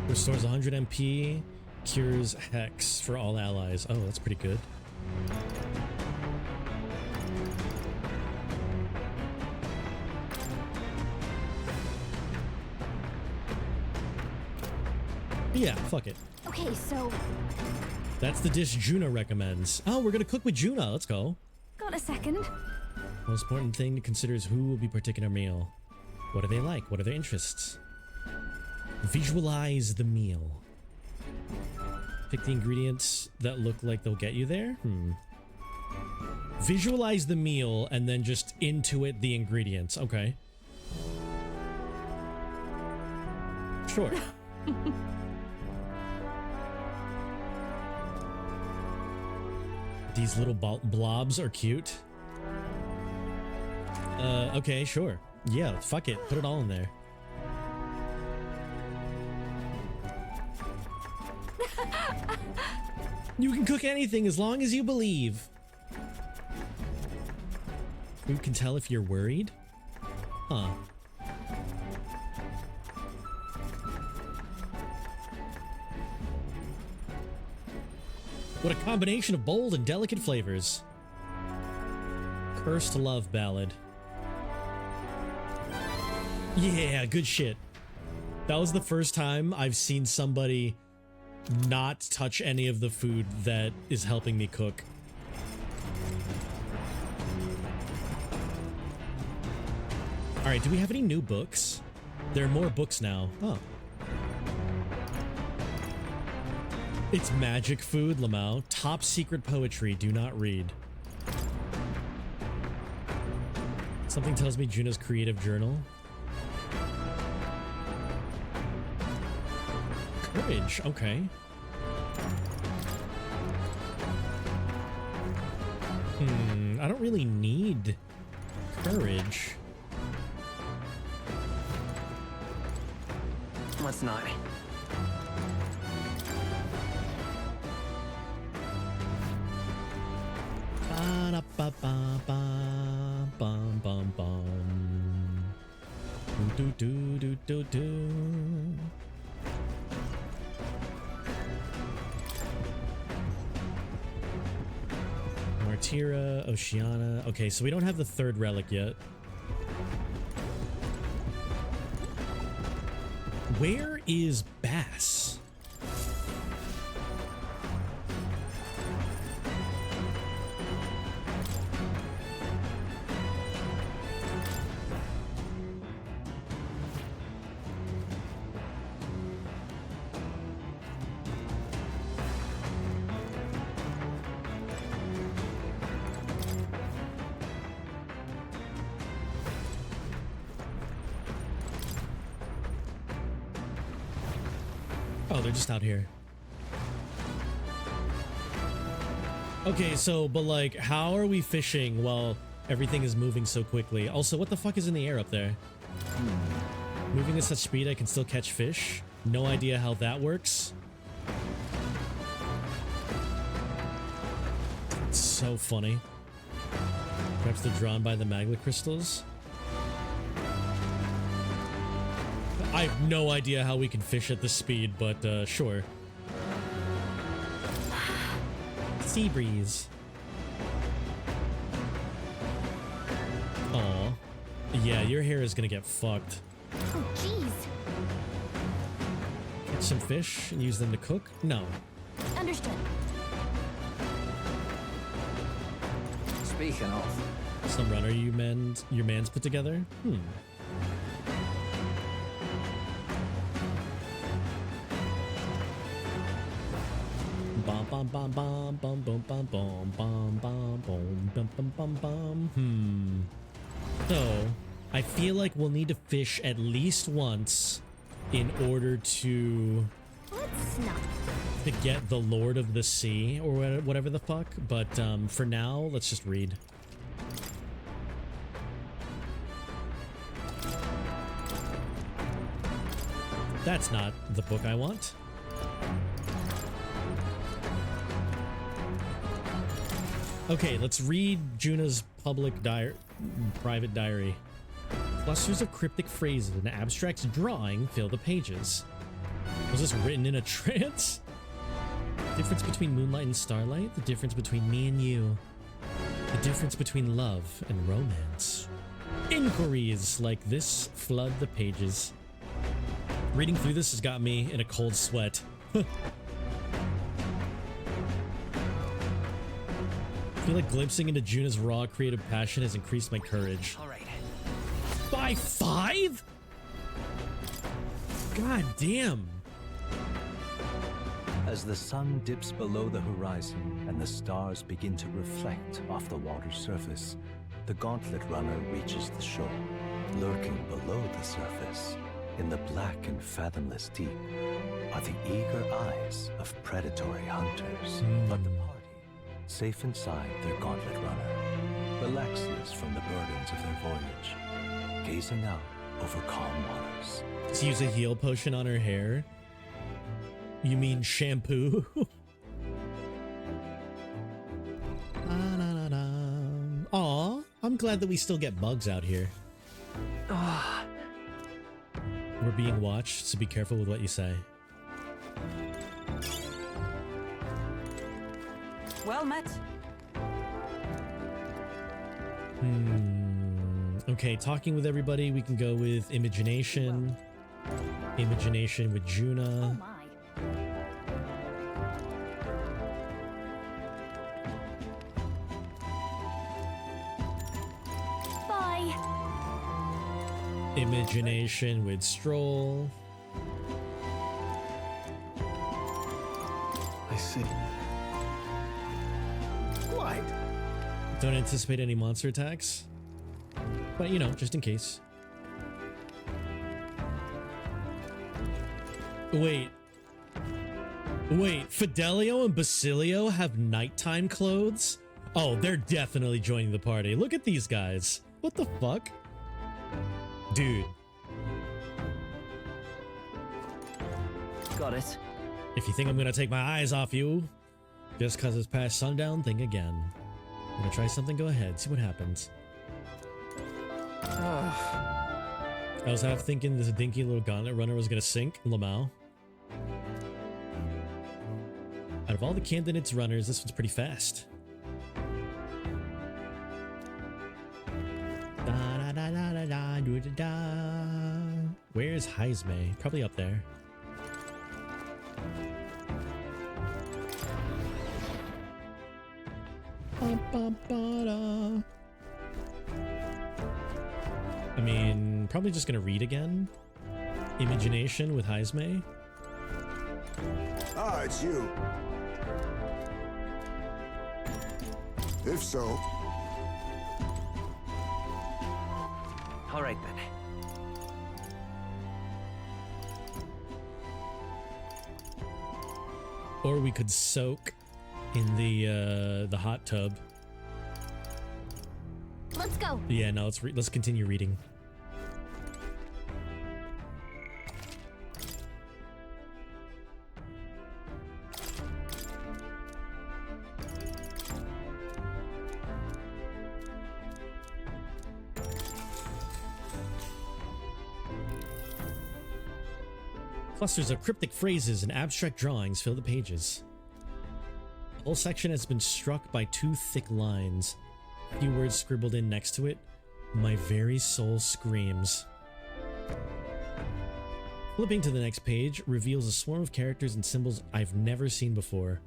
Restores 100 MP, cures Hex for all allies. Oh, that's pretty good. Yeah, fuck it. Okay, so That's the dish Juna recommends. Oh, we're gonna cook with Juna. Let's go. got a second? Most important thing to consider is who will be partaking in our meal. What do they like? What are their interests? Visualize the meal. Pick the ingredients that look like they'll get you there. Visualize the meal and then just intuit the ingredients. Okay. Sure. These little blobs are cute. Okay, sure. Yeah, fuck it. Put it all in there. You can cook anything as long as you believe. You can tell if you're worried? Huh. What a combination of bold and delicate flavors. Cursed love ballad. Yeah, good shit. That was the first time I've seen somebody not touch any of the food that is helping me cook. Alright, do we have any new books? There are more books now. Oh. It's magic food, Lamau. Top secret poetry, do not read. Something tells me Juno's creative journal. Courage, okay. I don't really need courage. Let's not. Ba-da-ba-ba-ba-bum-bum-bum. Do-do-do-do-do. Martira, Oceana. Okay, so we don't have the third relic yet. Where is Bass? Oh, they're just out here. Okay, so, but like, how are we fishing while everything is moving so quickly? Also, what the fuck is in the air up there? Moving at such speed I can still catch fish? No idea how that works. It's so funny. Perhaps they're drawn by the magma crystals? I have no idea how we can fish at this speed, but sure. It's sea breeze. Aw. Yeah, your hair is gonna get fucked. Oh, jeez. Catch some fish and use them to cook? No. Understood. Speaking of, Some runner your man's put together? Bum bum bum bum bum bum bum bum bum bum bum bum bum bum bum. So, I feel like we'll need to fish at least once in order to get the Lord of the Sea or whatever the fuck. But for now, let's just read. That's not the book I want. Okay, let's read Juna's private diary. Clusters of cryptic phrases and abstract drawing fill the pages. Was this written in a trance? Difference between moonlight and starlight? The difference between me and you. The difference between love and romance. Inquiries like this flood the pages. Reading through this has got me in a cold sweat. I feel like glimpsing into Juna's raw creative passion has increased my courage. all right. By 5? God damn. As the sun dips below the horizon and the stars begin to reflect off the water's surface, the gauntlet runner reaches the shore. Lurking below the surface, in the black and fathomless deep, are the eager eyes of predatory hunters. But the party, safe inside their gauntlet runner, relaxes from the burdens of their voyage, gazing out over calm waters. Let's use a heal potion on her hair. You mean shampoo? Aw, I'm glad that we still get bugs out here. We're being watched, so be careful with what you say. Well met. Okay, talking with everybody, we can go with Imagination. Imagination with Juna. Bye. Imagination with Stroll. I see. Quite. Don't anticipate any monster attacks. But, you know, just in case. Wait. Fidelio and Basilio have nighttime clothes? Oh, they're definitely joining the party. Look at these guys. What the fuck? Dude. Got it. If you think I'm gonna take my eyes off you, just cause it's past sundown, think again. I'm gonna try something, go ahead, see what happens. I was half thinking this dinky little gauntlet runner was gonna sink, Lamau. Out of all the candidates runners, this one's pretty fast. Where's Heisme? Probably up there. I mean, probably just gonna read again. Imagination with Heisme. Ah, it's you. If so. All right then. Or we could soak in the hot tub. Let's go. Yeah, no, let's continue reading. Clusters of cryptic phrases and abstract drawings fill the pages. Whole section has been struck by 2 thick lines. A few words scribbled in next to it. My very soul screams. Flipping to the next page reveals a swarm of characters and symbols I've never seen before.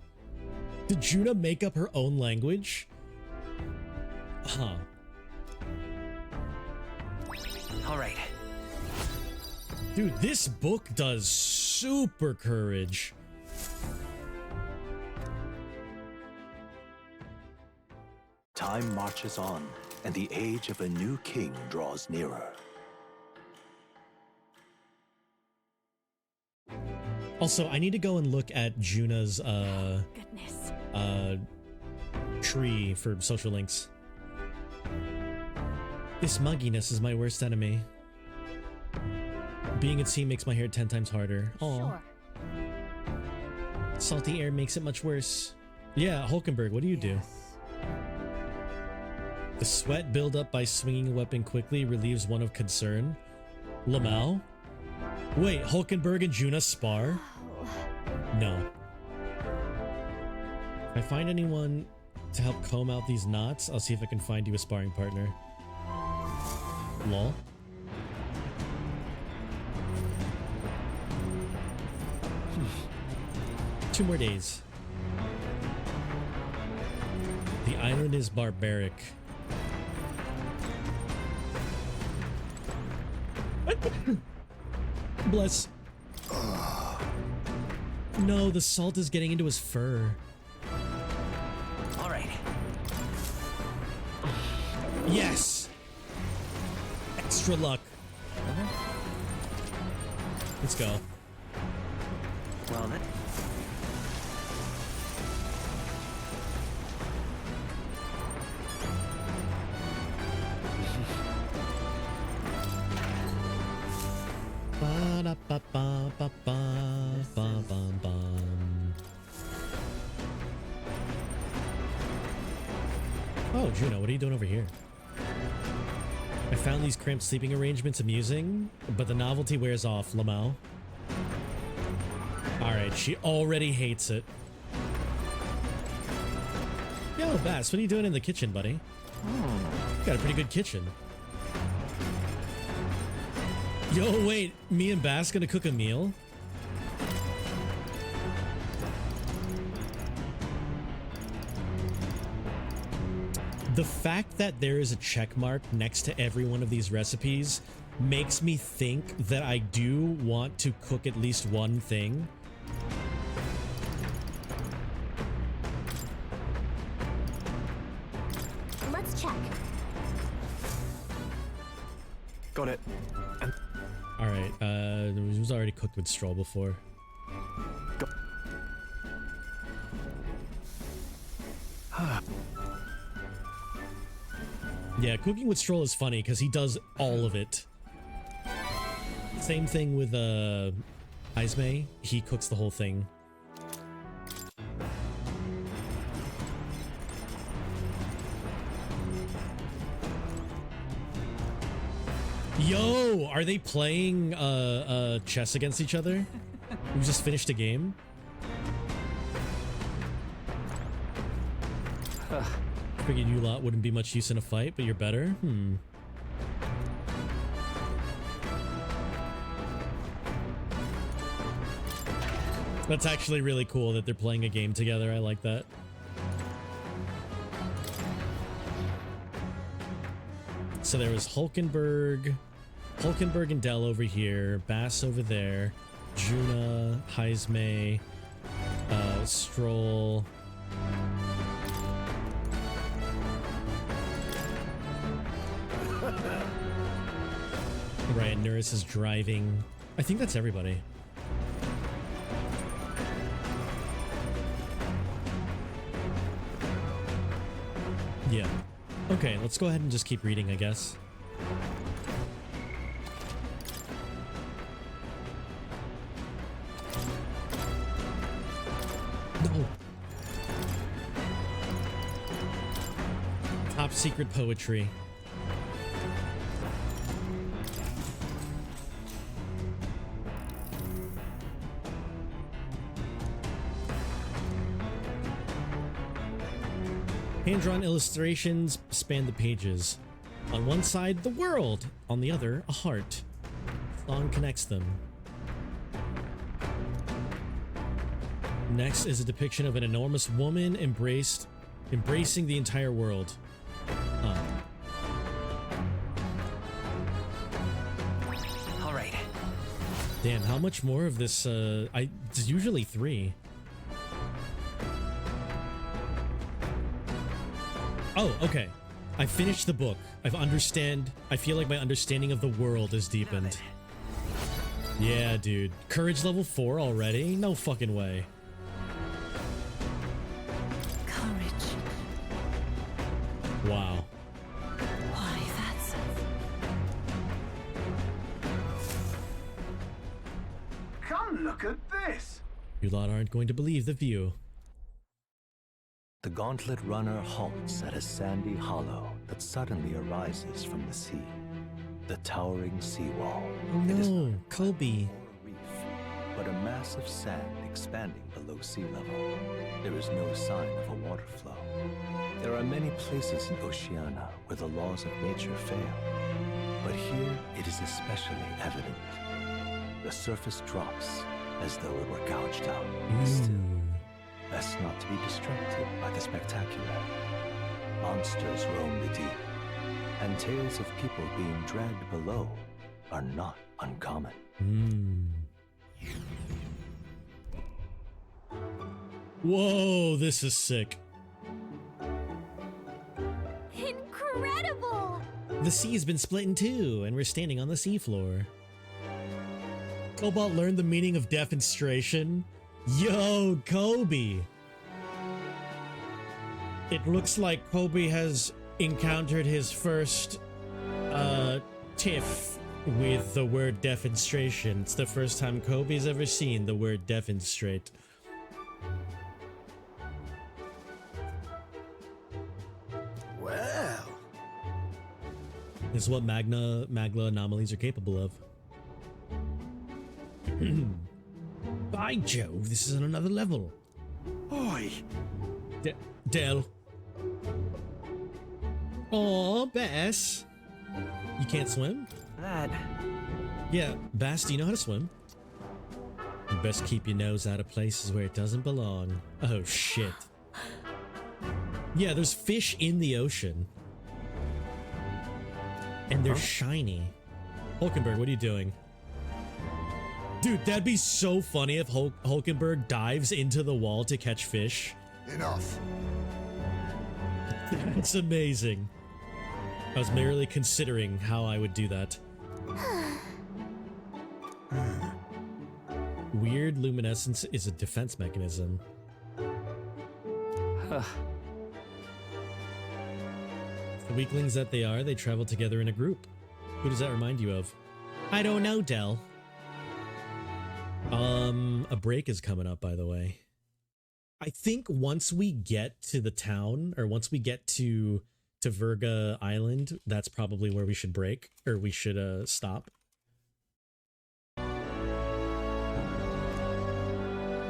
Did Juna make up her own language? Huh. Alright. Dude, this book does super courage. Time marches on, and the age of a new king draws nearer. Also, I need to go and look at Juna's Goodness. Tree for social links. This mugginess is my worst enemy. Being at sea makes my hair 10 times harder. Aw. Sure. Salty air makes it much worse. Yeah, Hulkenberg, what do you do? The sweat buildup by swinging a weapon quickly relieves one of concern. Lamau? Wait, Hulkenberg and Juna spar? No. If I find anyone to help comb out these knots, I'll see if I can find you a sparring partner. Lol. Two more days. The island is barbaric. Bless. No, the salt is getting into his fur. All right. Yes. Extra luck. Let's go. Well then. Oh, Juno, what are you doing over here? I found these cramped sleeping arrangements amusing, but the novelty wears off, Lamau. Alright, she already hates it. Yo, Bass, what are you doing in the kitchen, buddy? Got a pretty good kitchen. Yo, wait, me and Bass gonna cook a meal? The fact that there is a check mark next to every one of these recipes makes me think that I do want to cook at least one thing. Let's check. Got it. Alright, it was already cooked with Stroll before. Yeah, cooking with Stroll is funny because he does all of it. Same thing with Ismay. He cooks the whole thing. Yo, are they playing chess against each other? We just finished a game. Figured you lot wouldn't be much use in a fight, but you're better. That's actually really cool that they're playing a game together. I like that. So there was Hulkenberg and Dell over here, Bass over there, Juna, Heismay, Stroll. Right, Nurse is driving. I think that's everybody. Yeah. Okay, let's go ahead and just keep reading, I guess. No. Top secret poetry. Hand-drawn illustrations span the pages. On one side, the world. On the other, a heart. Song connects them. Next is a depiction of an enormous woman embracing the entire world. Huh. All right. Damn, how much more of this? It's usually 3. Oh, okay. I finished the book. I feel like my understanding of the world is deepened. Yeah, dude. Courage level 4 already? No fucking way. Courage. Wow. Why, that's... Come look at this! You lot aren't going to believe the view. The gauntlet runner halts at a sandy hollow that suddenly arises from the sea. The towering seawall. Oh It is no, Kobe. a reef, but a mass of sand expanding below sea level. There is no sign of a water flow. There are many places in Oceania where the laws of nature fail, but here it is especially evident. The surface drops as though it were gouged out. Still, best not to be distracted by the spectacular. Monsters roam the deep, and tales of people being dragged below are not uncommon. Whoa, this is sick. Incredible! The sea has been split in 2, and we're standing on the seafloor. Cobalt learned the meaning of defenstration. Yo, Kobe! It looks like Kobe has encountered his first, tiff with the word defenstration. It's the first time Kobe's ever seen the word defenstrate. Well, This is what Magna anomalies are capable of. By Jove, this is on another level. Oi! Del. Aw, Bass. You can't swim? That. Yeah, Bass, do you know how to swim? You best keep your nose out of places where it doesn't belong. Oh, shit. Yeah, there's fish in the ocean. And they're shiny. Hulkenberg, what are you doing? Dude, that'd be so funny if Hulkenberg dives into the wall to catch fish. Enough. That's amazing. I was merely considering how I would do that. Weird luminescence is a defense mechanism. The weaklings that they are, they travel together in a group. Who does that remind you of? I don't know, Del. A break is coming up, by the way. I think once we get to the town, or once we get to Verga Island, that's probably where we should break, or we should stop.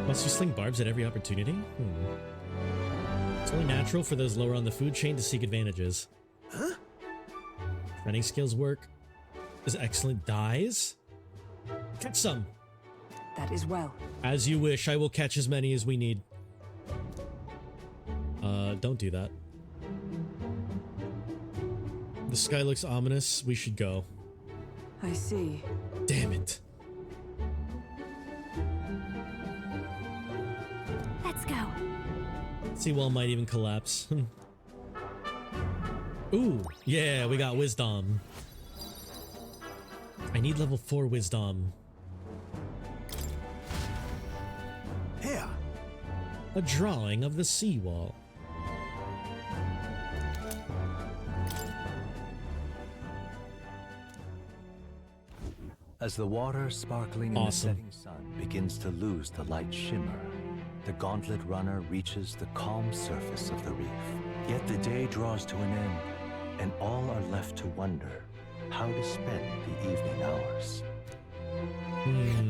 Must you sling barbs at every opportunity? It's only natural for those lower on the food chain to seek advantages. Huh? Running skills work. Is excellent dies? Catch some. That is well. As you wish, I will catch as many as we need. Don't do that. The sky looks ominous. We should go. I see. Damn it. Let's go. Seawall might even collapse. Ooh, yeah, we got wisdom. I need level 4 wisdom. Here. A drawing of the seawall. As the water sparkling in the setting sun begins to lose the light shimmer, the gauntlet runner reaches the calm surface of the reef. Yet the day draws to an end, and all are left to wonder how to spend the evening hours.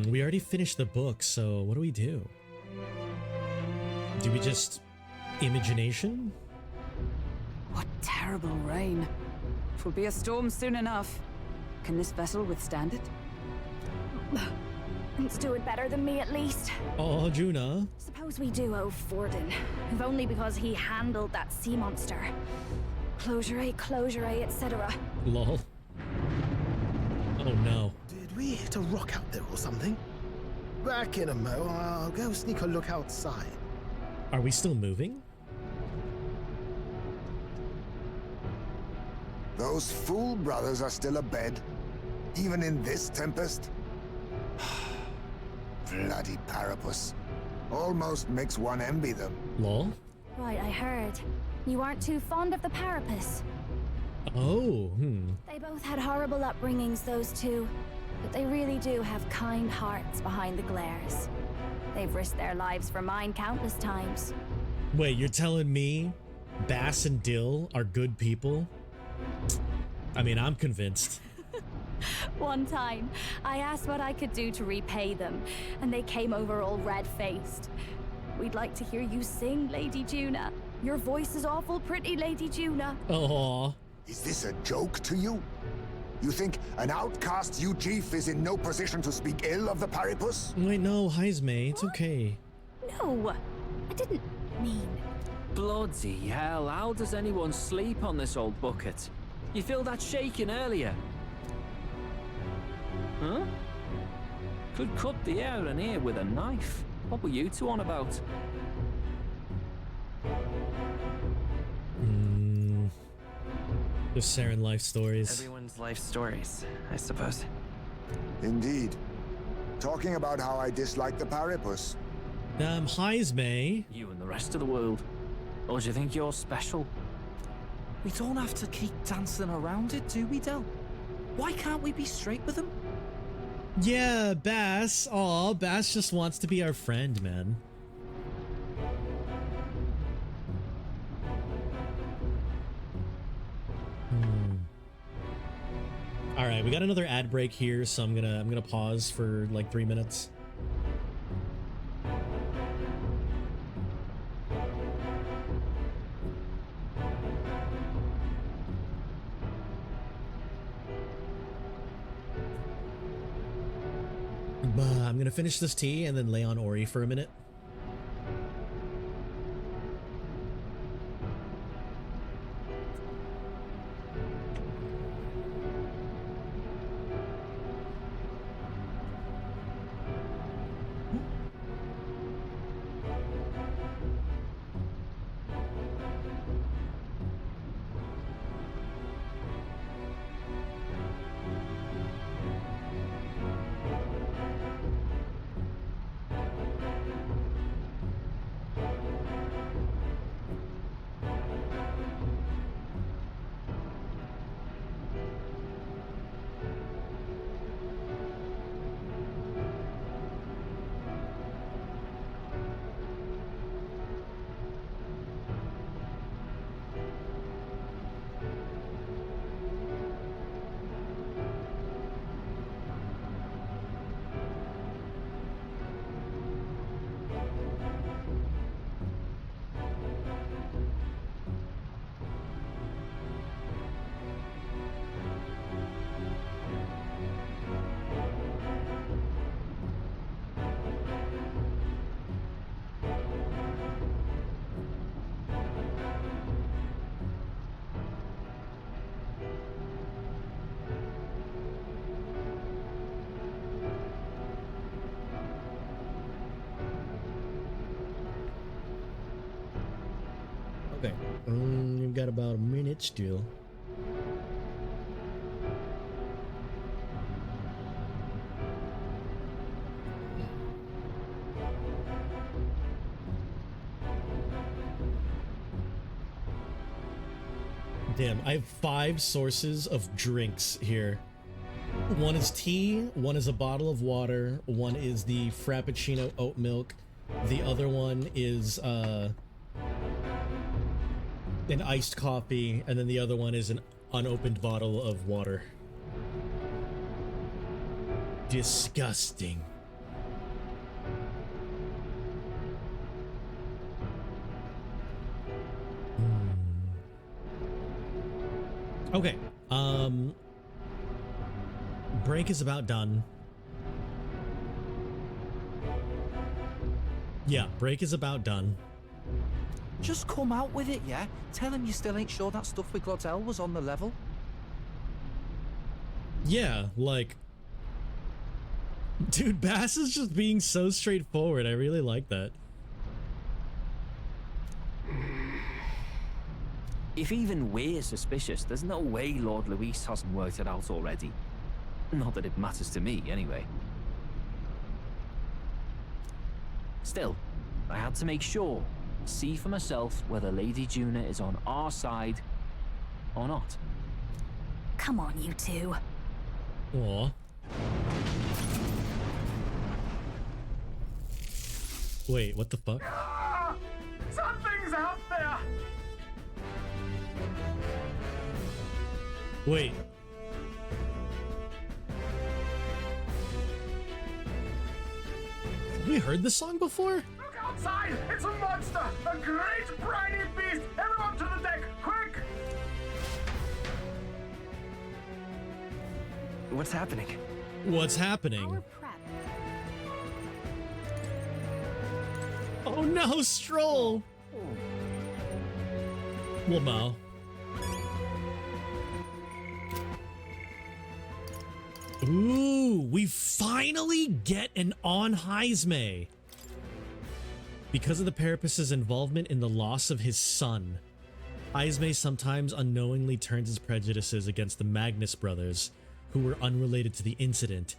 We already finished the book, so what do we do? Do we just... imagination? terrible rain. Twill be a storm soon enough. Can this vessel withstand it? It's doing better than me, at least. Oh, Juna. Suppose we do owe Forden, if only because he handled that sea monster. Closure, etc. Lol. Oh no. Did we hit a rock out there or something? Back in a mo. I'll go sneak a look outside. Are we still moving? Those fool brothers are still abed, even in this tempest. Bloody Parapus. Almost makes one envy them. Lol. Right, I heard. You aren't too fond of the Parapus. Oh, They both had horrible upbringings, those two. But they really do have kind hearts behind the glares. They've risked their lives for mine countless times. Wait, you're telling me Bass and Dill are good people? I mean, I'm convinced. One time, I asked what I could do to repay them, and they came over all red-faced. We'd like to hear you sing, Lady Juna. Your voice is awful pretty, Lady Juna. Aww. Is this a joke to you? You think an outcast Chief is in no position to speak ill of the Paripus? Wait, no, Heisme, it's okay. No, I didn't mean... Bloody hell, how does anyone sleep on this old bucket? You feel that shaking earlier? Huh? Could cut the air in here with a knife. What were you two on about? Just sharing life stories. Everyone's life stories, I suppose. Indeed. Talking about how I dislike the Paripus. Heisme. You and the rest of the world. Or do you think you're special? We don't have to keep dancing around it, do we, Del? Why can't we be straight with them? Yeah, Bass. Aw, Bass just wants to be our friend, man. All right, we got another ad break here, so I'm gonna pause for like 3 minutes. I'm gonna finish this tea and then lay on Ori for a minute. Okay, we've got about a minute still. Damn, I have 5 sources of drinks here. One is tea, one is a bottle of water, one is the Frappuccino oat milk, the other one is an iced coffee, and then the other one is an unopened bottle of water. Disgusting. Okay. Break is about done. Yeah, break is about done. Just come out with it, yeah? Tell him you still ain't sure that stuff with Glottel was on the level. Yeah, like... Dude, Bass is just being so straightforward. I really like that. If even we're suspicious, there's no way Lord Luis hasn't worked it out already. Not that it matters to me, anyway. Still, I had to make sure, see for myself whether Lady Juna is on our side or not. Come on, you two. Aw. Wait, what the fuck? Something's out there! Wait. Have we heard this song before? Look outside! It's a monster! A great briny beast! Everyone to the deck, quick! What's happening? What's happening? Oh no, Stroll! Wamo. Ooh, we finally get an on Heisme. Because of the Parapus' involvement in the loss of his son, Heisme sometimes unknowingly turns his prejudices against the Magnus brothers, who were unrelated to the incident.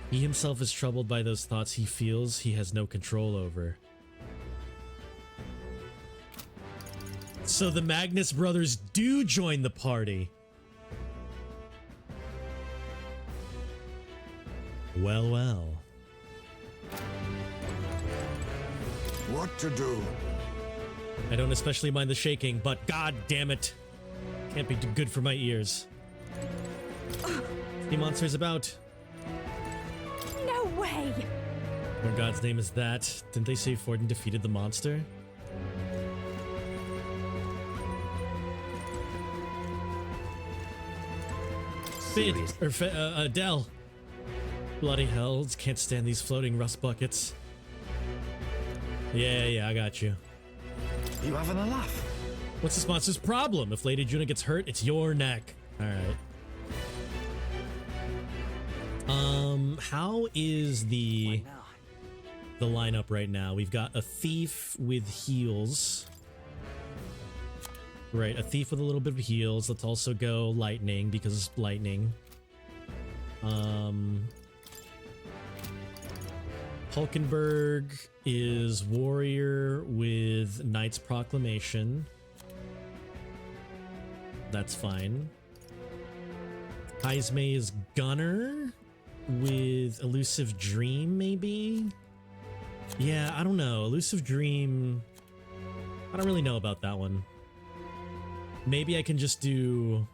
He himself is troubled by those thoughts he feels he has no control over. So the Magnus brothers do join the party. Well, well. What to do? I don't especially mind the shaking, but god damn it. Can't be too good for my ears. The monster's about. No way! What in God's name is that? Didn't they say Forden defeated the monster? Adele. Bloody hells, can't stand these floating rust buckets. Yeah, I got you. You having a laugh? What's this monster's problem? If Lady Juna gets hurt, it's your neck. Alright. How is the lineup right now? We've got a thief with heals. Right, a thief with a little bit of heals. Let's also go lightning because lightning. Hulkenberg is warrior with Knight's Proclamation. That's fine. Heisme is gunner with Elusive Dream, maybe? Yeah, I don't know. Elusive Dream... I don't really know about that one. Maybe I can just do...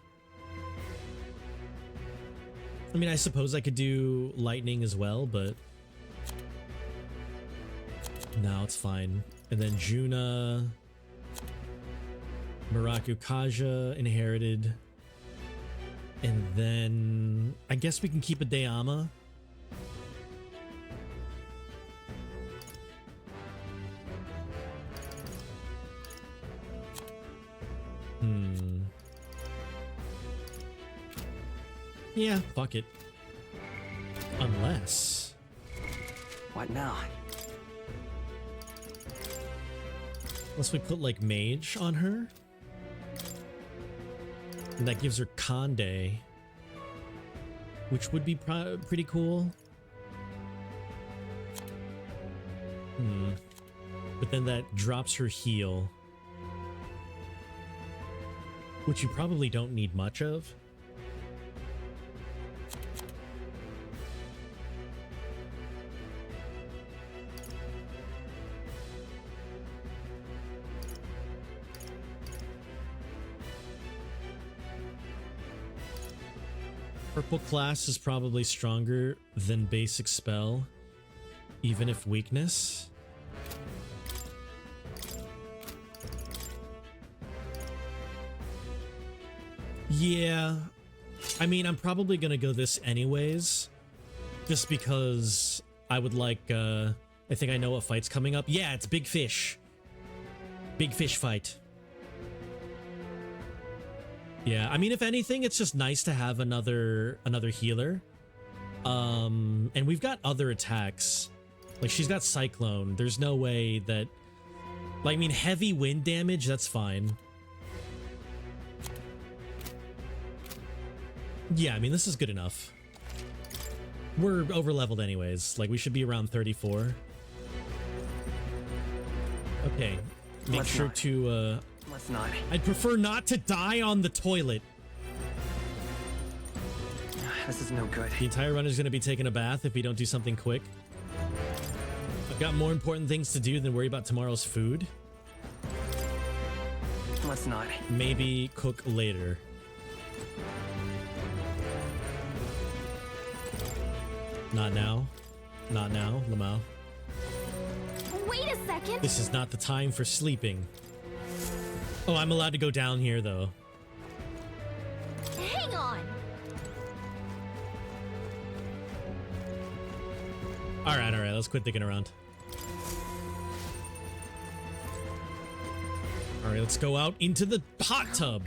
I mean, I suppose I could do lightning as well, but... No, it's fine. And then Juna... Muraku Kaja inherited. And then... I guess we can keep a Dayama. Yeah, fuck it. Unless... What now? Unless we put, like, Mage on her. And that gives her Conde. Which would be pretty cool. But then that drops her heal. Which you probably don't need much of. Purple class is probably stronger than basic spell, even if weakness. Yeah. I mean, I'm probably gonna go this anyways. Just because I would like, I think I know what fight's coming up. Yeah, it's Big Fish. Big Fish fight. Yeah, I mean, if anything, it's just nice to have another healer. And we've got other attacks. Like, she's got Cyclone. There's no way that... Like, I mean, heavy wind damage, that's fine. Yeah, I mean, this is good enough. We're over-leveled anyways. Like, we should be around 34. Okay. Make sure to, Let's not. I'd prefer not to die on the toilet. This is no good. The entire run is going to be taking a bath if we don't do something quick. I've got more important things to do than worry about tomorrow's food. Let's not. Maybe cook later. Not now. Not now, Lamau. Wait a second. This is not the time for sleeping. Oh, I'm allowed to go down here, though. Hang on. All right, let's quit dicking around. All right, let's go out into the hot tub.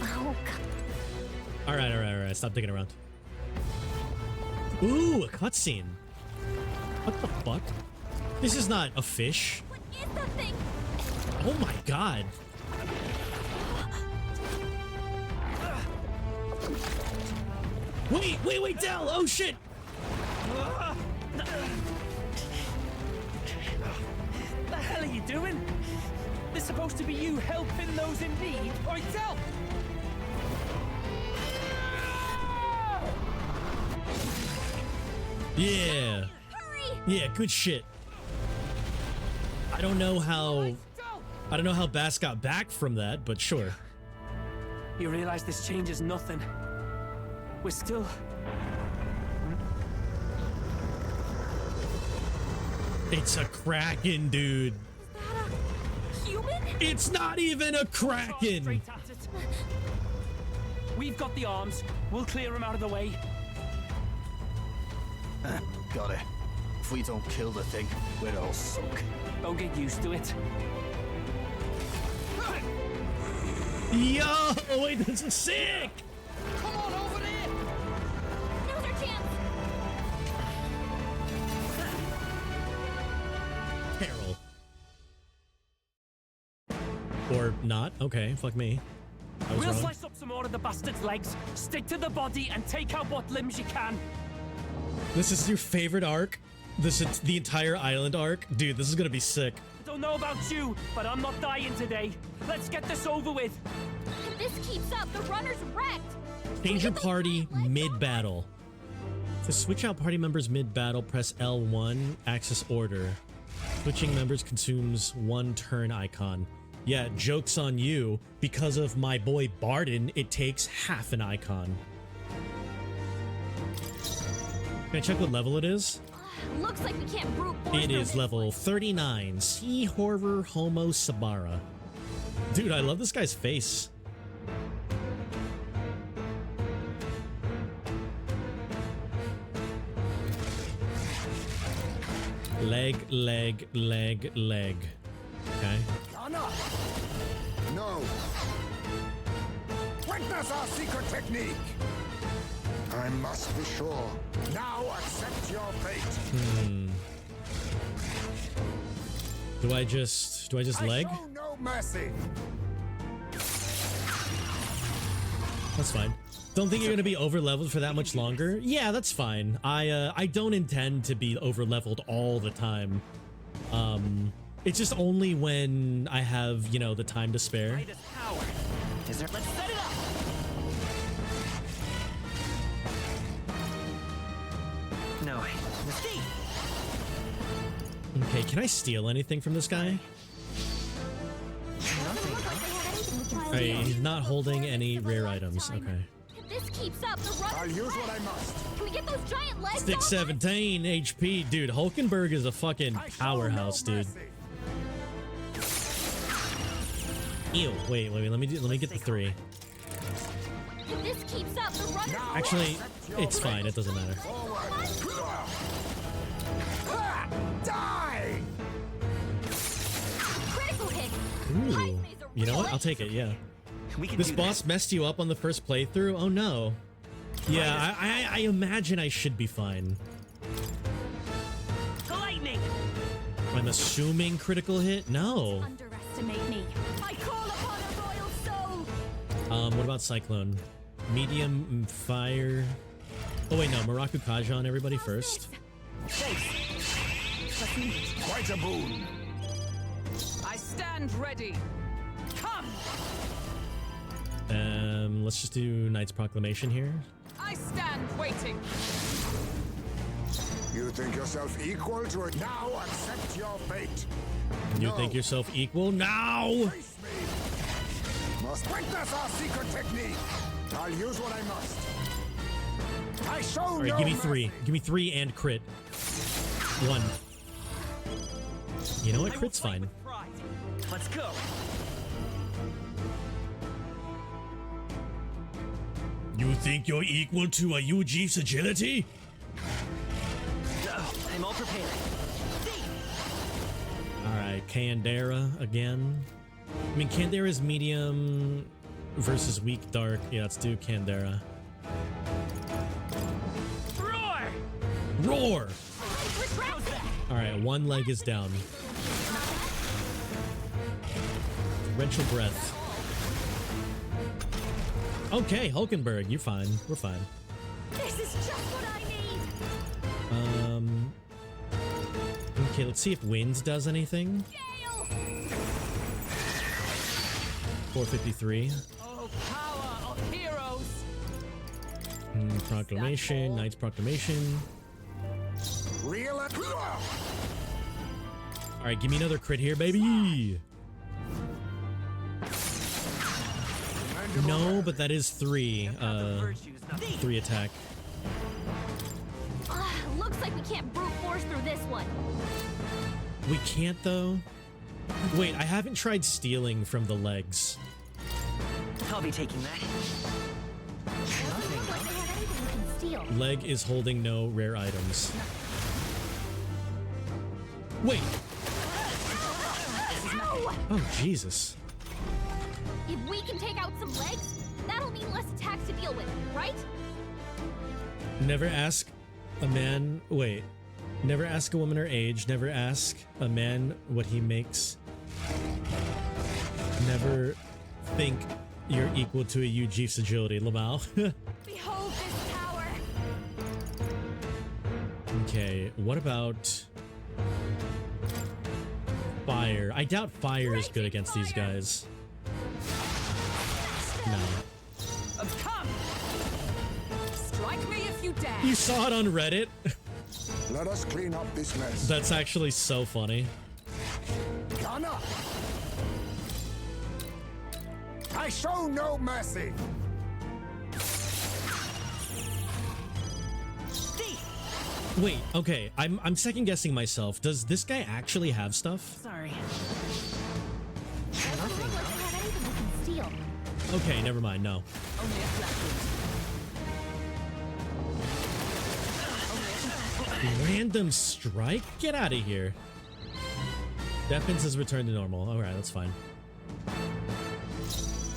Oh, All right. Stop digging around. Ooh, a cutscene. What the fuck? This is not a fish. what is that thing? Oh my god. Wait, Del! Oh shit! The hell are you doing? This supposed to be you helping those in need. Oi, Del! Yeah. Yeah, good shit. I don't know how Bass got back from that, but sure. You realize this changes nothing. We're still... It's a kraken, dude. Human? It's not even a kraken. Straight at it. We've got the arms. We'll clear him out of the way. Got it. If we don't kill the thing, we're all sunk. Don't get used to it. Yo, wait, this is sick. Come on over there. Now's our chance. Carol. Or not? Okay, fuck me. I was We'll wrong. slice up some more of the bastard's legs, stick to the body, and take out what limbs you can. This is your favorite arc? This is the entire island arc? Dude, this is gonna be sick. I don't know about you, but I'm not dying today. Let's get this over with. If this keeps up, the runner's wrecked. Change your party mid-battle. To switch out party members mid-battle, press L1, access order. Switching members consumes 1 turn icon. Yeah, joke's on you. Because of my boy Barden, it takes half an icon. Can I check what level it is? Looks like we can't brute force It is level 39, Sea Horror Homo Sabara. Dude, I love this guy's face. Leg. Okay. No. Witness our secret technique. I must be sure. Now accept your fate. Do I just leg? I show no mercy. That's fine. Don't think you're gonna be over leveled for that much longer? Yeah, that's fine. I don't intend to be over leveled all the time. It's just only when I have, you know, the time to spare. Let's set it up. No. Okay, can I steal anything from this guy? Alright, he's not holding any rare items. Okay. If this keeps up, the runner's I'll use wrecked. what I must. Can we get those giant legs Stick off? 17 HP. Dude, Hulkenberg is a fucking powerhouse, dude. Ew. Wait. Let me get the 3. If this keeps up, the runner. Actually, it's fine. It doesn't matter. Die! Critical hit. Ooh. You know what? I'll take it. Yeah. This boss messed you up on the first playthrough? Oh no. Yeah, I imagine I should be fine. Lightning! I'm assuming critical hit? No. Underestimate me. I call upon a royal soul. What about Cyclone? Medium fire. Oh wait, no, Maraku Kaja on everybody first. Quite a boon. I stand ready. Come! Let's just do Knight's Proclamation here. I stand waiting. You think yourself equal to it? Now accept your fate. You think yourself equal? Now! Face me. Must witness our secret technique. I'll use what I must. I show Alright, no give me mercy. 3. Give me 3 and crit. 1. You know what? Crit's fine. Let's go. You think you're equal to a UG's agility? I'm all prepared. Alright, Kandera again. I mean, Kandera's medium versus weak dark. Yeah, let's do Kandera. Roar! Roar! Alright, 1 leg is down. Torrential breath. Okay, Hulkenberg, you're fine. We're fine. This is just what I need. Okay, let's see if wind does anything. 453. Oh, power of heroes! Proclamation, Knight's Proclamation. Real it. Alright, give me another crit here, baby! No, but that is 3. 3 attack. Looks like we can't brute force through this one. We can't, though? Wait, I haven't tried stealing from the legs. I'll be taking that. Steal. Leg is holding no rare items. Wait! Oh, Jesus. If we can take out some legs, that'll mean less attacks to deal with, right? Never ask a man... Wait. Never ask a woman her age. Never ask a man what he makes. Never think you're equal to a UG's agility. Lamau. Behold this power. Okay, what about... Fire? I doubt fire is good against these guys. No. Come! Strike me if you dare! You saw it on Reddit? Let us clean up this mess. That's actually so funny. Ghana! I show no mercy. Wait, okay, I'm second guessing myself. Does this guy actually have stuff? Sorry. Steal. Okay, never mind, no. Random strike? Get out of here. Defense has returned to normal. Alright, that's fine.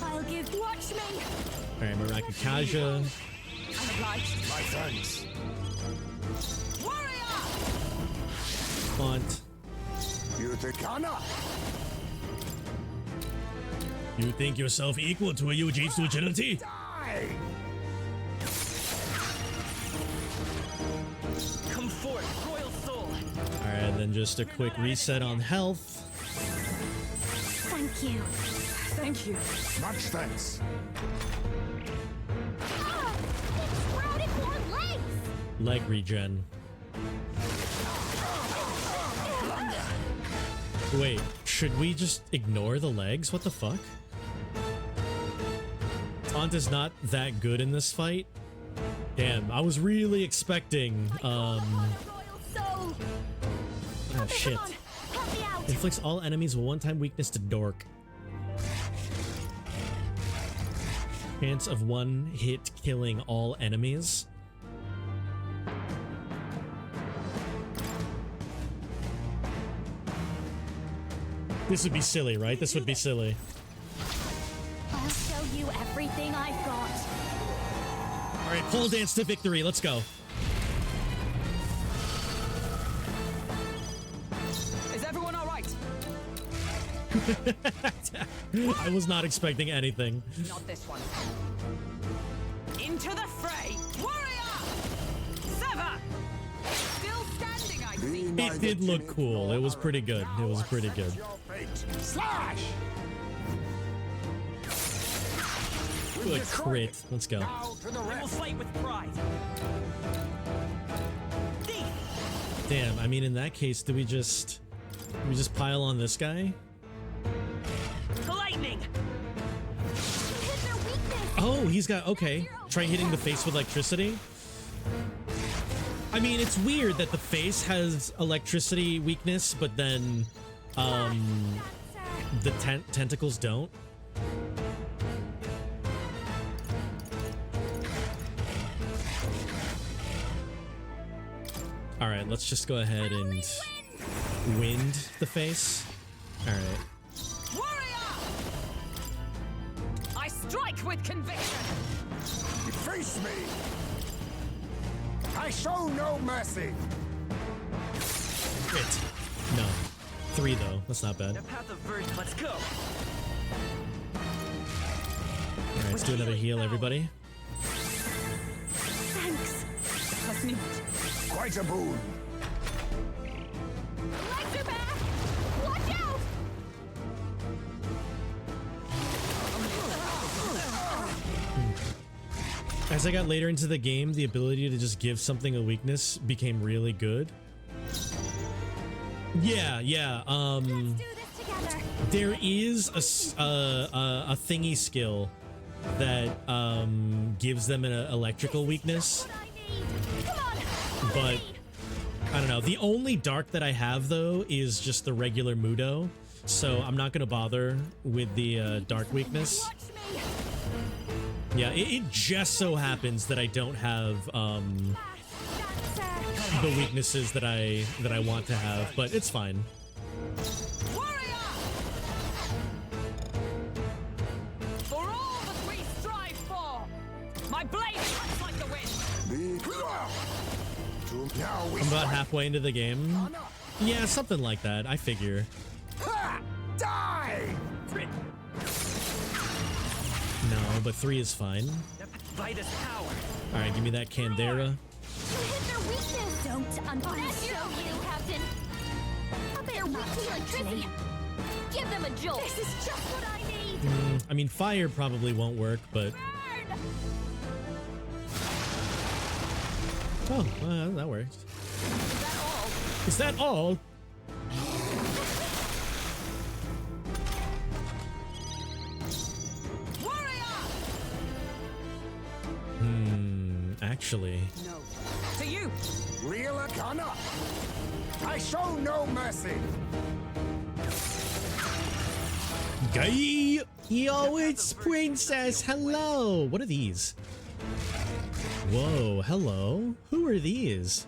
I'll give. Watch me. Alright, Maraku Kaja. I'm obliged. My thanks. Warrior! Font. You think Ghana? You think yourself equal to a UG's agility? Die! Come forth, royal soul. Alright, then just a quick reset on health. Thank you. Thank you. Much thanks. Ah! It sprouted more legs. Leg regen. Wait, should we just ignore the legs? What the fuck? Taunt is not that good in this fight. Damn, I was really expecting, oh shit. Inflicts all enemies with one-time weakness to Dork. Chance of one hit killing all enemies. This would be silly, right? This would be silly. I'll show you everything I've got. All right, pole dance to victory. Let's go. Is everyone all right? I was not expecting anything. Not this one. Into the fray! Warrior! Sever! Still standing, I see. It did look cool. It was pretty good. It was pretty good. Slash! Good crit. Let's go. I will fight with pride. Damn, I mean, in that case, do we just pile on this guy? Lightning! Oh, he's got, okay. Try hitting the face with electricity. I mean, it's weird that the face has electricity weakness, but then the tentacles don't. All right, let's just go ahead and wind the face. All right. Warrior! I strike with conviction. You face me! I show no mercy! Crit. No. 3 though. That's not bad. The path of virtue. Let's go. All right, let's do another heal, everybody. Thanks. That's neat. Quite a boon. Legs are back! Watch out! As I got later into the game, the ability to just give something a weakness became really good. Yeah. There is a thingy skill that gives them an electrical weakness. But I don't know. The only dark that I have though is just the regular Mudo, so I'm not gonna bother with the dark weakness. Yeah, it just so happens that I don't have the weaknesses that I want to have, but it's fine. For all that we strive for, my blade cuts like the wind. I'm about halfway into the game. Yeah, something like that. I figure. Die! No, but 3 is fine. By this power. All right, give me that Candera. Don't understand you, Captain. They're weak to electricity. Give them a jolt. This is just what I need. I mean, fire probably won't work, but... Oh, that worked. Is that all? Actually. No. To you. Real gunner. I show no mercy. Guy! Yo, it's Princess. Hello. What are these? Whoa, hello. Who are these?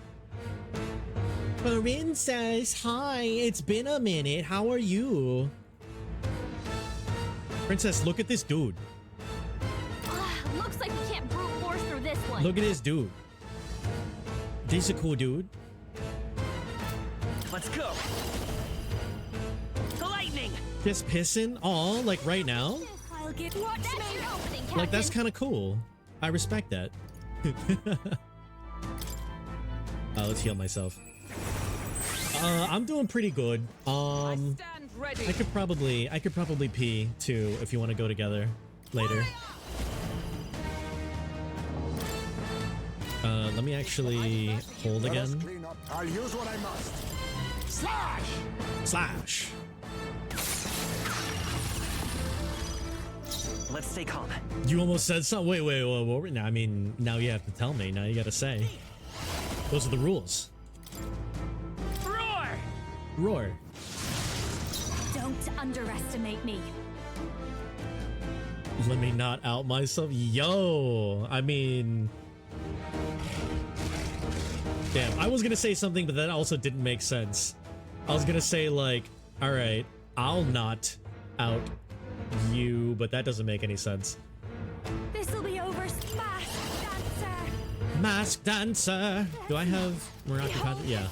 Princess, hi. It's been a minute. How are you? Princess, look at this dude. Looks like we can't brute force through this one. Look at this dude. This is a cool dude. Let's go. The lightning. Just pissing? Aw, like right now? I'll get watch me. Opening, Captain. Like that's kind of cool. I respect that. Let's heal myself. I'm doing pretty good. I could probably pee too if you want to go together later. Let me actually hold again. I'll use what I must. Slash! Slash! Let's stay calm. You almost said something. Wait. Now, I mean, now you have to tell me. Now you gotta say. Those are the rules. Roar! Roar. Don't underestimate me. Let me not out myself. Yo, I mean... Damn, I was gonna say something, but that also didn't make sense. I was gonna say, like, alright, I'll not out you, but that doesn't make any sense. This'll be over, Mask Dancer! Mask Dancer! Do I have Moroccan content? Yeah.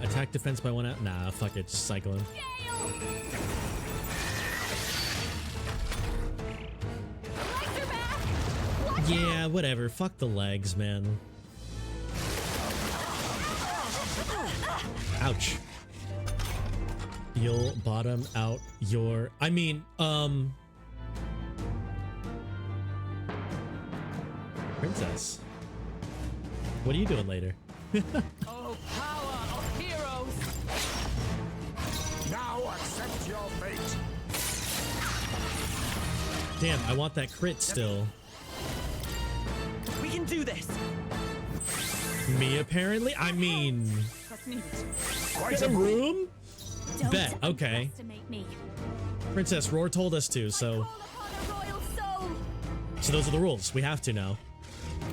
Attack defense by 1 out? Nah, fuck it, just cycling. Yeah, whatever. Fuck the legs, man. Ouch. You'll bottom out your... I mean, Princess. What are you doing later? Oh, power of heroes! Now accept your fate. Damn, I want that crit still. We can do this! Me, apparently? I mean... Quite a room? Don't Bet, okay. underestimate me. Princess, Roar told us to, so... Royal soul! So those are the rules. We have to now.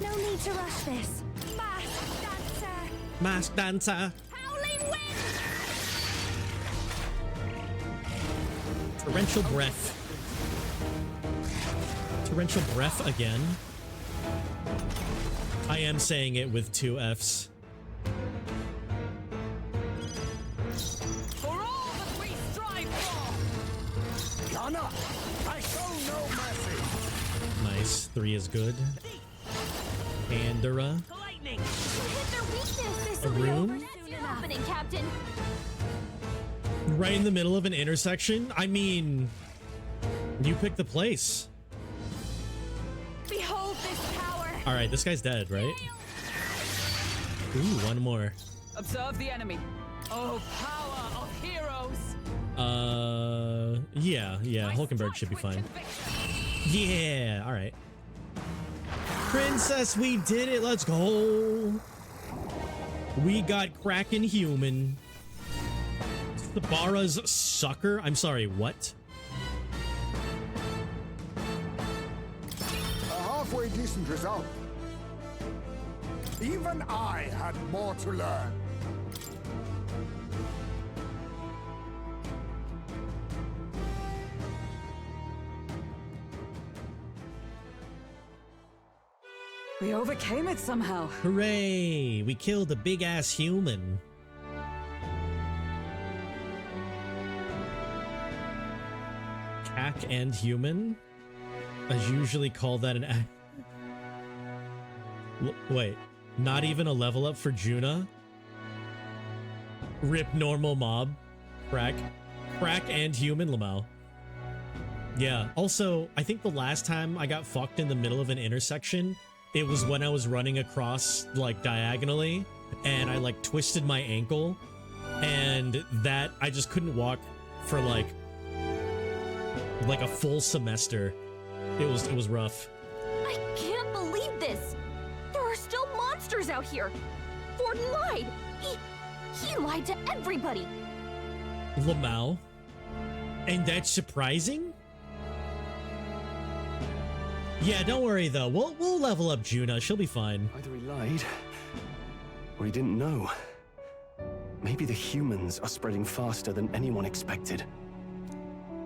No need to rush this. Mask Dancer! Mask Dancer! Howling wind! Torrential Breath. Torrential Breath again. I am saying it with 2 Fs. For all that we strive for! Ghana, I show no mercy. Nice. 3 is good. Pandora. Lightning! Hit their weakness! A This'll be over room? soon enough. Happening, Captain. Right in the middle of an intersection? I mean... You pick the place. Behold this power! Alright, this guy's dead, right? Ooh, 1 more. Observe the enemy. Oh, power of heroes! Yeah, Hulkenberg should be fine. Yeah, alright. Princess, we did it, let's go! We got Kraken Human. Sabara's sucker? I'm sorry, what? A halfway decent result. Even I had more to learn. We overcame it somehow. Hooray! We killed a big-ass human. Cack and human? I usually call that an... Wait, not even a level up for Juna? Rip normal mob. Crack and human, Lamau. Yeah, also, I think the last time I got fucked in the middle of an intersection, it was when I was running across, like, diagonally, and I, like, twisted my ankle, and that, I just couldn't walk for, like a full semester. It was rough. I can't believe this! There are still monsters out here! Forden lied! He lied to everybody! Lamau? And that's surprising? Yeah, don't worry though. We'll level up Juna. She'll be fine. Either he lied, or he didn't know. Maybe the humans are spreading faster than anyone expected.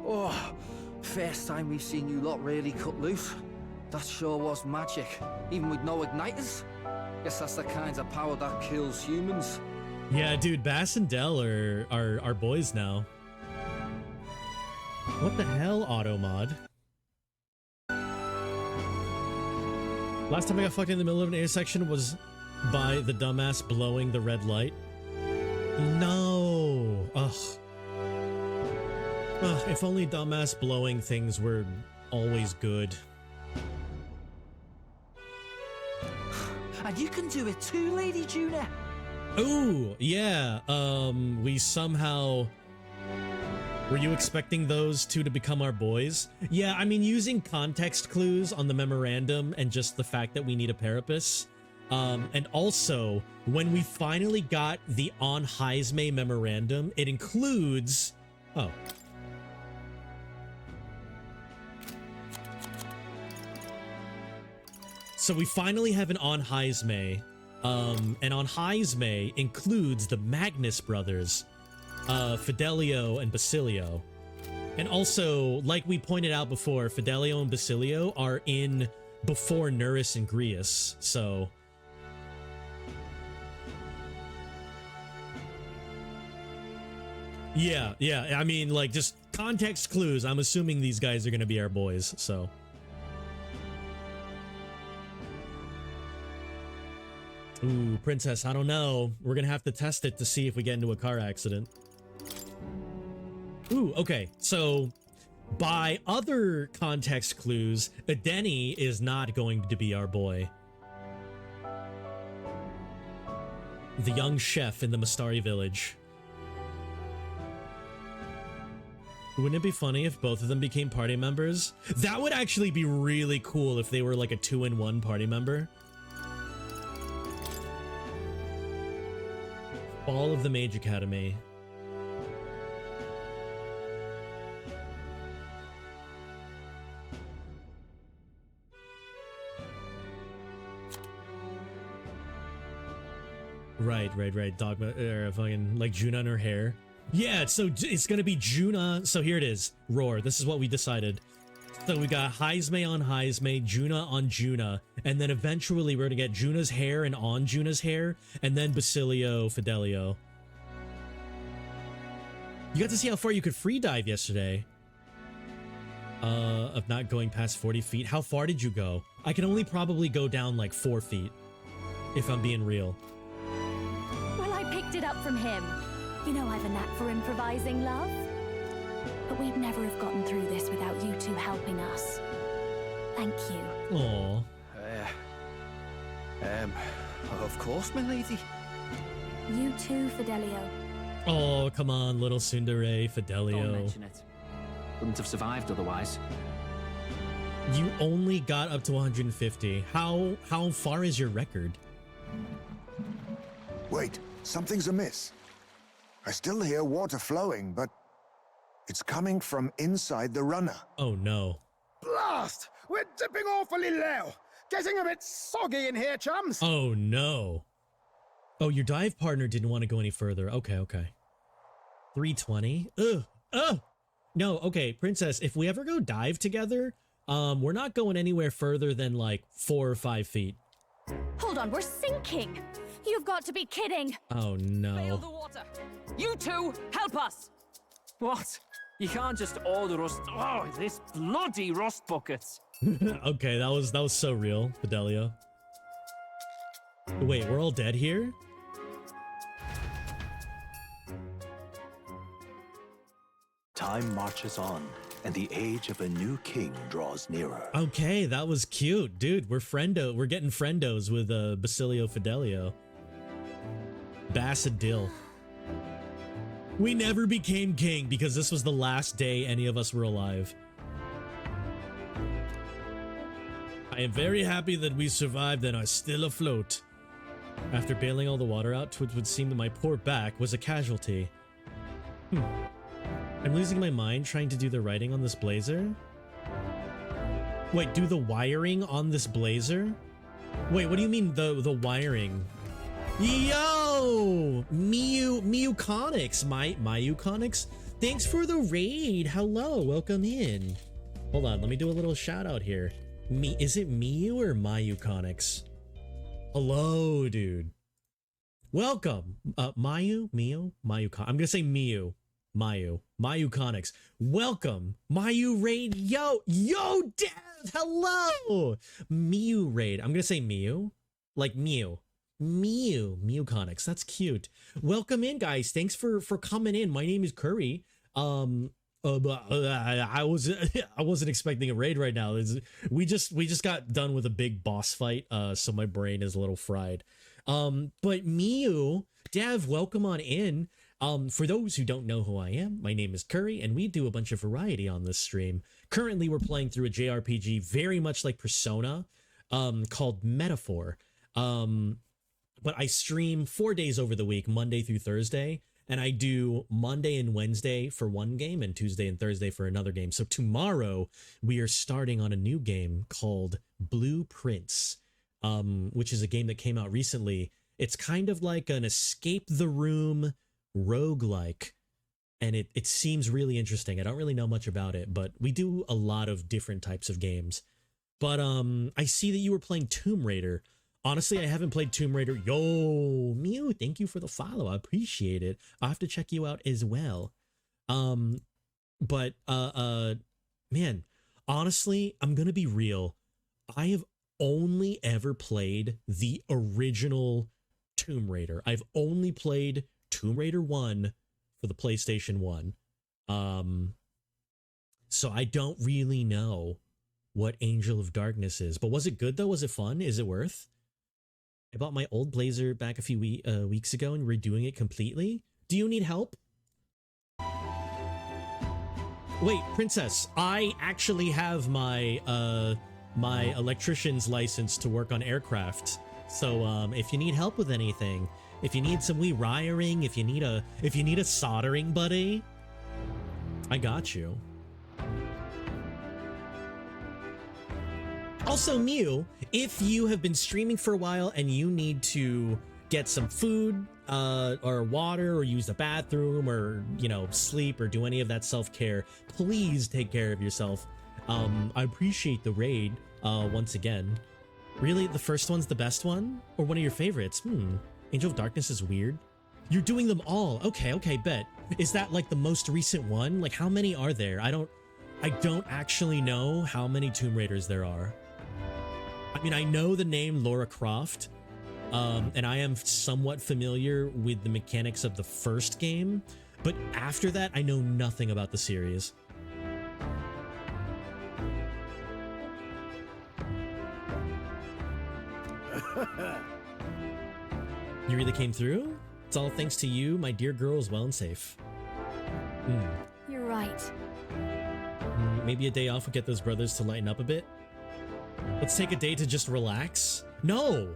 Oh, first time we've seen you lot really cut loose. That sure was magic, even with no igniters. Guess that's the kind of power that kills humans. Yeah, dude, Bass and Dell are boys now. What the hell, auto mod? Last time I got fucked in the middle of an intersection was by the dumbass blowing the red light. No. Ugh. If only dumbass blowing things were always good. And you can do it too, Lady Juna. Ooh, yeah. We somehow... Were you expecting those two to become our boys? Yeah, I mean, using context clues on the memorandum and just the fact that we need a Parapus. And also, when we finally got the On Heisme memorandum, it includes... Oh. So we finally have an on Heisme. And on Heisme includes the Magnus brothers, Fidelio and Basilio. And also, like we pointed out before, Fidelio and Basilio are in before Nurus and Grius, so... Yeah, I mean, like, just context clues. I'm assuming these guys are gonna be our boys, so... Ooh, Princess, I don't know. We're gonna have to test it to see if we get into a car accident. Ooh, okay, so by other context clues, Edeni is not going to be our boy. The young chef in the Mastari village. Wouldn't it be funny if both of them became party members? That would actually be really cool if they were like a 2-in-1 party member. Fall of the Mage Academy. Right. Dogma, fucking like Juna in her hair. Yeah, so it's gonna be Juna. So here it is. Roar. This is what we decided. So we got Heisme on Heisme, Juna on Juna, and then eventually we're gonna get Juna's hair and on Juna's hair, and then Basilio, Fidelio. You got to see how far you could free dive yesterday. Of not going past 40 feet. How far did you go? I can only probably go down like 4 feet, if I'm being real. Well, I picked it up from him. You know I've a knack for improvising, love. But we'd never have gotten through this without you two helping us. Thank you. Aww. Of course, my lady. You too, Fidelio. Oh, come on, little Tsundere, Fidelio. Don't mention it. Wouldn't have survived otherwise. You only got up to 150. How far is your record? Wait, something's amiss. I still hear water flowing, but it's coming from inside the runner. Oh no. Blast! We're dipping awfully low. Getting a bit soggy in here, chums. Oh no. Oh, your dive partner didn't want to go any further. Okay. 320. Ugh. No, okay, Princess, if we ever go dive together, we're not going anywhere further than like 4 or 5 feet. Hold on, we're sinking. You've got to be kidding. Oh no. the water. You two, help us. What? You can't just order us. Oh, this bloody rust buckets. Okay, that was so real, Fidelio. Wait, we're all dead here? Time marches on, and the age of a new king draws nearer. Okay, that was cute. Dude, we're getting friendos with Basilio Fidelio. Bassadil. We never became king because this was the last day any of us were alive. I am very happy that we survived and are still afloat. After bailing all the water out, it would seem that my poor back was a casualty. I'm losing my mind trying to do the writing on this blazer. Wait, do the wiring on this blazer? Wait, what do you mean the wiring? Yo! Miyu Conics, Mayu Conics. Thanks for the raid. Hello, welcome in. Hold on, let me do a little shout out here. Is it Miyu or Mayu Conics? Hello, dude. Welcome. Mayu Conics. I'm gonna say Mayu Conics. Welcome, Mayu raid. Yo, Dev. Hello, Miyu raid. I'm gonna say Miyu, like Miyu Conics. That's cute. Welcome in, guys. Thanks for coming in. My name is Curry. I wasn't expecting a raid right now. We just got done with a big boss fight. So my brain is a little fried. But Miyu, Dev, welcome on in. For those who don't know who I am, my name is Curry, and we do a bunch of variety on this stream. Currently, we're playing through a JRPG very much like Persona, called Metaphor. But I stream 4 days over the week, Monday through Thursday, and I do Monday and Wednesday for one game and Tuesday and Thursday for another game. So tomorrow, we are starting on a new game called Blueprints, which is a game that came out recently. It's kind of like an escape the room roguelike, and it seems really interesting. I don't really know much about it, but we do a lot of different types of games. But I see that you were playing Tomb Raider. Honestly, I haven't played Tomb Raider. Yo, Mew, thank you for the follow. I appreciate it. I'll have to check you out as well. But man, honestly, I'm gonna be real. I have only ever played the original Tomb Raider. I've only played Tomb Raider 1 for the PlayStation 1. So I don't really know what Angel of Darkness is. But was it good though? Was it fun? Is it worth? I bought my old Blazer back a few weeks ago and redoing it completely. Do you need help? Wait, Princess, I actually have my my electrician's license to work on aircraft. So if you need help with anything, if you need some wee wiring, if you need a soldering buddy, I got you. Also, Mew, if you have been streaming for a while and you need to get some food or water or use the bathroom or, you know, sleep or do any of that self-care, please take care of yourself. I appreciate the raid once again. Really, the first one's the best one? Or one of your favorites? Angel of Darkness is weird. You're doing them all. Okay, bet. Is that like the most recent one? Like, how many are there? I don't actually know how many Tomb Raiders there are. I mean, I know the name Lara Croft, and I am somewhat familiar with the mechanics of the first game, but after that, I know nothing about the series. You really came through? It's all thanks to you. My dear girl is well and safe. You're right. Maybe a day off would get those brothers to lighten up a bit. Let's take a day to just relax. No!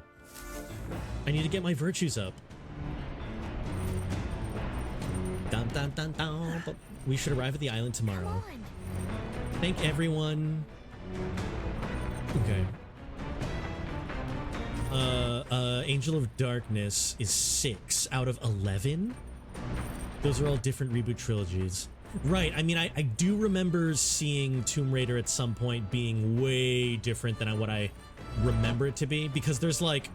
I need to get my virtues up. Dun, dun, dun, dun. But we should arrive at the island tomorrow. Thank everyone. Okay. Angel of Darkness is 6 out of 11? Those are all different reboot trilogies. Right, I mean, I do remember seeing Tomb Raider at some point being way different than what I remember it to be, because there's like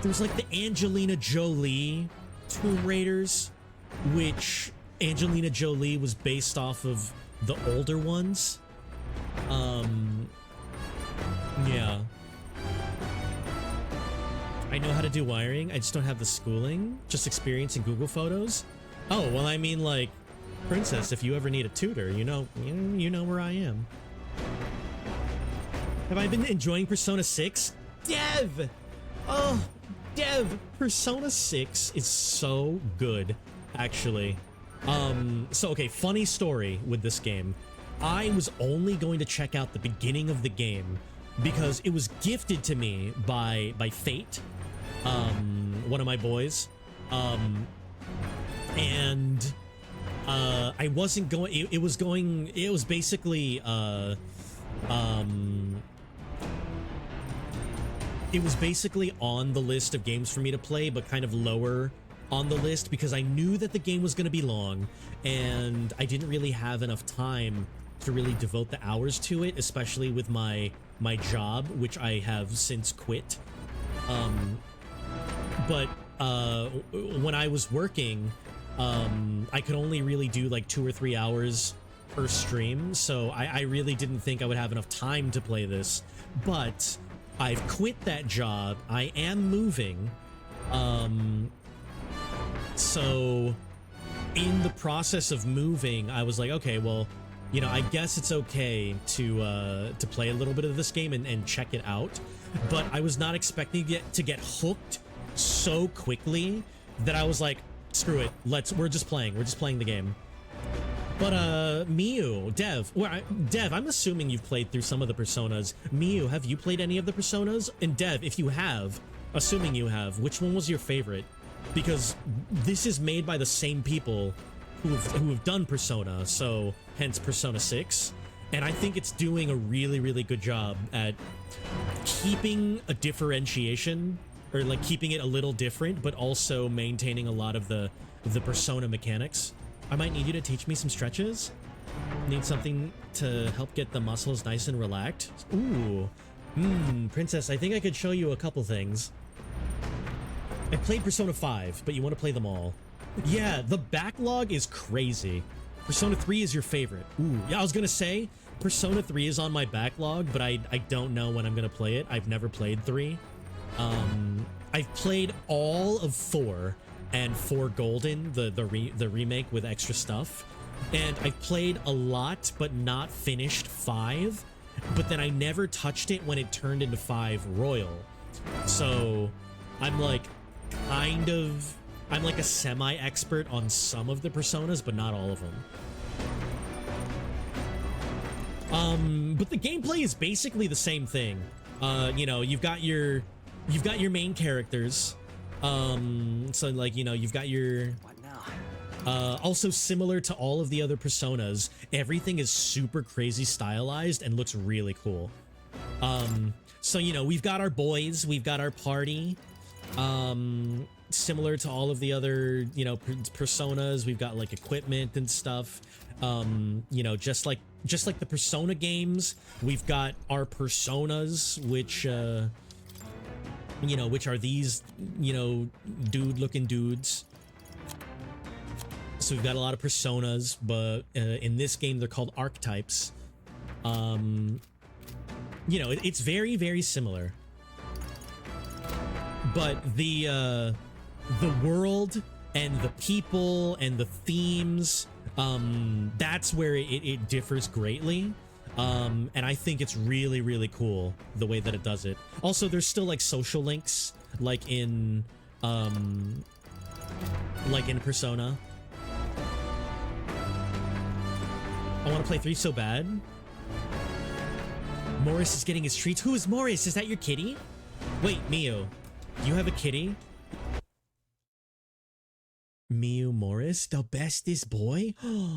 the Angelina Jolie Tomb Raiders, which Angelina Jolie was based off of the older ones. Yeah. I know how to do wiring, I just don't have the schooling, just experience in Google Photos. Oh, well, I mean, like, Princess, if you ever need a tutor, you know where I am. Have I been enjoying Persona 6? Dev! Oh, Dev, Persona 6 is so good, actually. So, okay, funny story with this game. I was only going to check out the beginning of the game because it was gifted to me by Fate, one of my boys. And I wasn't going, it was basically, it was basically on the list of games for me to play, but kind of lower on the list because I knew that the game was going to be long and I didn't really have enough time to really devote the hours to it, especially with my job, which I have since quit. But when I was working, I could only really do like 2 or 3 hours per stream, so I really didn't think I would have enough time to play this. But I've quit that job. I am moving. So in the process of moving, I was like, okay, well, you know, I guess it's okay to play a little bit of this game and check it out. But I was not expecting it to get hooked so quickly that I was like, screw it, we're just playing the game. But Miu, Dev, Dev, I'm assuming you've played through some of the Personas. Miu, have you played any of the Personas? And Dev, if you have, assuming you have, which one was your favorite? Because this is made by the same people who have done Persona, so hence Persona 6. And I think it's doing a really, really good job at keeping a differentiation, or like keeping it a little different, but also maintaining a lot of the Persona mechanics. I might need you to teach me some stretches. Need something to help get the muscles nice and relaxed. Ooh. Princess, I think I could show you a couple things. I played Persona 5, but you want to play them all. Yeah, the backlog is crazy. Persona 3 is your favorite. Ooh, yeah, I was gonna say, Persona 3 is on my backlog, but I don't know when I'm gonna play it. I've never played 3. I've played all of 4 and 4 Golden, the remake with extra stuff. And I've played a lot, but not finished 5. But then I never touched it when it turned into 5 Royal. So I'm like I'm like a semi-expert on some of the Personas, but not all of them. But the gameplay is basically the same thing. You know, you've got your main characters. So like, you know, you've got your... What now? Also similar to all of the other Personas, everything is super crazy stylized and looks really cool. So, you know, we've got our boys, we've got our party. Similar to all of the other, you know, Personas, we've got like equipment and stuff. You know, just like the Persona games, we've got our Personas, which you know, which are these, you know, dude-looking dudes. So we've got a lot of Personas, but in this game they're called archetypes. You know, it's very, very similar. But the world and the people and the themes, that's where it differs greatly. And I think it's really, really cool the way that it does it. Also, there's still like social links, like in Persona. I want to play 3 so bad. Morris is getting his treats. Who is Morris? Is that your kitty? Wait, Miu, you have a kitty? Miu Morris, the bestest boy?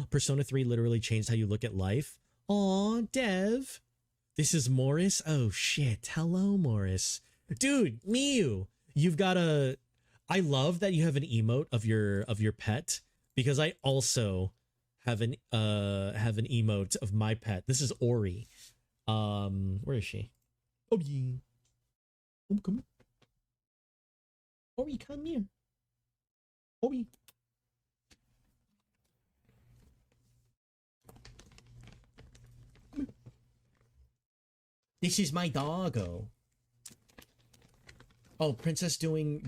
Persona 3 literally changed how you look at life. Aw, Dev. This is Morris? Oh, shit. Hello, Morris. Dude, Miu, you've got a... I love that you have an emote of your pet, because I also have an emote of my pet. This is Ori. Where is she? Oh, yeah. Oh, come here. Ori, come here. Ori. This is my doggo. Oh, Princess doing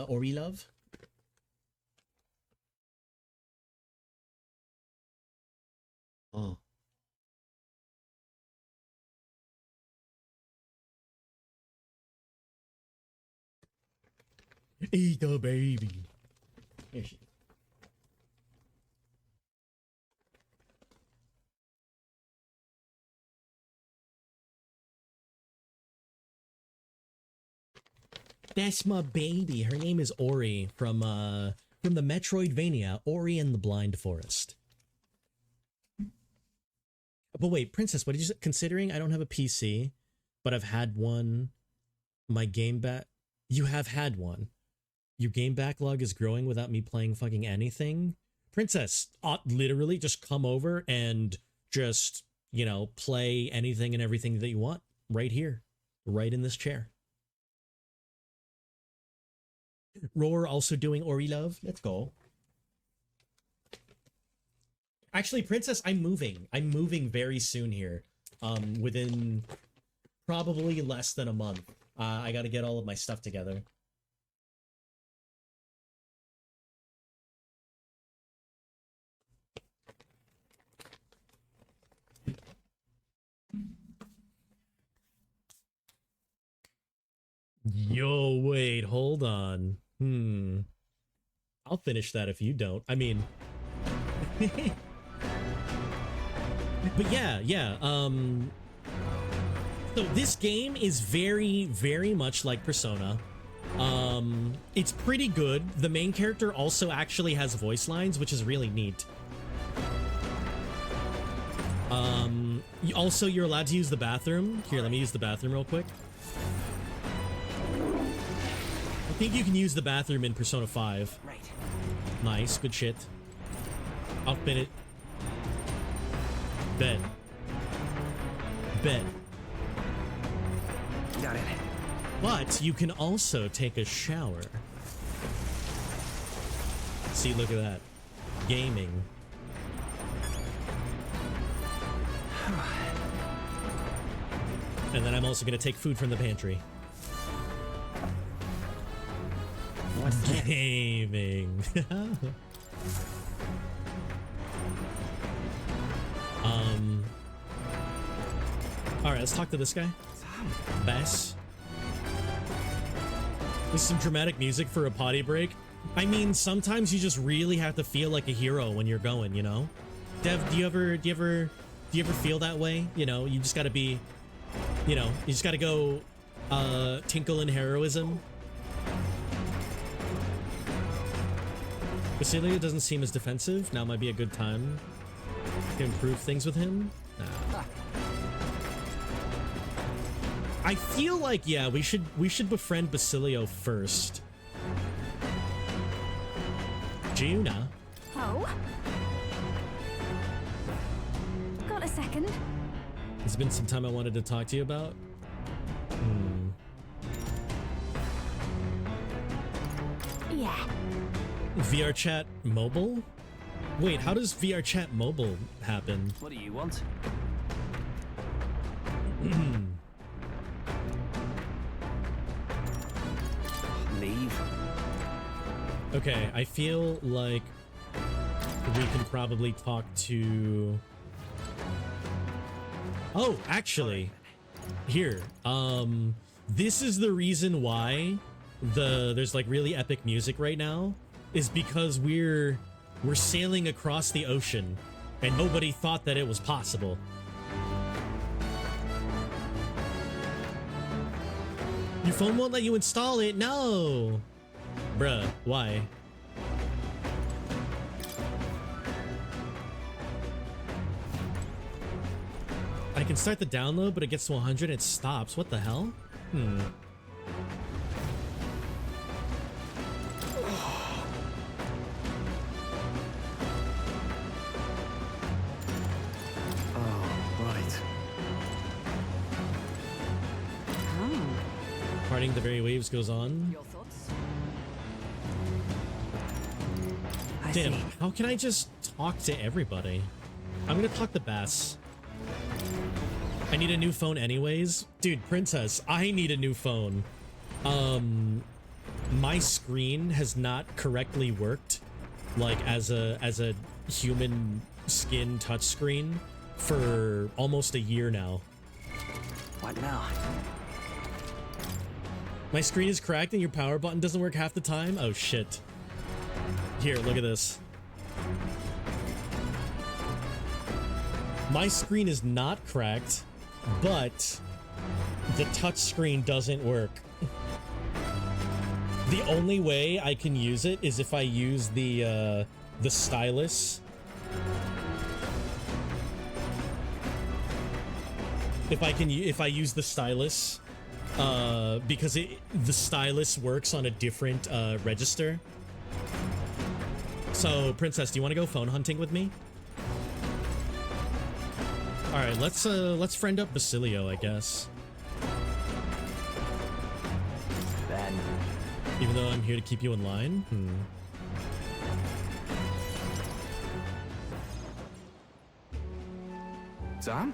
Ori love? Oh. Eat the baby. Here she is. That's my baby. Her name is Ori from the Metroidvania Ori and the Blind Forest. But wait, Princess, what did you say? Considering I don't have a PC, but I've had one, my game you have had one. Your game backlog is growing without me playing fucking anything. Princess, literally just come over and just, you know, play anything and everything that you want right here, right in this chair. Roar also doing Ori love. Let's go. Actually, Princess, I'm moving. I'm moving very soon here. Within probably less than a month. I got to get all of my stuff together. Yo, wait, hold on. I'll finish that if you don't. I mean... But yeah. So this game is very, very much like Persona. It's pretty good. The main character also actually has voice lines, which is really neat. Also, you're allowed to use the bathroom. Here, let me use the bathroom real quick. I think you can use the bathroom in Persona 5. Right. Nice, good shit. I'll spin it. Bet. Bet. Got it. But you can also take a shower. See, look at that. Gaming. And then I'm also going to take food from the pantry. What's this? Gaming. All right, let's talk to this guy. Bess. This is some dramatic music for a potty break. I mean, sometimes you just really have to feel like a hero when you're going, you know? Dev, do you ever feel that way? You know, you just gotta be, you know, you just gotta go, tinkle in heroism. Basilio doesn't seem as defensive. Now might be a good time to improve things with him. Nah. I feel like, yeah, we should befriend Basilio first. Giuna. Oh? Got a second? It's been some time I wanted to talk to you about. Yeah. VR chat mobile? Wait, how does VR chat mobile happen? What do you want? Leave. Okay, I feel like we can probably talk to... Oh, actually, here. This is the reason why there's like really epic music right now, is because we're sailing across the ocean and nobody thought that it was possible. Your phone won't let you install it? No! Bruh, why? I can start the download, but it gets to 100 and it stops. What the hell? Parting the very waves goes on. Your thoughts? Damn, how can I just talk to everybody? I'm gonna talk to Bass. I need a new phone anyways. Dude, Princess, I need a new phone. My screen has not correctly worked, like as a human skin touchscreen for almost a year now. What now? My screen is cracked and your power button doesn't work half the time? Oh shit. Here, look at this. My screen is not cracked, but the touch screen doesn't work. The only way I can use it is if I use the stylus. If I use the stylus, because the stylus works on a different register. So, Princess, do you want to go phone hunting with me? All right, let's friend up Basilio, I guess. Ben. Even though I'm here to keep you in line. Sam?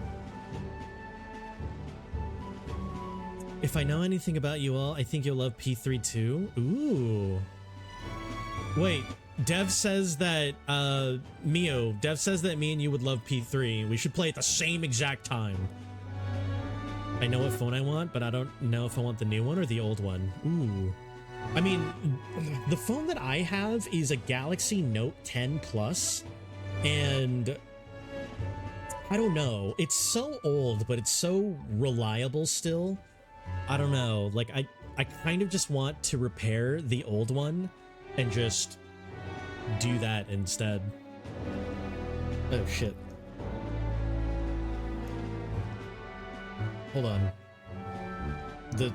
If I know anything about you all, I think you'll love P3 too. Ooh. Wait, Dev says that, Dev says that me and you would love P3. We should play at the same exact time. I know what phone I want, but I don't know if I want the new one or the old one. Ooh. I mean, the phone that I have is a Galaxy Note 10 Plus, and I don't know. It's so old, but it's so reliable still. I don't know. Like, I kind of just want to repair the old one and just do that instead. Oh, shit. Hold on. The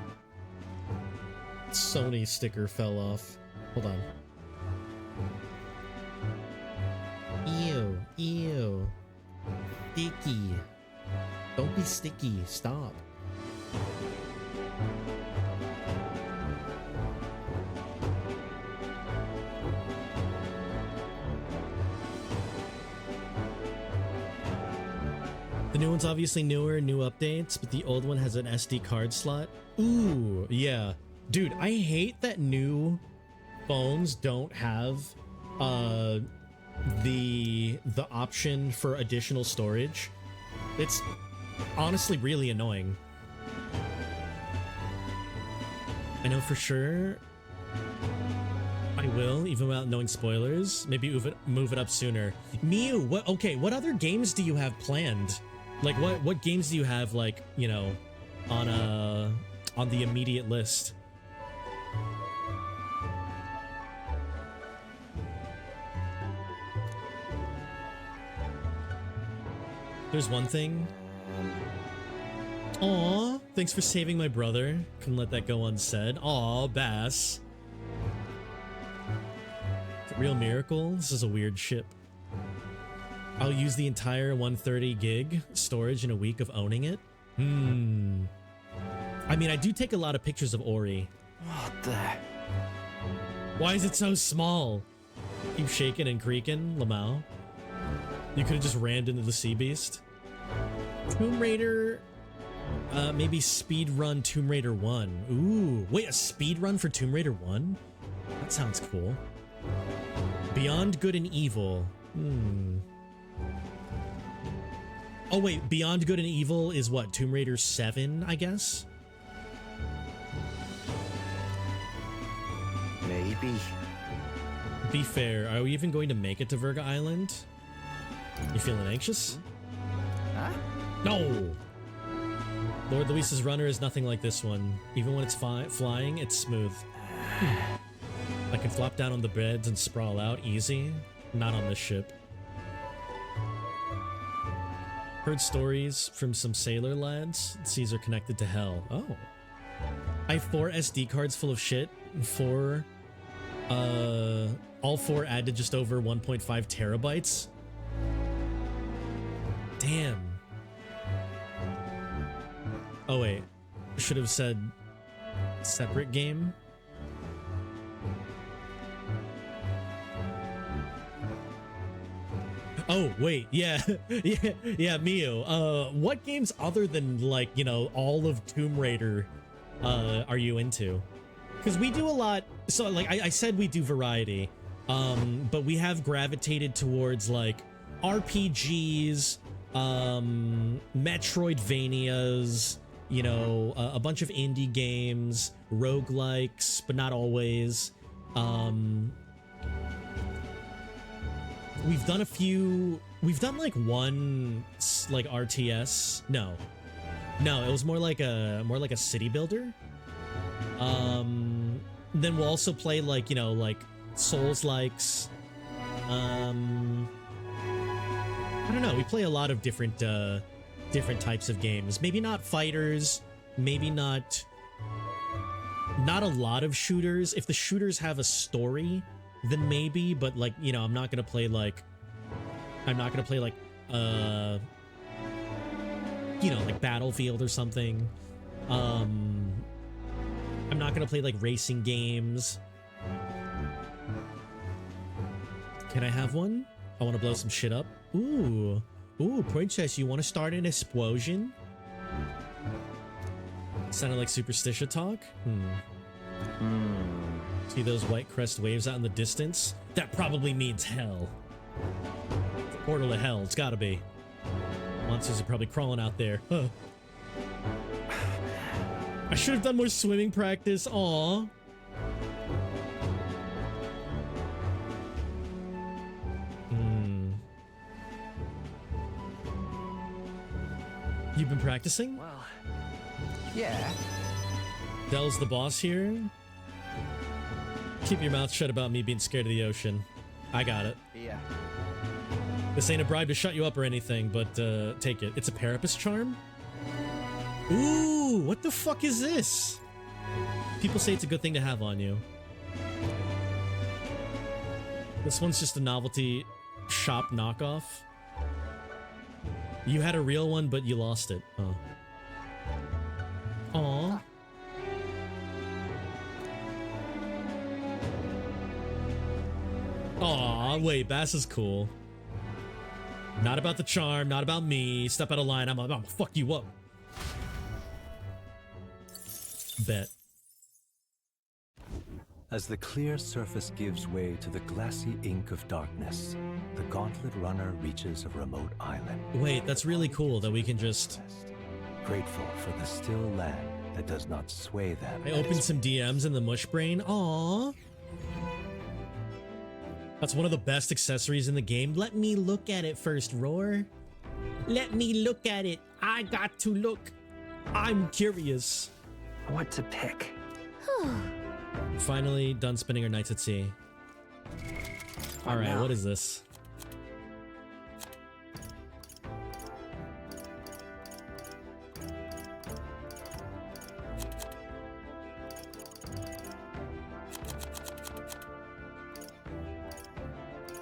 Sony sticker fell off. Hold on. Ew. Ew. Sticky. Don't be sticky. Stop. The new one's obviously newer, new updates, but the old one has an SD card slot. Ooh, yeah. Dude, I hate that new phones don't have the option for additional storage. It's honestly really annoying. I know for sure I will, even without knowing spoilers. Maybe move it up sooner. Mew, what other games do you have planned? Like what games do you have, like, you know, on the immediate list? There's one thing. Aw, thanks for saving my brother. Couldn't let that go unsaid. Aw, Bass. It's a real miracle. This is a weird ship. I'll use the entire 130 gig storage in a week of owning it. I mean, I do take a lot of pictures of Ori. What the? Why is it so small? Keep shaking and creaking, Lamau. You could have just rammed into the Sea Beast. Tomb Raider, maybe speedrun Tomb Raider 1. Ooh, wait, a speedrun for Tomb Raider 1? That sounds cool. Beyond Good and Evil. Oh wait, Beyond Good and Evil is what? Tomb Raider 7, I guess? Maybe. Be fair, are we even going to make it to Virga Island? You feeling anxious? Huh? No! Lord Luis's runner is nothing like this one. Even when it's flying, it's smooth. I can flop down on the beds and sprawl out easy. Not on this ship. Heard stories from some sailor lads. Seas are connected to hell. Oh. I have 4 SD cards full of shit. All 4 add to just over 1.5 terabytes. Damn. Oh wait, should have said separate game. Oh wait, yeah, yeah, Miu. What games other than, like, you know, all of Tomb Raider are you into? Because we do a lot. So like I said, we do variety, but we have gravitated towards like RPGs, Metroidvanias, you know, a bunch of indie games, roguelikes, but not always. We've done a few. We've done like one like RTS. No, it was more like a city builder. Then we'll also play, like, you know, like Souls-likes. I don't know. We play a lot of different types of games. Maybe not fighters. Maybe not a lot of shooters. If the shooters have a story, then maybe. But, like, you know, I'm not gonna play like you know, like Battlefield or something. I'm not gonna play like racing games. Can I have one? I want to blow some shit up. Ooh, princess, you want to start an explosion? Sounded like superstition talk. See those white crest waves out in the distance? That probably means hell. The portal to hell. It's gotta be. Monsters are probably crawling out there. Huh. I should have done more swimming practice. Aw. You've been practicing? Well, yeah. Dell's the boss here. Keep your mouth shut about me being scared of the ocean. I got it. Yeah. This ain't a bribe to shut you up or anything, but take it. It's a Parapus charm? Ooh, what the fuck is this? People say it's a good thing to have on you. This one's just a novelty shop knockoff. You had a real one, but you lost it. Oh. Aww. Aw, wait, Bass is cool. Not about the charm, not about me. Step out of line, I'm gonna fuck you up. Bet. As the clear surface gives way to the glassy ink of darkness, the gauntlet runner reaches a remote island. Wait, that's really cool that we can just... Grateful for the still land that does not sway them. I opened some DMs in the mush brain. Aww. That's one of the best accessories in the game. Let me look at it first, Roar. Let me look at it. I got to look. I'm curious. What to pick? Finally done spending our nights at sea. All right, what is this?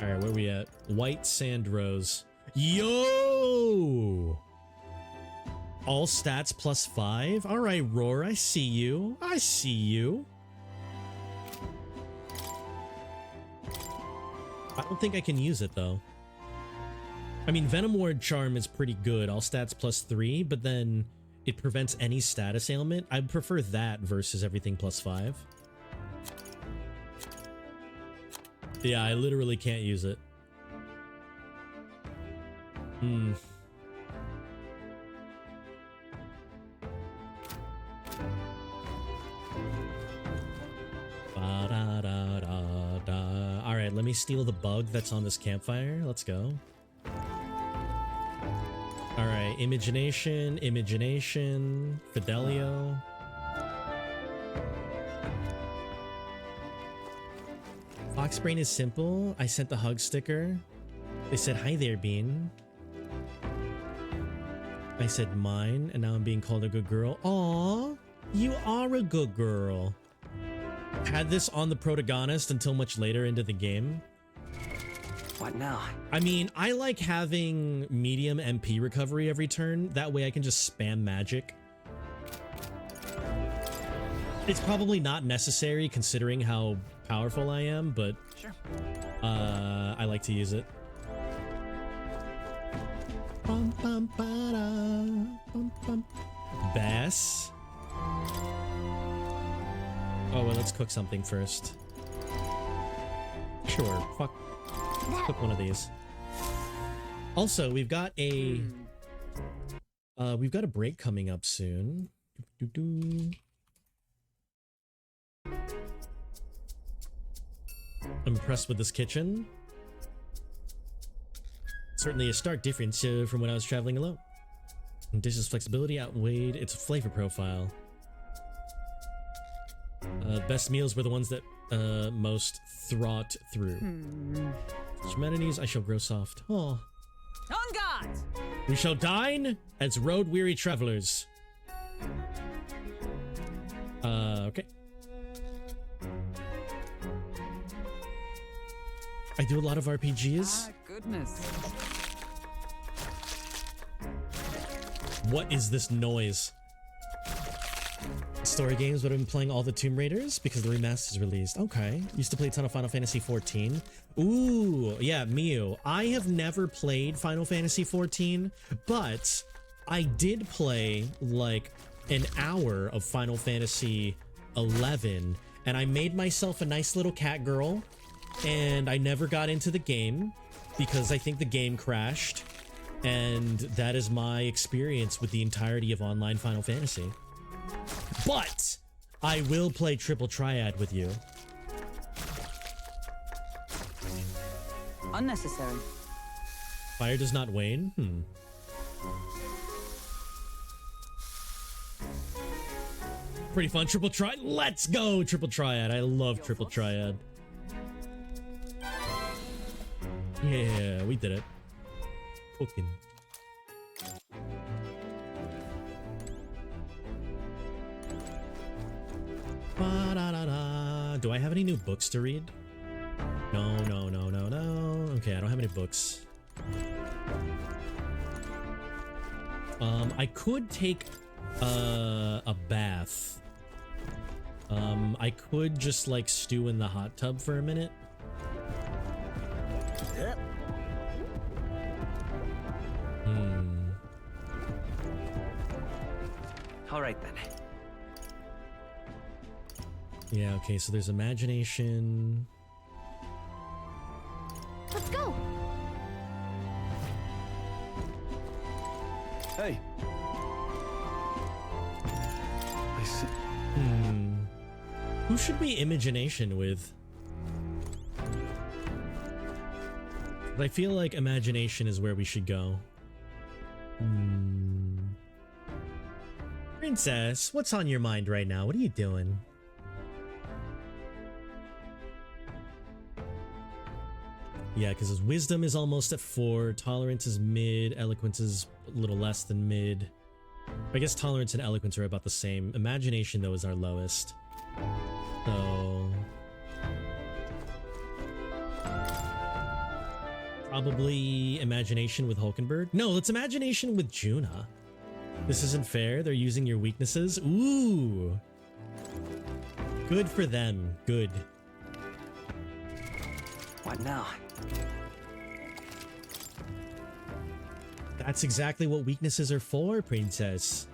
All right, where we at? White Sand Rose. Yo! All stats +5. All right, Roar, I see you. I see you. I don't think I can use it, though. I mean, Venom Ward Charm is pretty good. All stats +3, but then it prevents any status ailment. I'd prefer that versus everything +5. Yeah, I literally can't use it. Alright, let me steal the bug that's on this campfire. Let's go. Alright, Imagination, Fidelio. Foxbrain is simple. I sent the hug sticker. They said, hi there, Bean. I said mine, and now I'm being called a good girl. Aw, you are a good girl. Had this on the protagonist until much later into the game. What now? I mean, I like having medium MP recovery every turn. That way I can just spam magic. It's probably not necessary considering how powerful I am, but sure. I like to use it. Bass. Oh, well, let's cook something first. Sure, fuck. Let's cook one of these. Also, we've got a break coming up soon. I'm impressed with this kitchen. Certainly a stark difference from when I was traveling alone. Dishes flexibility outweighed its flavor profile. Best meals were the ones that most thought through. Humanities, I shall grow soft. Oh. On guard! We shall dine as road-weary travelers. Okay. I do a lot of RPGs. Ah, goodness. What is this noise? Story games, but I've been playing all the Tomb Raiders because the remaster's released. Okay. Used to play a ton of Final Fantasy 14. Ooh, yeah, Miu. I have never played Final Fantasy 14, but I did play like an hour of Final Fantasy 11, and I made myself a nice little cat girl, and I never got into the game because I think the game crashed, and that is my experience with the entirety of online Final Fantasy. But I will play Triple Triad with you. Unnecessary. Fire does not wane? Pretty fun. Triple Triad. Let's go, Triple Triad. I love Triple Triad. Yeah, we did it. Cooking. Ba-da-da-da. Do I have any new books to read? No, no, no, no, no. Okay, I don't have any books. I could take a bath. I could just like stew in the hot tub for a minute. Yep. All right then. Yeah, okay, so there's imagination. Let's go. Hey. I see. Who should we imagination with? But I feel like imagination is where we should go. Princess, what's on your mind right now? What are you doing? Yeah, because his wisdom is almost at 4, tolerance is mid, eloquence is a little less than mid. I guess tolerance and eloquence are about the same. Imagination, though, is our lowest. So... probably imagination with Hulkenberg? No, let's imagination with Juna. This isn't fair. They're using your weaknesses. Ooh. Good for them. Good. What now? That's exactly what weaknesses are for, Princess.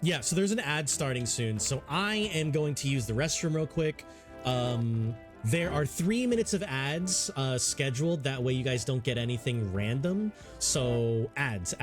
Yeah, so there's an ad starting soon, so I am going to use the restroom real quick. There are 3 minutes of ads scheduled, that way you guys don't get anything random. So, ads.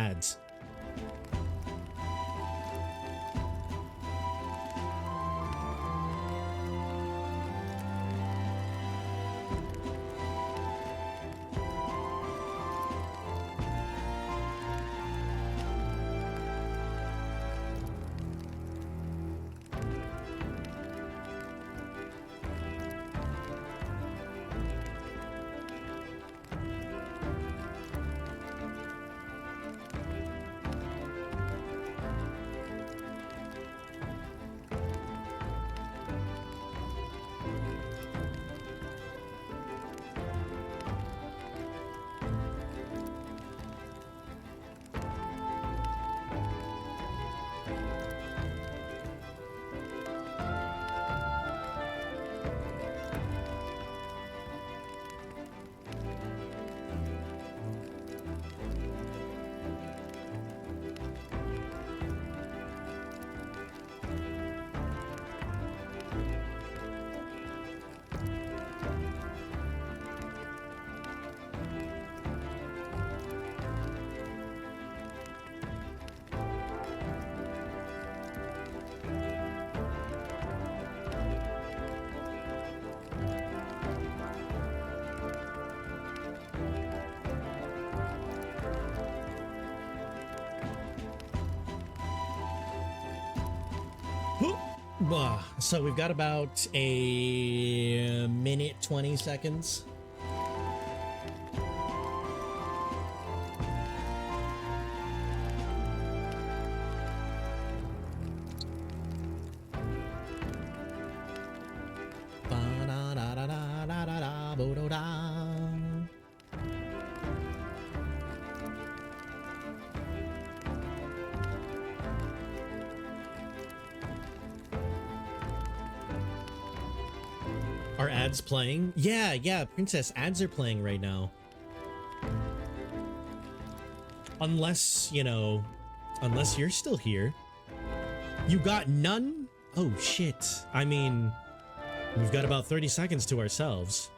So we've got about a minute 20 seconds. Are ads playing? Yeah, Princess, ads are playing right now. Unless, you know, unless you're still here. You got none? Oh, shit. I mean, we've got about 30 seconds to ourselves.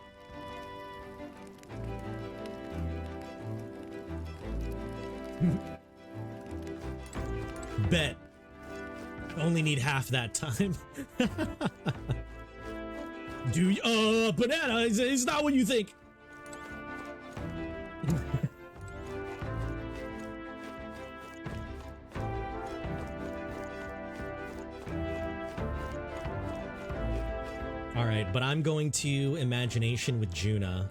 Bet. Only need half that time. Do you, banana is not what you think. All right, but I'm going to imagination with Juna.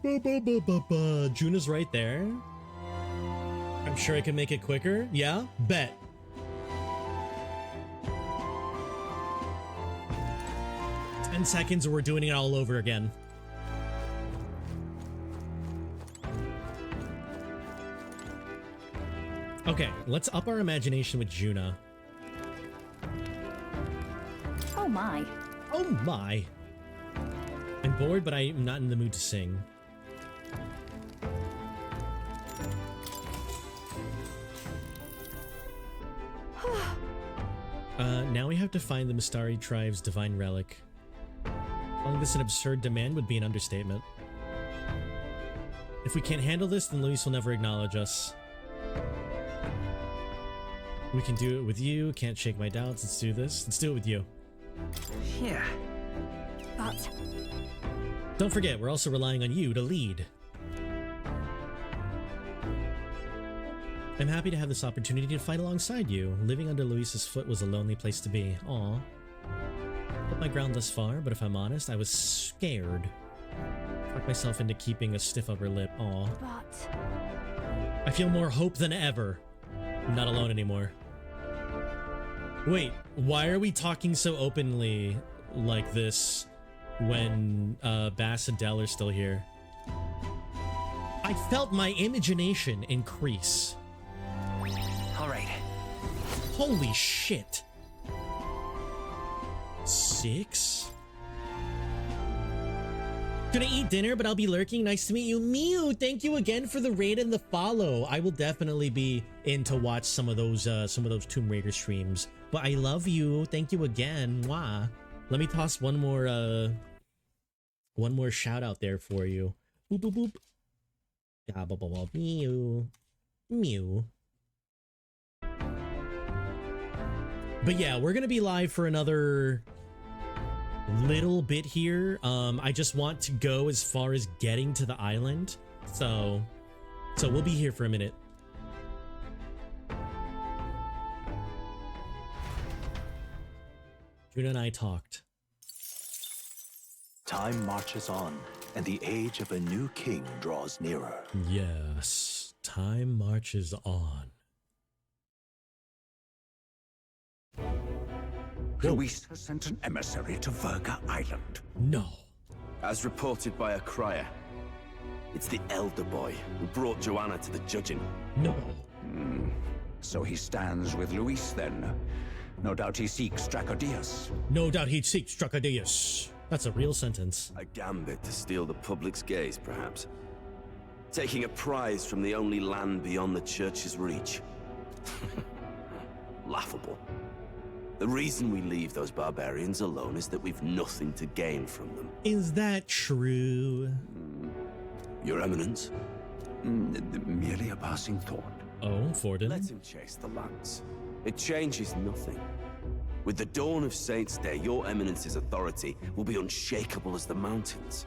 Juna's right there. I'm sure I can make it quicker. Yeah? Bet. "10 seconds or we're doing it all over again." Okay, let's up our imagination with Juna. Oh my. Oh my. I'm bored, but I'm not in the mood to sing. Now we have to find the Mistari tribe's divine relic. Calling this an absurd demand would be an understatement. If we can't handle this, then Luis will never acknowledge us. We can do it with you. Can't shake my doubts. Let's do this. Let's do it with you. Yeah. But... Don't forget, we're also relying on you to lead. I'm happy to have this opportunity to fight alongside you. Living under Luis's foot was a lonely place to be. Aw. Put my ground thus far, but if I'm honest, I was scared. Talked myself into keeping a stiff upper lip. Aw. But... I feel more hope than ever. I'm not alone anymore. Wait, why are we talking so openly like this when Bass and Dell are still here? I felt my imagination increase. All right. Holy shit. 6? Gonna eat dinner, but I'll be lurking. Nice to meet you. Mew, thank you again for the raid and the follow. I will definitely be in to watch some of those Tomb Raider streams. But I love you. Thank you again. Mwah. Let me toss one more shout out there for you. Boop boop boop. Yeah, blah, blah, blah. Mew. Mew. But yeah, we're gonna be live for another little bit here. I just want to go as far as getting to the island. So we'll be here for a minute. Juna and I talked. Time marches on, and the age of a new king draws nearer. Yes, time marches on. Luis has sent an emissary to Verga Island. No. As reported by a crier, it's the elder boy who brought Joanna to the judging. No. So he stands with Luis then. No doubt he seeks Dracodius. No doubt he seeks Dracodius. That's a real sentence. A gambit to steal the public's gaze, perhaps. Taking a prize from the only land beyond the church's reach. Laughable. The reason we leave those barbarians alone is that we've nothing to gain from them. Is that true? Your Eminence? Merely a passing thought. Oh, Forden? Let him chase the lance. It changes nothing. With the dawn of Saints' Day, your Eminence's authority will be unshakable as the mountains.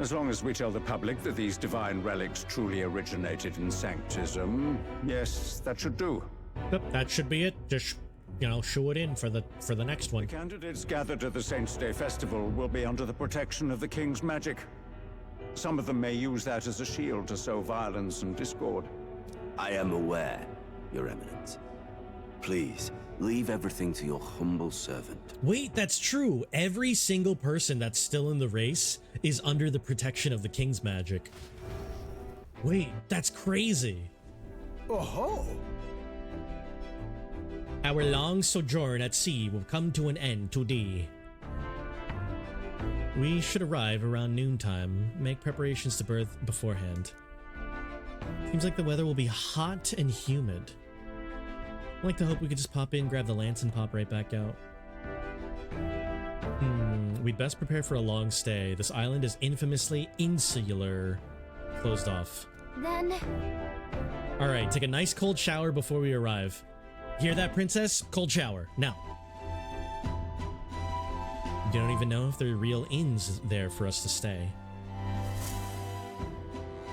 As long as we tell the public that these divine relics truly originated in Sanctism, yes, that should do. Yep, that should be it. Just, you know, show it in for the next one. The candidates gathered at the Saints' Day Festival will be under the protection of the King's magic. Some of them may use that as a shield to sow violence and discord. I am aware, Your Eminence. Please, leave everything to your humble servant. Wait, that's true. Every single person that's still in the race is under the protection of the King's magic. Wait, that's crazy. Oh-ho! Our long sojourn at sea will come to an end today. We should arrive around noontime. Make preparations to berth beforehand. Seems like the weather will be hot and humid. I'd like to hope we could just pop in, grab the lance, and pop right back out. We'd best prepare for a long stay. This island is infamously insular. Closed off. Then... Alright, take a nice cold shower before we arrive. Hear that, princess? Cold shower. Now. You don't even know if there are real inns there for us to stay.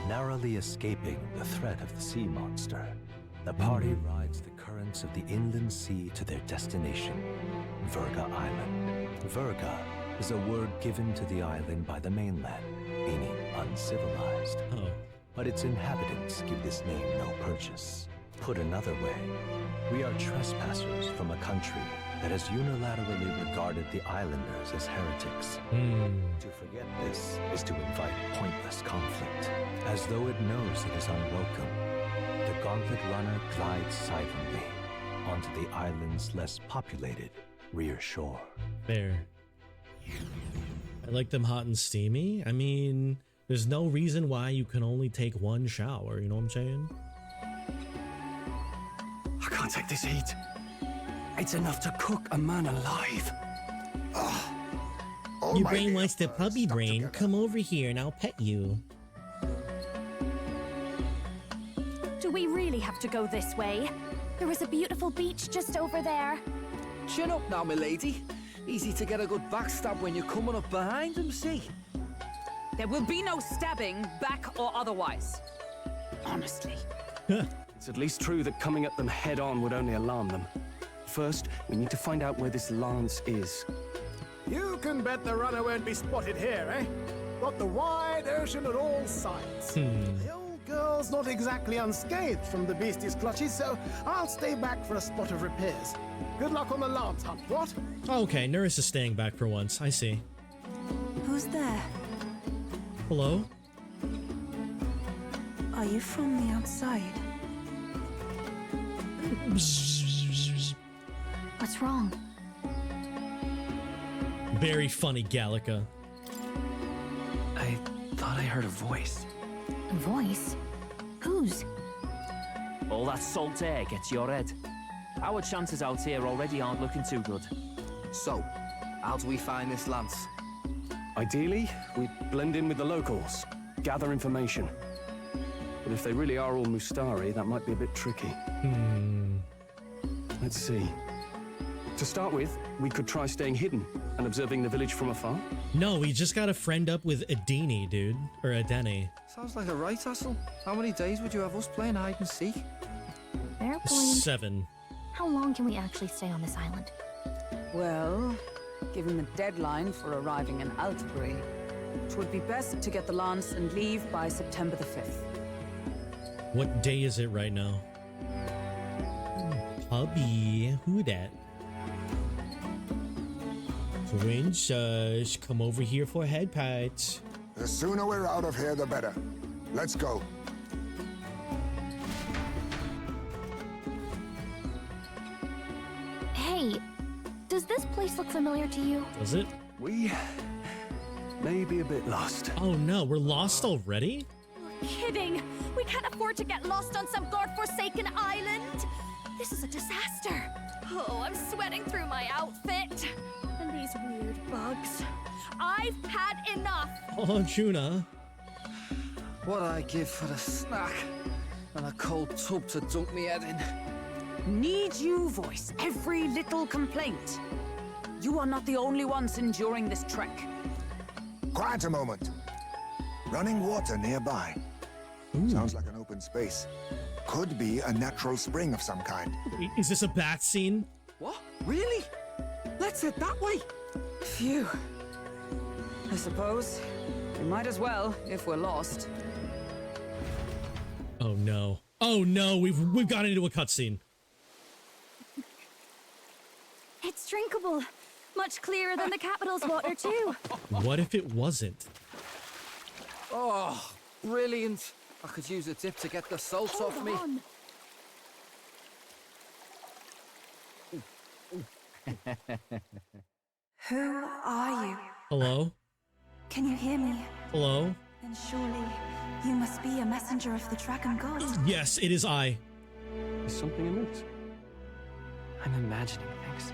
Narrowly escaping the threat of the sea monster, the party rides the currents of the inland sea to their destination, Verga Island. Verga is a word given to the island by the mainland, meaning uncivilized. Oh. But its inhabitants give this name no purchase. Put another way, we are trespassers from a country that has unilaterally regarded the islanders as heretics. To forget this is to invite pointless conflict, as though it knows it is unwelcome. The gauntlet runner glides silently onto the island's less populated rear shore. Fair. I like them hot and steamy. I mean, there's no reason why you can only take one shower, you know what I'm saying? I can't take this heat. It's enough to cook a man alive. Your brain wants the puppy brain. Come over here and I'll pet you. Do we really have to go this way? There is a beautiful beach just over there. Chin up now, milady. Easy to get a good backstab when you're coming up behind them, see? There will be no stabbing, back or otherwise. Honestly. It's at least true that coming at them head-on would only alarm them. First, we need to find out where this lance is. You can bet the runner won't be spotted here, eh? Got the wide ocean at all sides. The old girl's not exactly unscathed from the beastie's clutches, so I'll stay back for a spot of repairs. Good luck on the lance hunt, what? Okay, Nurse is staying back for once. I see. Who's there? Hello? Are you from the outside? What's wrong? Very funny, Gallica. I thought I heard a voice. A voice? Whose? All that salt air gets your head. Our chances out here already aren't looking too good. So, how do we find this lance? Ideally, we blend in with the locals, gather information. But if they really are all Mustari, that might be a bit tricky. Let's see. To start with, we could try staying hidden and observing the village from afar. No, we just gotta friend up with Adini, dude. Or Adeni. Sounds like a right hustle. How many days would you have us playing hide and seek? Fair point. 7. How long can we actually stay on this island? Well, given the deadline for arriving in Altbury, it would be best to get the lance and leave by September the 5th. What day is it right now? Hubby, who that? Princess, come over here for head pats. The sooner we're out of here, the better. Let's go. Hey, does this place look familiar to you? Does it? We may be a bit lost. Oh no, we're lost already? Kidding! We can't afford to get lost on some godforsaken island! This is a disaster! Oh, I'm sweating through my outfit! And these weird bugs. I've had enough! Oh, Juna. What I give for a snack and a cold tub to dunk me head in. Need you voice every little complaint. You are not the only ones enduring this trek. Quiet a moment. Running water nearby. Sounds like an open space. Could be a natural spring of some kind. Is this a bat scene? What? Really? Let's head that way. Phew. I suppose we might as well if we're lost. Oh no. Oh no, we've got into a cutscene. It's drinkable. Much clearer than the capital's water, too. What if it wasn't? Oh, brilliant. I could use a dip to get the salt off me. Who are you? Hello? Can you hear me? Hello? Then surely you must be a messenger of the Dragon God. Yes, it is I. Is something amiss? I'm imagining things.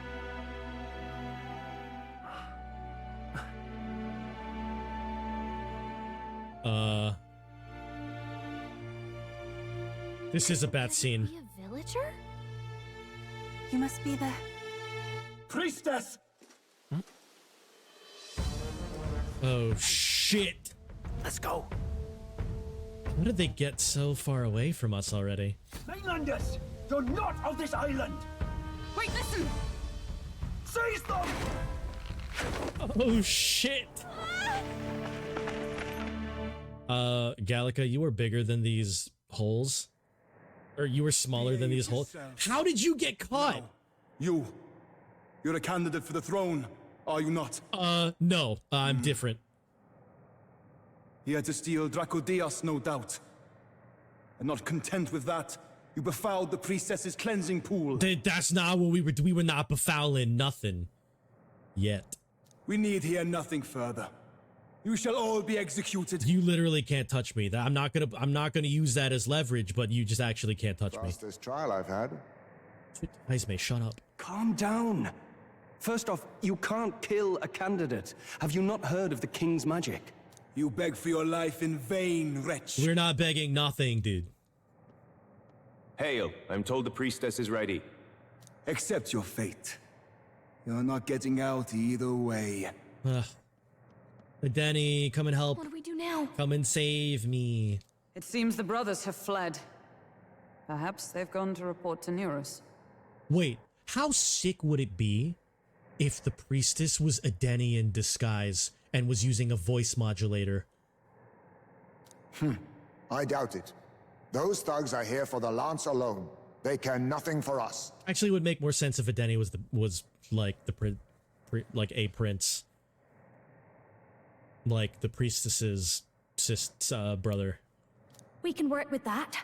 This is a bad scene. Are we a villager? You must be the... Priestess! Oh, shit. Let's go. How did they get so far away from us already? Mainlanders! You're not of this island! Wait, listen! Seize them! Oh, shit. Gallica, you were bigger than these holes. Or you were smaller than these holes. How did you get caught? No. You're a candidate for the throne, are you not? No. I'm different. He had to steal Dracodios, no doubt. And not content with that, you befouled the priestess's cleansing pool. That's not what we were doing. We were not befouling nothing. Yet. We need hear nothing further. You shall all be executed. You literally can't touch me. I'm not gonna use that as leverage, but you just actually can't touch me. Fastest trial I've had. Ismay, shut up. Calm down. First off, you can't kill a candidate. Have you not heard of the king's magic? You beg for your life in vain, wretch. We're not begging nothing, dude. Hail, I'm told the priestess is ready. Accept your fate. You're not getting out either way. Denny, come and help. What do we do now? Come and save me. It seems the brothers have fled. Perhaps they've gone to report to Neros. Wait, how sick would it be if the priestess was a Denny in disguise and was using a voice modulator? I doubt it. Those thugs are here for the lance alone. They care nothing for us. Actually, it would make more sense if a Denny was like a prince, like the priestess's brother. We can work with that.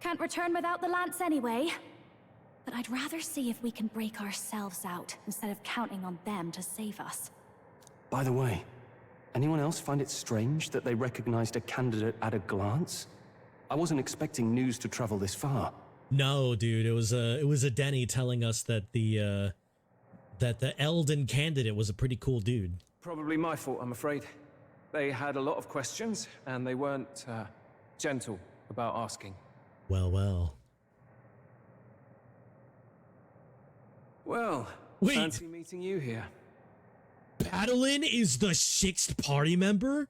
Can't return without the lance anyway. But I'd rather see if we can break ourselves out instead of counting on them to save us. By the way, anyone else find it strange that they recognized a candidate at a glance? I wasn't expecting news to travel this far. No, dude, it was a Denny telling us that the Elden candidate was a pretty cool dude. Probably my fault, I'm afraid. They had a lot of questions, and they weren't gentle about asking. Well. Well, wait. Fancy meeting you here. Battlein is the 6th party member?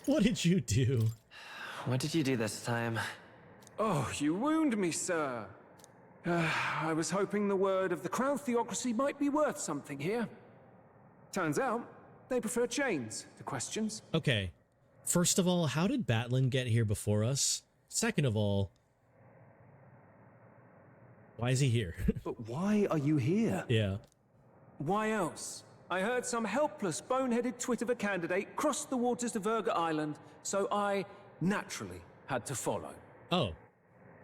What did you do? What did you do this time? Oh, you wound me, sir. I was hoping the word of the Crown Theocracy might be worth something here. Turns out, they prefer chains to questions. Okay. First of all, how did Batlin get here before us? Second of all, why is he here? But why are you here? Yeah. Why else? I heard some helpless, boneheaded twit of a candidate crossed the waters of Urga Island, so I naturally had to follow. Oh.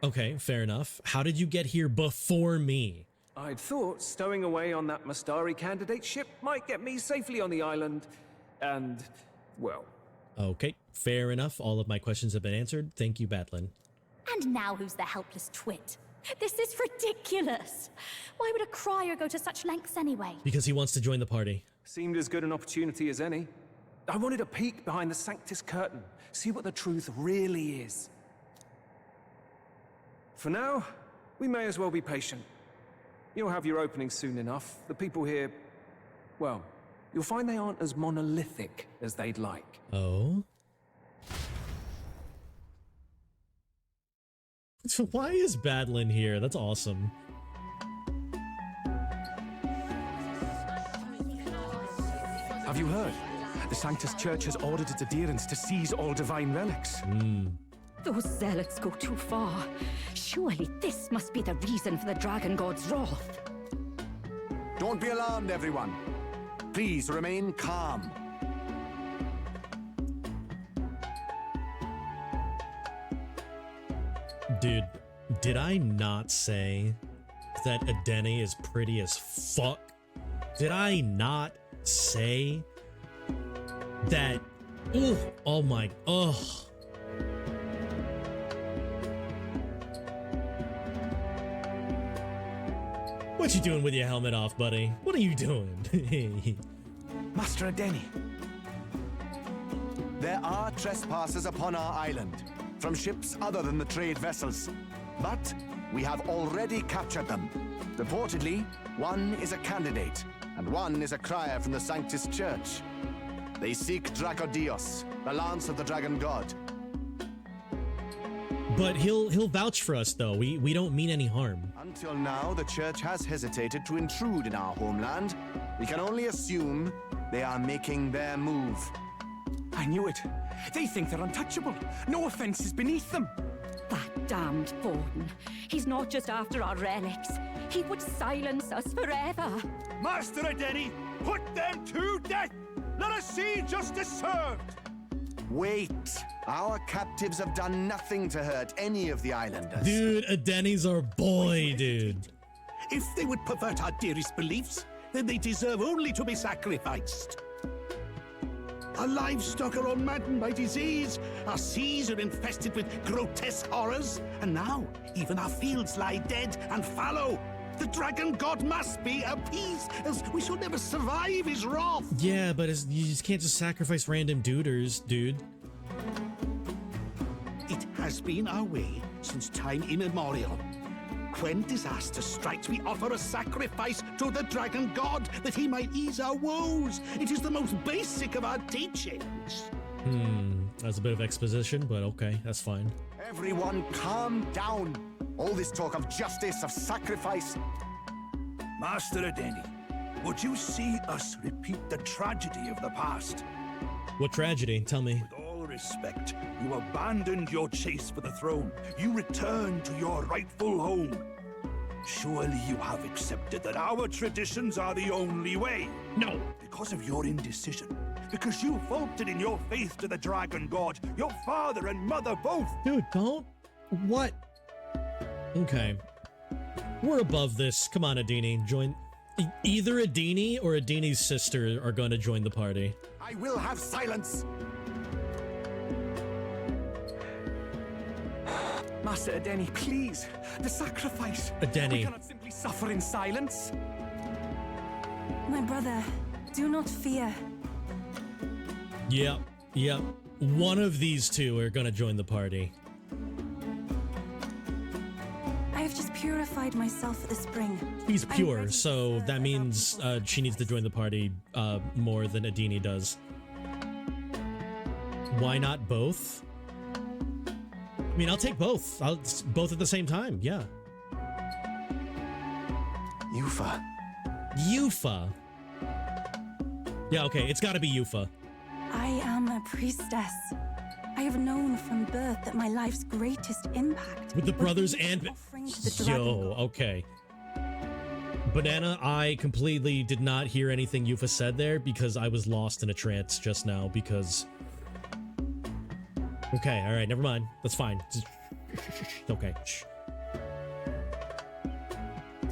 Okay, fair enough. How did you get here before me? I'd thought stowing away on that Mastari candidate ship might get me safely on the island, and, well... Okay, fair enough. All of my questions have been answered. Thank you, Batlin. And now who's the helpless twit? This is ridiculous. Why would a crier go to such lengths anyway? Because he wants to join the party. Seemed as good an opportunity as any. I wanted a peek behind the Sanctus curtain, see what the truth really is. For now, we may as well be patient. You'll have your opening soon enough. The people here, well, you'll find they aren't as monolithic as they'd like. Oh? So why is Batlin here? That's awesome. Have you heard? The Sanctus Church has ordered its adherents to seize all divine relics. Those zealots go too far. Surely this must be the reason for the Dragon God's wrath. Don't be alarmed, everyone. Please remain calm. Dude, did I not say that Adeni is pretty as fuck? Did I not say that? Oh my, What you doing with your helmet off, buddy? What are you doing? Master Adeni. There are trespassers upon our island, from ships other than the trade vessels. But we have already captured them. Reportedly, one is a candidate, and one is a crier from the Sanctus Church. They seek Dracodios, the lance of the Dragon God. But he'll vouch for us, though. We don't mean any harm. Until now, the Church has hesitated to intrude in our homeland. We can only assume they are making their move. I knew it. They think they're untouchable. No offense is beneath them. That damned Borden. He's not just after our relics. He would silence us forever. Master Adeni, put them to death! Let us see justice served! Wait. Our captives have done nothing to hurt any of the islanders. Dude, Adeni's our boy, dude. If they would pervert our dearest beliefs, then they deserve only to be sacrificed. Our livestock are all maddened by disease, our seas are infested with grotesque horrors, and now even our fields lie dead and fallow. The dragon god must be appeased, else we shall never survive his wrath. Yeah, but you just can't just sacrifice random duders, dude. It has been our way since time immemorial. When disaster strikes, we offer a sacrifice to the dragon god that he might ease our woes. It is the most basic of our teachings. That's a bit of exposition, but okay, that's fine. Everyone calm down. All this talk of justice, of sacrifice. Master Adeni, would you see us repeat the tragedy of the past? What tragedy? Tell me. With all respect, you abandoned your chase for the throne. You returned to your rightful home. Surely you have accepted that our traditions are the only way. No. Because of your indecision. Because you faltered in your faith to the dragon god. Your father and mother both. Dude, don't. What? Okay. We're above this. Come on, Adeni. Join. Either Adeni or Adeni's sister are going to join the party. I will have silence. Master Adeni, please. The sacrifice. Adeni. We cannot simply suffer in silence. My brother, do not fear. Yep. One of these two are going to join the party. I have just purified myself for the spring. He's pure, so that means she needs to join the party more than Adeni does. Why not both? I mean, I'll take both. Both at the same time, yeah. Yufa. Yeah, okay, it's gotta be Yufa. I am a priestess. I have known from birth that my life's greatest impact With the brothers and... offering to the dragon. Yo, okay. Banana, I completely did not hear anything Yufa said there because I was lost in a trance just now because... Okay, alright, never mind. That's fine. Okay, shh.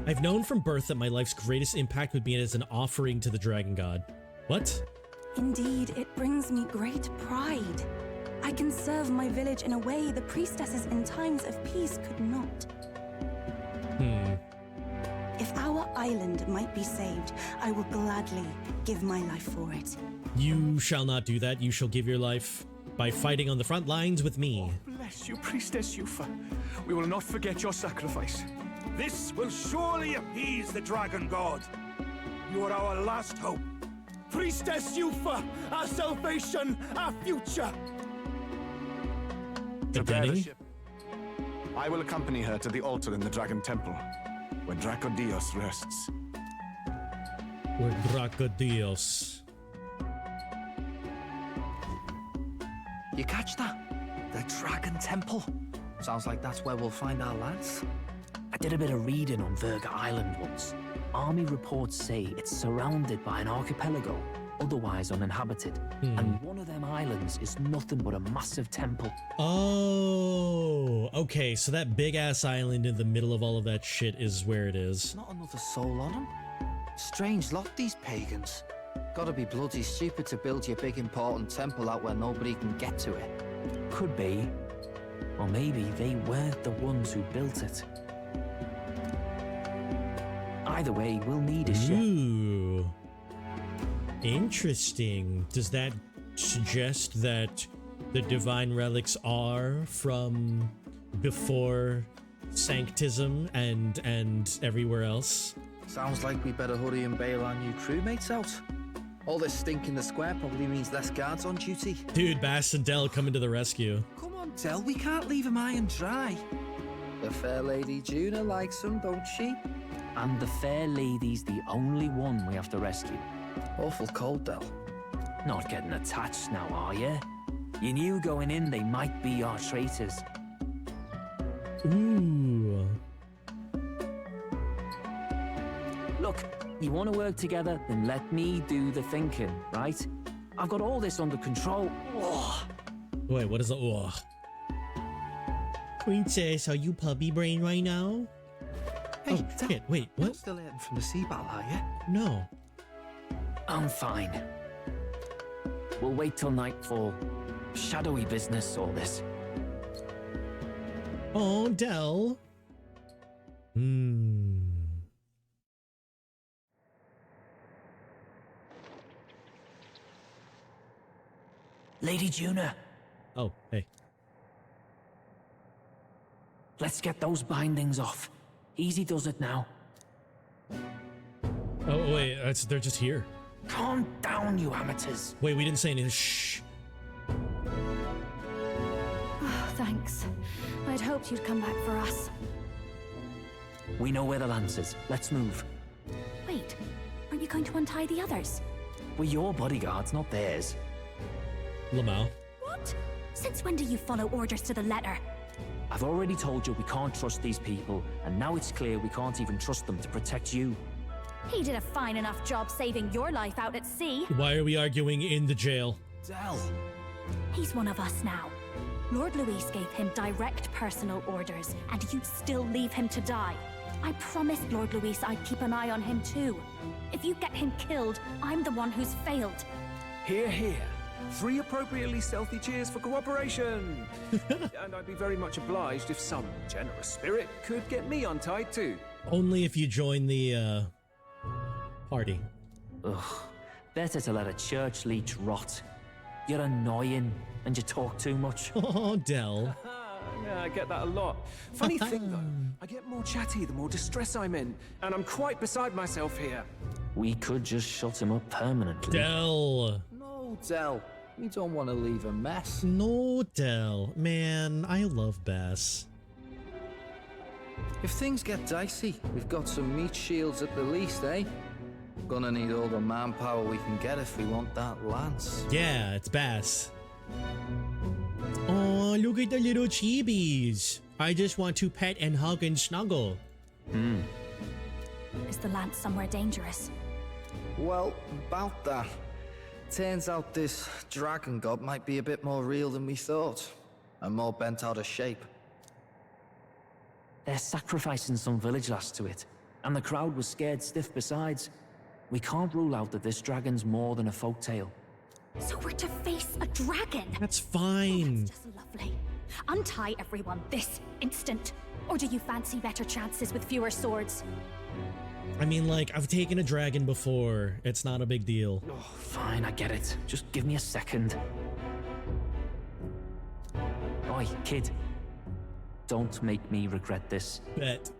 I've known from birth that my life's greatest impact would be as an offering to the dragon god. What? Indeed, it brings me great pride. I can serve my village in a way the priestesses in times of peace could not. If our island might be saved, I will gladly give my life for it. You shall not do that. You shall give your life by fighting on the front lines with me. Bless you, Priestess Yufa. We will not forget your sacrifice. This will surely appease the dragon god. You are our last hope. Priestess Yufa, our salvation, our future. Prepare the ship. I will accompany her to the altar in the Dragon Temple, where Dracodios rests. Where Dracodios. You catch that? The Dragon Temple. Sounds like that's where we'll find our lads. I did a bit of reading on Virga Island once. Army reports say it's surrounded by an archipelago, otherwise uninhabited. And one of them islands is nothing but a massive temple. Oh, okay. So that big-ass island in the middle of all of that shit is where it is. Not another soul on them. Strange lot, these pagans. Gotta be bloody stupid to build your big important temple out where nobody can get to it. Could be. Or maybe they weren't the ones who built it. Either way, we'll need a ship. Ooh. Interesting. Does that suggest that the divine relics are from before Sanctism and everywhere else? Sounds like we better hurry and bail our new crewmates out. All this stink in the square probably means less guards on duty. Dude, Bass and Del coming to the rescue. Come on, Del, we can't leave him high and dry. The fair lady Juna likes him, don't she? And the fair lady's the only one we have to rescue. Awful cold, Del. Not getting attached now, are you? You knew going in they might be our traitors. Ooh. Look, you want to work together? Then let me do the thinking, right? I've got all this under control. Oh. Wait, what is the ugh? Princess, are you puppy brain right now? Hey, oh shit! Wait, what? You're still hurting from the sea battle, are you? No. I'm fine. We'll wait till nightfall. Shadowy business, all this. Oh, Del. Lady Juna. Oh, hey. Let's get those bindings off. Easy does it now. Oh, wait, they're just here. Calm down, you amateurs. Wait, we didn't say anything. Shh. Oh, thanks. I'd hoped you'd come back for us. We know where the lance is. Let's move. Wait, aren't you going to untie the others? We're your bodyguards, not theirs. Lamau. What? Since when do you follow orders to the letter? I've already told you we can't trust these people, and now it's clear we can't even trust them to protect you. He did a fine enough job saving your life out at sea. Why are we arguing in the jail? Del. He's one of us now. Lord Luis gave him direct personal orders, and you'd still leave him to die. I promised Lord Luis I'd keep an eye on him too. If you get him killed, I'm the one who's failed. Hear, hear. 3 appropriately stealthy cheers for cooperation. And I'd be very much obliged if some generous spirit could get me untied too. Only if you join the, party. Ugh. Better to let a church leech rot. You're annoying, and you talk too much. Oh, Del. Yeah, I get that a lot. Funny thing though, I get more chatty the more distress I'm in, and I'm quite beside myself here. We could just shut him up permanently. Del. No, Del. We don't want to leave a mess. No, Del. Man, I love Bass. If things get dicey, we've got some meat shields at the least, eh? Gonna need all the manpower we can get if we want that lance. Yeah, it's Bass. Oh, look at the little chibis. I just want to pet and hug and snuggle. Is the lance somewhere dangerous? Well, about that. Turns out this dragon god might be a bit more real than we thought, and more bent out of shape. They're sacrificing some village lass to it, and the crowd was scared stiff besides. We can't rule out that this dragon's more than a folktale. So we're to face a dragon? That's fine. That's just lovely. Untie everyone this instant. Or do you fancy better chances with fewer swords? I mean, like, I've taken a dragon before. It's not a big deal. Oh, fine, I get it. Just give me a second. Oi, kid. Don't make me regret this. Bet.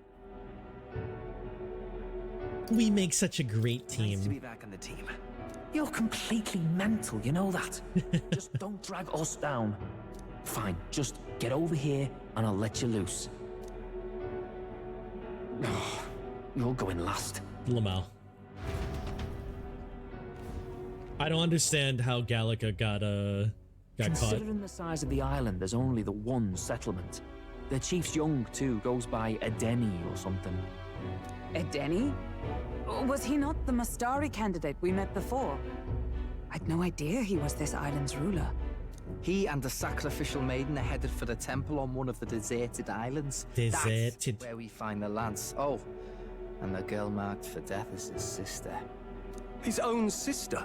We make such a great team. Nice to be back on the team. You're completely mental, you know that. Just don't drag us down. Fine, just get over here and I'll let you loose. Oh, you're going last. Lamau. I don't understand how Gallica got caught. Considering the size of the island, there's only the one settlement. The chief's young too, goes by Edeni or something. Edeni? Was he not the Mastari candidate we met before? I'd no idea he was this island's ruler. He and the sacrificial maiden are headed for the temple on one of the deserted islands. Deserted. That's where we find the lance. Oh, and the girl marked for death is his sister. His own sister?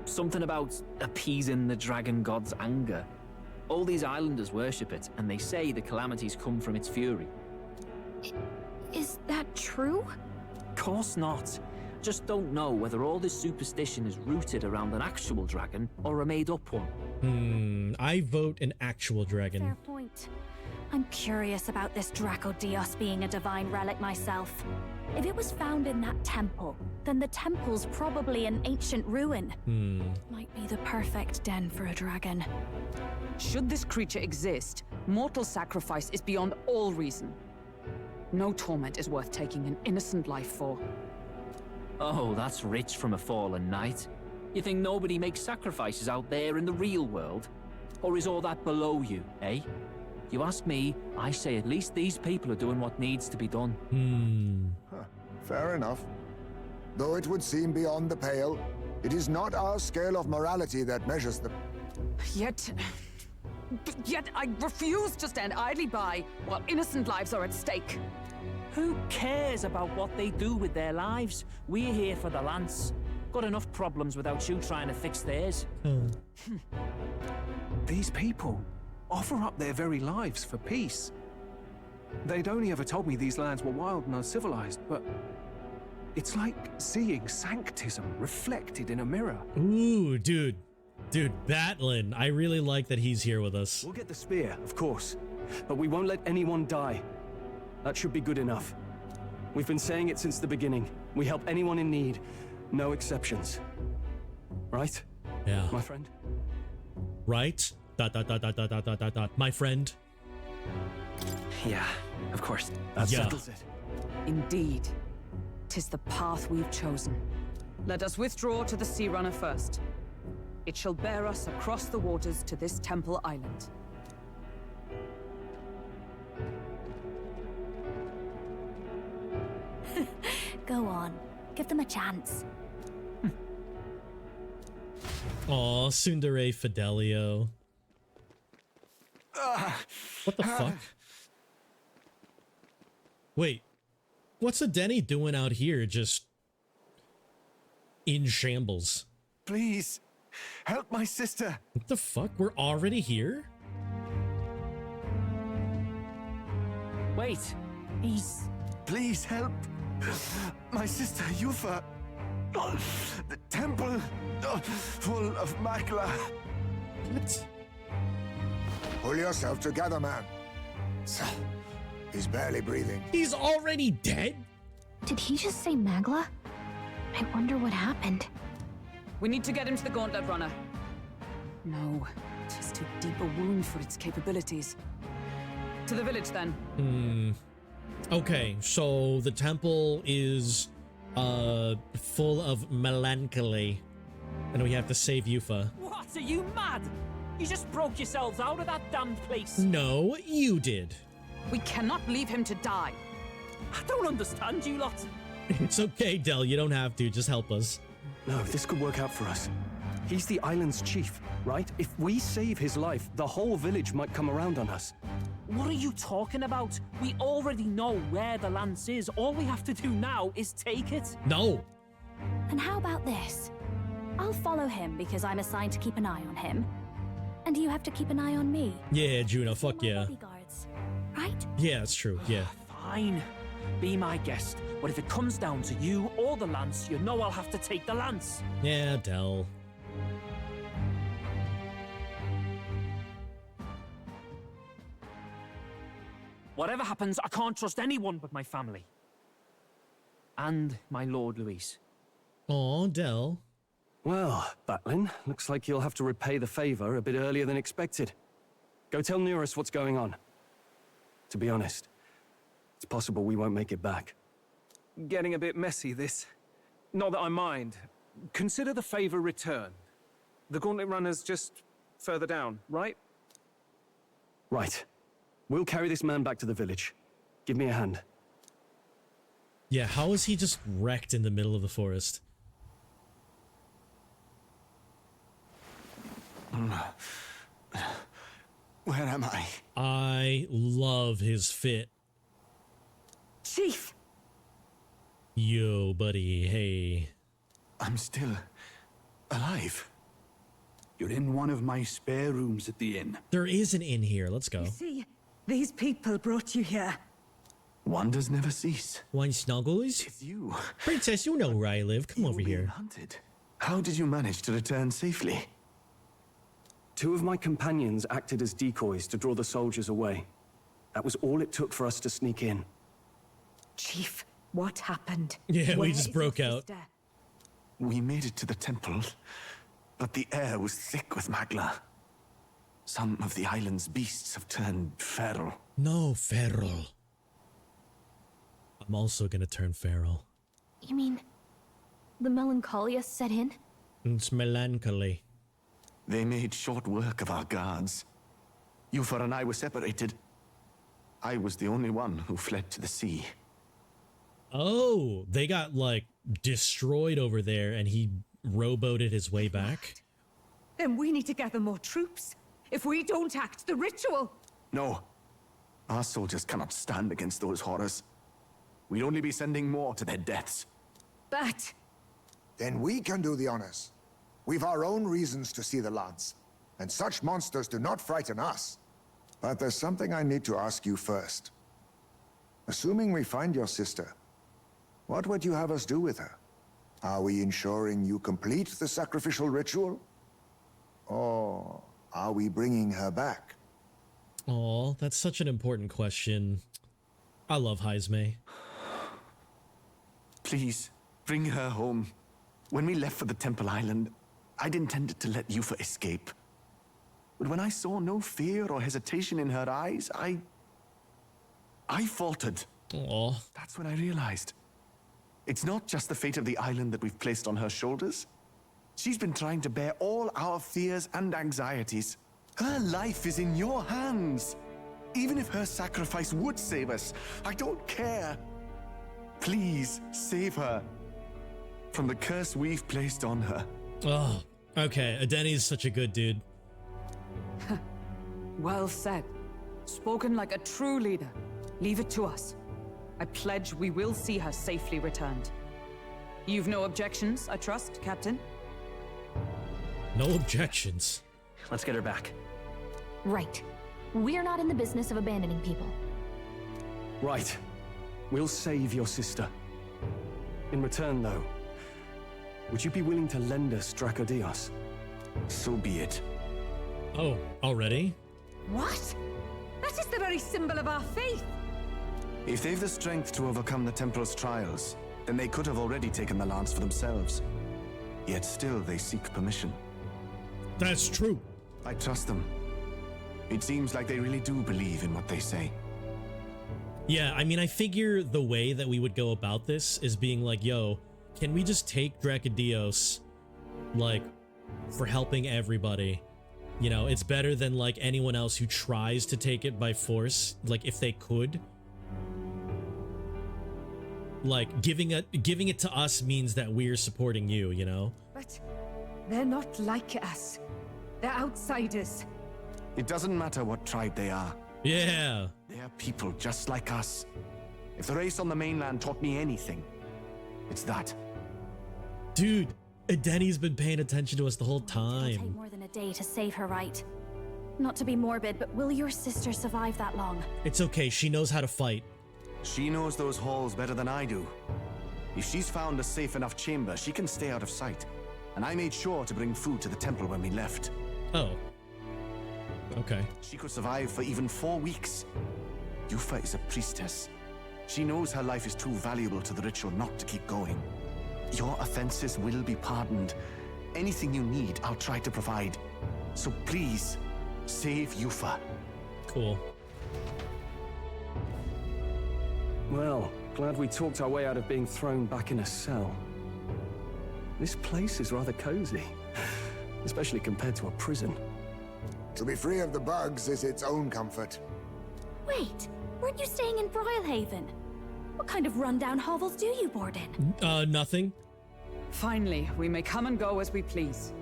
Something about appeasing the dragon god's anger. All these islanders worship it, and they say the calamities come from its fury. Is that true? Course not. Just don't know whether all this superstition is rooted around an actual dragon or a made-up one. I vote an actual dragon. Fair point. I'm curious about this Draco Dios being a divine relic myself. If it was found in that temple, then the temple's probably an ancient ruin. Might be the perfect den for a dragon. Should this creature exist, mortal sacrifice is beyond all reason. No torment is worth taking an innocent life for. Oh, that's rich from a fallen knight. You think nobody makes sacrifices out there in the real world? Or is all that below you, eh? If you ask me, I say at least these people are doing what needs to be done. Fair enough. Though it would seem beyond the pale, it is not our scale of morality that measures them. Yet I refuse to stand idly by while innocent lives are at stake. Who cares about what they do with their lives? We're here for the Lance. Got enough problems without you trying to fix theirs. These people offer up their very lives for peace. They'd only ever told me these lands were wild and uncivilized, but it's like seeing sanctism reflected in a mirror. Ooh, dude, Batlin. I really like that he's here with us. We'll get the spear, of course, but we won't let anyone die. That should be good enough. We've been saying it since the beginning. We help anyone in need, no exceptions. Right? Yeah. My friend? Right? ... My friend? Yeah, of course. That settles it. Indeed. 'Tis the path we've chosen. Let us withdraw to the Sea Runner first. It shall bear us across the waters to this temple island. Go on. Give them a chance. Aw, Tsundere Fidelio. What the fuck? Wait, what's a Denny doing out here just in shambles? Please, help my sister. What the fuck? We're already here? Wait, Please help. My sister, Yufa. The temple full of Makla. What? Pull yourself together, man. He's barely breathing. He's already dead? Did he just say Magla? I wonder what happened. We need to get him to the Gauntlet Runner. No, it is too deep a wound for its capabilities. To the village, then. Okay, so the temple is full of melancholy, and we have to save Yufa. What? Are you mad? You just broke yourselves out of that damned place. No, you did. We cannot leave him to die. I don't understand you lot. It's okay, Del. You don't have to. Just help us. No, this could work out for us. He's the island's chief, right? If we save his life, the whole village might come around on us. What are you talking about? We already know where the lance is. All we have to do now is take it. No. And how about this? I'll follow him because I'm assigned to keep an eye on him. And you have to keep an eye on me. Yeah, Juno, fuck yeah. Bodyguards, right? Yeah, that's true, yeah. Fine. Be my guest. But if it comes down to you or the lance, you know I'll have to take the lance. Yeah, Del. Whatever happens, I can't trust anyone but my family. And my Lord Luis. Aw, Del. Well, Batlin, looks like you'll have to repay the favor a bit earlier than expected. Go tell Neurus what's going on. To be honest, it's possible we won't make it back. Getting a bit messy, this. Not that I mind. Consider the favor returned. The Gauntlet Runner's just further down, right? Right. We'll carry this man back to the village. Give me a hand. Yeah, how is he just wrecked in the middle of the forest? Where am I? I love his fit. Chief! Yo, buddy, hey. I'm still alive. You're in one of my spare rooms at the inn. There is an inn here. Let's go. You see, these people brought you here. Wonders never cease. Want snuggles? It's you. Princess, you know where I live. Come over here. Hunted. How did you manage to return safely? 2 of my companions acted as decoys to draw the soldiers away. That was all it took for us to sneak in. Chief, what happened? Yeah, Where we just is broke your out. sister? We made it to the temple, but the air was thick with Magla. Some of the island's beasts have turned feral. No, feral. I'm also gonna turn feral. You mean the melancholia set in? It's melancholy. They made short work of our guards. Yufa and I were separated. I was the only one who fled to the sea. Oh, they got, like, destroyed over there, and he rowboated his way back? Then we need to gather more troops. If we don't act, the ritual... No. Our soldiers cannot stand against those horrors. We'd only be sending more to their deaths. But... Then we can do the honors. We've our own reasons to see the lands, and such monsters do not frighten us. But there's something I need to ask you first. Assuming we find your sister, what would you have us do with her? Are we ensuring you complete the sacrificial ritual? Or are we bringing her back? Aw, that's such an important question. I love Heisme. Please, bring her home. When we left for the Temple Island, I'd intended to let Yufa escape. But when I saw no fear or hesitation in her eyes, I faltered. Aw. That's when I realized. It's not just the fate of the island that we've placed on her shoulders. She's been trying to bear all our fears and anxieties. Her life is in your hands. Even if her sacrifice would save us, I don't care. Please, save her from the curse we've placed on her. Oh, okay. Adeni's such a good dude. Well said. Spoken like a true leader. Leave it to us. I pledge we will see her safely returned. You've no objections, I trust, Captain? No objections. Let's get her back. Right. We're not in the business of abandoning people. Right. We'll save your sister. In return, though, would you be willing to lend us Dracodios? So be it. Oh, already? What? That is the very symbol of our faith. If they've the strength to overcome the Templars' trials, then they could have already taken the lance for themselves. Yet still they seek permission. That's true. I trust them. It seems like they really do believe in what they say. Yeah, I mean, I figure the way that we would go about this is being like, yo, can we just take Dracodios, like, for helping everybody? You know, it's better than, like, anyone else who tries to take it by force, like, if they could. Like, giving it to us means that we're supporting you, you know? But they're not like us. They're outsiders. It doesn't matter what tribe they are. Yeah. They are people just like us. If the race on the mainland taught me anything, it's that. Dude, Adeni's been paying attention to us the whole It'll time. take more than a day to save her, right? Not to be morbid, but will your sister survive that long? It's okay, she knows how to fight. She knows those halls better than I do. If she's found a safe enough chamber, she can stay out of sight. And I made sure to bring food to the temple when we left. Oh. Okay. She could survive for even 4 weeks. Yufa is a priestess. She knows her life is too valuable to the ritual not to keep going. Your offenses will be pardoned. Anything you need, I'll try to provide. So please, save Yufa. Cool. Well, glad we talked our way out of being thrown back in a cell. This place is rather cozy, especially compared to a prison. To be free of the bugs is its own comfort. Wait, weren't you staying in Brilhaven? What kind of rundown hovels do you board in? Nothing. Finally, we may come and go as we please.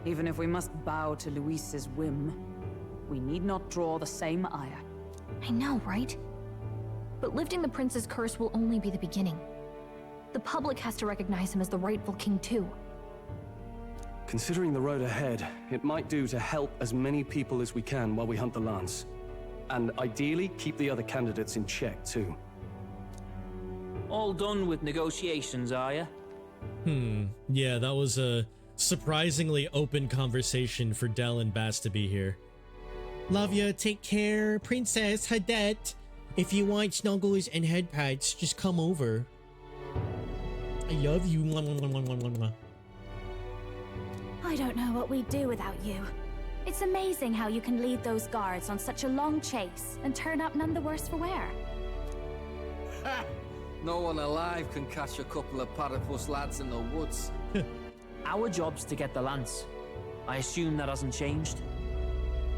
Even if we must bow to Luis's whim, we need not draw the same ire. I know, right? But lifting the prince's curse will only be the beginning. The public has to recognize him as the rightful king too. Considering the road ahead, it might do to help as many people as we can while we hunt the lance. And ideally, keep the other candidates in check too. All done with negotiations, are ya? Yeah, that was a surprisingly open conversation for Del and Bass to be here. Love ya, take care, Princess Hadet. If you want snuggles and head pats, just come over. I love you. I don't know what we'd do without you. It's amazing how you can lead those guards on such a long chase and turn up none the worse for wear. No one alive can catch a couple of platypus lads in the woods. Our job's to get the lance. I assume that hasn't changed?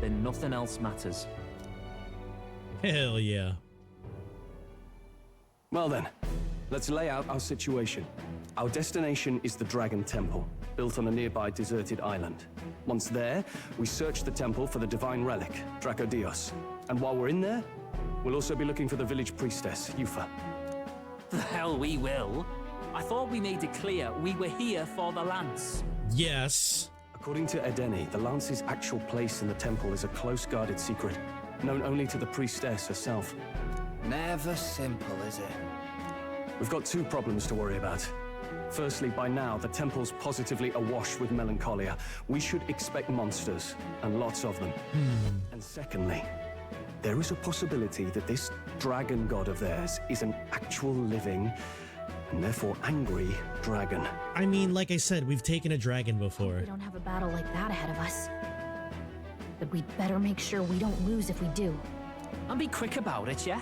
Then nothing else matters. Hell yeah. Well then, let's lay out our situation. Our destination is the Dragon Temple, built on a nearby deserted island. Once there, we search the temple for the divine relic, Dracodios. And while we're in there, we'll also be looking for the village priestess, Yufa. The hell we will. I thought we made it clear we were here for the lance. Yes. According to Edeni, the lance's actual place in the temple is a close-guarded secret, known only to the priestess herself. Never simple, is it? We've got two problems to worry about. Firstly, by now, the temple's positively awash with melancholia. We should expect monsters, and lots of them. And secondly, there is a possibility that this dragon god of theirs is an actual living, and therefore angry, dragon. I mean, like I said, we've taken a dragon before. We don't have a battle like that ahead of us. But we'd better make sure we don't lose if we do. And be quick about it, yeah?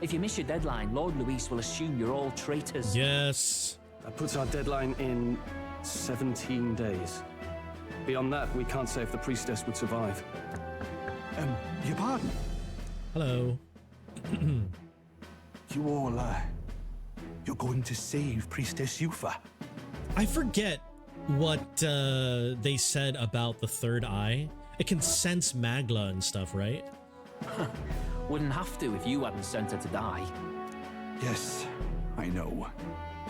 If you miss your deadline, Lord Luis will assume you're all traitors. Yes. That puts our deadline in 17 days. Beyond that, we can't say if the priestess would survive. Your pardon? Hello. You all, you're going to save Priestess Yufa? I forget what they said about the third eye. It can sense Magla and stuff, right? Wouldn't have to if you hadn't sent her to die. Yes, I know.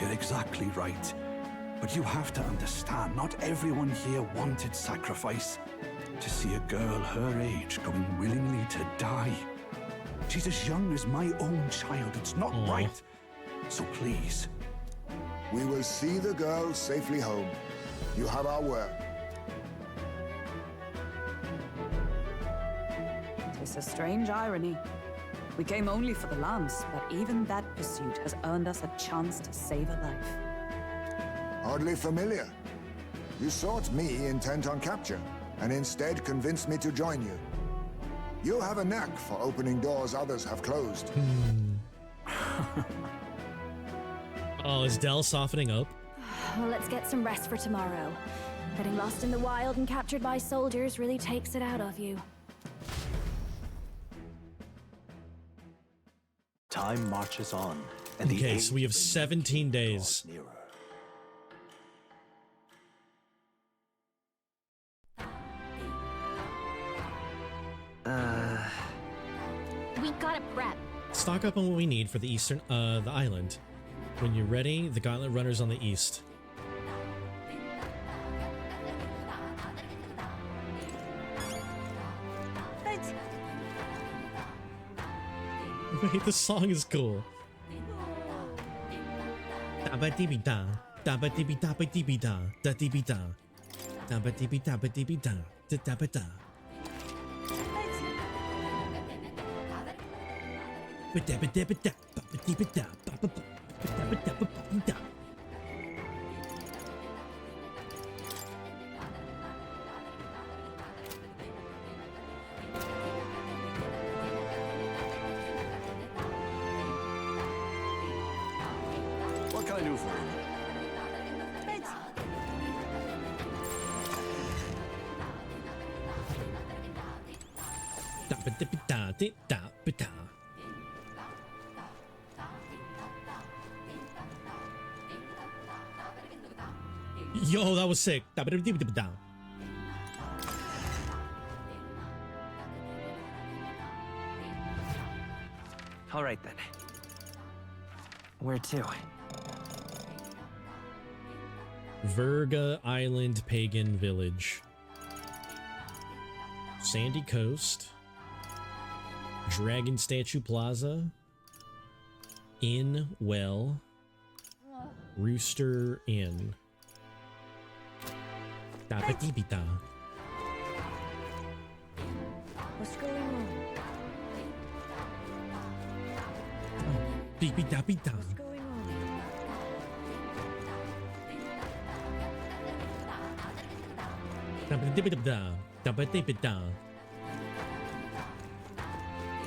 You're exactly right. But you have to understand, not everyone here wanted sacrifice. To see a girl her age going willingly to die. She's as young as my own child. It's not right. So please. We will see the girl safely home. You have our word. It's a strange irony. We came only for the lance, but even that pursuit has earned us a chance to save a life. Hardly familiar. You sought me intent on capture, and instead convinced me to join you. You have a knack for opening doors others have closed. Oh, is Del softening up? Well, let's get some rest for tomorrow. Getting lost in the wild and captured by soldiers really takes it out of you. Time marches on, and okay, so we have 17 days. We gotta prep. Stock up on what we need for the the island. When you're ready, the gauntlet runner's on the east. Wait, this song is cool. Da-ba-dee-be-da, da-ba-dee-be-da-ba-dee-be-da, da-dee-be-da, da-ba-dee-be-da-ba-dee-be-da, da-da-ba-da. Ba-da-ba-da-ba-da, ba-ba-dee-be-da, ba-ba-ba-ba-da-ba-da-ba-da. What can I do for you? Da-ba-da-ba-da-da-da-ba-da. Yo, that was sick. Da-ba-da-ba-da-ba-da. All right then. Where to? Verga Island Pagan Village. Sandy Coast. Dragon Statue Plaza. Inn Well. Rooster Inn. Da-ba-dee-be-da. What's going on? Dee-be-da-be-da. Da-ba-dee-be-da. Da-ba-dee-be-da.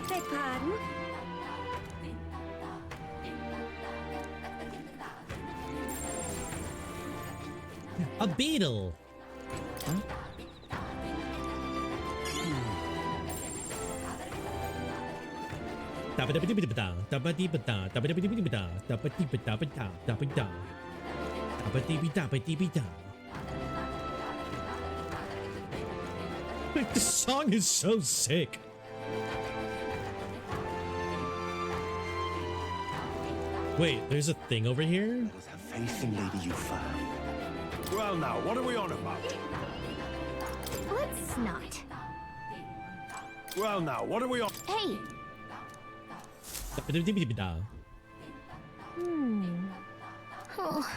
Beg pardon? A beetle. This song is so sick. Wait, there's a thing over here? Let us have faith in Lady Yufa. Well now, what are we on about? Let's not. Well now, what are we on? Hey! Oh.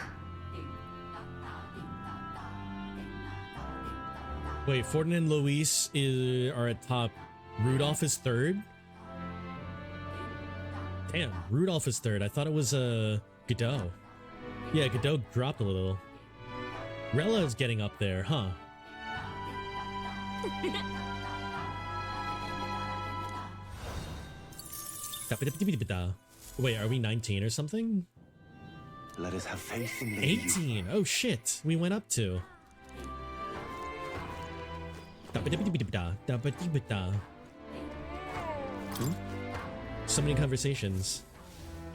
Wait, Fordin and Luis are at top. Rudolph is third? Damn, Rudolph is third. I thought it was Godot. Yeah, Godot dropped a little. Rella is getting up there, huh? Wait, are we 19 or something? Let us have faith in Lady 18. Oh shit, we went up to. So many conversations.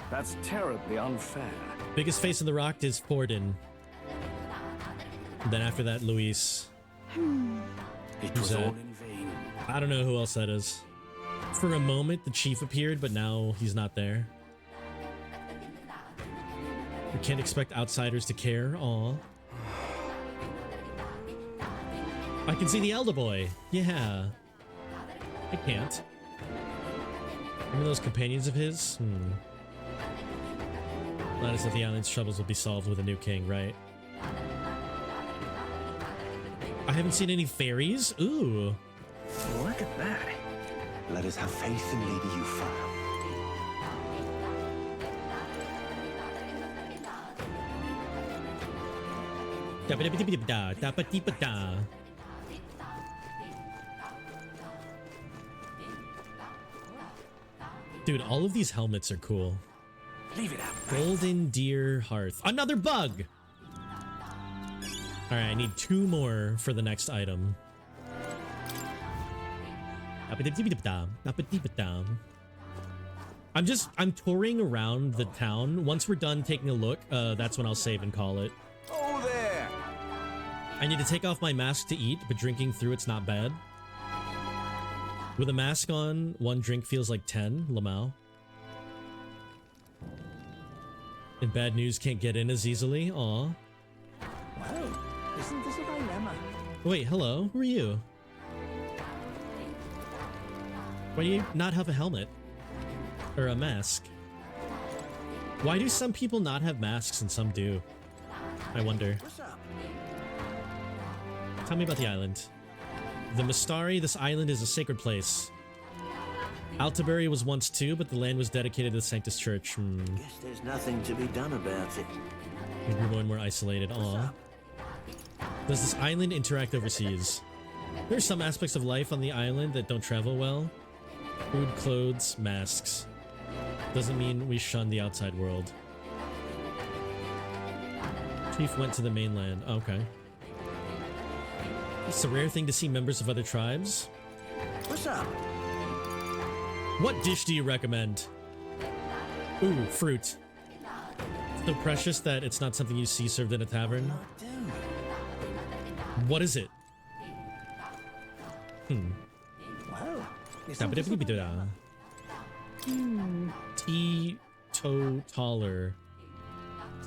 That's terribly unfair. Biggest face in the rock is Fordin. Then after that, Luis. It was all in vain. I don't know who else that is. For a moment, the chief appeared, but now he's not there. We can't expect outsiders to care. Aw. I can see the Elder Boy. Yeah. I can't. Remember those companions of his? Glad is that the island's troubles will be solved with a new king, right? I haven't seen any fairies? Ooh. Look at that. Let us have faith in Lady Yufa. Dude, all of these helmets are cool. Leave it out. Golden Deer Hearth. Another bug! Alright, I need 2 more for the next item. I'm touring around the town. Once we're done taking a look, that's when I'll save and call it. Oh, there! I need to take off my mask to eat, but drinking through it's not bad. With a mask on, 1 drink feels like 10, Lamau. And bad news can't get in as easily, aw. Well, isn't this a dilemma? Wait, hello, who are you? Why do you not have a helmet? Or a mask? Why do some people not have masks and some do? I wonder. Tell me about the island. The Mystari, this island is a sacred place. Altabury was once too, but the land was dedicated to the Sanctus Church. Guess there's nothing to be done about it. We grew more and more isolated. Aw. Does this island interact overseas? There are some aspects of life on the island that don't travel well. Food, clothes, masks. Doesn't mean we shun the outside world. Chief went to the mainland. Okay. It's a rare thing to see members of other tribes. What's up? What dish do you recommend? Ooh, fruit. So precious that it's not something you see served in a tavern. What is it? Well, Teetotaler.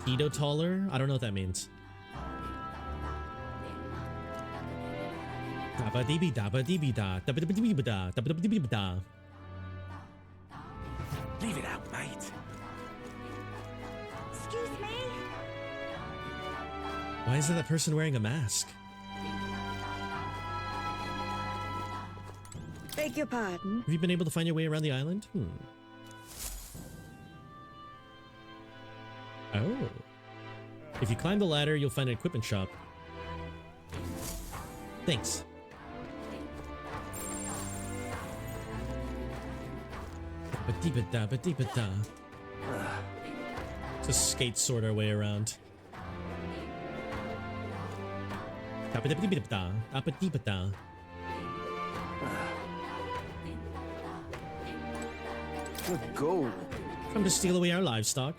Teetotaler? I don't know what that means. Leave it out, mate. Excuse me? Why is that person wearing a mask? Beg your pardon? Have you been able to find your way around the island? Oh. If you climb the ladder, you'll find an equipment shop. Thanks. Just skate sort our way around. Good goal. Come to steal away our livestock.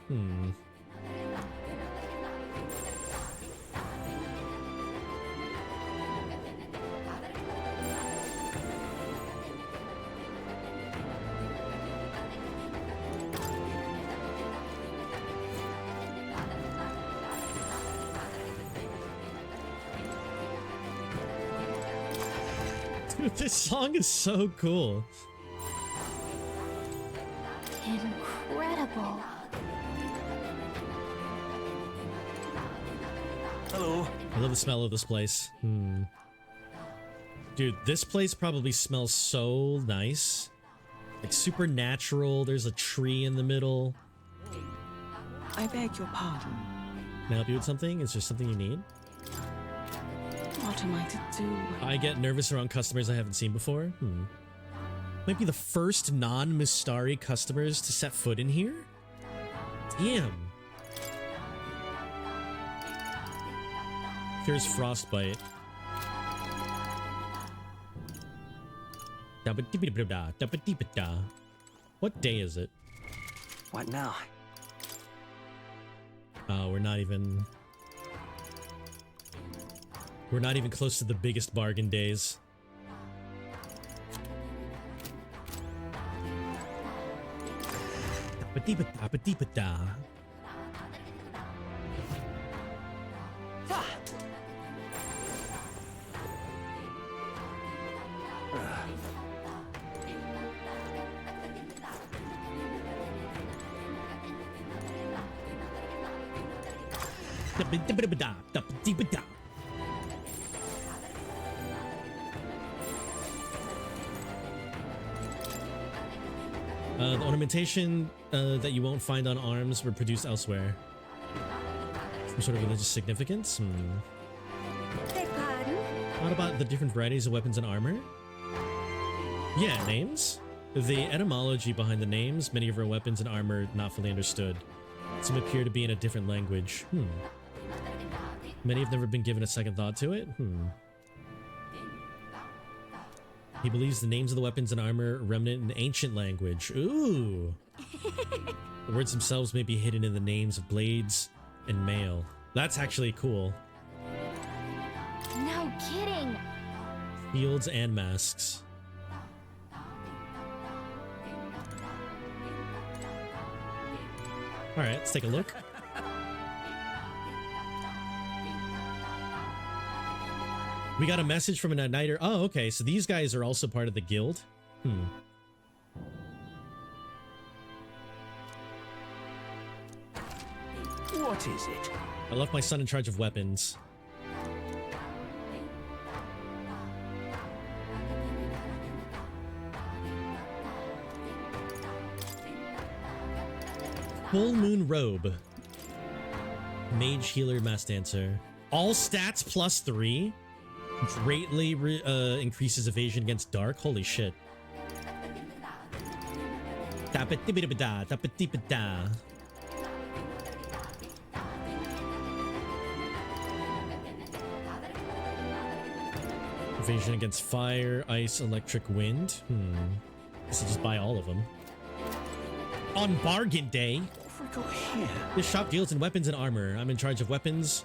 Dude, this song is so cool. Incredible. Hello. I love the smell of this place. Dude, this place probably smells so nice. Like super natural. There's a tree in the middle. I beg your pardon. Can I help you with something? Is there something you need? What am I to do? I get nervous around customers I haven't seen before. Might be the first non-Mustari customers to set foot in here? Damn. Here's frostbite. What day is it? What now? We're not even close to the biggest bargain days. The ornamentation that you won't find on arms were produced elsewhere. Some sort of religious significance? Beg pardon? What about the different varieties of weapons and armor? Yeah, names? The etymology behind the names, many of our weapons and armor not fully understood. Some appear to be in a different language. Many have never been given a second thought to it? He believes the names of the weapons and armor remnant in ancient language. Ooh! The words themselves may be hidden in the names of blades and mail. That's actually cool. No kidding. Shields and masks. Alright, let's take a look. We got a message from an Igniter. Oh, okay, so these guys are also part of the guild. What is it? I left my son in charge of weapons. Full Moon Robe. Mage Healer Mass Dancer. All stats +3. Greatly increases evasion against dark. Holy shit. Evasion against fire, ice, electric, wind. Guess I'll just buy all of them. On bargain day. This shop deals in weapons and armor. I'm in charge of weapons.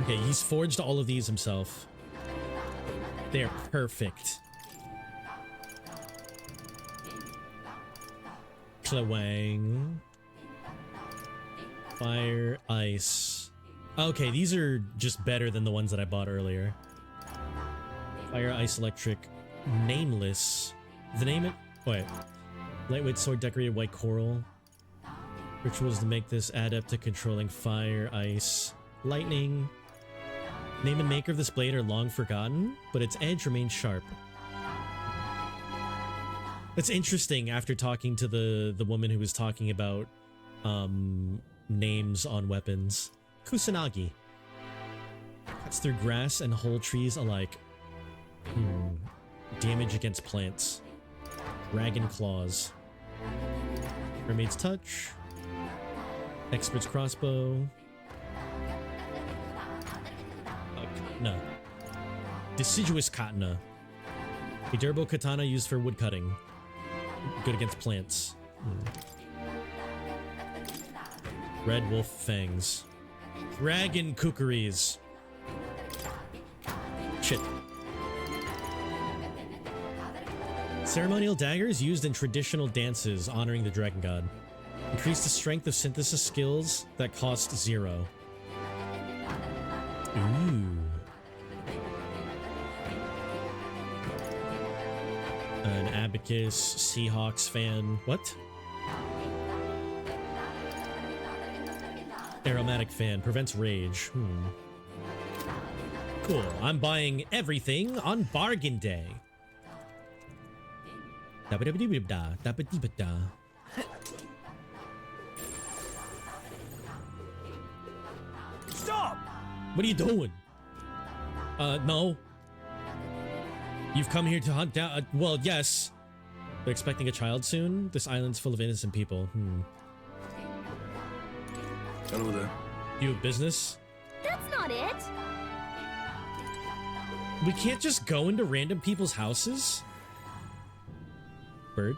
Okay, he's forged all of these himself. They're perfect. Clewang. Fire, ice. Okay, these are just better than the ones that I bought earlier. Fire, ice, electric, nameless. The name it? Wait. Lightweight sword decorated white coral. Rituals to make this adept to controlling fire, ice, lightning. Name and maker of this blade are long forgotten, but its edge remains sharp. It's interesting after talking to the woman who was talking about names on weapons. Kusanagi. Cuts through grass and whole trees alike. Damage against plants. Dragon Claws. Mermaid's Touch. Expert's Crossbow. Katana. Deciduous Katana. A durable katana used for wood cutting. Good against plants. Red Wolf Fangs. Dragon Kookeries. Shit. Ceremonial daggers used in traditional dances honoring the dragon god. Increase the strength of synthesis skills that cost 0. Ooh. An Abacus Seahawks fan. What? Aromatic fan. Prevents rage. Cool. I'm buying everything on bargain day. Stop! What are you doing? No. You've come here to hunt down... well, yes. But expecting a child soon? This island's full of innocent people. Hello there. You have business? That's not it. We can't just go into random people's houses? Bird?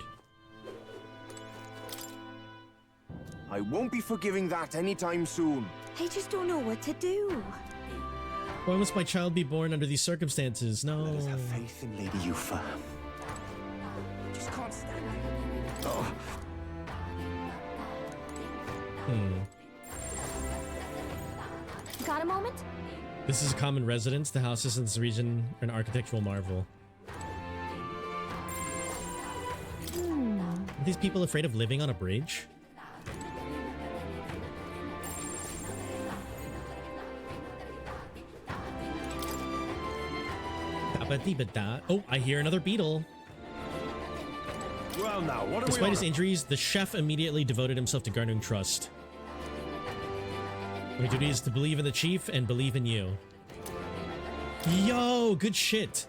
I won't be forgiving that anytime soon. I just don't know what to do. Why must my child be born under these circumstances? No. Let us have faith in Lady Yufa. Just can't stand it. Oh. Got a moment? This is a common residence. The houses in this region are an architectural marvel. Are these people afraid of living on a bridge? Oh, I hear another beetle. Well now, what are Despite his injuries, the chef immediately devoted himself to garnering trust. My duty is to believe in the chief and believe in you. Yo, good shit.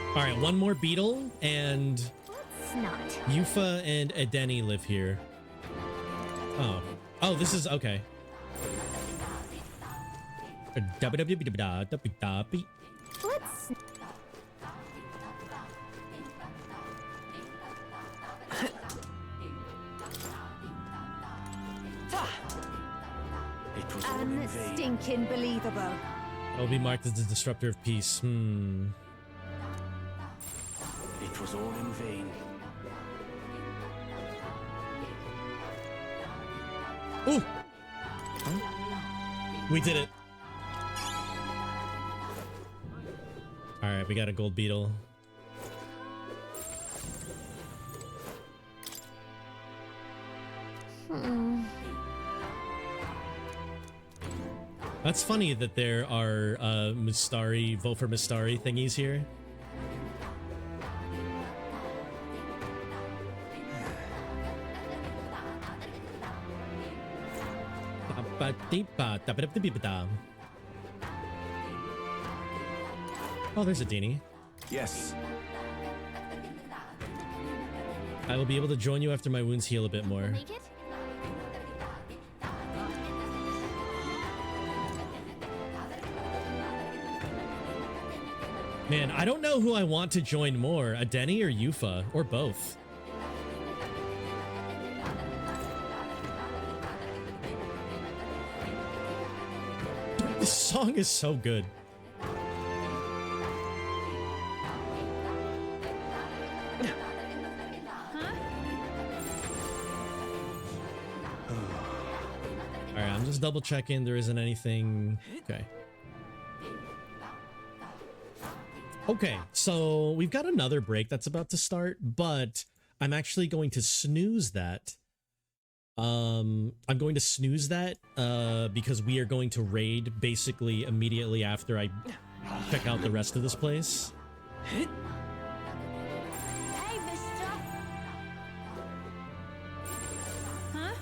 All right, one more beetle, and Yufa and Edeni live here. Oh, this is okay. Let's... It was all in vain. Stinking believable. I'll be marked as the disruptor of peace. It was all in vain. Ooh! We did it. Alright, we got a gold beetle. That's funny that there are Mistari, vote for Mistari thingies here. Oh, there's a Dini. Yes. I will be able to join you after my wounds heal a bit more. Man, I don't know who I want to join more, Edeni or Yufa, or both. This song is so good. Alright, I'm just double checking there isn't anything. Okay. Okay, so we've got another break that's about to start, but I'm actually going to snooze that. I'm going to snooze that because we are going to raid basically immediately after I check out the rest of this place. Hey, mister. Huh?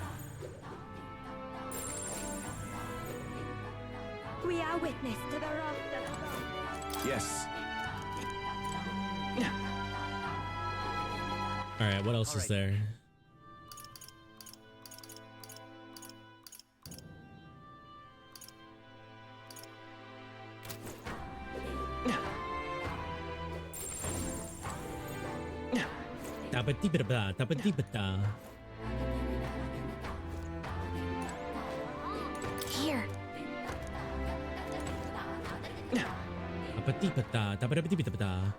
We are witness to the wrath of the gods. Yes. All right, what else is there? Tabadibada, tabadibada. Here. Tabadibada, tabadibada.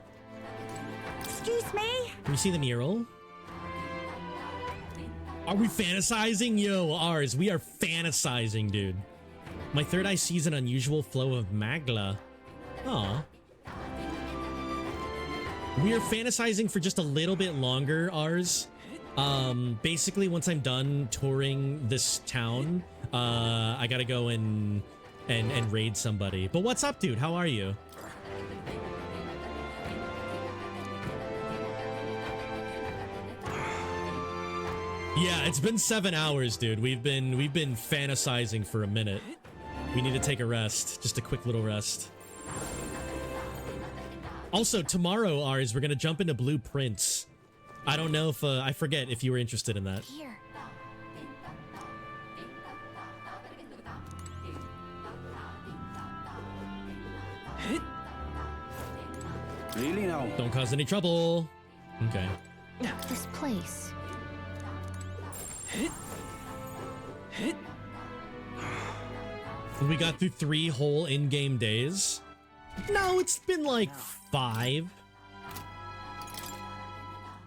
Excuse me? Can you see the mural? Are we fantasizing? Yo, ours. We are fantasizing, dude. My third eye sees an unusual flow of magla. Aw. We are fantasizing for just a little bit longer, ours. Basically, once I'm done touring this town, I gotta go and raid somebody. But what's up, dude? How are you? Yeah, it's been 7 hours, dude. We've been fantasizing for a minute. We need to take a rest. Just a quick little rest. Also, tomorrow, ours, we're gonna jump into Blueprints. I don't know if, I forget if you were interested in that. Here. Really now? Don't cause any trouble. Okay. This place. We got through 3 whole in-game days. No, it's been like 5.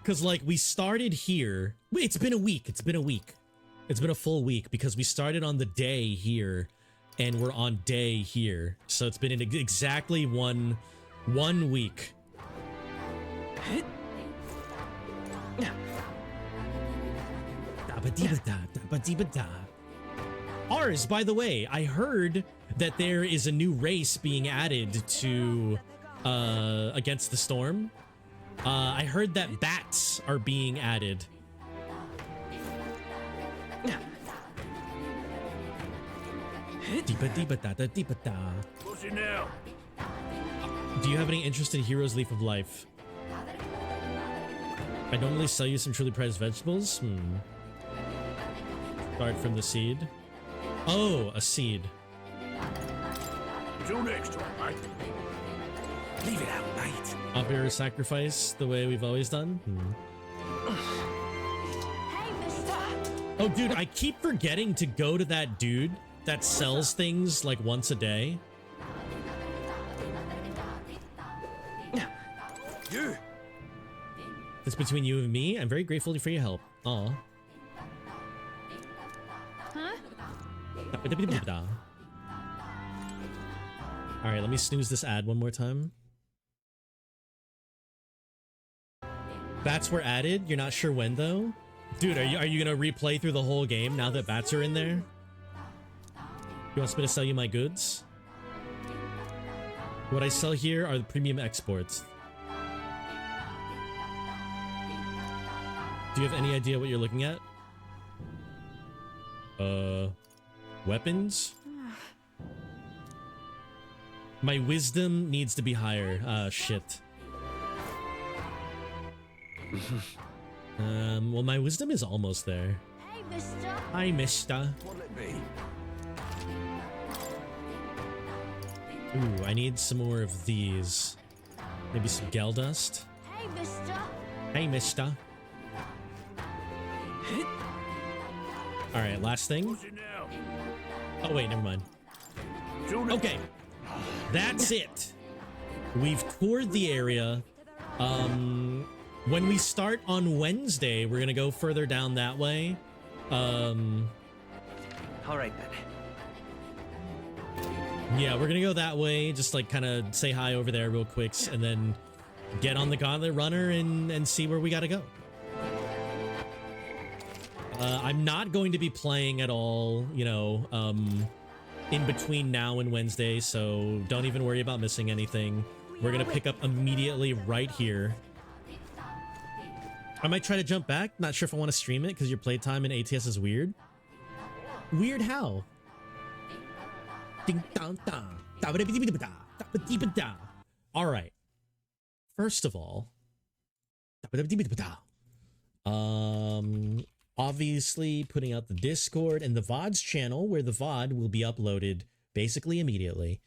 Because, like, we started here. Wait, it's been a week. It's been a week. It's been a full week because we started on the day here and we're on day here. So it's been in exactly one week. Ours, by the way, I heard that there is a new race being added to Against the Storm. I heard that bats are being added. What's it now? Do you have any interest in Hero's Leaf of Life? I normally sell you some truly prized vegetables. Start from the seed. Oh, a seed. Till next time, mate. Leave it out, mate. Offer a sacrifice the way we've always done. Oh, dude, I keep forgetting to go to that dude that sells things like once a day. You. It's between you and me. I'm very grateful for your help. Aw. All right, let me snooze this ad one more time. Bats were added. You're not sure when though, dude. Are you gonna replay through the whole game now that bats are in there? You want me to sell you my goods? What I sell here are the premium exports. Do you have any idea what you're looking at? Weapons? My wisdom needs to be higher. Shit. Well, my wisdom is almost there. Hey, mister. Hi, mister. What'll it be? Ooh, I need some more of these. Maybe some gel dust. Hey, mister. Hey, mister. All right, last thing. Oh, wait, never mind. Okay, that's it. We've toured the area. When we start on Wednesday, we're gonna go further down that way. All right, then. Yeah, we're gonna go that way. Just like kind of say hi over there real quick, and then get on the Gauntlet Runner and see where we gotta go. I'm not going to be playing at all, you know, in between now and Wednesday, so don't even worry about missing anything. We're gonna pick up immediately right here. I might try to jump back. Not sure if I want to stream it because your playtime in ATS is weird. Weird how? All right. First of all, Obviously putting out the Discord and the VOD's channel, where the VOD will be uploaded basically immediately.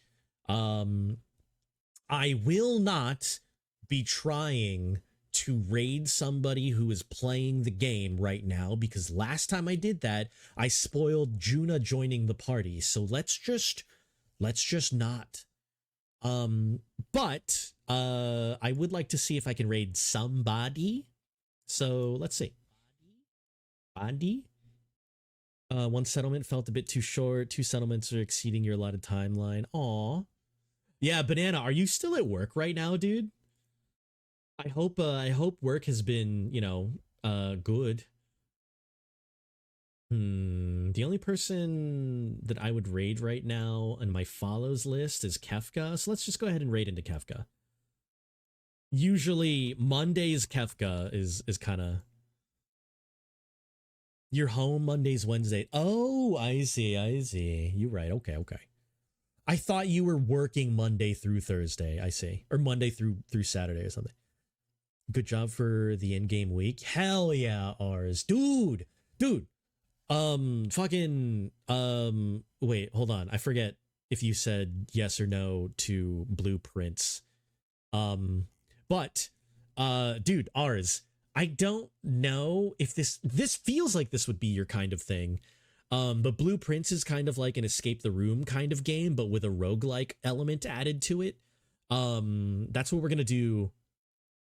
I will not be trying to raid somebody who is playing the game right now, because last time I did that, I spoiled Juna joining the party. So let's just not. But I would like to see if I can raid somebody. So let's see. Bondi? One settlement felt a bit too short. 2 settlements are exceeding your allotted timeline. Aw. Yeah, Banana, are you still at work right now, dude? I hope work has been, you know, good. The only person that I would raid right now on my follows list is Kefka, so let's just go ahead and raid into Kefka. Usually Mondays Kefka is kind of... You're home Mondays, Wednesday. Oh, I see. You're right. Okay. I thought you were working Monday through Thursday. I see. Or Monday through Saturday or something. Good job for the in-game week. Hell yeah, ours. Dude. Fucking, wait, hold on. I forget if you said yes or no to blueprints. But, dude, ours. I don't know if this feels like this would be your kind of thing. But Blueprints is kind of like an escape the room kind of game, but with a roguelike element added to it. That's what we're gonna do.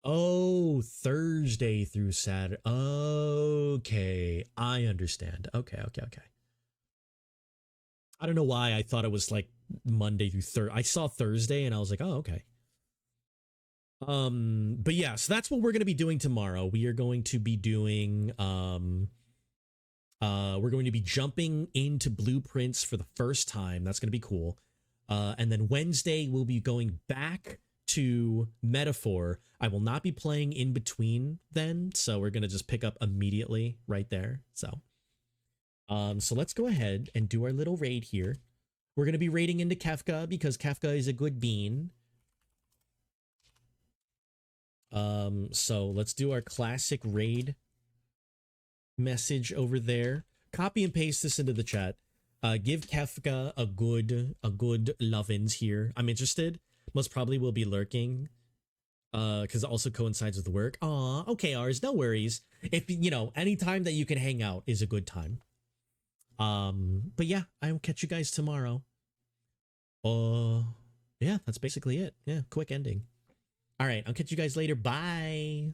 Oh, Thursday through Saturday. Okay, I understand. Okay. I don't know why I thought it was like Monday through Thursday. I saw Thursday and I was like, oh, okay. But yeah, so that's what we're going to be doing tomorrow. We are going to be doing, we're going to be jumping into Blueprints for the first time. That's going to be cool. And then Wednesday, we'll be going back to Metaphor. I will not be playing in between then, so we're going to just pick up immediately right there. So let's go ahead and do our little raid here. We're going to be raiding into Kefka because Kefka is a good bean. So let's do our classic raid message over there. Copy and paste this into the chat. Give Kefka a good lovin's here. I'm interested. Most probably will be lurking. Because it also coincides with work. Aw, okay, ours, no worries. If, you know, any time that you can hang out is a good time. But yeah, I will catch you guys tomorrow. Yeah, that's basically it. Yeah, quick ending. All right, I'll catch you guys later. Bye.